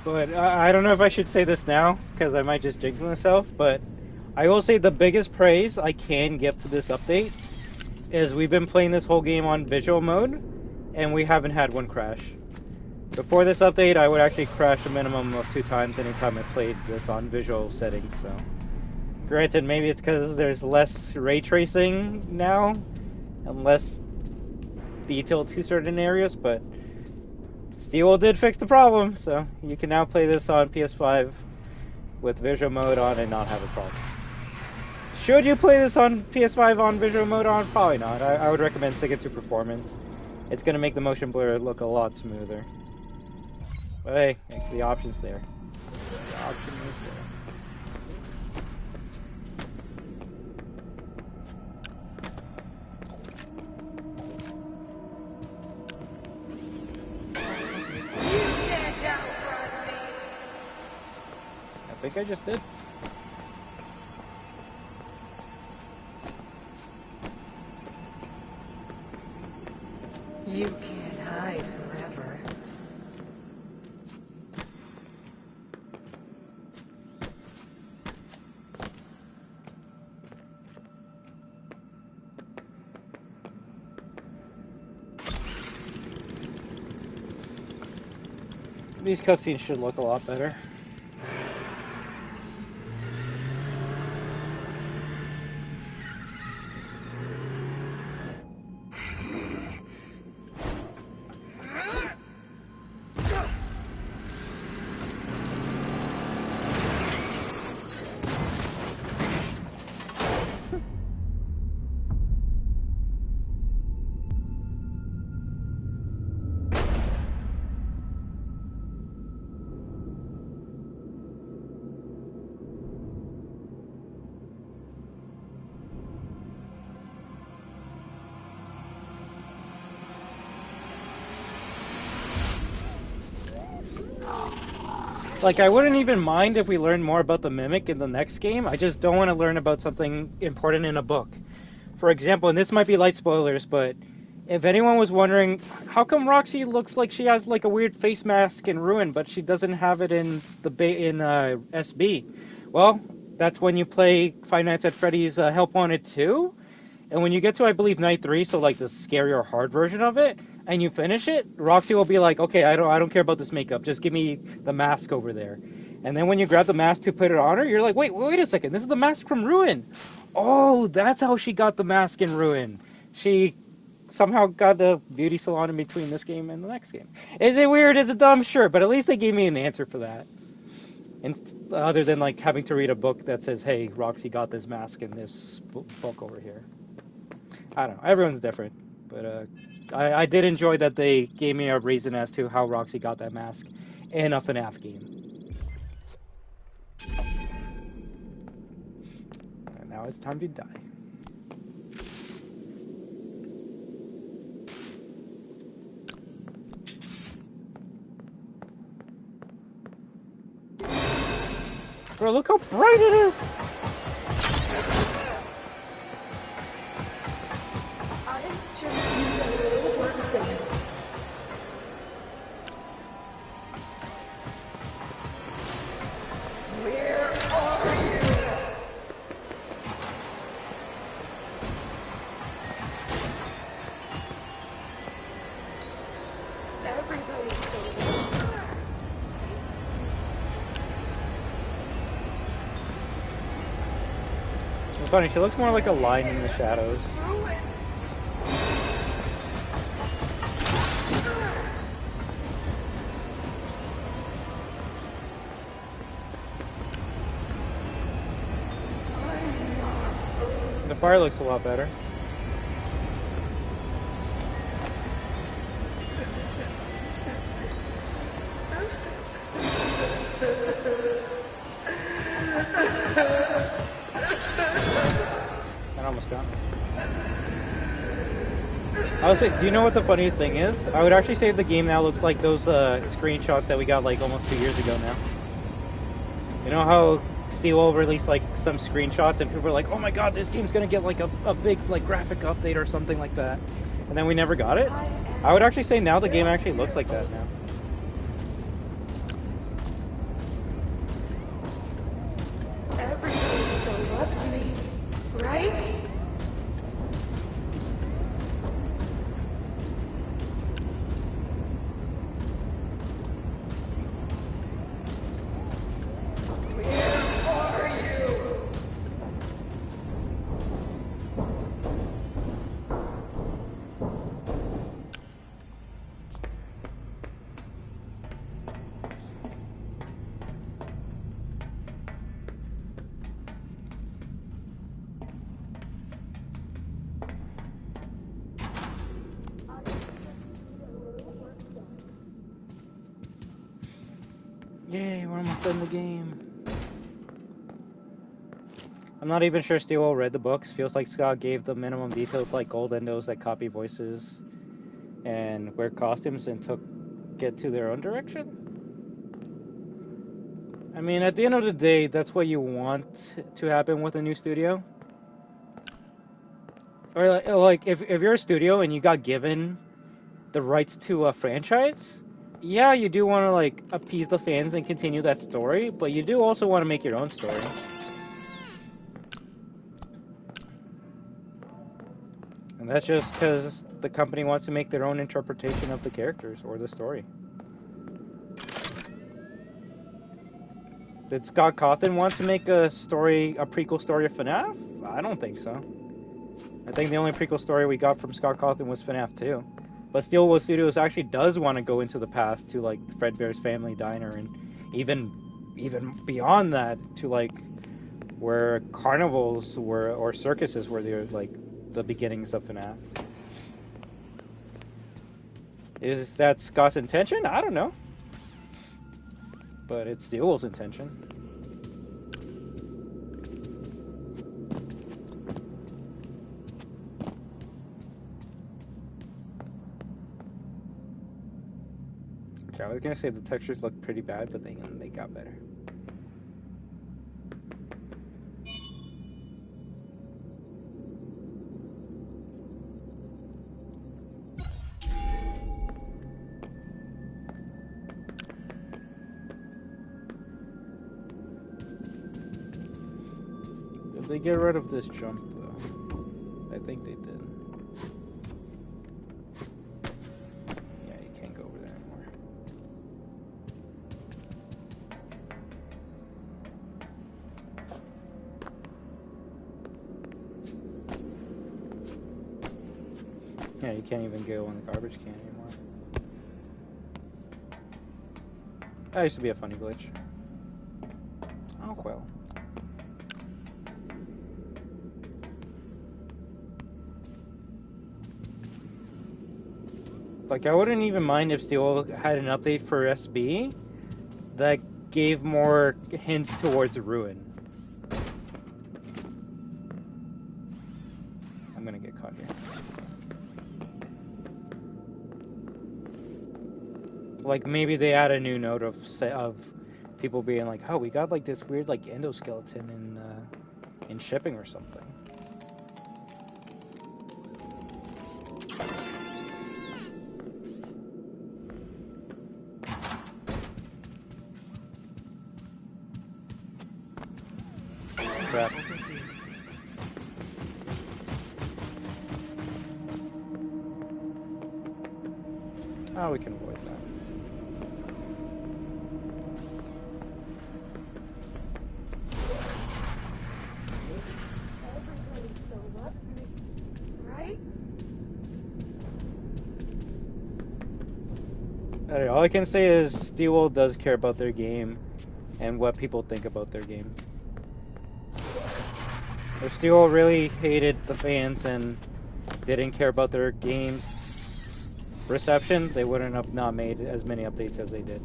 S1: But I don't know if I should say this now, because I might just jinx myself, but I will say the biggest praise I can give to this update is we've been playing this whole game on visual mode, and we haven't had one crash. Before this update, I would actually crash a minimum of 2 times anytime I played this on visual settings, so. Granted, maybe it's because there's less ray tracing now, and less detail to certain areas, but Steel did fix the problem, so you can now play this on PS5 with visual mode on and not have a problem. Should you play this on PS5 on visual mode on? Probably not. I would recommend sticking to performance. It's going to make the motion blur look a lot smoother. But hey, the option's there. The option is there. I think I just did.
S5: You can't hide forever.
S1: These cutscenes should look a lot better. Like, I wouldn't even mind if we learned more about the Mimic in the next game. I just don't want to learn about something important in a book. For example, and this might be light spoilers, but if anyone was wondering, how come Roxy looks like she has like a weird face mask in Ruin, but she doesn't have it in the SB? Well, that's when you play Five Nights at Freddy's Help Wanted 2, and when you get to, I believe, Night 3, so like the scary or hard version of it, and you finish it, Roxy will be like, okay, I don't care about this makeup, just give me the mask over there. And then when you grab the mask to put it on her, you're like, wait a second, this is the mask from Ruin. Oh, that's how she got the mask in Ruin. She somehow got the beauty salon in between this game and the next game. Is it weird? Is it dumb? Sure, but at least they gave me an answer for that. And other than like having to read a book that says, hey, Roxy got this mask in this book over here. I don't know, everyone's different. But I did enjoy that they gave me a reason as to how Roxy got that mask in a FNaF game. And now it's time to die. Bro, look how bright it is! Funny, she looks more like a line in the shadows. The fire looks a lot better. I would say, do you know what the funniest thing is? I would actually say the game now looks like those screenshots that we got like almost 2 years ago now. You know how Steel released like some screenshots and people were like, oh my god, this game's gonna get like a big like graphic update or something like that. And then we never got it? I would actually say now the game actually looks like that now.
S5: Everybody still loves me, right?
S1: almost done the game. I'm not even sure Steel read the books. Feels like Scott gave the minimum details like gold endos that copy voices and wear costumes and took it to their own direction. I mean, at the end of the day, that's what you want to happen with a new studio. Or like if you're a studio and you got given the rights to a franchise, yeah, you do want to like appease the fans and continue that story, but you do also want to make your own story. And that's just because the company wants to make their own interpretation of the characters or the story. Did Scott Cawthon want to make a prequel story of FNaF? I don't think so. I think the only prequel story we got from Scott Cawthon was FNaF 2. But Steelwood Studios actually does want to go into the past to like Fredbear's Family Diner and even beyond that to like where carnivals were or circuses were there like the beginnings of FNaF. Is that Scott's intention? I don't know. But it's Steelwood's intention. Okay, I was gonna say the textures look pretty bad, but they got better. Did they get rid of this jump though? I think they did. Yeah, you can't go over there anymore. Yeah, you can't even go on the garbage can anymore. That used to be a funny glitch. Oh well. Like, I wouldn't even mind if Steel had an update for SB that gave more hints towards Ruin. I'm gonna get caught here. Like, maybe they add a new note of people being like, oh, we got like this weird like endoskeleton in shipping or something. Crap. Oh, we can avoid that. Alright, all I can say is Steel does care about their game and what people think about their game. If Steel really hated the fans and didn't care about their game's reception, they wouldn't have not made as many updates as they did.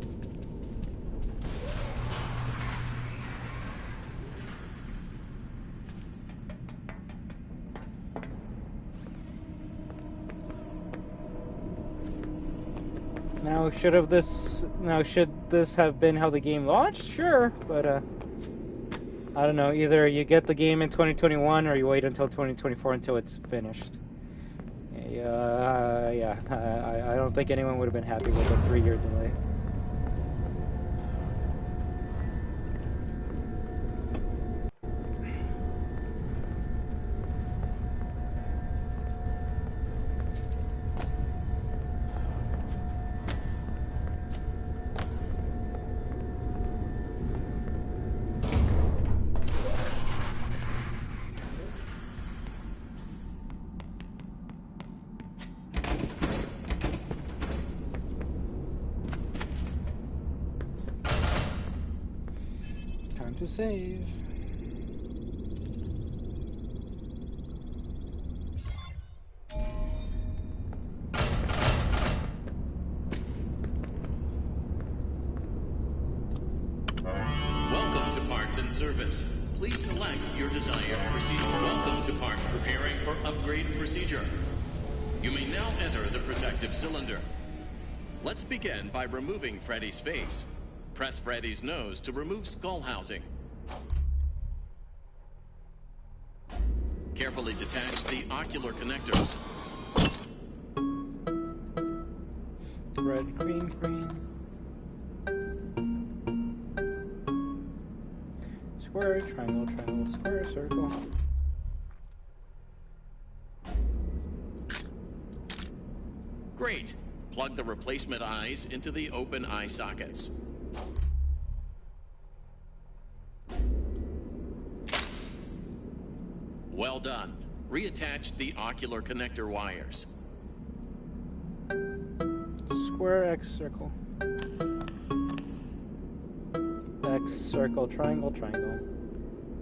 S1: Now, should this have been how the game launched? Sure, but I don't know. Either you get the game in 2021 or you wait until 2024 until it's finished. Yeah, I don't think anyone would have been happy with a 3-year delay. To save.
S6: service. Please select your desired procedure. Welcome to part preparing for upgrade procedure. You may now enter the protective cylinder. Let's begin by removing Freddy's face. Press Freddy's nose to remove skull housing. Carefully detach the ocular connectors.
S1: Red, green, green. Square, triangle, triangle, square, circle.
S6: Great. Plug the replacement eyes into the open eye sockets. Well done. Reattach the ocular connector wires.
S1: Square, X, circle. X, circle, triangle, triangle.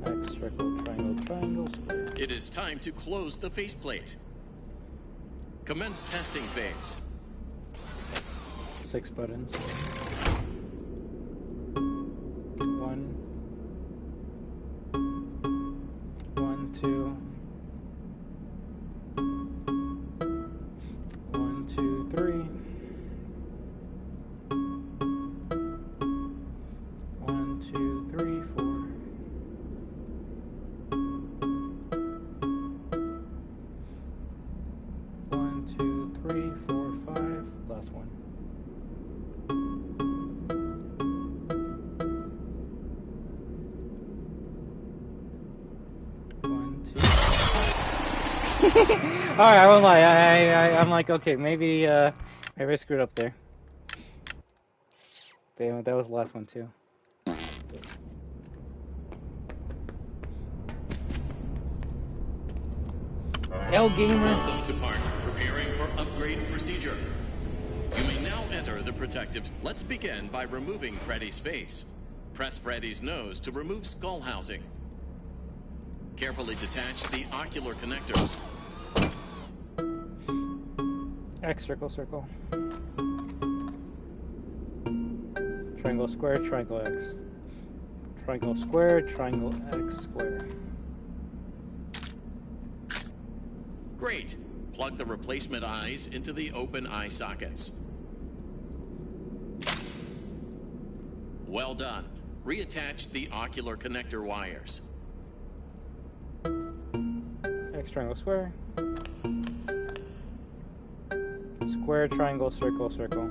S1: X, circle, triangle, triangle, square.
S6: It is time to close the faceplate. Commence testing phase.
S1: 6 buttons. 1, 2. 1, 2, 3. 1, 2, 3, 4. 1, 2, 3, 4, 5. Last one. 1, 2. Alright, I won't lie. I'm like, okay, maybe I screwed up there. Damn it, that was the last one too. Hell Gamer.
S6: Welcome to part preparing for upgrade procedure. You may now enter the protective. Let's begin by removing Freddy's face. Press Freddy's nose to remove skull housing. Carefully detach the ocular connectors.
S1: X, circle, circle. Triangle, square, triangle, X. Triangle, square, triangle, X, square.
S6: Great. Plug the replacement eyes into the open eye sockets. Well done. Reattach the ocular connector wires.
S1: X, triangle, square. Square, triangle, circle, circle.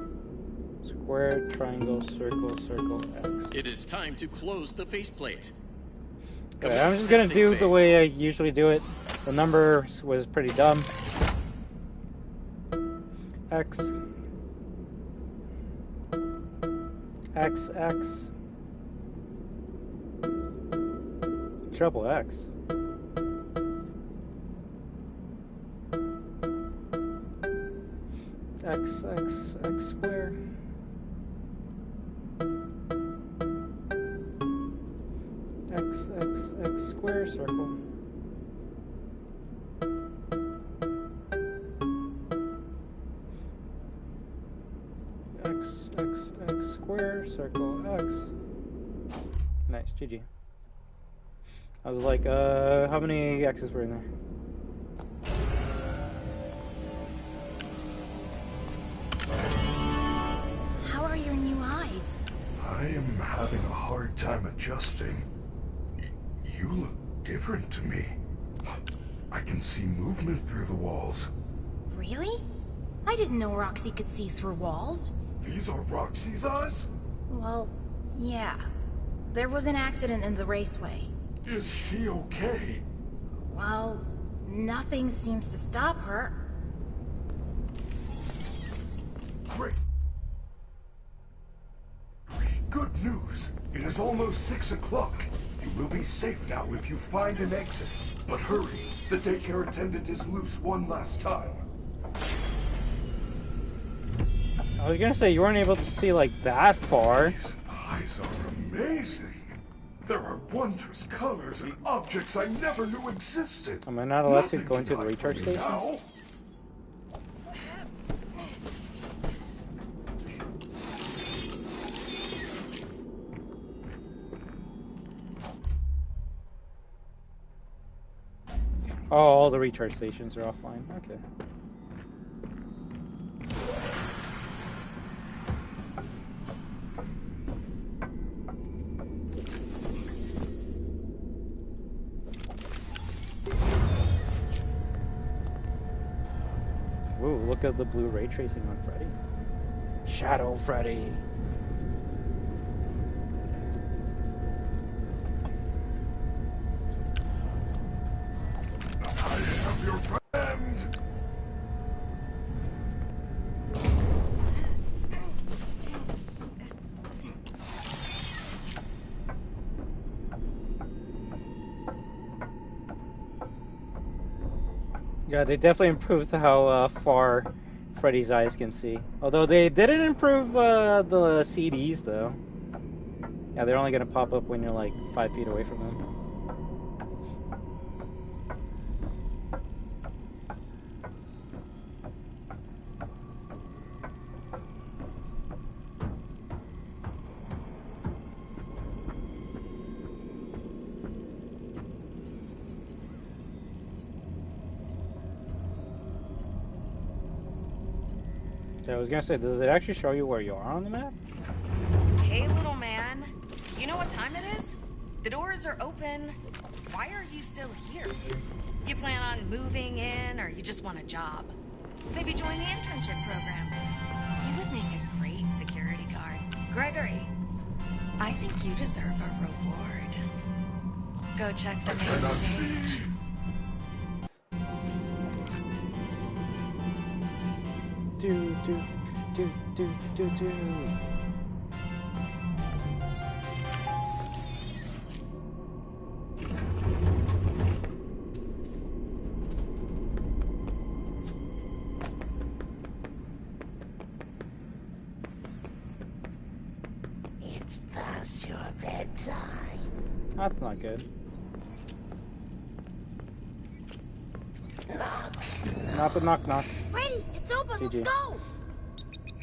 S1: Square, triangle, circle, circle, X.
S6: It is time to close the faceplate.
S1: Okay, I'm just gonna do the way I usually do it. The number was pretty dumb. X. X, X. Triple X. X, X, X square. X, X, X square, circle. X, X, X square, circle, X. Nice, GG. I was like, how many X's were in there?
S4: How are your new eyes?
S3: I am having a hard time adjusting. You look different to me. I can see movement through the walls.
S4: Really? I didn't know Roxy could see through walls.
S3: These are Roxy's eyes?
S4: Well, yeah. There was an accident in the raceway.
S3: Is she okay?
S4: Well, nothing seems to stop her.
S3: Great. Good news. It is almost 6 o'clock. You will be safe now if you find an exit. But hurry. The daycare attendant is loose one last time.
S1: I was gonna say, you weren't able to see like that far.
S3: These eyes are amazing. There are wondrous colors and objects I never knew existed.
S1: Am I not allowed to go into the recharge station?
S3: Now.
S1: Oh, all the recharge stations are offline. Okay. Whoa, look at the blue ray tracing on Freddy. Shadow Freddy.
S3: I am your friend.
S1: Yeah, they definitely improved how far Freddy's eyes can see. Although they didn't improve the CDs, though. Yeah, they're only going to pop up when you're like 5 feet away from them. I was gonna say, does it actually show you where you are on the map?
S7: Hey, little man. You know what time it is? The doors are open. Why are you still here? You plan on moving in, or you just want a job? Maybe join the internship program. You would make a great security guard. Gregory, I think you deserve a reward. Go check the main stage.
S1: Do.
S10: It's past your bedtime.
S1: That's not good. Knock.
S4: Freddy, it's open.
S1: GG.
S4: Let's go.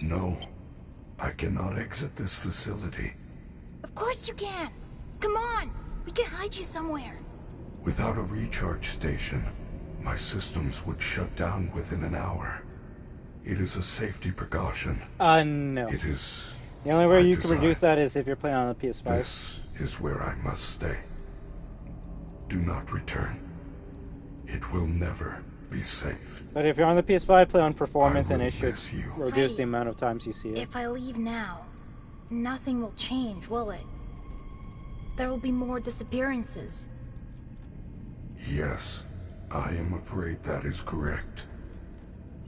S3: No, I cannot exit this facility.
S4: Of course you can. Come on. We can hide you somewhere.
S3: Without a recharge station, my systems would shut down within an hour. It is a safety precaution.
S1: No.
S3: It is.
S1: The only way you can reduce that is if you're playing on the PS5.
S3: This is where I must stay. Do not return. It will never be safe.
S1: But if you're on the PS5, play on performance and it should reduce
S4: Freddy,
S1: the amount of times you see it.
S4: If I leave now, nothing will change, will it? There will be more disappearances.
S3: Yes, I am afraid that is correct.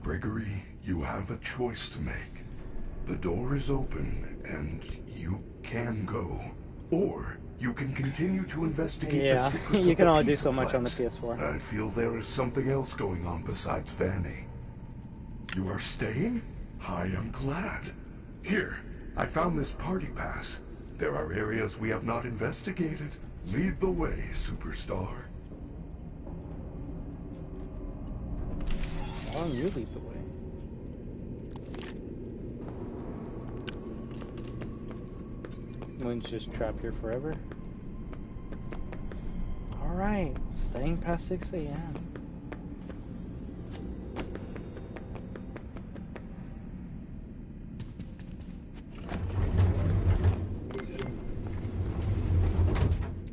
S3: Gregory, you have a choice to make. The door is open, and you can go. Or you can continue to investigate the secrets
S1: you
S3: of
S1: can
S3: the
S1: only do so
S3: Pizzaplex.
S1: much on the PS4.
S3: I feel there is something else going on besides Vanny. You are staying? I am glad. Here, I found this party pass. There are areas we have not investigated. Lead the way, superstar.
S1: Why don't you lead the way? Moon's just trapped here forever. Alright, staying past 6 a.m.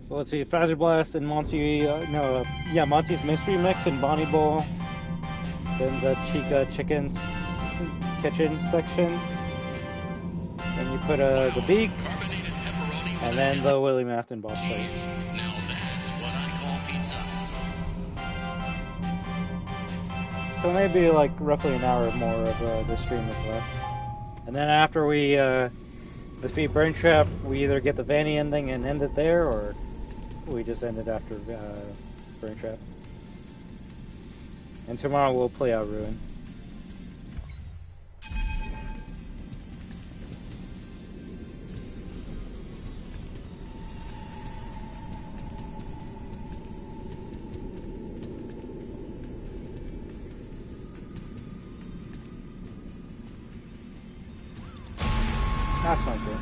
S1: So let's see, Fazer Blast and Monty, Monty's Mystery Mix and Bonnie Bowl. Then the Chica Chicken Kitchen section. Then you put the beak. And then the Willie Mafton boss fight.
S6: Now that's what I call pizza.
S1: So maybe like roughly an hour more of the stream is left. And then after we defeat Burn Trap, we either get the Vanny ending and end it there, or we just end it after Burn Trap. And tomorrow we'll play out Ruin. That's not good.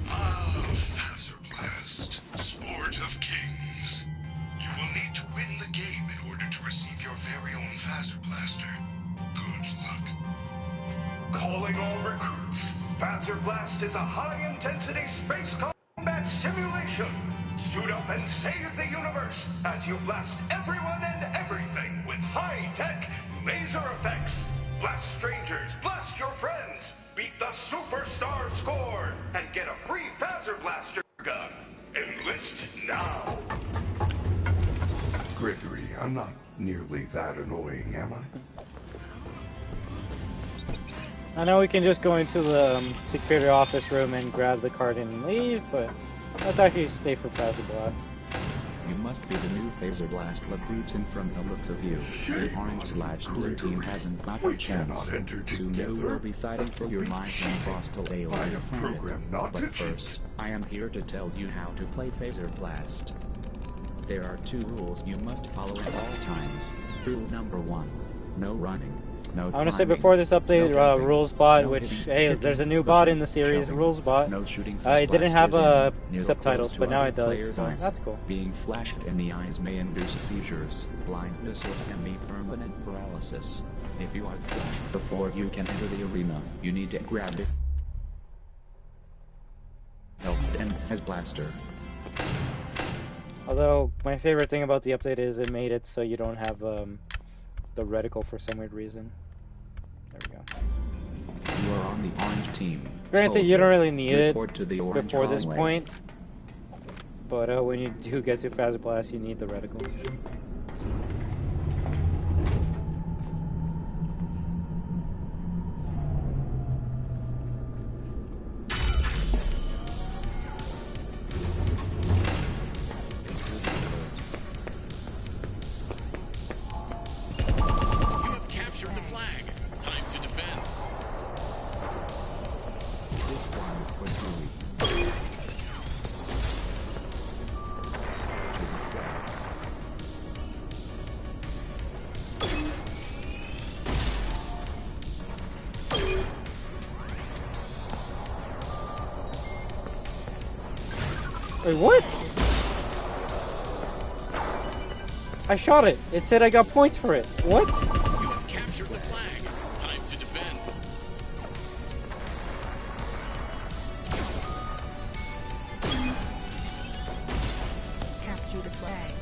S3: Ah, Fazer Blast, sport of kings. You will need to win the game in order to receive your very own Fazer Blaster. Good luck. Calling all recruits. Fazer Blast is a high-intensity space combat simulation. Suit up and save the universe as you blast everyone and everything with high-tech laser effects. Blast strangers, blast your friends, beat the superstar score, and get a free Fazer Blaster gun. Enlist now. Gregory, I'm not nearly that annoying, am I?
S1: I know we can just go into the security office room and grab the card and leave, but let's actually stay for Fazer Blast.
S11: You must be the new Fazer Blast recruits, and from the looks of you, the orange/blue team hasn't got a chance. Soon you will be fighting for your life on hostile alien planet. But first, I am here to tell you how to play Fazer Blast. There are 2 rules you must follow at all times. Rule number 1, no running. No
S1: I want to say before this update,
S11: no
S1: Rules Bot,
S11: no
S1: which,
S11: hitting,
S1: hey,
S11: kicking,
S1: there's a new bot in the
S11: pushing,
S1: series,
S11: shoving,
S1: Rules Bot.
S11: No shooting
S1: It didn't have
S11: near
S1: subtitles,
S11: close
S1: but
S11: to
S1: now
S11: other
S1: it does,
S11: players'
S1: so
S11: eyes.
S1: that's cool.
S11: Being flashed in the eyes may induce seizures, blindness, or semi-permanent paralysis. If you are flashed before you can enter the arena, you need to grab it. Help and as blaster.
S1: Although, my favorite thing about the update is it made it so you don't have the reticle for some weird reason. There we go.
S11: You are on the orange team.
S1: Granted, you don't really need it
S11: to the orange
S1: before this
S11: hallway.
S1: point, but when you do get to Fazer Blast, you need the reticle. Wait, what? I shot it. It said I got points for it. What?
S6: You have captured the flag. Time to defend.
S9: Capture the flag.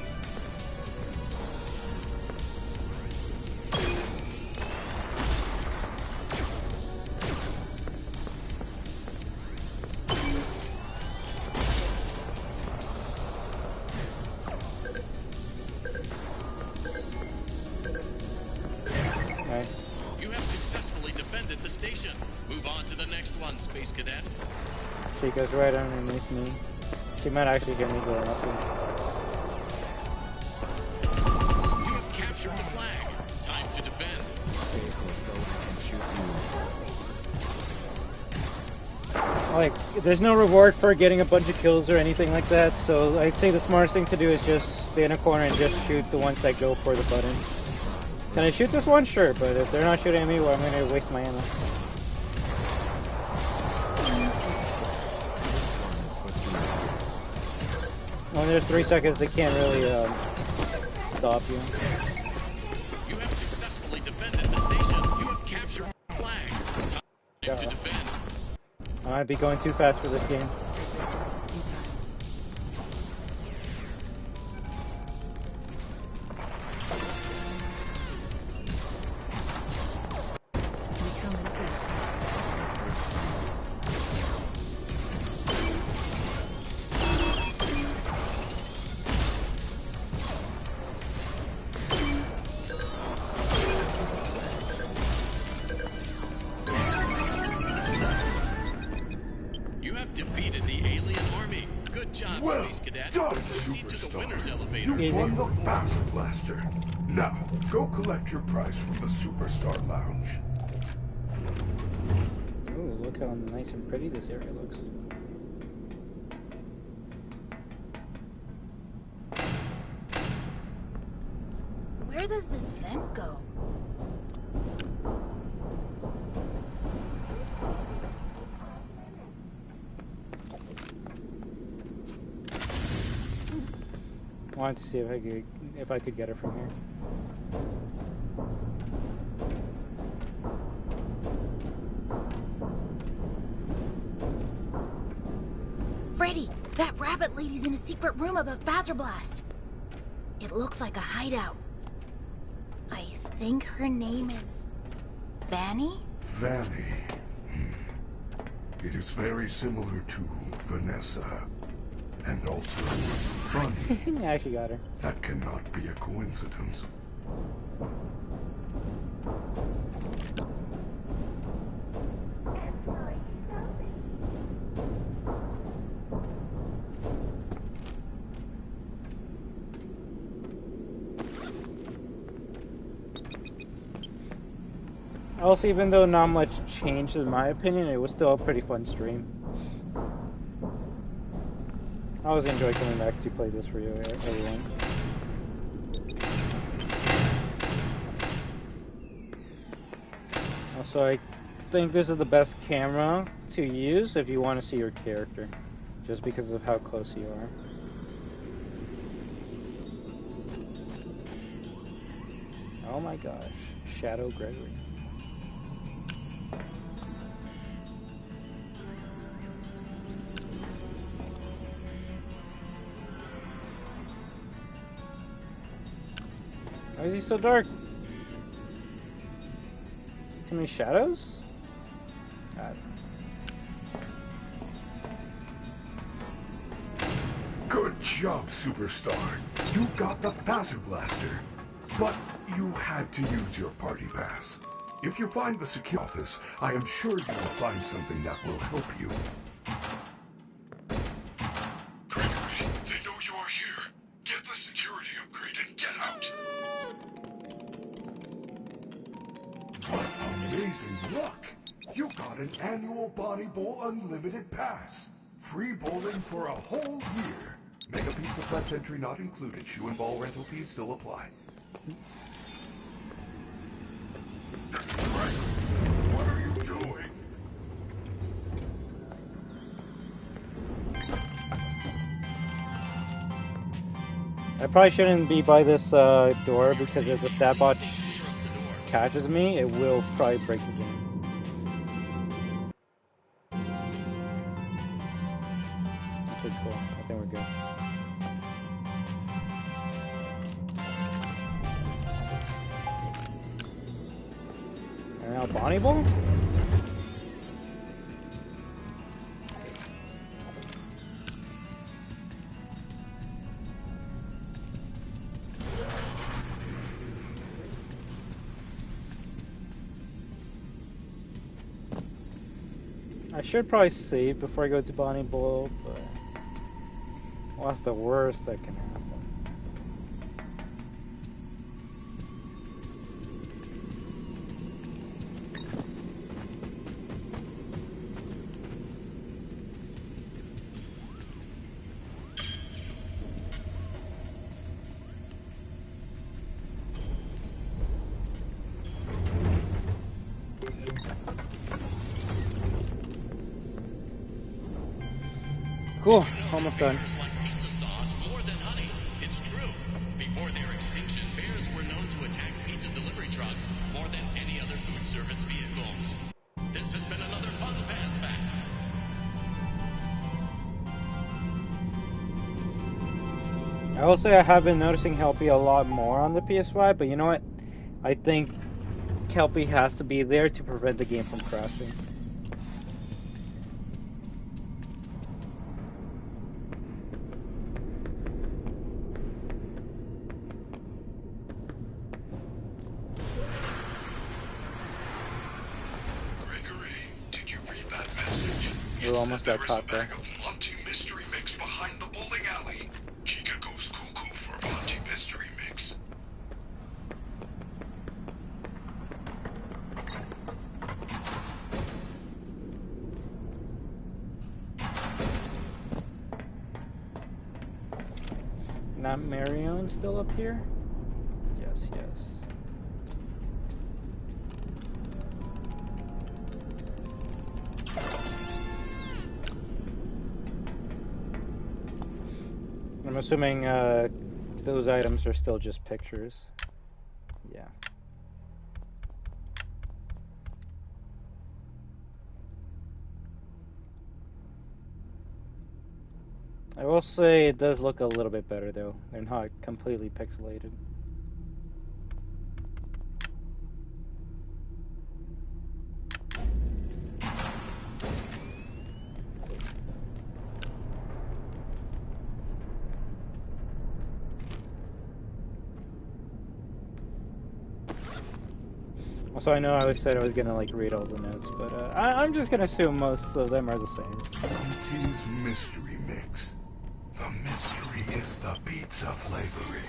S6: You have successfully defended the station. Move on to the next one, Space Cadet.
S1: She goes right underneath me. She might actually get me going up there.
S6: You have captured the flag. Time to defend.
S1: Like, there's no reward for getting a bunch of kills or anything like that, so I'd say the smartest thing to do is just stay in a corner and just shoot the ones that go for the button. Can I shoot this one? Sure, but if they're not shooting at me, well, I'm going to waste my ammo. When there's 3 seconds, they can't really stop you.
S6: You have successfully defended the station. You have captured the flag. Time to defend.
S1: I might be going too fast for this game.
S6: You have defeated the alien army. Good job,
S3: Well
S6: Space Cadet.
S3: done,
S6: Proceed to the winner's
S3: Superstar.
S6: elevator.
S3: You won the Fazer Blaster. Now, go collect your prize from the Superstar Lounge.
S1: Ooh, look how nice and pretty this area looks.
S4: Where does this vent go?
S1: Wanted to see if I could get it from here.
S4: Freddy, that rabbit lady's in a secret room above Fazer Blast. It looks like a hideout. I think her name is Vanny?
S3: Vanny. It is very similar to Vanessa. And also Bunny.
S1: Yeah, I actually got her.
S3: That cannot be a coincidence.
S1: Also, even though not much changed in my opinion, it was still a pretty fun stream. I always enjoy coming back to play this for you, everyone. Also, I think this is the best camera to use if you want to see your character, just because of how close you are. Oh my gosh, Shadow Gregory. Why is he so dark? Too many shadows? God.
S3: Good job, Superstar. You got the Fazer Blaster. But you had to use your party pass. If you find the secure office, I am sure you will find something that will help you. Gregory, they know you are here. Get the security upgrade and get out. What amazing luck! You got an annual Bonnie Bowl Unlimited Pass. Free bowling for a whole year. Mega Pizza Flex entry not included. Shoe and ball rental fees still apply. Right. What are you doing?
S1: I probably shouldn't be by this door because if the stat bot catches me, it will probably break the game. Okay, cool. I think we're good. And now Bonnie Bowl? I should probably save before I go to Bonnie Bowl, but what's the worst that can happen? Cool, almost done.
S6: Like pizza sauce more than honey. It's true. Before their extinction, bears were known to attack pizza delivery trucks more than any other food service vehicles. This has been another fun Faz fact.
S1: I will say I have been noticing Kelpie a lot more on the PS5, but you know what? I think Kelpie has to be there to prevent the game from crashing. We're almost got caught there.
S3: Monty Mystery Mix behind the bowling alley. Chica goes cuckoo for Monty Mystery Mix.
S1: Not Marion still up here? Yes, yes. I'm assuming those items are still just pictures. Yeah. I will say it does look a little bit better though. They're not completely pixelated. Also, I know I said I was gonna like read all the notes, but I'm just gonna assume most of them are the same.
S3: Monty's mystery mix. The mystery is the pizza flavoring.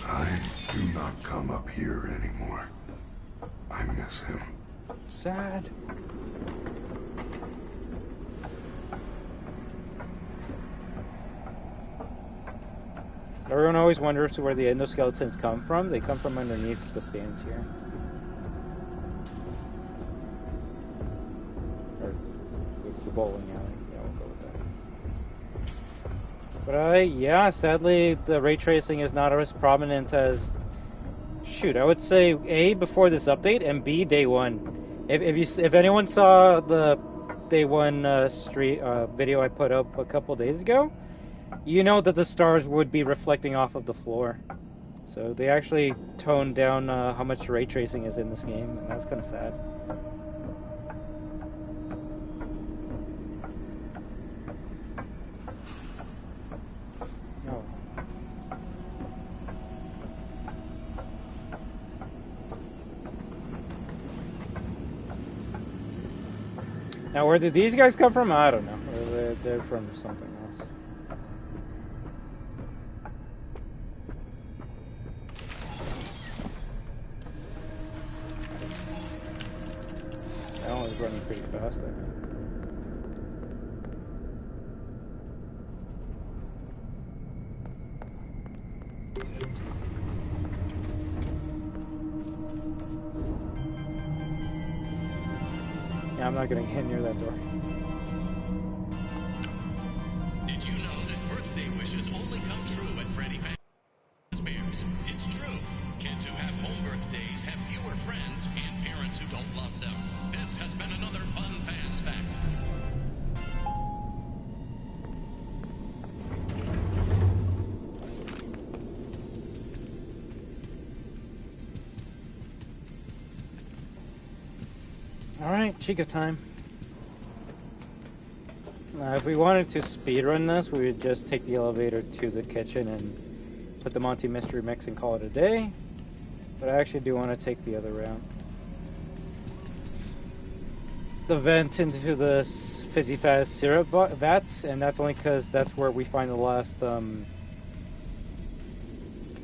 S3: I do not come up here anymore. I miss him.
S1: Sad. Everyone always wonders where the endoskeletons come from. They come from underneath the stands here. Or the bowling alley. Yeah, we'll go with that. But yeah, sadly the ray tracing is not as prominent as... Shoot, I would say A, before this update, and B, day one. If anyone saw the day one video I put up a couple days ago, you know that the stars would be reflecting off of the floor. So they actually toned down how much ray tracing is in this game, and that's kind of sad. Oh. Now, where did these guys come from? I don't know. They're from something else. That one was running pretty fast there. Yeah, I'm not gonna get near that door.
S6: Did you know that birthday wishes only come true at Freddy Fazbear's? It's true. Kids who have home birthdays have fewer friends and parents who don't love them. This has been another fun Faz fact.
S1: Alright, Chica time. If we wanted to speedrun this, we would just take the elevator to the kitchen and put the Monty Mystery Mix and call it a day. But I actually do want to take the other route. The vent into the Fizzy Faz syrup vats, and that's only because that's where we find the last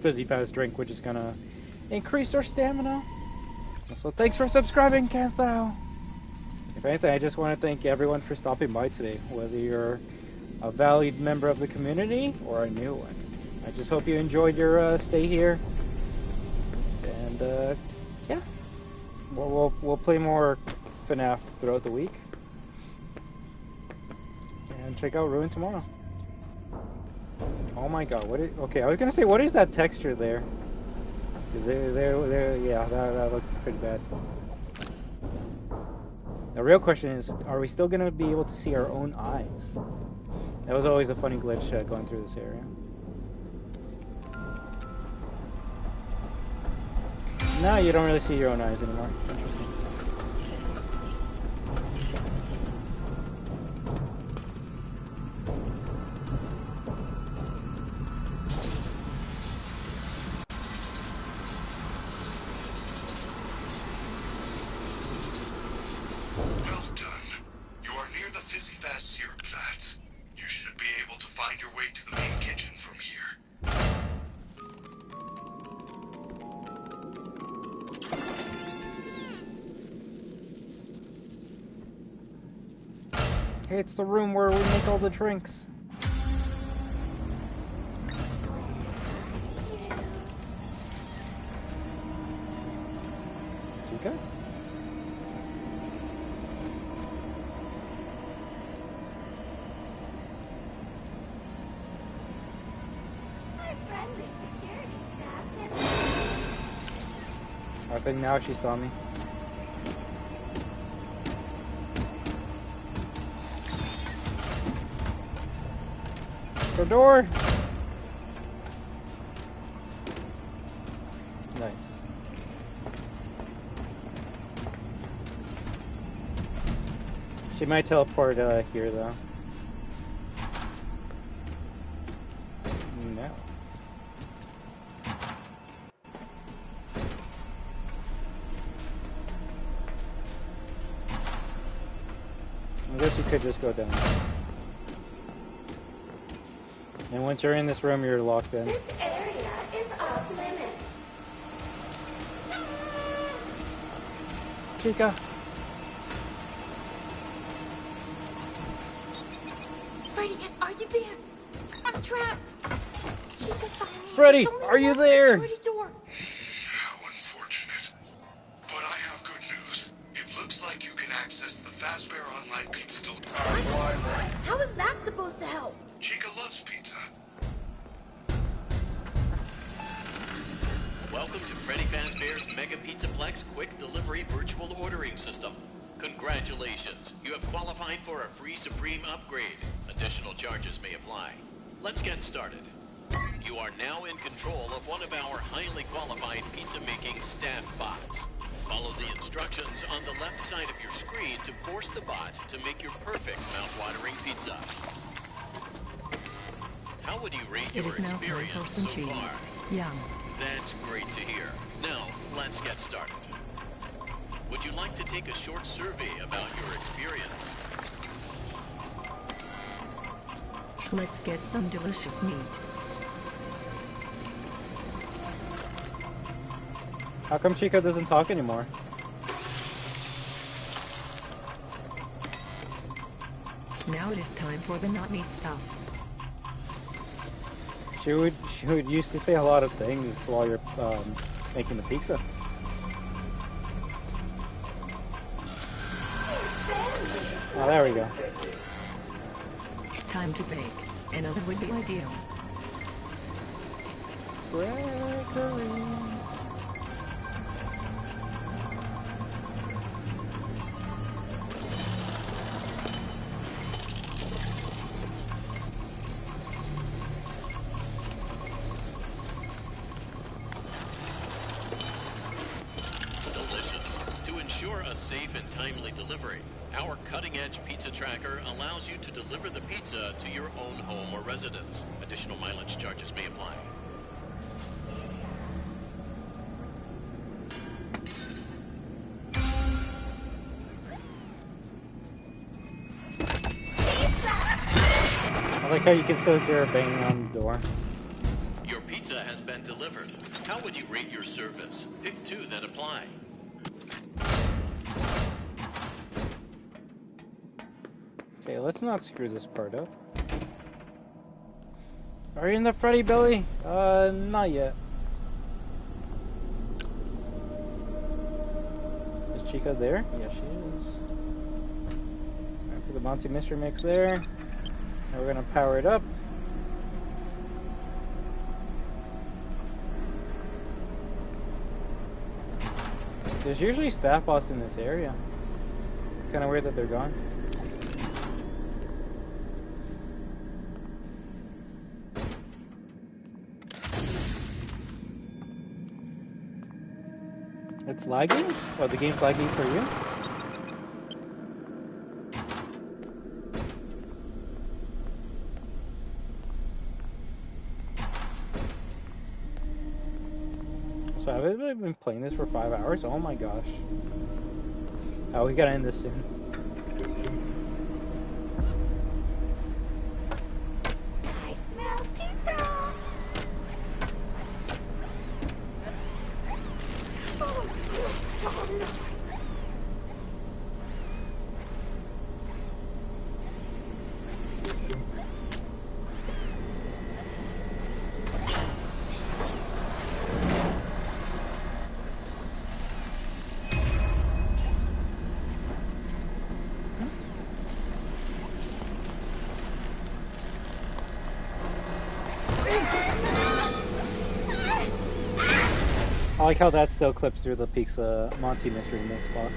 S1: Fizzy Faz drink, which is going to increase our stamina. So thanks for subscribing, can't thou? If anything, I just want to thank everyone for stopping by today, whether you're a valued member of the community or a new one. I just hope you enjoyed your stay here, and yeah, we'll play more FNaF throughout the week, and check out Ruin tomorrow. Oh my God! Okay, I was gonna say, what is that texture there? Because yeah, that looks pretty bad. The real question is, are we still going to be able to see our own eyes? That was always a funny glitch going through this area. Now you don't really see your own eyes anymore. Interesting. Hey, it's the room where we make all the drinks. Chica? laughing. Now she saw me. The door! Nice. She might teleport here though. No. I guess you could just go down there. And once you're in this room, you're locked in.
S8: This area is off limits.
S1: Chica.
S8: Freddy, are you there? I'm trapped. Chica, find me.
S1: Freddy, are you there?
S8: Door.
S3: How unfortunate. But I have good news. It looks like you can access the Fazbear Online Pizza delivery.
S4: How is that supposed to help?
S3: Chica loves pizza.
S6: Welcome to Freddy Fazbear's Mega Pizzaplex Quick Delivery Virtual Ordering System. Congratulations, you have qualified for a free Supreme upgrade. Additional charges may apply. Let's get started. You are now in control of one of our highly qualified pizza-making staff bots. Follow the instructions on the left side of your screen to force the bot to make your perfect mouth-watering pizza. How would you rate your experience so far?
S9: Yum.
S6: That's great to hear. Now, let's get started. Would you like to take a short survey about your experience?
S9: Let's get some delicious meat.
S1: How come Chica doesn't talk anymore?
S9: Now it is time for the not meat stuff.
S1: She would used to say a lot of things while you're making the pizza. Oh, there we go.
S9: Time to bake. Another would be ideal.
S1: Gregory.
S6: Delicious. To ensure a safe and timely delivery, our cutting-edge pizza tracker allows you to deliver the pizza to your own home or residence. Additional mileage charges may apply.
S1: I like how you can still hear her banging on the door.
S6: Your pizza has been delivered. How would you rate your service? Pick two that apply.
S1: Okay, let's not screw this part up. Are you in the Freddy belly? Not yet. Is Chica there? Yeah, she is. Alright, put the Monty Mystery Mix there. Now we're gonna power it up. There's usually staff bots in this area. It's kind of weird that they're gone. It's lagging? Oh, the game's lagging for you? So have I really been playing this for 5 hours? Oh my gosh. Oh, we gotta end this soon.
S8: I smell pizza.
S1: like how that still clips through the peaks Monty Mystery Mix box.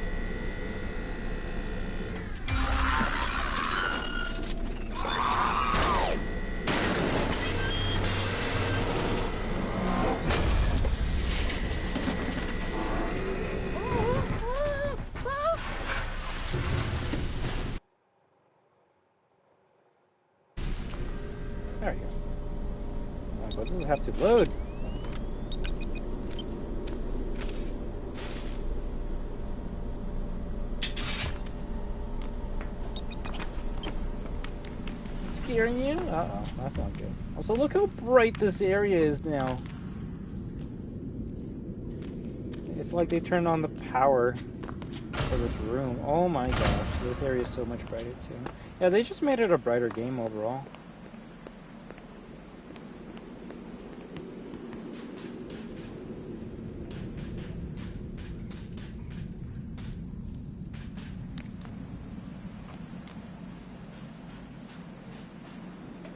S1: There we go. Oh, but does it have to load? Scaring you? Uh-oh, that's not good. Also, look how bright this area is now. It's like they turned on the power for this room. Oh my gosh, this area is so much brighter too. Yeah, they just made it a brighter game overall.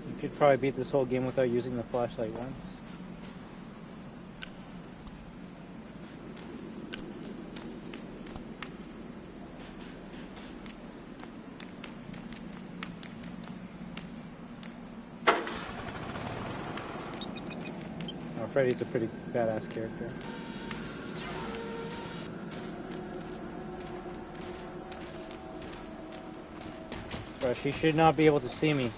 S1: You could probably beat this whole game without using the flashlight once. Oh, Freddy's a pretty badass character. Bro, she should not be able to see me.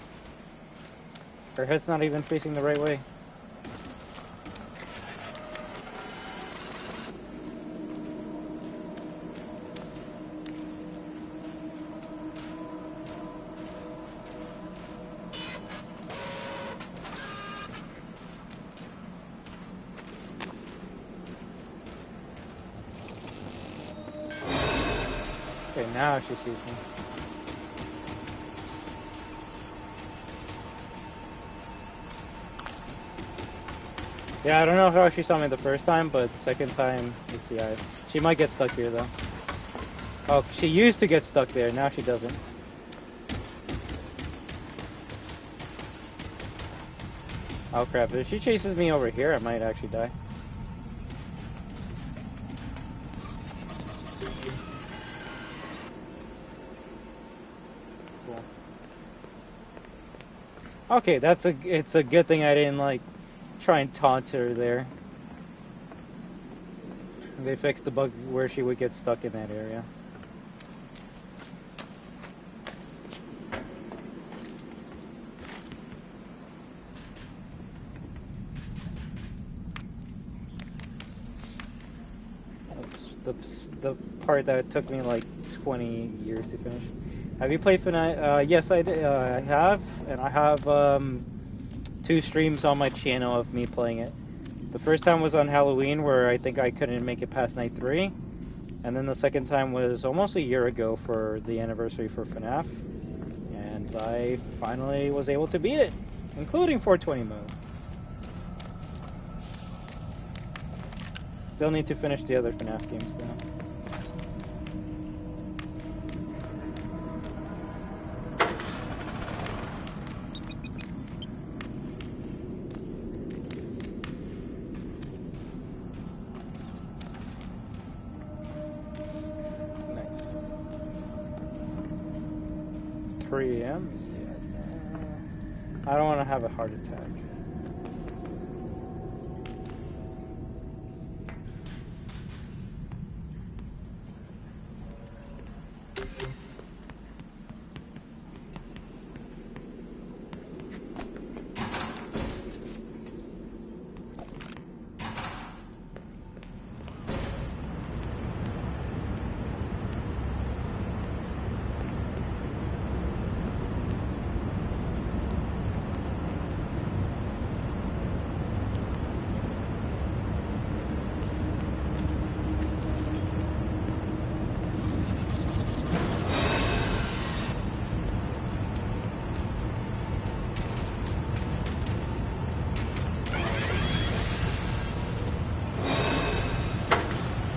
S1: Her head's not even facing the right way. Okay, now she sees me. Yeah, I don't know how she saw me the first time, but the second time, yeah, she might get stuck here though. Oh, she used to get stuck there, now she doesn't. Oh crap, if she chases me over here, I might actually die. Cool. Okay, it's a good thing I didn't like try and taunt her there. They fixed the bug where she would get stuck in that area. The part that took me like 20 years to finish. Have you played FNaF? Yes, I did. I have, and I have 2 streams on my channel of me playing it. The first time was on Halloween, where I think I couldn't make it past night 3, and then the second time was almost a year ago for the anniversary for FNaF, and I finally was able to beat it, including 420 mode. Still need to finish the other FNaF games though. Nice. 3 AM? Yeah. I don't want to have a heart attack.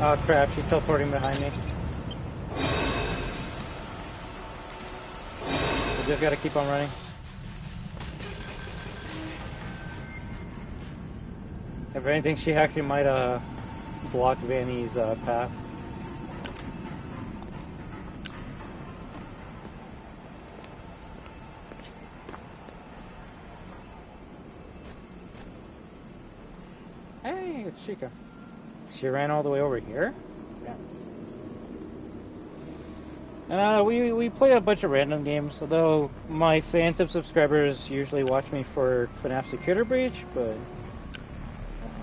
S1: Oh crap, she's teleporting behind me. I just gotta keep on running. If anything, she actually might block Vanny's path. Hey, it's Chica. She ran all the way over here? Yeah. And we play a bunch of random games, although my fans of subscribers usually watch me for FNaF Security Breach, but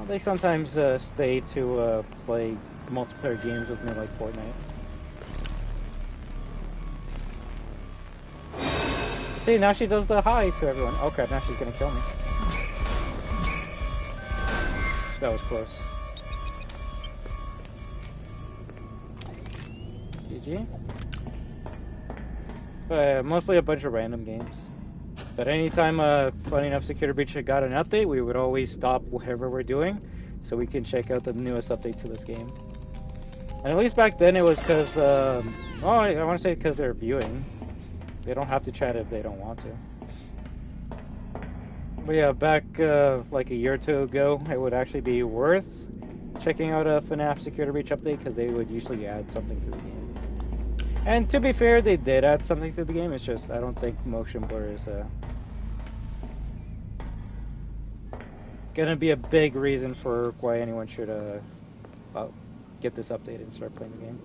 S1: they sometimes stay to play multiplayer games with me like Fortnite. See, now she does the hi to everyone. Oh crap, now she's gonna kill me. That was close. GG. But mostly a bunch of random games. But anytime Funny Enough Security Breach got an update, we would always stop whatever we're doing so we can check out the newest update to this game. And at least back then it was because, I want to say because they're viewing. They don't have to chat if they don't want to. But yeah, back like a year or two ago, it would actually be worth checking out a FNaF Security Breach update because they would usually add something to the game. And to be fair, they did add something to the game. It's just I don't think motion blur is gonna be a big reason for why anyone should get this update and start playing the game.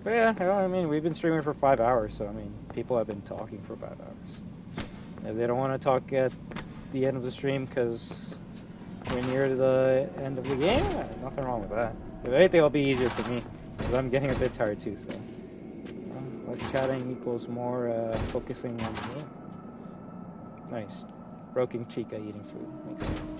S1: But yeah, I mean, we've been streaming for 5 hours, so I mean, people have been talking for 5 hours. If they don't want to talk at the end of the stream because we're near the end of the game, nothing wrong with that. If anything, it'll be easier for me, because I'm getting a bit tired too, so less chatting equals more focusing on the game. Nice. Broken Chica eating food. Makes sense.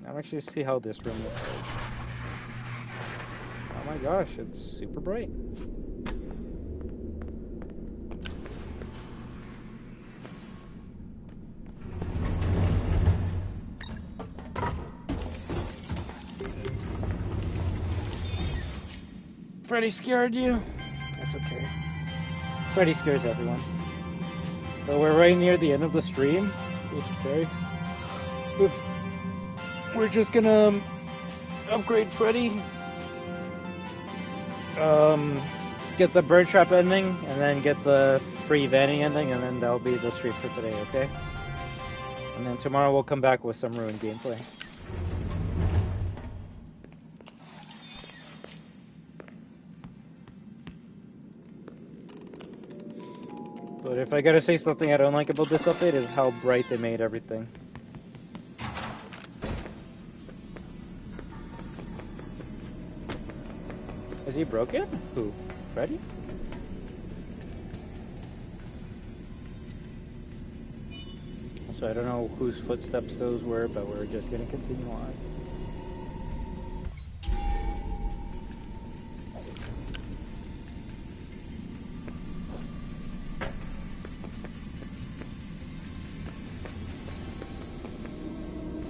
S1: I'll actually see how this room looks like. Oh my gosh, it's super bright. Freddy scared you? That's okay. Freddy scares everyone. So we're right near the end of the stream. Okay. We're just gonna upgrade Freddy. Get the bird trap ending, and then get the free Vanny ending, and then that'll be the stream for today, okay? And then tomorrow we'll come back with some ruined gameplay. But if I gotta say something I don't like about this update is how bright they made everything. Is he broken? Who? Freddy? So I don't know whose footsteps those were, but we're just gonna continue on.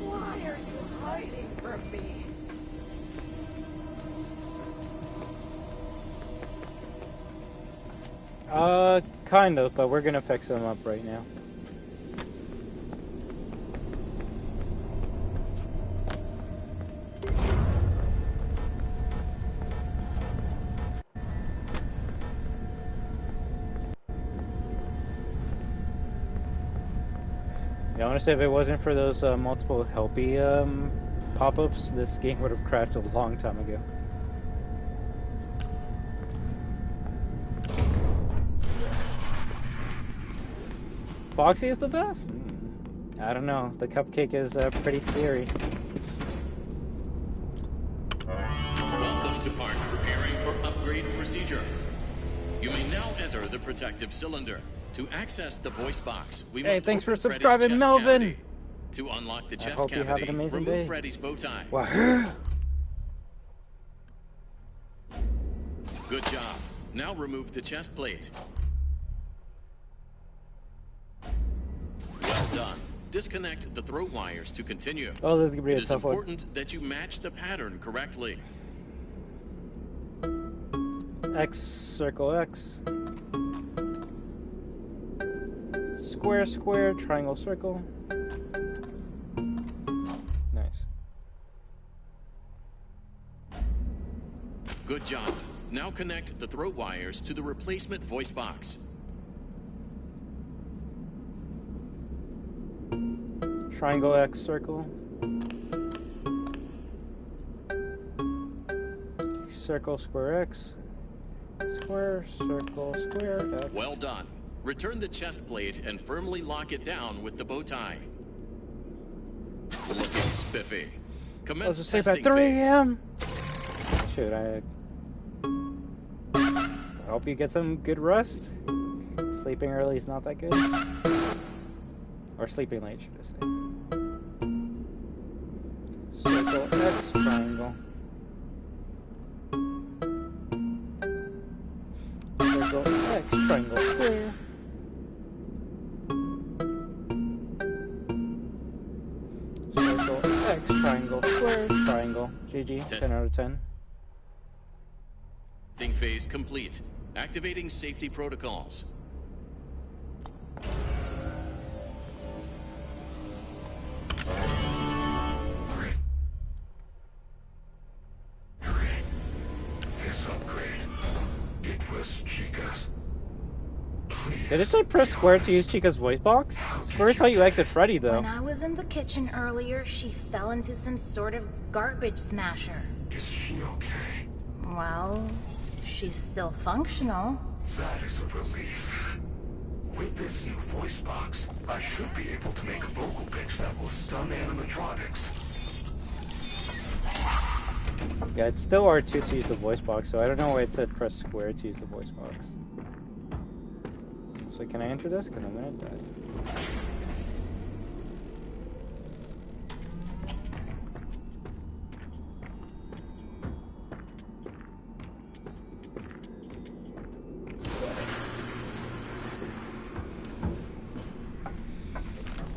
S8: Why are you hiding from me?
S1: Kind of, but we're gonna fix them up right now. Yeah, I want to say if it wasn't for those multiple helpy pop-ups, this game would have crashed a long time ago. Foxy is the best? I don't know. The cupcake is pretty scary.
S6: Welcome to part preparing for upgrade procedure. You may now enter the protective cylinder. To access the voice box, we must
S1: thanks for
S6: open Freddy's
S1: subscribing,
S6: chest
S1: Melvin.
S6: cavity. To unlock the chest
S1: hope you have
S6: cavity,
S1: an amazing
S6: remove
S1: day.
S6: Freddy's bow tie.
S1: Wow.
S6: Good job. Now remove the chest plate. Well done. disconnect the throat wires to continue.
S1: Oh, this is gonna be
S6: It
S1: a
S6: is
S1: tough one.
S6: important that you match the pattern correctly.
S1: X, circle X. Square, square, triangle, circle. Nice.
S6: Good job. Now connect the throat wires to the replacement voice box.
S1: Triangle, X, circle. Circle, square, X. Square, circle, square, X.
S6: Well done. Return the chest plate and firmly lock it down with the bow tie. Looking spiffy. Commence
S1: Let's sleep
S6: testing
S1: at 3
S6: phase.
S1: a.m. Shoot, I hope you get some good rest. Sleeping early is not that good. Or sleeping late, should I say. Circle, X, triangle. Circle, X, triangle, square. Circle, X, triangle, square, triangle. GG, 10 out of 10.
S6: Testing phase complete. Activating safety protocols.
S3: This upgrade, it was Chica's.
S1: Did it say press square to use Chica's voice box? Square is how you exit Freddy, though.
S4: When I was in the kitchen earlier, she fell into some sort of garbage smasher.
S3: Is she okay?
S4: Well, she's still functional.
S3: That is a relief. With this new voice box, I should be able to make a vocal pitch that will stun animatronics.
S1: Yeah, it's still R2 to use the voice box, so I don't know why it said press square to use the voice box. So can I enter this? Because I'm gonna die.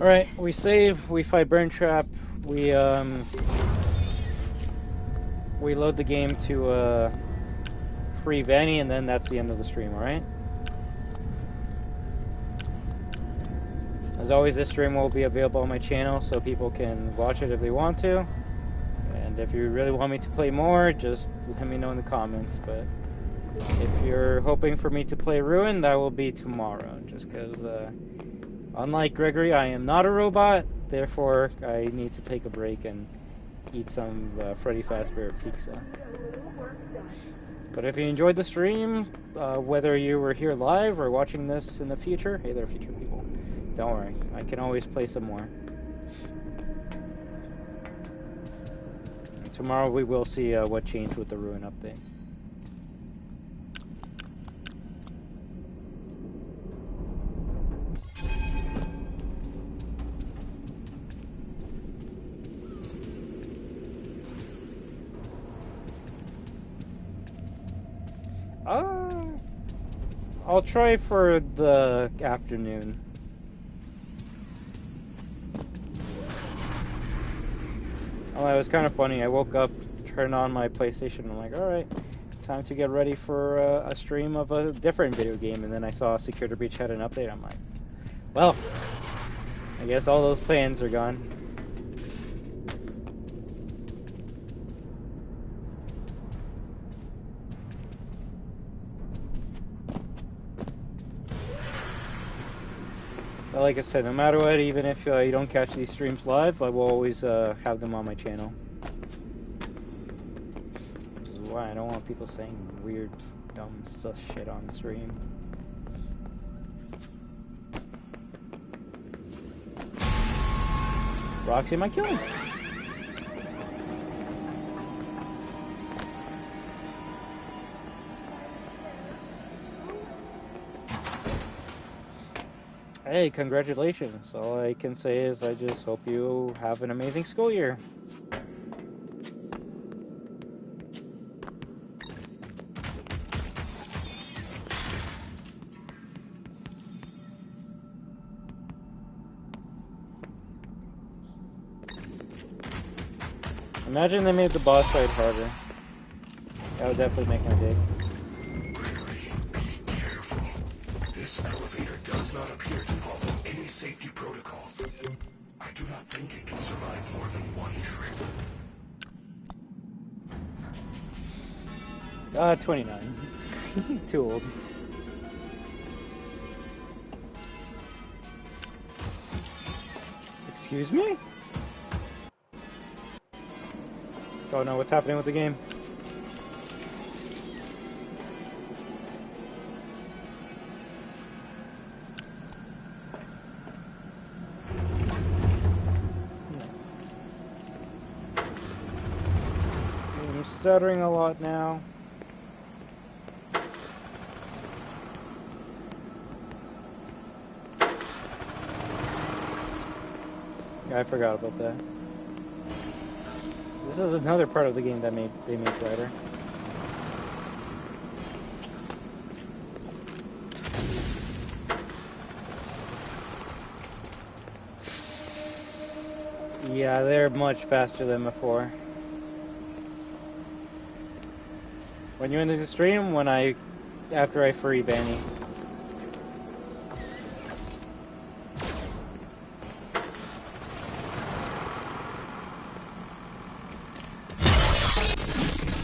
S1: Alright, we save, we fight Burn Trap, we load the game to free Vanny, and then that's the end of the stream, alright? As always, this stream will be available on my channel, so people can watch it if they want to. And if you really want me to play more, just let me know in the comments. But if you're hoping for me to play Ruin, that will be tomorrow. Just because, unlike Gregory, I am not a robot. Therefore, I need to take a break and eat some Freddy Fazbear pizza. But if you enjoyed the stream, whether you were here live or watching this in the future, hey there, future people. Don't worry, I can always play some more. Tomorrow we will see what changed with the Ruin update. I'll try for the afternoon. Oh, it was kind of funny. I woke up, turned on my PlayStation, and I'm like, alright, time to get ready for a stream of a different video game. And then I saw Security Breach had an update. I'm like, well, I guess all those plans are gone. But like I said, no matter what, even if you don't catch these streams live, I will always have them on my channel. This is why I don't want people saying weird, dumb stuff shit on stream. Roxy, am I killing? Hey, congratulations. All I can say is I just hope you have an amazing school year. Imagine they made the boss fight harder. That would definitely make my day.
S3: Be careful. This elevator does not appear to follow any safety protocols. I do not think it can survive more than one trip.
S1: 29. Too old. Excuse me? Oh no, what's happening with the game? I'm stuttering a lot now. Yeah, I forgot about that. This is another part of the game that they made brighter. Yeah, they're much faster than before. When you're in the stream, after I free Vanny.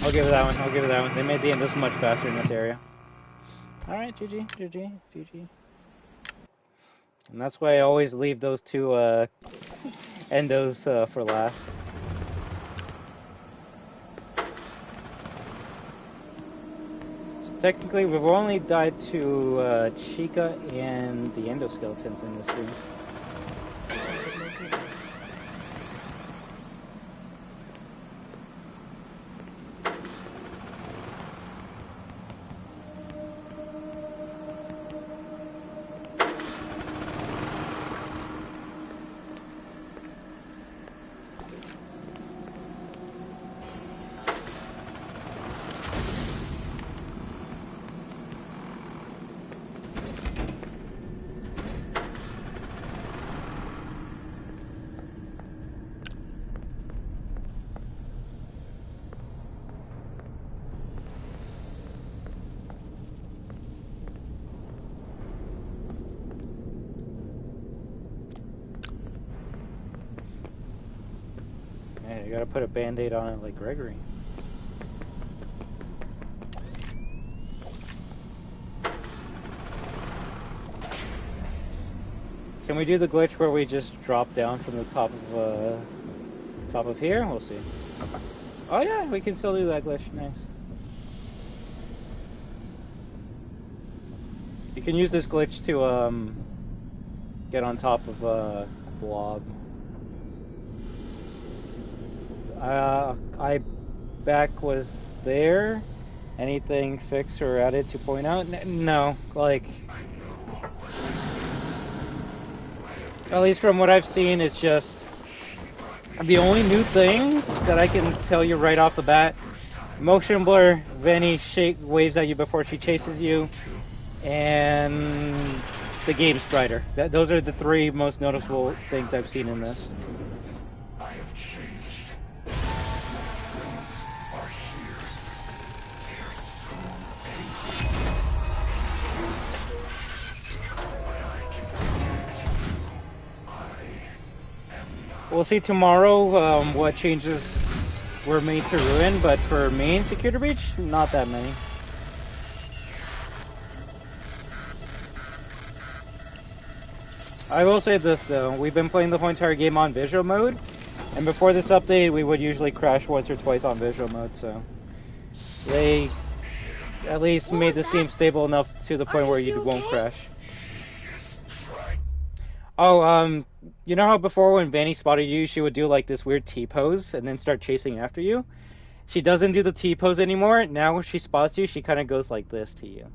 S1: I'll give it that one, I'll give it that one. They made the endos much faster in this area. Alright, GG, GG, GG. And that's why I always leave those two endos for last. So technically, we've only died to Chica and the endoskeletons in this stream. You gotta put a band-aid on it like Gregory. Can we do the glitch where we just drop down from the top of here? We'll see. Oh yeah, we can still do that glitch. Nice. You can use this glitch to get on top of a blob. I back was there. Anything fixed or added to point out? No, like at least from what I've seen, it's just the only new things that I can tell you right off the bat. Motion blur, Vanny waves at you before she chases you, and the game's brighter. Those are the three most noticeable things I've seen in this. We'll see tomorrow what changes were made to ruin, but for main security breach, not that many. I will say this though, we've been playing the whole entire game on visual mode, and before this update we would usually crash once or twice on visual mode, so they at least made this game stable enough to the point where you won't crash. Oh, you know how before when Vanny spotted you, she would do like this weird T-pose and then start chasing after you? She doesn't do the T-pose anymore. Now when she spots you, she kind of goes like this to you.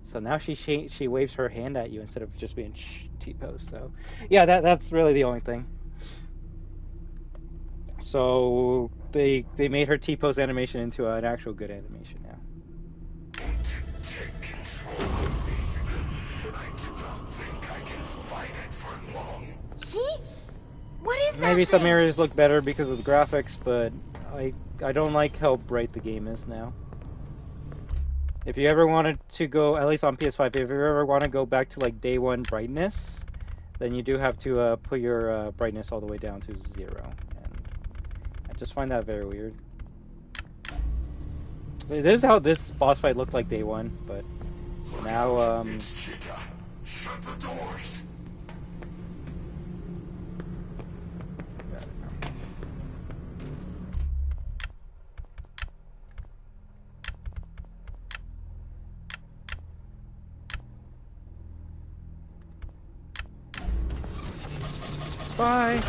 S1: So now she waves her hand at you instead of just being T-pose. So yeah, that's really the only thing. So they made her T-pose animation into an actual good animation now.
S3: Take control of me. I do not think I can fight it for long.
S4: What is that
S1: Maybe some
S4: thing?
S1: areas look better because of the graphics, but I don't like how bright the game is now. If you ever wanted to go, at least on PS5, if you ever want to go back to like day one brightness, then you do have to put your brightness all the way down to 0. And I just find that very weird. This is how this boss fight looked like day one, but now,
S3: It's Chica. Shut the doors.
S1: Bye!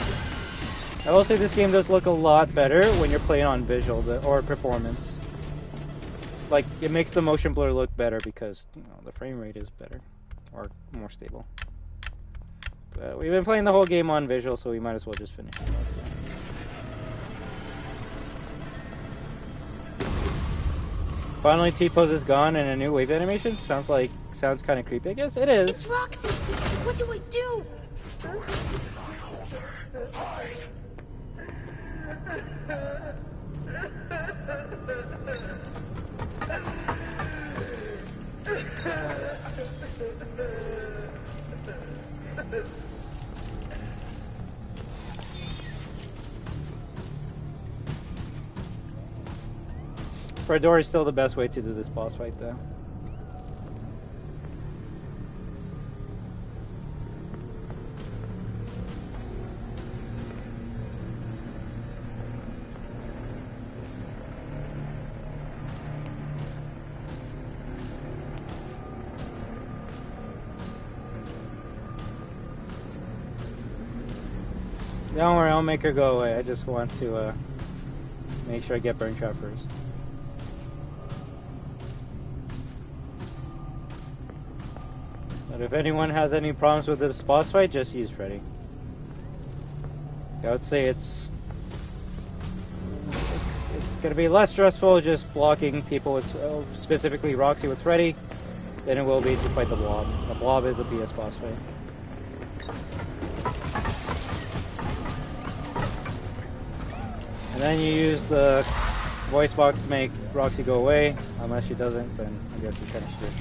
S1: I will say this game does look a lot better when you're playing on visual or performance. Like, it makes the motion blur look better because, you know, the frame rate is better or more stable. But we've been playing the whole game on visual, so we might as well just finish it. Finally, T-pose is gone and a new wave animation. Sounds kind of creepy, I guess. It is.
S4: It's Roxy! What do I do?
S3: Hide.
S1: Freddy is still the best way to do this boss fight, though. Don't worry, I'll make her go away. I just want to make sure I get Burn Trap first. But if anyone has any problems with this boss fight, just use Freddy. I would say it's going to be less stressful just blocking people with, specifically Roxy with Freddy, than it will be to fight the Blob. The Blob is a BS boss fight. And then you use the voice box to make Roxy go away. Unless she doesn't, then I guess you're kind of screwed.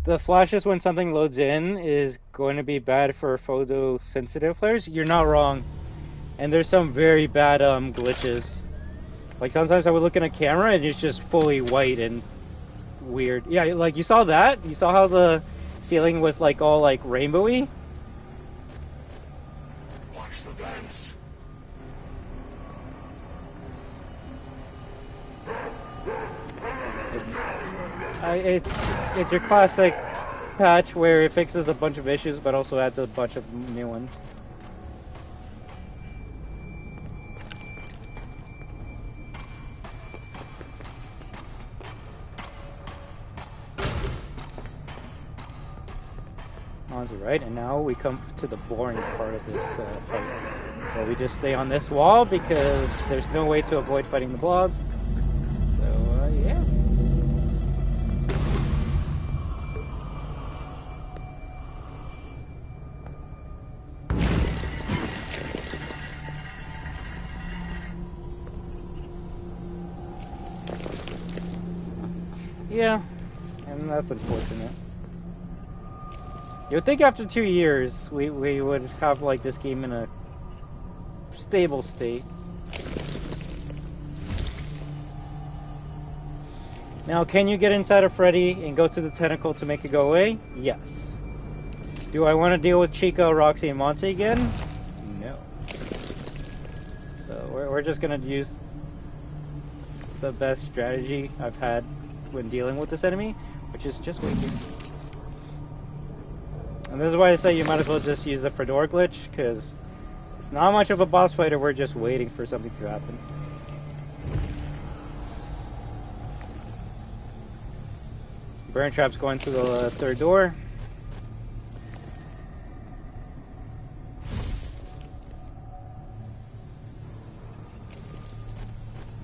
S1: The flashes when something loads in is going to be bad for photo-sensitive players. You're not wrong. And there's some very bad glitches. Like sometimes I would look in a camera and it's just fully white and weird. Yeah, like you saw that? You saw how the ceiling was like all like rainbowy?
S3: Watch the vents.
S1: It's your classic patch where it fixes a bunch of issues but also adds a bunch of new ones. Right, and now we come to the boring part of this fight, where we just stay on this wall because there's no way to avoid fighting the Blob. So, yeah. Yeah, and that's unfortunate. You'd think after 2 years we would have like this game in a stable state. Now, can you get inside of Freddy and go to the tentacle to make it go away? Yes. Do I want to deal with Chica, Roxy, and Monty again? No. So we're just gonna use the best strategy I've had when dealing with this enemy, which is just wait here. And this is why I say you might as well just use the Fedora glitch, because it's not much of a boss fight if we're just waiting for something to happen. Burn Trap's going through the third door.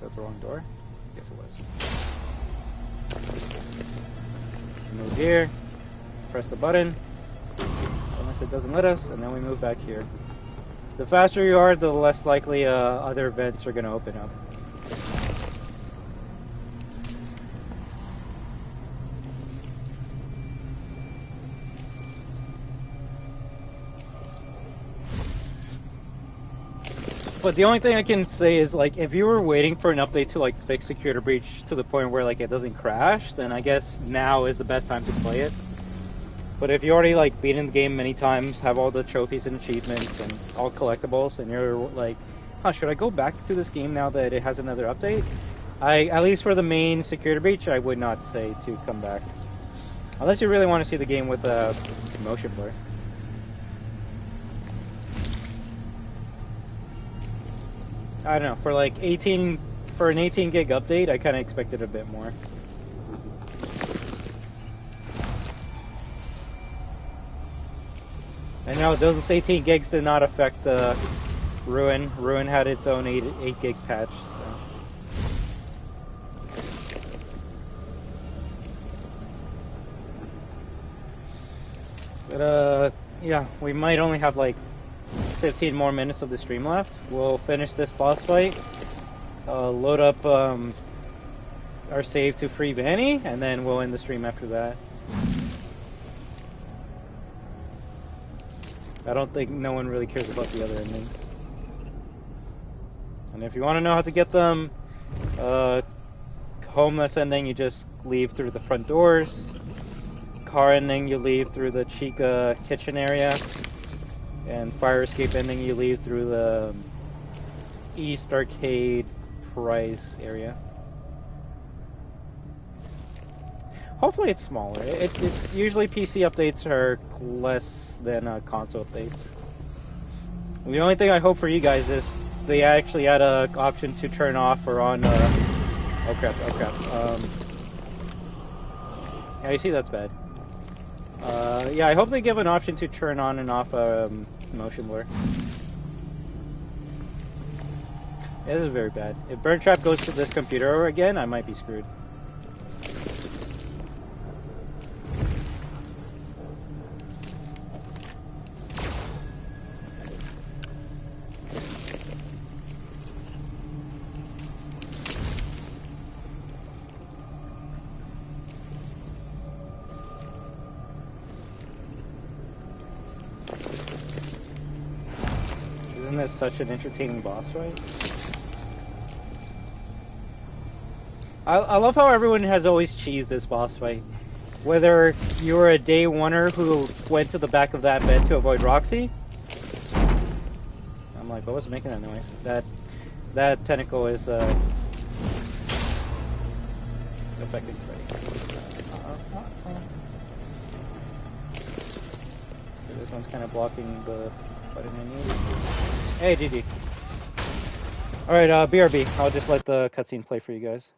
S1: That's the wrong door. Move here, press the button, unless it doesn't let us, and then we move back here. The faster you are, the less likely other vents are going to open up. But the only thing I can say is, like, if you were waiting for an update to, like, fix Security Breach to the point where, like, it doesn't crash, then I guess now is the best time to play it. But if you already, like, beaten the game many times, have all the trophies and achievements and all collectibles, and you're like, huh, should I go back to this game now that it has another update? At least for the main Security Breach, I would not say to come back. Unless you really want to see the game with motion blur. I don't know, for like for an 18 gig update, I kind of expected a bit more. And no, those 18 gigs did not affect Ruin. Ruin had its own 8 gig patch. So. But yeah, we might only have like 15 more minutes of the stream left. We'll finish this boss fight, load up our save to free Vanny, and then we'll end the stream after that. I don't think no one really cares about the other endings. And if you want to know how to get them, homeless ending, you just leave through the front doors. Car ending, you leave through the Chica kitchen area. And fire escape ending, you leave through the East Arcade Prize area. Hopefully it's smaller. It's usually PC updates are less than console updates. The only thing I hope for you guys is they actually add an option to turn off or on. Oh crap! Yeah, you see that's bad. Yeah, I hope they give an option to turn on and off motion blur. Yeah, this is very bad. If Burn Trap goes to this computer again, I might be screwed. Isn't this such an entertaining boss fight? I love how everyone has always cheesed this boss fight. Whether you're a day oneer who went to the back of that bed to avoid Roxy. I'm like, what was making that noise? That tentacle is affecting Freddy. So this one's kind of blocking the button I need. Hey, GG. Alright, BRB. I'll just let the cutscene play for you guys.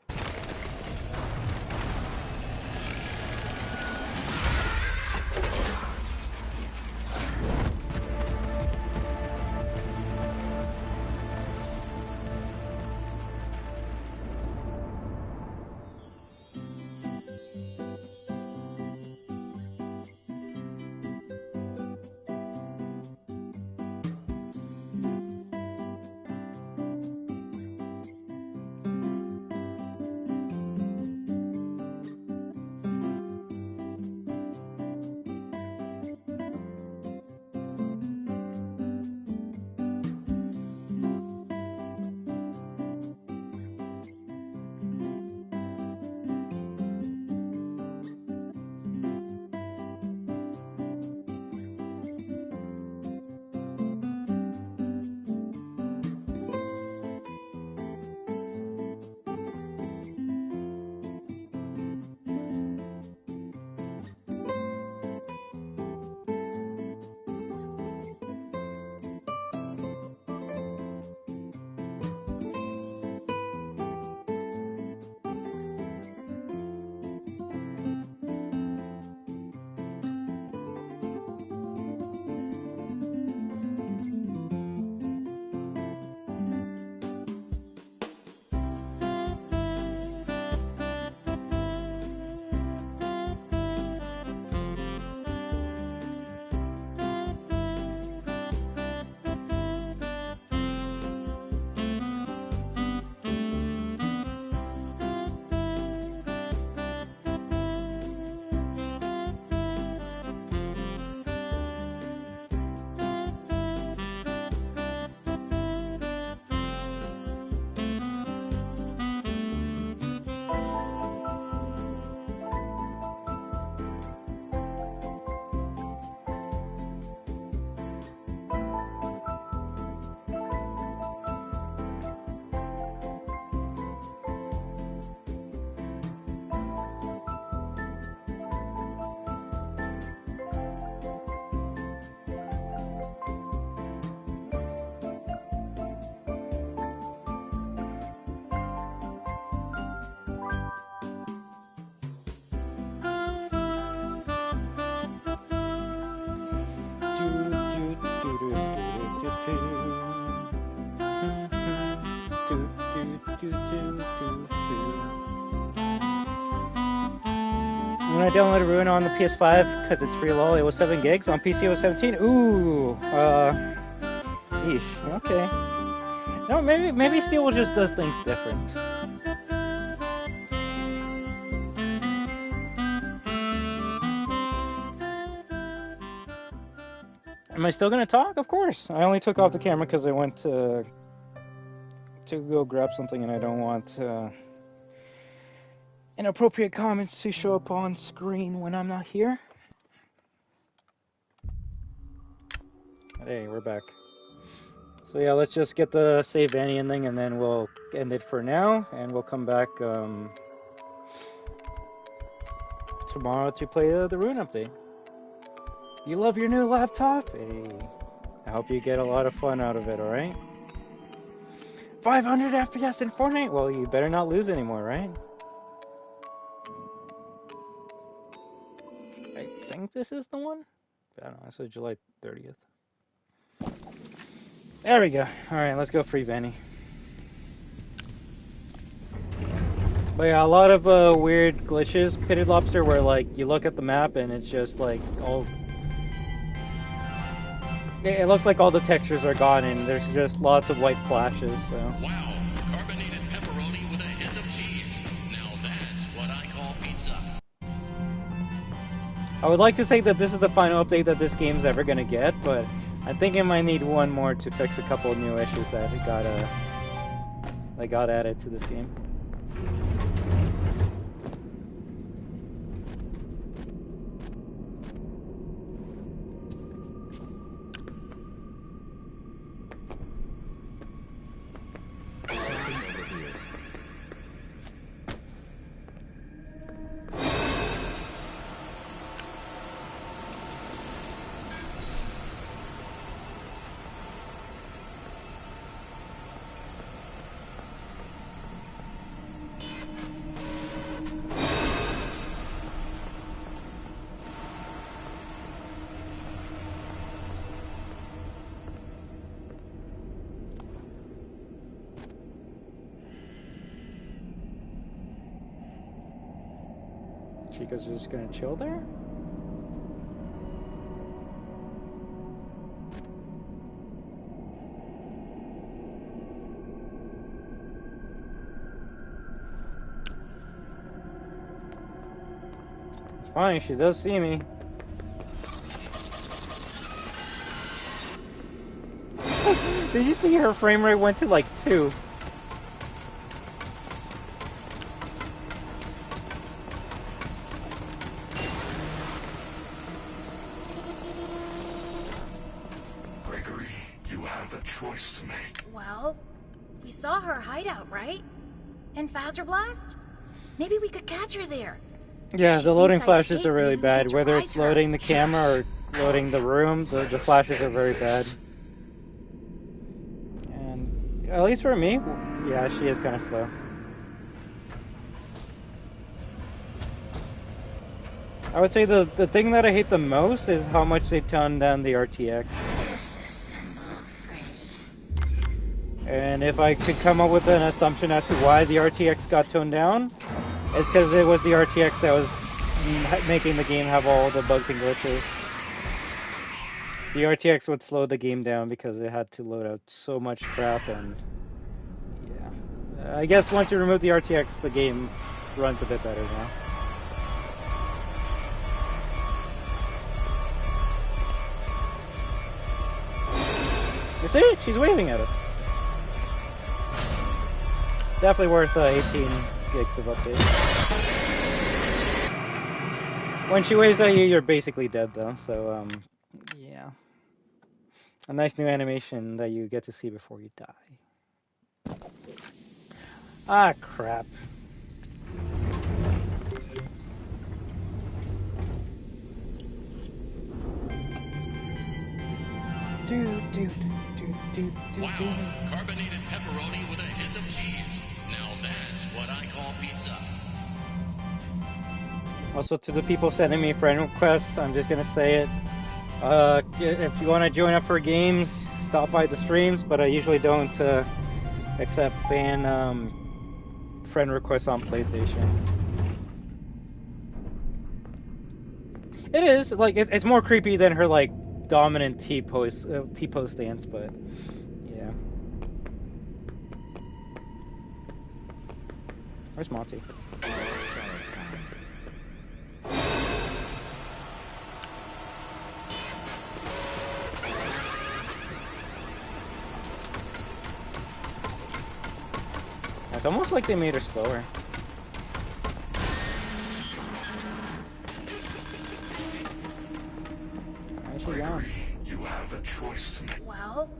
S1: When I downloaded Ruin on the PS5, because it's free lol, it was 7 gigs. On PC it was 17. Ooh, yeesh, okay. No, maybe Steel just does things different. Am I still gonna talk? Of course. I only took off the camera because I went to go grab something, and I don't want inappropriate comments to show up on screen when I'm not here. Hey, we're back. So yeah, let's just get the save Vanny ending, and then we'll end it for now, and we'll come back tomorrow to play the Ruin update. You love your new laptop? Hey, I hope you get a lot of fun out of it, alright? 500 FPS in Fortnite? Well, you better not lose anymore, right? I think this is the one? I don't know, this is July 30th. There we go. Alright, let's go free Vanny. But yeah, a lot of weird glitches, Pitted Lobster, where like you look at the map and it's just like all... It looks like all the textures are gone and there's just lots of white flashes, so...
S6: Wow, carbonated pepperoni with a hint of cheese. Now that's what I call pizza.
S1: I would like to say that this is the final update that this game's ever gonna get, but I think it might need one more to fix a couple of new issues that got added to this game. Chica's just gonna chill there? It's fine, she does see me. Did you see her frame rate went to like 2?
S4: Saw her hideout, right? In Fazer Blast? Maybe we could catch her there.
S1: Yeah, the loading flashes are really bad. Whether it's loading the camera or loading the room, the flashes are very bad. And at least for me, yeah, she is kind of slow. I would say the thing that I hate the most is how much they toned down the RTX. And if I could come up with an assumption as to why the RTX got toned down, it's because it was the RTX that was making the game have all the bugs and glitches. The RTX would slow the game down because it had to load out so much crap, and yeah. I guess once you remove the RTX, the game runs a bit better now. You see? She's waving at us. Definitely worth 18 gigs of update. When she waves at you, you're basically dead though, so yeah. A nice new animation that you get to see before you die. Ah, crap.
S6: Wow, carbonated pepperoni with a hint of cheese. Now that's what I call pizza.
S1: Also, to the people sending me friend requests, I'm just gonna say it. If you want to join up for games, stop by the streams, but I usually don't accept fan friend requests on PlayStation. It is like it's more creepy than her like dominant T-pose stance, but yeah. Where's Monty? It's almost like they made her slower.
S3: You have a choice to make.
S4: Well,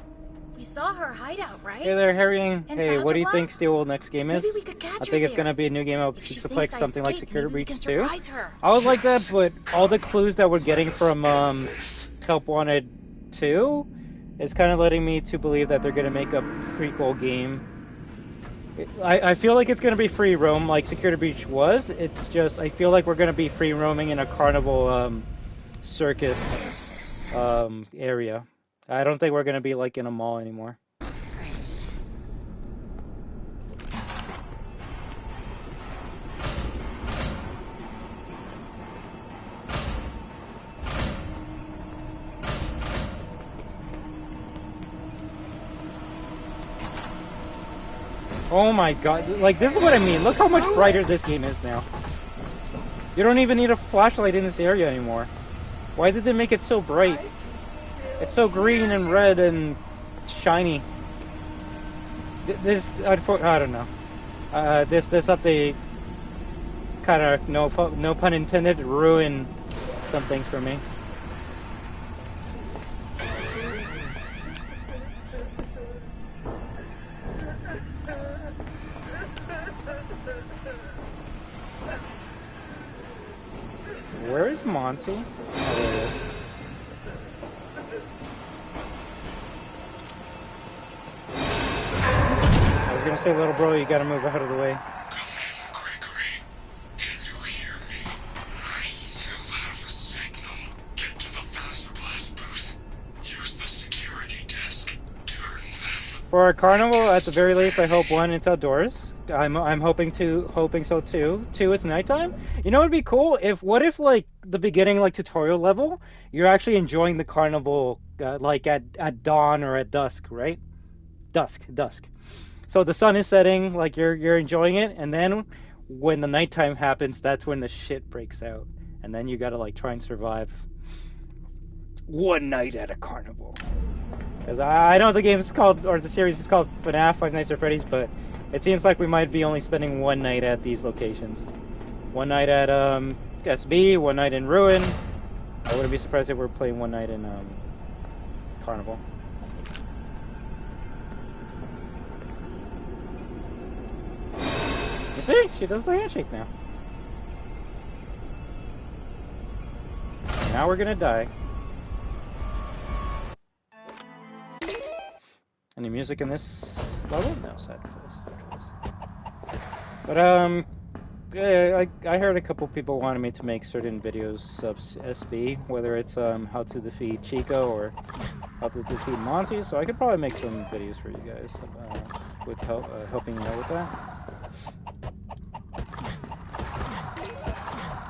S4: we saw her hideout, right?
S1: Hey there, Harrying.
S4: And
S1: Hey, what do you
S4: Fazer
S1: think
S4: Blast?
S1: Steel's next game is?
S4: Maybe we could catch
S1: I
S4: her
S1: think it's
S4: there.
S1: gonna be a new game of
S4: If she
S1: Pizza
S4: thinks
S1: Plex,
S4: I
S1: something like
S4: escaped,
S1: Security
S4: maybe we
S1: Breach
S4: can
S1: 2.
S4: surprise her.
S1: I would like that, but all the clues that we're getting from Help Wanted 2 is kind of letting me to believe that they're gonna make a prequel game. I feel like it's gonna be free roam like Security Breach was. It's just I feel like we're gonna be free roaming in a carnival circus area. I don't think we're gonna be like in a mall anymore. Oh my god, like this is what I mean. Look how much brighter this game is now. You don't even need a flashlight in this area anymore. Why did they make it so bright? It's so green and red and shiny. I don't know. This update kind of, no pun intended, ruined some things for me. Where is Monty? Oh, there it is. I was gonna say, little bro, you gotta move out of the way.
S3: Come in, Gregory. Can you hear me? I still have a signal. Get to the Fazer Blast booth. Use the security desk. Turn them.
S1: For our carnival, at the very least, I hope one, it's outdoors. I'm hoping so too. Two, it's nighttime. You know, it'd be cool what if like the beginning like tutorial level, you're actually enjoying the carnival like at dawn or at dusk, right? Dusk. So the sun is setting, like you're enjoying it, and then when the nighttime happens, that's when the shit breaks out, and then you gotta like try and survive one night at a carnival. Because I know the game's called, or the series is called FNaF, Five Nights at Freddy's, but it seems like we might be only spending one night at these locations. One night at SB, one night in Ruin. I wouldn't be surprised if we're playing one night in Carnival. You see? She does the handshake now. Now we're gonna die. Any music in this level? No, sad choice. But yeah, I heard a couple people wanted me to make certain videos of SB, whether it's how to defeat Chico or how to defeat Monty. So I could probably make some videos for you guys with helping you out with that.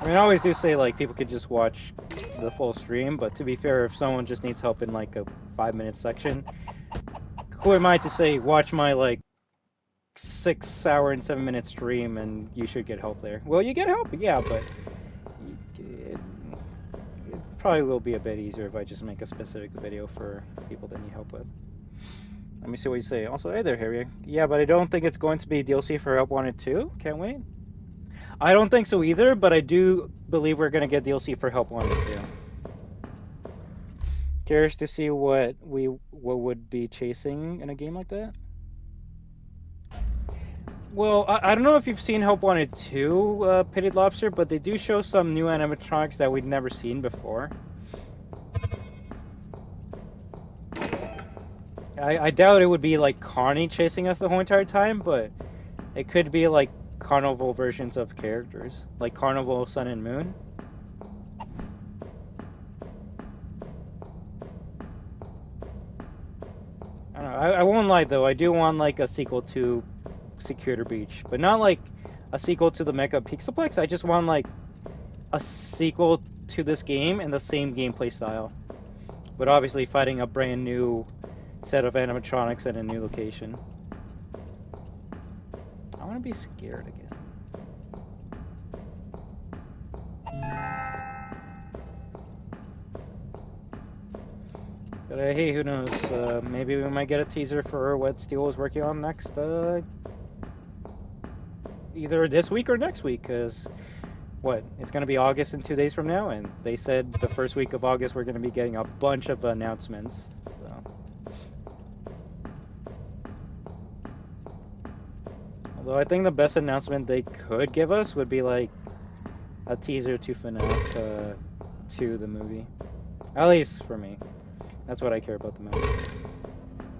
S1: I mean, I always do say like people could just watch the full stream, but to be fair, if someone just needs help in like a 5-minute section, who am I to say watch my like 6-hour and 7-minute stream and you should get help there? Well, you get help, yeah, but it probably will be a bit easier if I just make a specific video for people that need help with. Let me see what you say. Also, hey there, Harry. Yeah, but I don't think it's going to be DLC for Help Wanted 2. Can't wait. I don't think so either, but I do believe we're going to get DLC for Help Wanted 2. Curious to see what would be chasing in a game like that. Well, I don't know if you've seen Help Wanted 2, Pitted Lobster, but they do show some new animatronics that we'd never seen before. I doubt it would be like Carney chasing us the whole entire time, but it could be like carnival versions of characters, like Carnival Sun and Moon. I don't know, I won't lie though, I do want like a sequel to Security Breach, but not like a sequel to the Mecha Pixelplex. I just want like a sequel to this game in the same gameplay style, but obviously fighting a brand new set of animatronics at a new location. I want to be scared again. But hey, who knows? Maybe we might get a teaser for what Steel is working on next, either this week or next week, because what, it's going to be August in 2 days from now, and they said the first week of August we're going to be getting a bunch of announcements, so. Although I think the best announcement they could give us would be like a teaser to FNaF 2, the movie. At least for me. That's what I care about the most.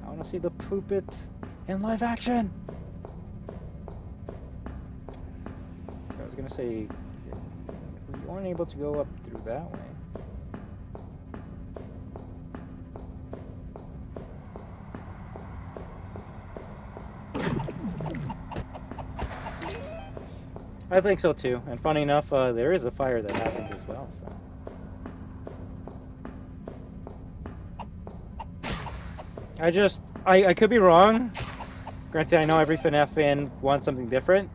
S1: I want to see the Poopit in live action! I was going to say, you weren't able to go up through that way. I think so too, and funny enough, there is a fire that happens as well, so. I could be wrong. Granted, I know every FNaF fan wants something different,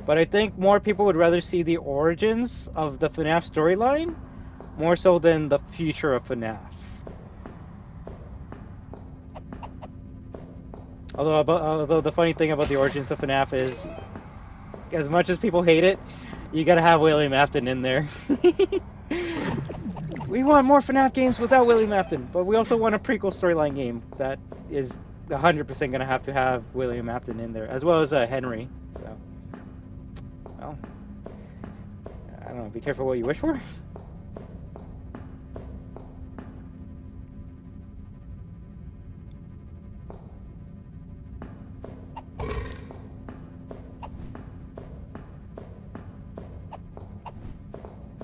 S1: but I think more people would rather see the origins of the FNaF storyline more so than the future of FNaF. Although the funny thing about the origins of FNaF is, as much as people hate it, you gotta have William Afton in there. We want more FNaF games without William Afton, but we also want a prequel storyline game that is 100% gonna have to have William Afton in there, as well as Henry. So, well, I don't know. Be careful what you wish for.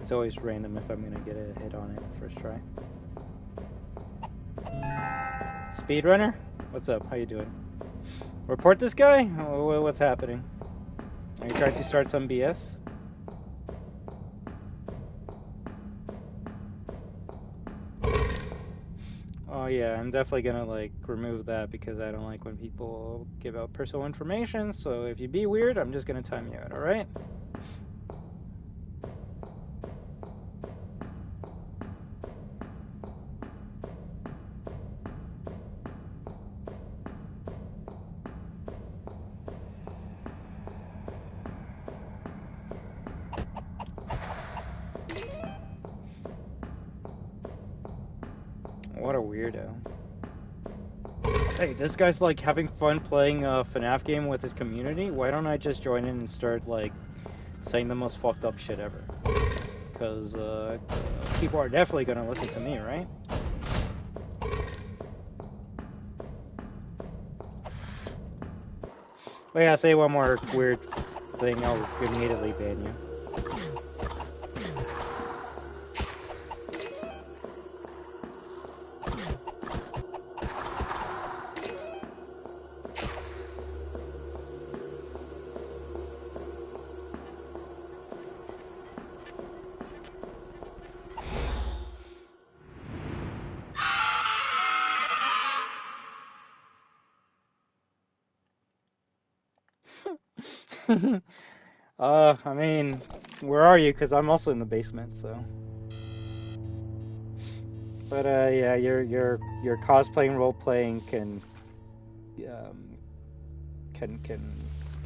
S1: It's always random if I'm gonna get a hit on it first try. Speedrunner? What's up? How you doing? Report this guy? Oh, what's happening? Are you trying to start some BS? Oh yeah, I'm definitely gonna like remove that because I don't like when people give out personal information, so if you be weird, I'm just gonna time you out, alright? What a weirdo. Hey, this guy's like having fun playing a FNaF game with his community. Why don't I just join in and start like saying the most fucked up shit ever? Because people are definitely gonna listen to me, right? But yeah, say one more weird thing, I'll immediately ban you. I mean, where are you? Because I'm also in the basement, so. But yeah, your cosplaying, role playing can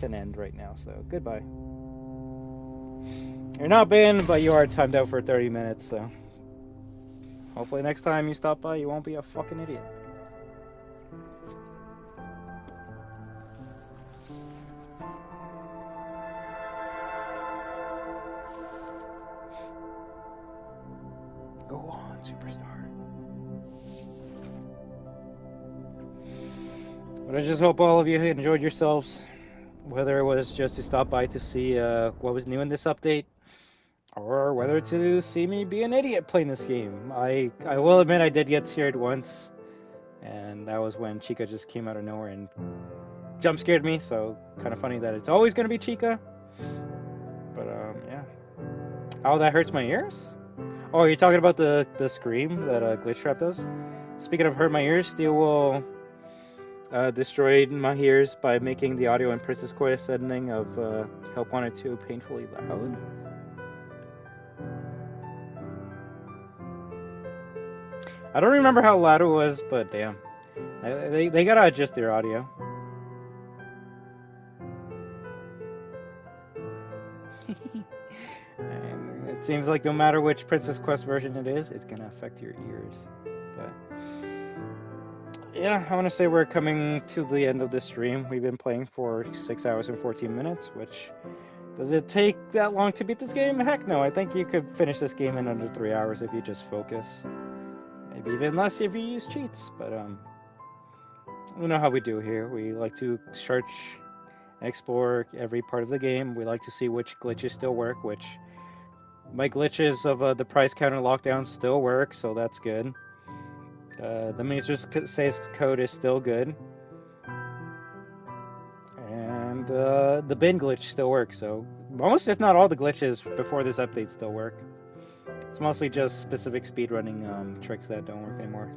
S1: end right now. So goodbye. You're not banned, but you are timed out for 30 minutes. So hopefully next time you stop by, you won't be a fucking idiot. Go on, superstar. But I just hope all of you enjoyed yourselves, whether it was just to stop by to see what was new in this update, or whether to see me be an idiot playing this game. I will admit I did get scared once, and that was when Chica just came out of nowhere and jump scared me, so kind of funny that it's always going to be Chica. But yeah. Oh, that hurts my ears? Oh, you're talking about the scream that Glitch Trap does? Speaking of hurt my ears, Steel will destroy my ears by making the audio in Princess Quest ending of Help Wanted 2 painfully loud. I don't remember how loud it was, but damn. They gotta adjust their audio. And it seems like no matter which Princess Quest version it is, it's gonna affect your ears. But yeah, I want to say we're coming to the end of this stream. We've been playing for 6 hours and 14 minutes, which... Does it take that long to beat this game? Heck no, I think you could finish this game in under 3 hours if you just focus. Maybe even less if you use cheats, but you know how we do here. We like to search and explore every part of the game. We like to see which glitches still work, which... My glitches of the price counter lockdown still work, so that's good. The Miser's saves code is still good. And the bin glitch still works, so most, if not all, the glitches before this update still work. It's mostly just specific speedrunning tricks that don't work anymore,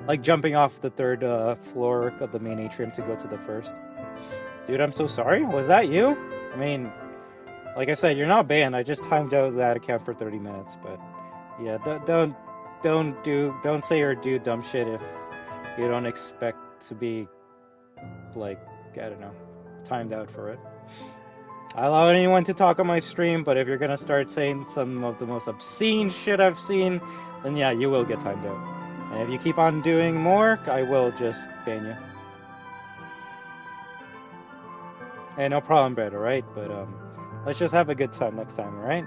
S1: like jumping off the third floor of the main atrium to go to the first. Dude, I'm so sorry. Was that you? I mean, like I said, you're not banned. I just timed out that account for 30 minutes, but yeah, don't say or do dumb shit if you don't expect to be, like, I don't know, timed out for it. I allow anyone to talk on my stream, but if you're gonna start saying some of the most obscene shit I've seen, then yeah, you will get timed out. And if you keep on doing more, I will just ban you. Hey, no problem, Brett, alright? But let's just have a good time next time, alright?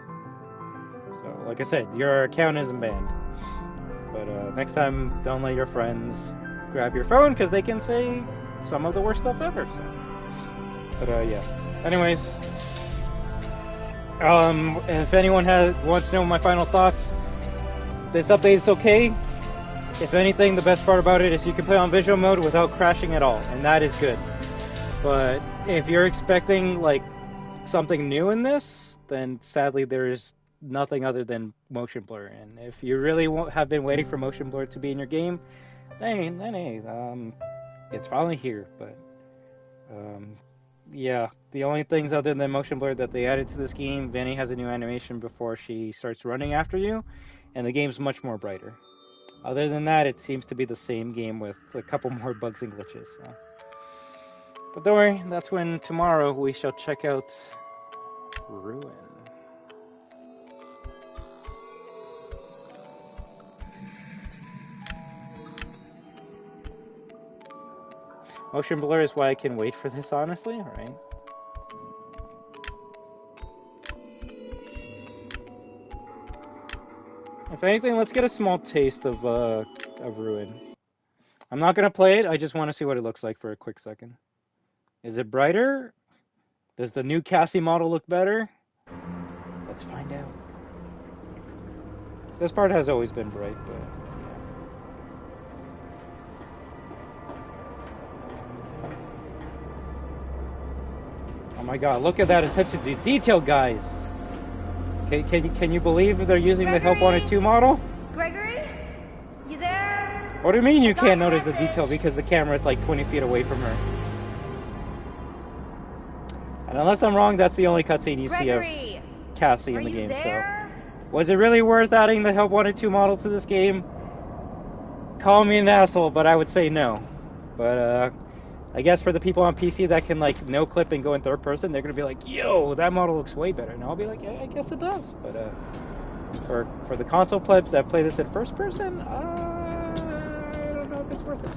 S1: So, like I said, your account isn't banned. But next time, don't let your friends grab your phone, because they can say some of the worst stuff ever, so. But yeah. Anyways, if anyone wants to know my final thoughts, this update is okay. If anything, the best part about it is you can play on visual mode without crashing at all, and that is good. But if you're expecting like something new in this, then sadly there is nothing other than motion blur. And if you really have been waiting for motion blur to be in your game, then hey, it's finally here. But yeah, the only things other than motion blur that they added to this game, Vanny has a new animation before she starts running after you, and the game's much more brighter. Other than that, it seems to be the same game with a couple more bugs and glitches. So. But don't worry, that's when tomorrow we shall check out Ruin. Motion blur is why I can wait for this, honestly, right? If anything, let's get a small taste of Ruin. I'm not gonna play it, I just want to see what it looks like for a quick second. Is it brighter? Does the new Cassie model look better? Let's find out. This part has always been bright, but... Oh my god, look at that attention to detail, guys! Can you believe they're using the Help Wanted 2 model?
S13: Gregory? You there?
S1: What do you mean you can't notice the detail because the camera is like 20 feet away from her? And unless I'm wrong, that's the only cutscene you see of Cassie in the game, so... Was it really worth adding the Help Wanted 2 model to this game? Call me an asshole, but I would say no. But, I guess for the people on PC that can, like, no-clip and go in third person, they're gonna be like, yo, that model looks way better. And I'll be like, yeah, I guess it does. But, for the console plebs that play this in first person, I don't know if it's worth it.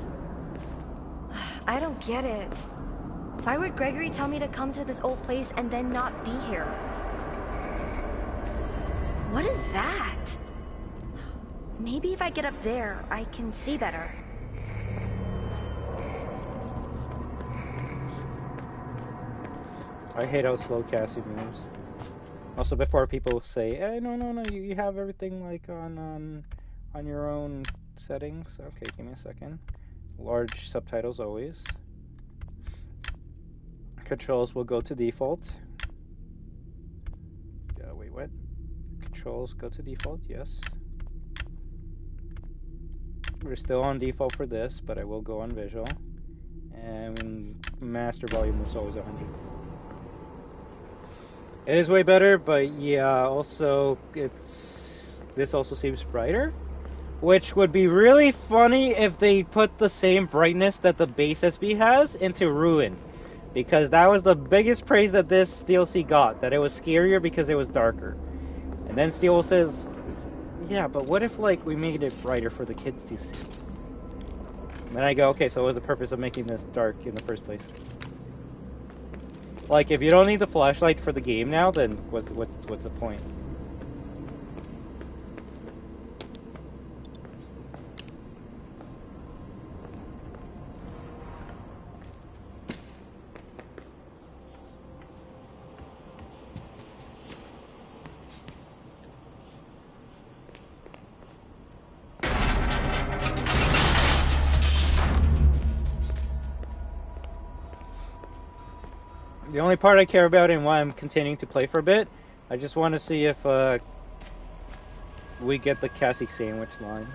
S13: I don't get it. Why would Gregory tell me to come to this old place and then not be here? What is that? Maybe if I get up there, I can see better.
S1: I hate how slow Cassie moves. Also, before people say, hey, no, you have everything like on your own settings. Okay, give me a second. Large subtitles always. Controls will go to default. Wait, what? Controls go to default, yes. We're still on default for this, but I will go on visual. And master volume was always 100. It is way better, but yeah, also this also seems brighter, which would be really funny if they put the same brightness that the base SB has into Ruin, because that was the biggest praise that this DLC got, that it was scarier because it was darker. And then Steel says, yeah, but what if like we made it brighter for the kids to see? And then I go, okay, so what was the purpose of making this dark in the first place? Like, if you don't need the flashlight for the game now, then what's the point? The only part I care about and why I'm continuing to play for a bit, I just want to see if we get the Cassie sandwich line.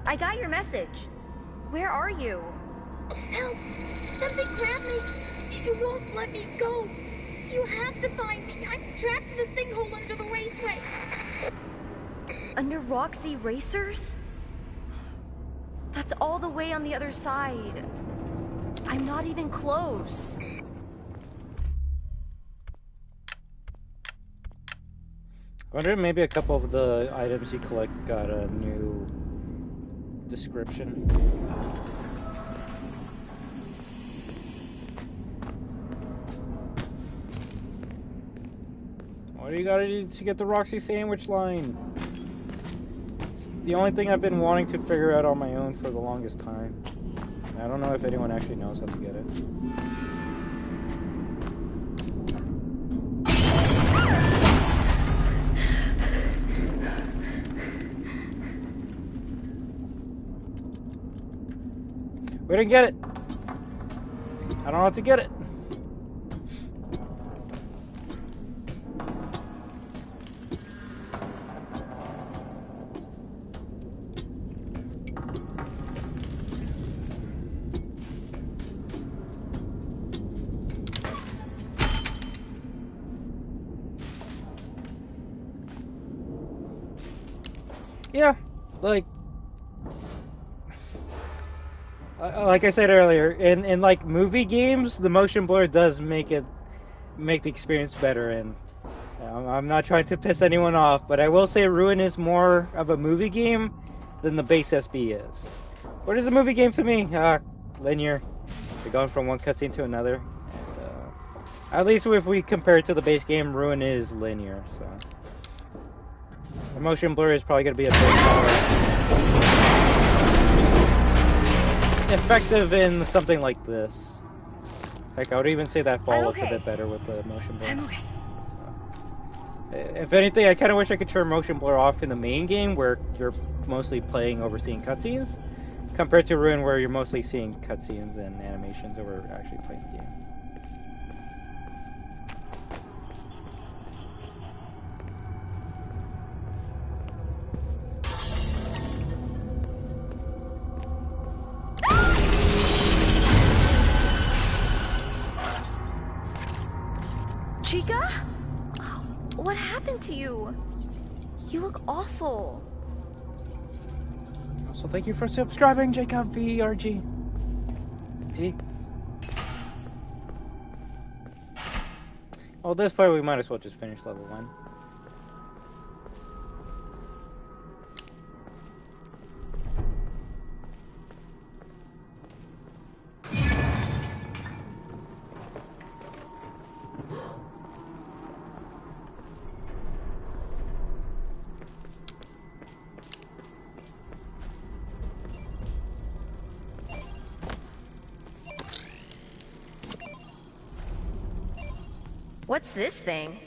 S13: I got your message. Where are you?
S14: Help! Something grabbed me! It won't let me go! You have to find me! I'm trapped in the sinkhole under the raceway!
S13: Under Roxy Racers? That's all the way on the other side. I'm not even close.
S1: I wonder if maybe a couple of the items you collect got a new description. What do you gotta do to get the Roxy sandwich line? It's the only thing I've been wanting to figure out on my own for the longest time. I don't know if anyone actually knows how to get it. We didn't get it. I don't know how to get it. Yeah, like I said earlier, in like movie games, the motion blur does make the experience better. And I'm not trying to piss anyone off, but I will say Ruin is more of a movie game than the base SB is. What is a movie game to me? Linear. You're going from one cutscene to another. And, at least if we compare it to the base game, Ruin is linear. So the motion blur is probably going to be a bit more effective in something like this. Heck, I would even say that fall looks a bit better with the motion blur.
S13: I'm okay.
S1: So, if anything, I kind of wish I could turn motion blur off in the main game where you're mostly playing over seeing cutscenes, compared to Ruin where you're mostly seeing cutscenes and animations over actually playing the game.
S13: Chica? What happened to you? You look awful.
S1: So thank you for subscribing, Jacob VRG. See? Well, at this point we might as well just finish level 1.
S13: What's this thing?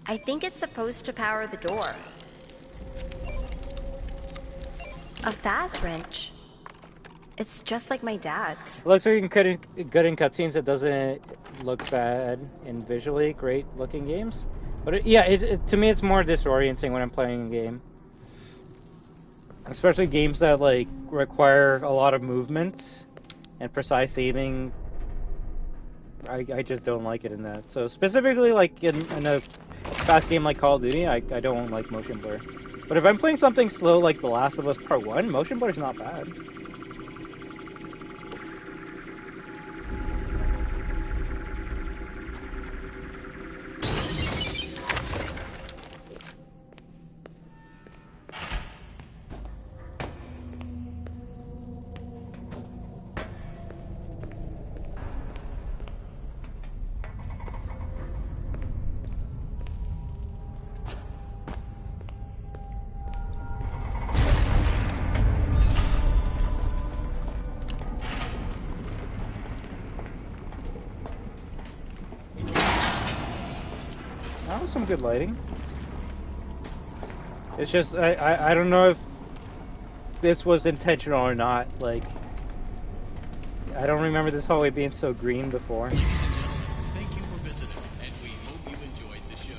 S13: I think it's supposed to power the door. A fast wrench. It's just like my dad's.
S1: It looks like you can good in cutscenes. It doesn't look bad in visually great looking games. But to me, it's more disorienting when I'm playing a game. Especially games that like require a lot of movement and precise aiming. I just don't like it in that. So specifically like in a fast game like Call of Duty, I don't like motion blur. But if I'm playing something slow like The Last of Us Part 1, motion blur is not bad. Some good lighting. It's just I don't know if this was intentional or not. Like I don't remember this hallway being so green before.
S6: Ladies and gentlemen, thank you for visiting, and we hope you enjoyed the show.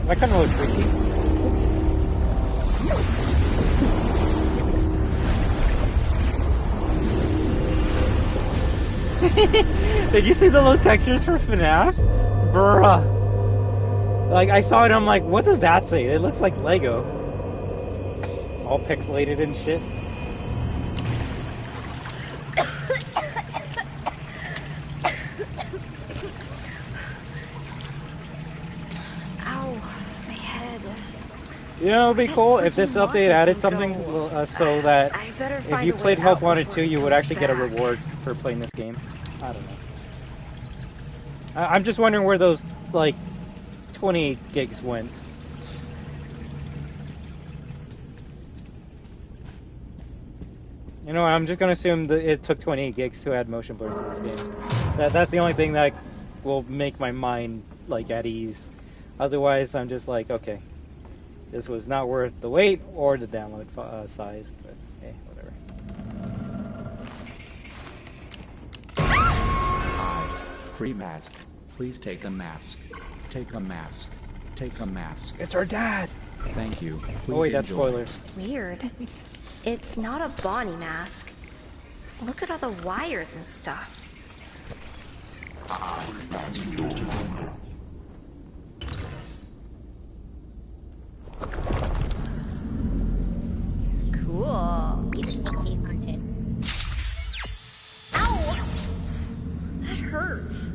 S1: That kind of looks tricky. Did you see the little textures for FNaF? Bruh. Like, I saw it and I'm like, what does that say? It looks like Lego. All pixelated and shit. You know, it'd be cool if this update added something so that if you played Help Wanted 2, you would actually get a reward for playing this game. I don't know. I'm just wondering where those, like, 20 gigs went. You know, I'm just going to assume that it took 28 gigs to add motion blur to this game. That's the only thing that will make my mind, like, at ease. Otherwise, I'm just like, okay. This was not worth the wait or the download size, but hey, whatever.
S11: Hi. Free mask. Please take a mask. Take a mask. Take a mask.
S1: It's our dad!
S11: Thank you. Please
S1: oh wait, that's
S11: enjoy.
S1: spoilers.
S13: Weird. It's not a Bonnie mask. Look at all the wires and stuff. Cool. Ow! That hurts.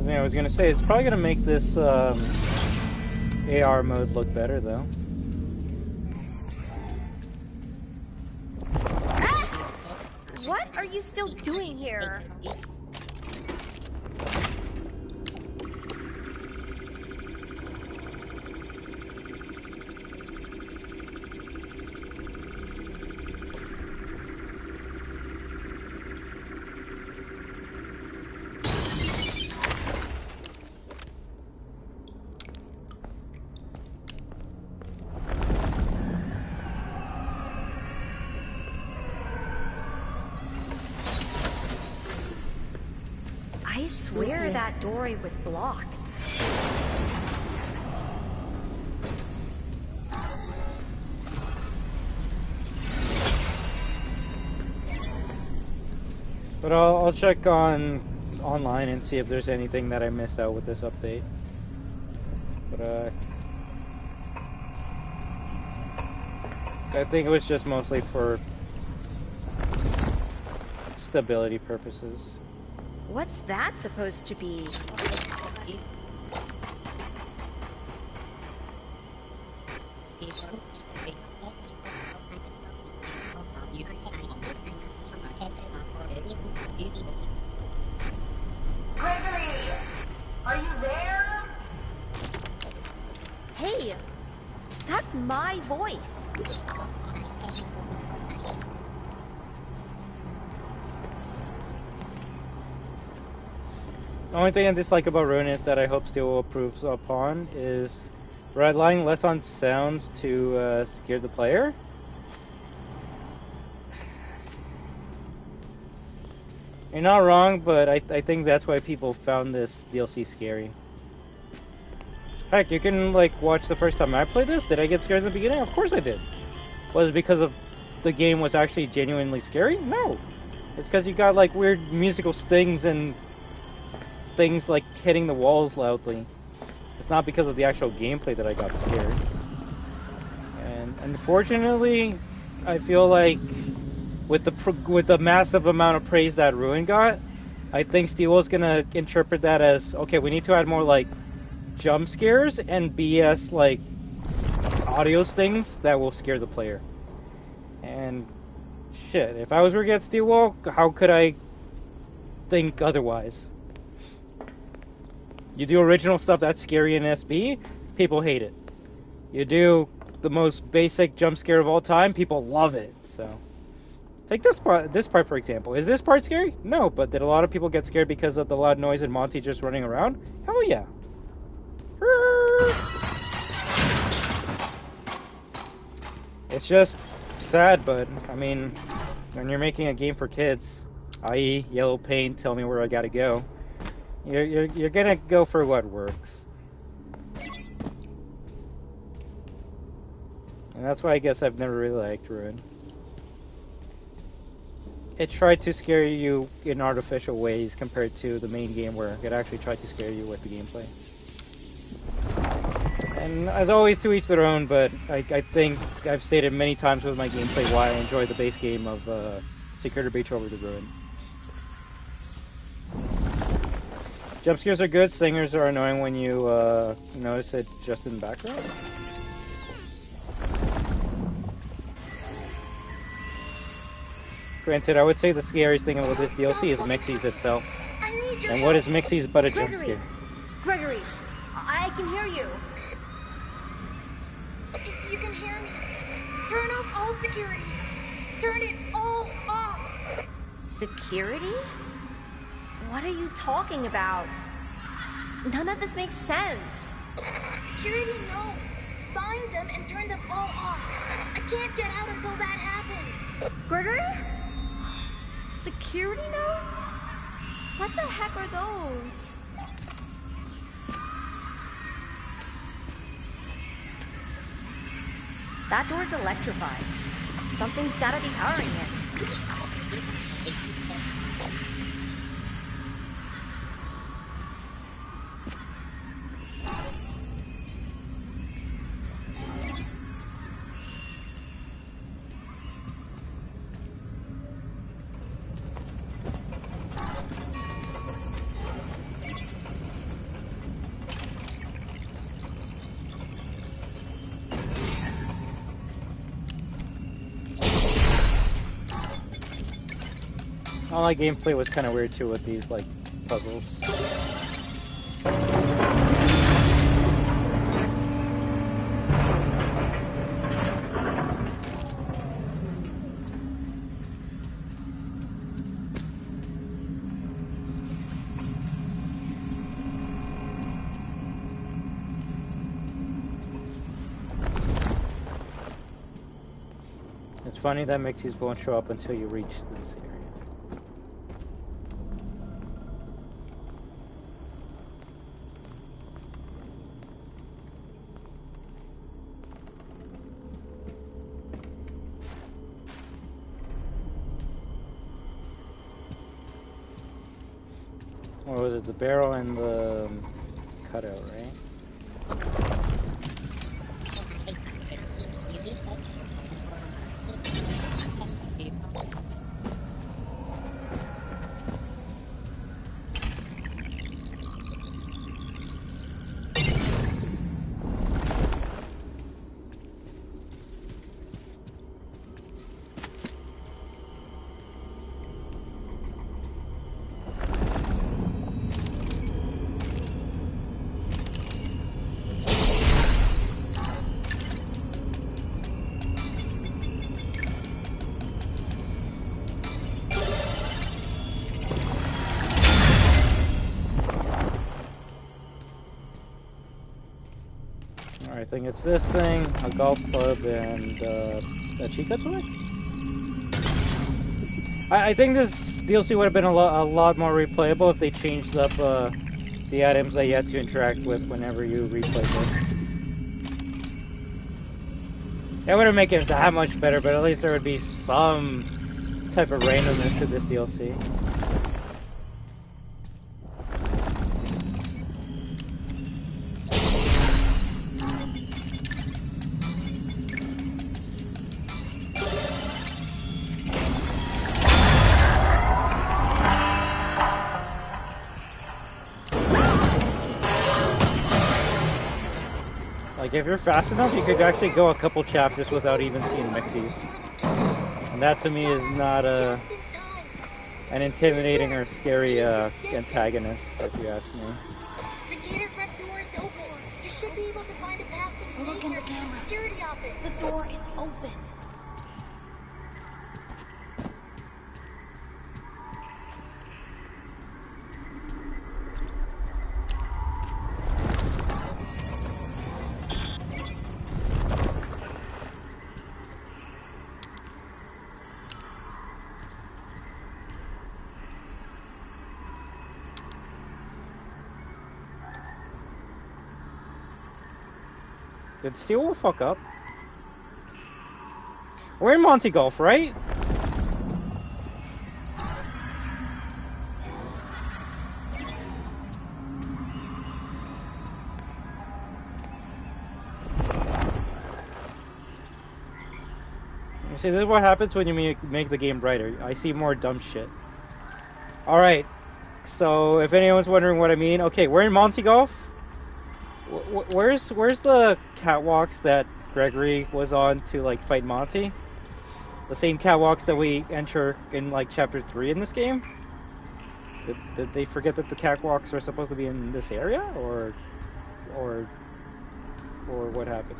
S1: I was gonna say, it's probably gonna make this AR mode look better though.
S13: What are you still doing here? I swear that doorway was blocked.
S1: But I'll check online and see if there's anything that I missed out with this update. But I think it was just mostly for stability purposes.
S13: What's that supposed to be?
S14: Gregory! Are you there?
S13: Hey! That's my voice!
S1: The only thing I dislike about Ruin is that I hope Steel approves upon is relying less on sounds to scare the player. You're not wrong, but I think that's why people found this DLC scary. Heck, you can like watch the first time I played this. Did I get scared at the beginning? Of course I did. Was it because of the game was actually genuinely scary? No. It's because you got like weird musical stings and things like hitting the walls loudly. It's not because of the actual gameplay that I got scared. And unfortunately, I feel like with the massive amount of praise that Ruin got, I think Steel's gonna interpret that as, okay, we need to add more like jump scares and BS like audio things that will scare the player. And shit, if I was working at Steel, how could I think otherwise? You do original stuff that's scary in SB, people hate it. You do the most basic jump scare of all time, people love it. So take this part for example. Is this part scary? No, but did a lot of people get scared because of the loud noise and Monty just running around? Hell yeah. It's just sad, but I mean, when you're making a game for kids, i.e. yellow paint, tell me where I gotta go, you're gonna go for what works. And that's why I guess I've never really liked Ruin. It tried to scare you in artificial ways compared to the main game where it actually tried to scare you with the gameplay. And as always, to each their own, but I think I've stated many times with my gameplay why I enjoy the base game of Security Breach over the Ruin. Jump scares are good, stingers are annoying when you notice it just in the background. Granted, I would say the scariest thing about this DLC is Mixie's itself. And what is Mixie's but a jump scare?
S13: Gregory, I can hear you.
S14: If you can hear me, turn off all security. Turn it all off.
S13: Security? What are you talking about? None of this makes sense.
S14: Security knows. Find them and turn them all off. I can't get out until that happens.
S13: Gregory? Security nodes? What the heck are those? That door's electrified. Something's gotta be powering it.
S1: All my gameplay was kind of weird too with these like puzzles. It's funny that Mixies won't show up until you reach this area. What was it? The barrel and the cutout, right? I think it's this thing, a golf club, and a Chica toy? I think this DLC would have been a lot more replayable if they changed up the items that you had to interact with whenever you replay this. It wouldn't make it that much better, but at least there would be some type of randomness to this DLC. Like, if you're fast enough, you could actually go a couple chapters without even seeing Mixies. And that to me is not an intimidating or scary antagonist, if you ask me.
S14: The gator trap door is open. You should be able to find a path to the
S4: Look in the camera.
S14: security office.
S4: The door is open.
S1: Did Steel fuck up? We're in Monty Golf, right? You see, this is what happens when you make the game brighter. I see more dumb shit. Alright, so if anyone's wondering what I mean, okay, we're in Monty Golf. Where's the catwalks that Gregory was on to like fight Monty? The same catwalks that we enter in like chapter 3 in this game? Did they forget that the catwalks are supposed to be in this area, or what happened?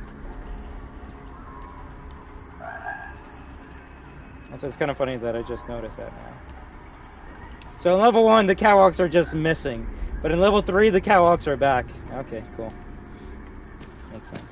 S1: And so it's kind of funny that I just noticed that now. So in level 1, the catwalks are just missing. But in level 3, the catwalks are back. Okay, cool. Makes sense.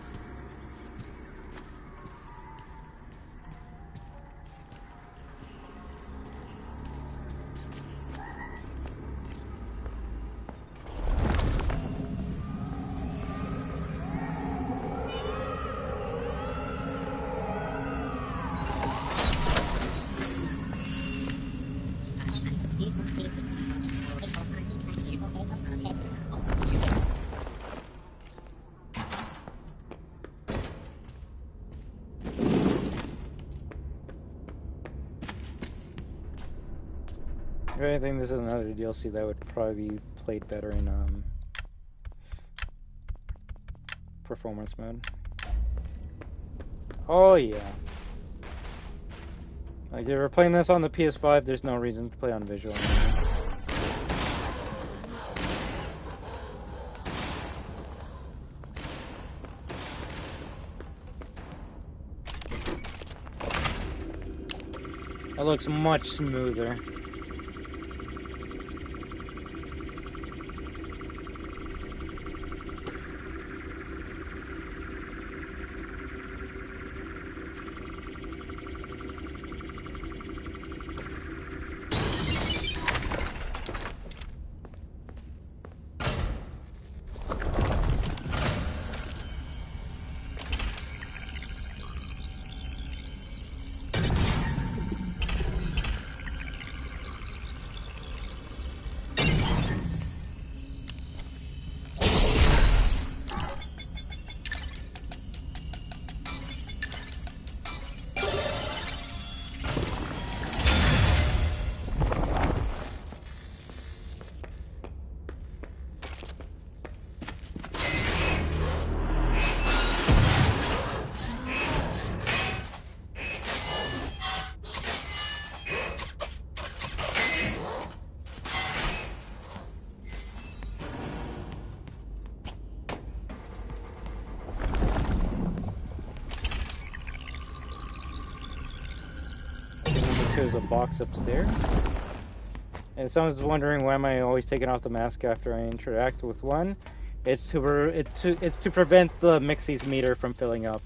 S1: I think this is another DLC that would probably be played better in performance mode. Oh yeah. Like if you're playing this on the PS5, there's no reason to play on visual. It looks much smoother. there's a box upstairs. And someone's wondering why am I always taking off the mask after I interact with one. It's to prevent the Mixie's meter from filling up.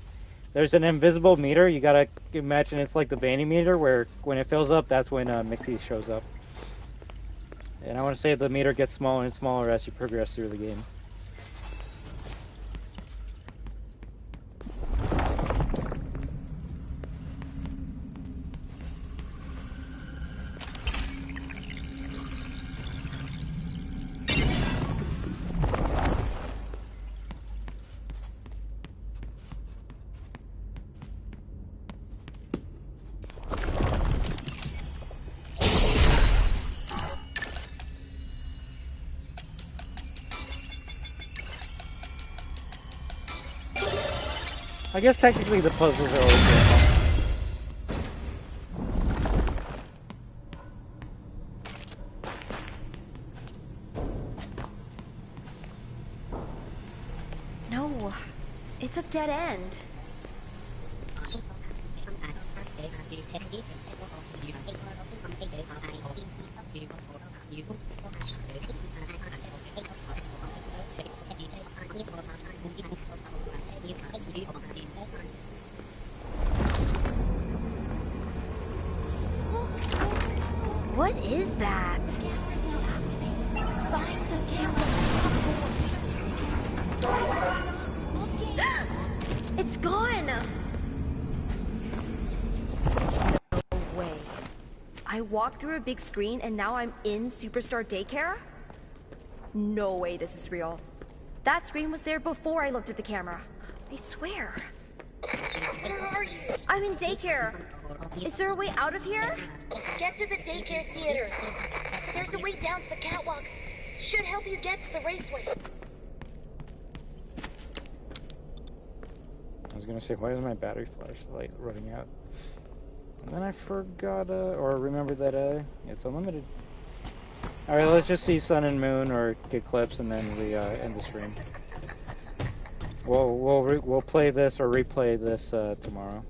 S1: There's an invisible meter. You gotta imagine it's like the Vanny meter, where when it fills up, that's when Mixie shows up. And I want to say the meter gets smaller and smaller as you progress through the game. I guess technically the puzzles are always there.
S13: No, it's a dead end. What is that? It's gone! No way. I walked through a big screen and now I'm in Superstar Daycare? No way this is real. That screen was there before I looked at the camera. I swear.
S14: Where are you?
S13: I'm in Daycare. Is there a way out of here?
S14: Get to the Daycare theater. There's a way down to the catwalks. Should help you get to the raceway.
S1: I was gonna say, why is my battery flashlight running out? And then I forgot, or remembered that, it's unlimited. Alright, let's just see Sun and Moon, or get clips, and then we, end the stream. We'll play this, or replay this, tomorrow.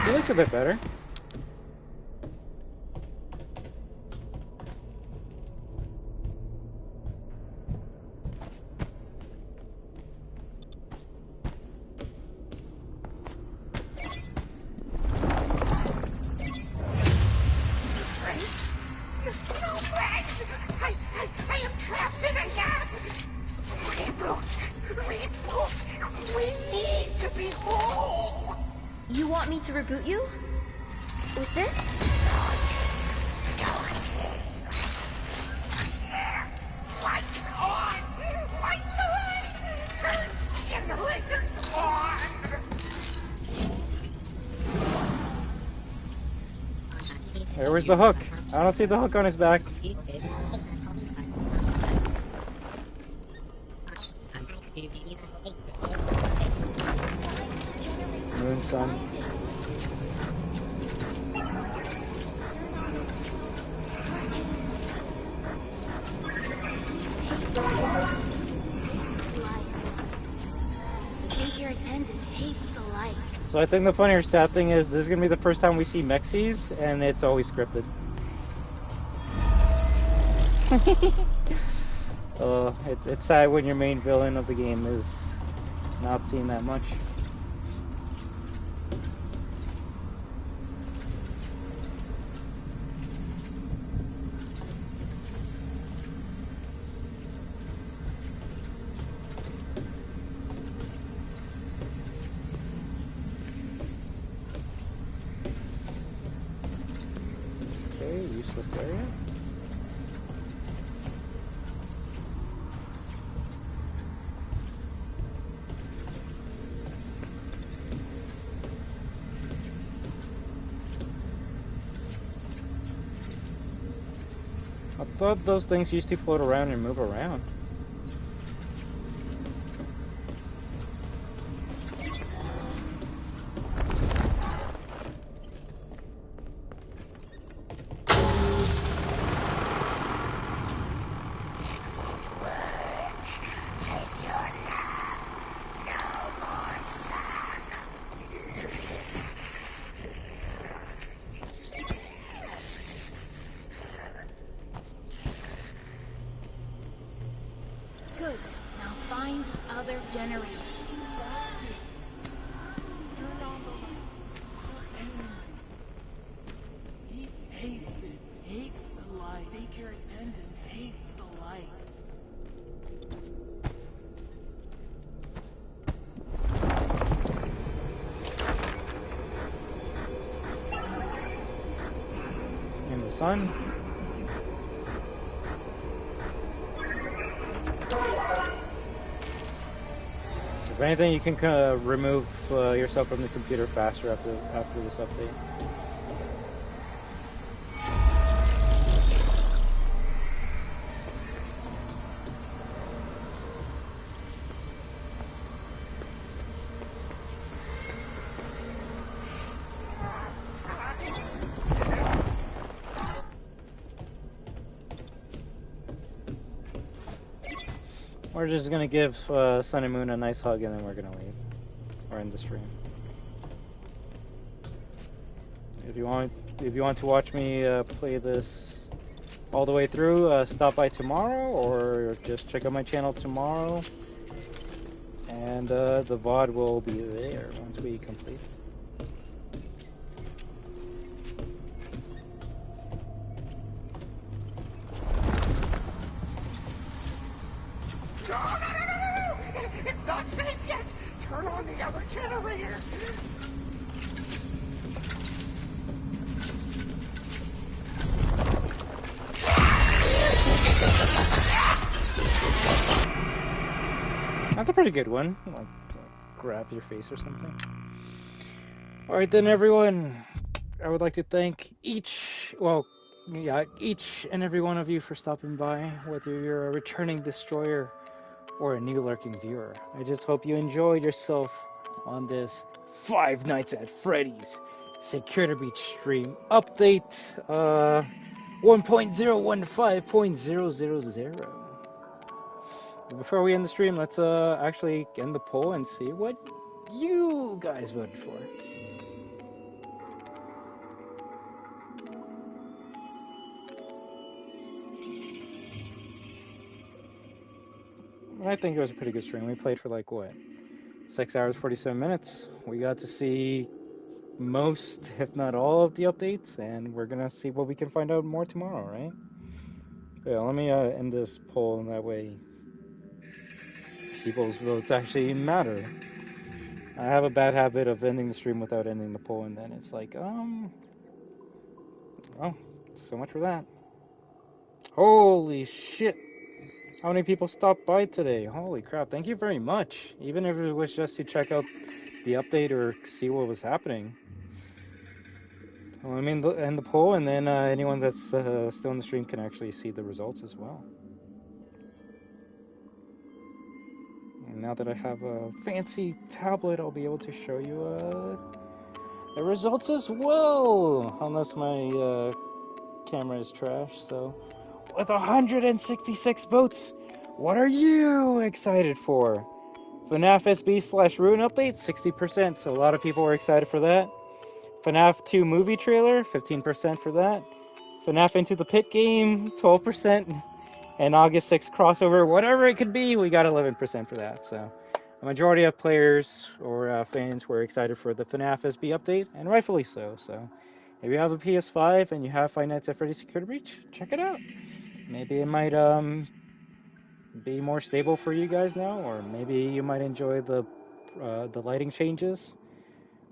S1: It looks a bit better.
S10: I am trapped in a gap! Reboot! We need to be whole!
S13: You want me to reboot you? With this?
S10: Lights on! Lights on! Turn generators on!
S1: Hey, where's the hook? I don't see the hook on his back. Moon, sun.
S8: Daycare attendant hates the lights.
S1: So I think the funnier sad thing is this is gonna be the first time we see Mexies, and it's always scripted. It's sad when your main villain of the game is not seen that much. Okay, useless area. I thought those things used to float around and move around.
S4: Good. Now find the other generator.
S10: Turn on the lights. He hates it. Hates the light. Daycare attendant hates the light.
S1: In the sun. If anything, you can remove yourself from the computer faster after this update. We're just gonna give Sun and Moon a nice hug and then we're gonna leave. Or end the stream. If you want to watch me play this all the way through, stop by tomorrow or just check out my channel tomorrow. And the VOD will be there once we complete.
S10: No! It's not safe yet! Turn on the other generator!
S1: That's a pretty good one. Like, grab your face or something. Alright then, everyone. I would like to thank each and every one of you for stopping by, whether you're a returning destroyer or a new lurking viewer. I just hope you enjoyed yourself on this Five Nights at Freddy's Security Breach stream update 1.015.000. Before we end the stream, let's actually end the poll and see what you guys voted for. I think it was a pretty good stream. We played for like, what, 6 hours, 47 minutes. We got to see most, if not all, of the updates, and we're gonna see what we can find out more tomorrow, right? Yeah, let me end this poll, and that way people's votes actually matter. I have a bad habit of ending the stream without ending the poll, and then it's like, well, so much for that. Holy shit! How many people stopped by today? Holy crap, thank you very much. Even if it was just to check out the update or see what was happening. Well, I mean, end the poll, and then anyone that's still in the stream can actually see the results as well. And now that I have a fancy tablet, I'll be able to show you the results as well. Unless my camera is trash, so... With 166 votes, what are you excited for? FNaF SB/Ruin update, 60%, so a lot of people were excited for that. FNaF 2 movie trailer, 15% for that. FNaF Into the Pit game, 12%. And August 6th crossover, whatever it could be, we got 11% for that. So, a majority of players or fans were excited for the FNaF SB update, and rightfully so. So, if you have a PS5 and you have Five Nights at Freddy's Security Breach, check it out. Maybe it might be more stable for you guys now, or maybe you might enjoy the lighting changes,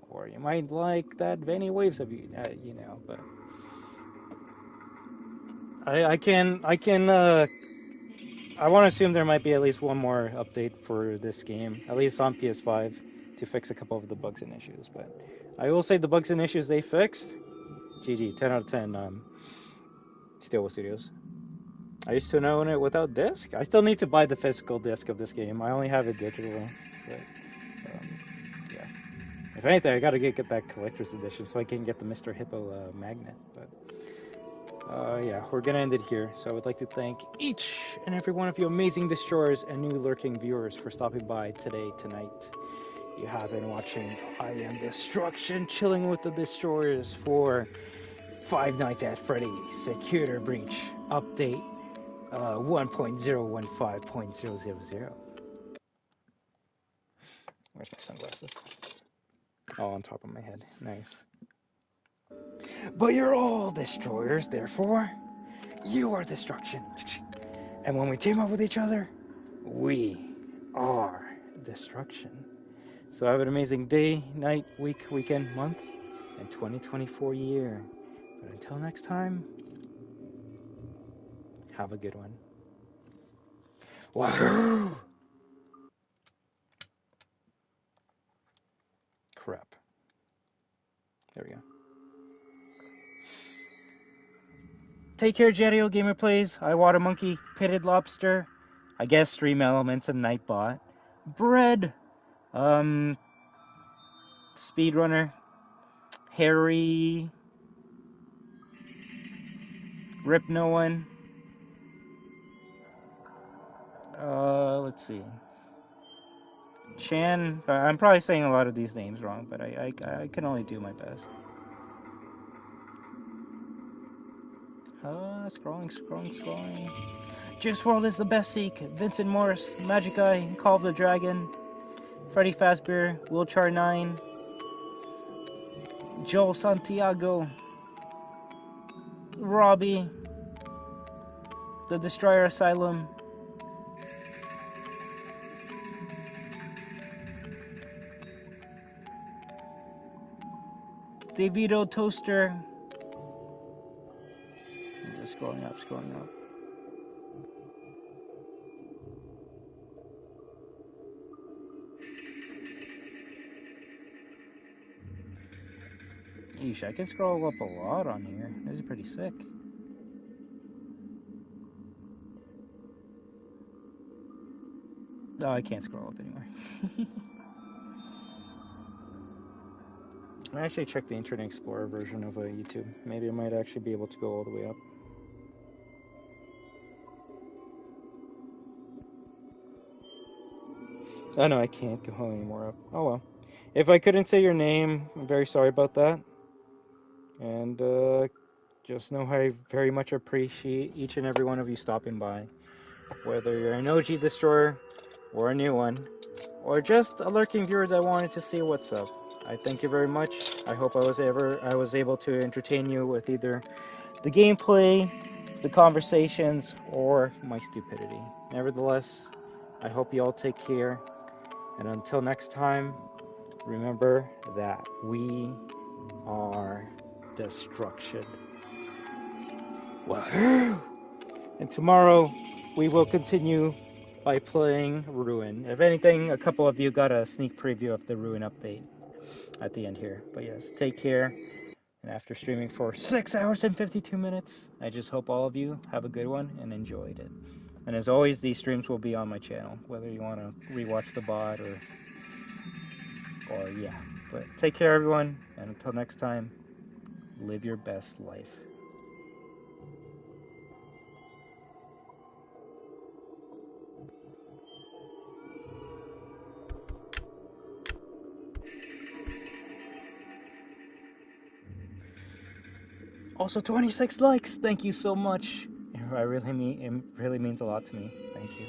S1: or you might like that Vanny waves of you know. But I want to assume there might be at least one more update for this game, at least on PS5, to fix a couple of the bugs and issues. But I will say the bugs and issues they fixed, GG, 10 out of 10. Steelwood Studios. I used to own it without disc. I still need to buy the physical disc of this game. I only have it digital. But, yeah. If anything, I gotta get that collector's edition so I can get the Mr. Hippo magnet. But yeah, we're gonna end it here. So I would like to thank each and every one of you amazing destroyers and new lurking viewers for stopping by today, tonight. You have been watching I Am Destruction, chilling with the destroyers for Five Nights at Freddy's Security Breach update 1.015.000. Where's my sunglasses? Oh, on top of my head. Nice. But you're all destroyers, therefore, you are destruction. And when we team up with each other, we are destruction. So have an amazing day, night, week, weekend, month, and 2024 year. But until next time, have a good one. WAHOO! Crap. There we go. Take care, Jetio Gamer Plays. I Water Monkey, Pitted Lobster. I guess Stream Elements and Nightbot. Bread. Speedrunner. Harry. Rip No One. Let's see. Chan. I'm probably saying a lot of these names wrong, but I can only do my best. Scrolling. Juice WRLD is the best seek. Vincent Morris, Magic Eye, Call of the Dragon, Freddy Fazbear, Wilchar 9, Joel Santiago, Robbie, The Destroyer Asylum, Davido Toaster. I'm just scrolling up. Yeesh, I can scroll up a lot on here. This is pretty sick. No, I can't scroll up anymore. I actually checked the Internet Explorer version of YouTube. Maybe I might actually be able to go all the way up. Oh no, I can't go any more up. Oh well. If I couldn't say your name, I'm very sorry about that. And just know how I very much appreciate each and every one of you stopping by. Whether you're an OG Destroyer, or a new one, or just a lurking viewer that wanted to see what's up. I thank you very much. I hope I was able to entertain you with either the gameplay, the conversations, or my stupidity. Nevertheless, I hope you all take care. And until next time, remember that we are destruction. WAHOO! And tomorrow, we will continue by playing Ruin. If anything, a couple of you got a sneak preview of the Ruin update at the end here. But yes, take care. And after streaming for 6 hours and 52 minutes, I just hope all of you have a good one and enjoyed it. And as always, these streams will be on my channel, whether you want to rewatch the bot or yeah. But take care, everyone, and until next time, live your best life. Also, 26 likes. Thank you so much. It really means a lot to me. Thank you.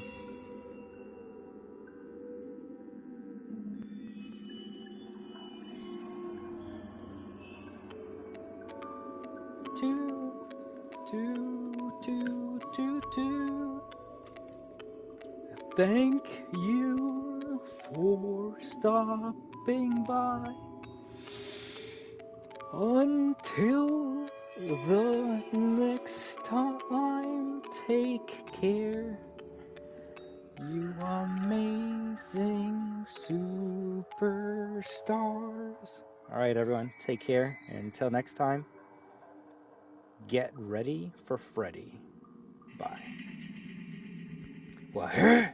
S1: Thank you for stopping by. Until the next time, take care, you amazing superstars. Alright, everyone, take care, and until next time, get ready for Freddy. Bye. WAHOO!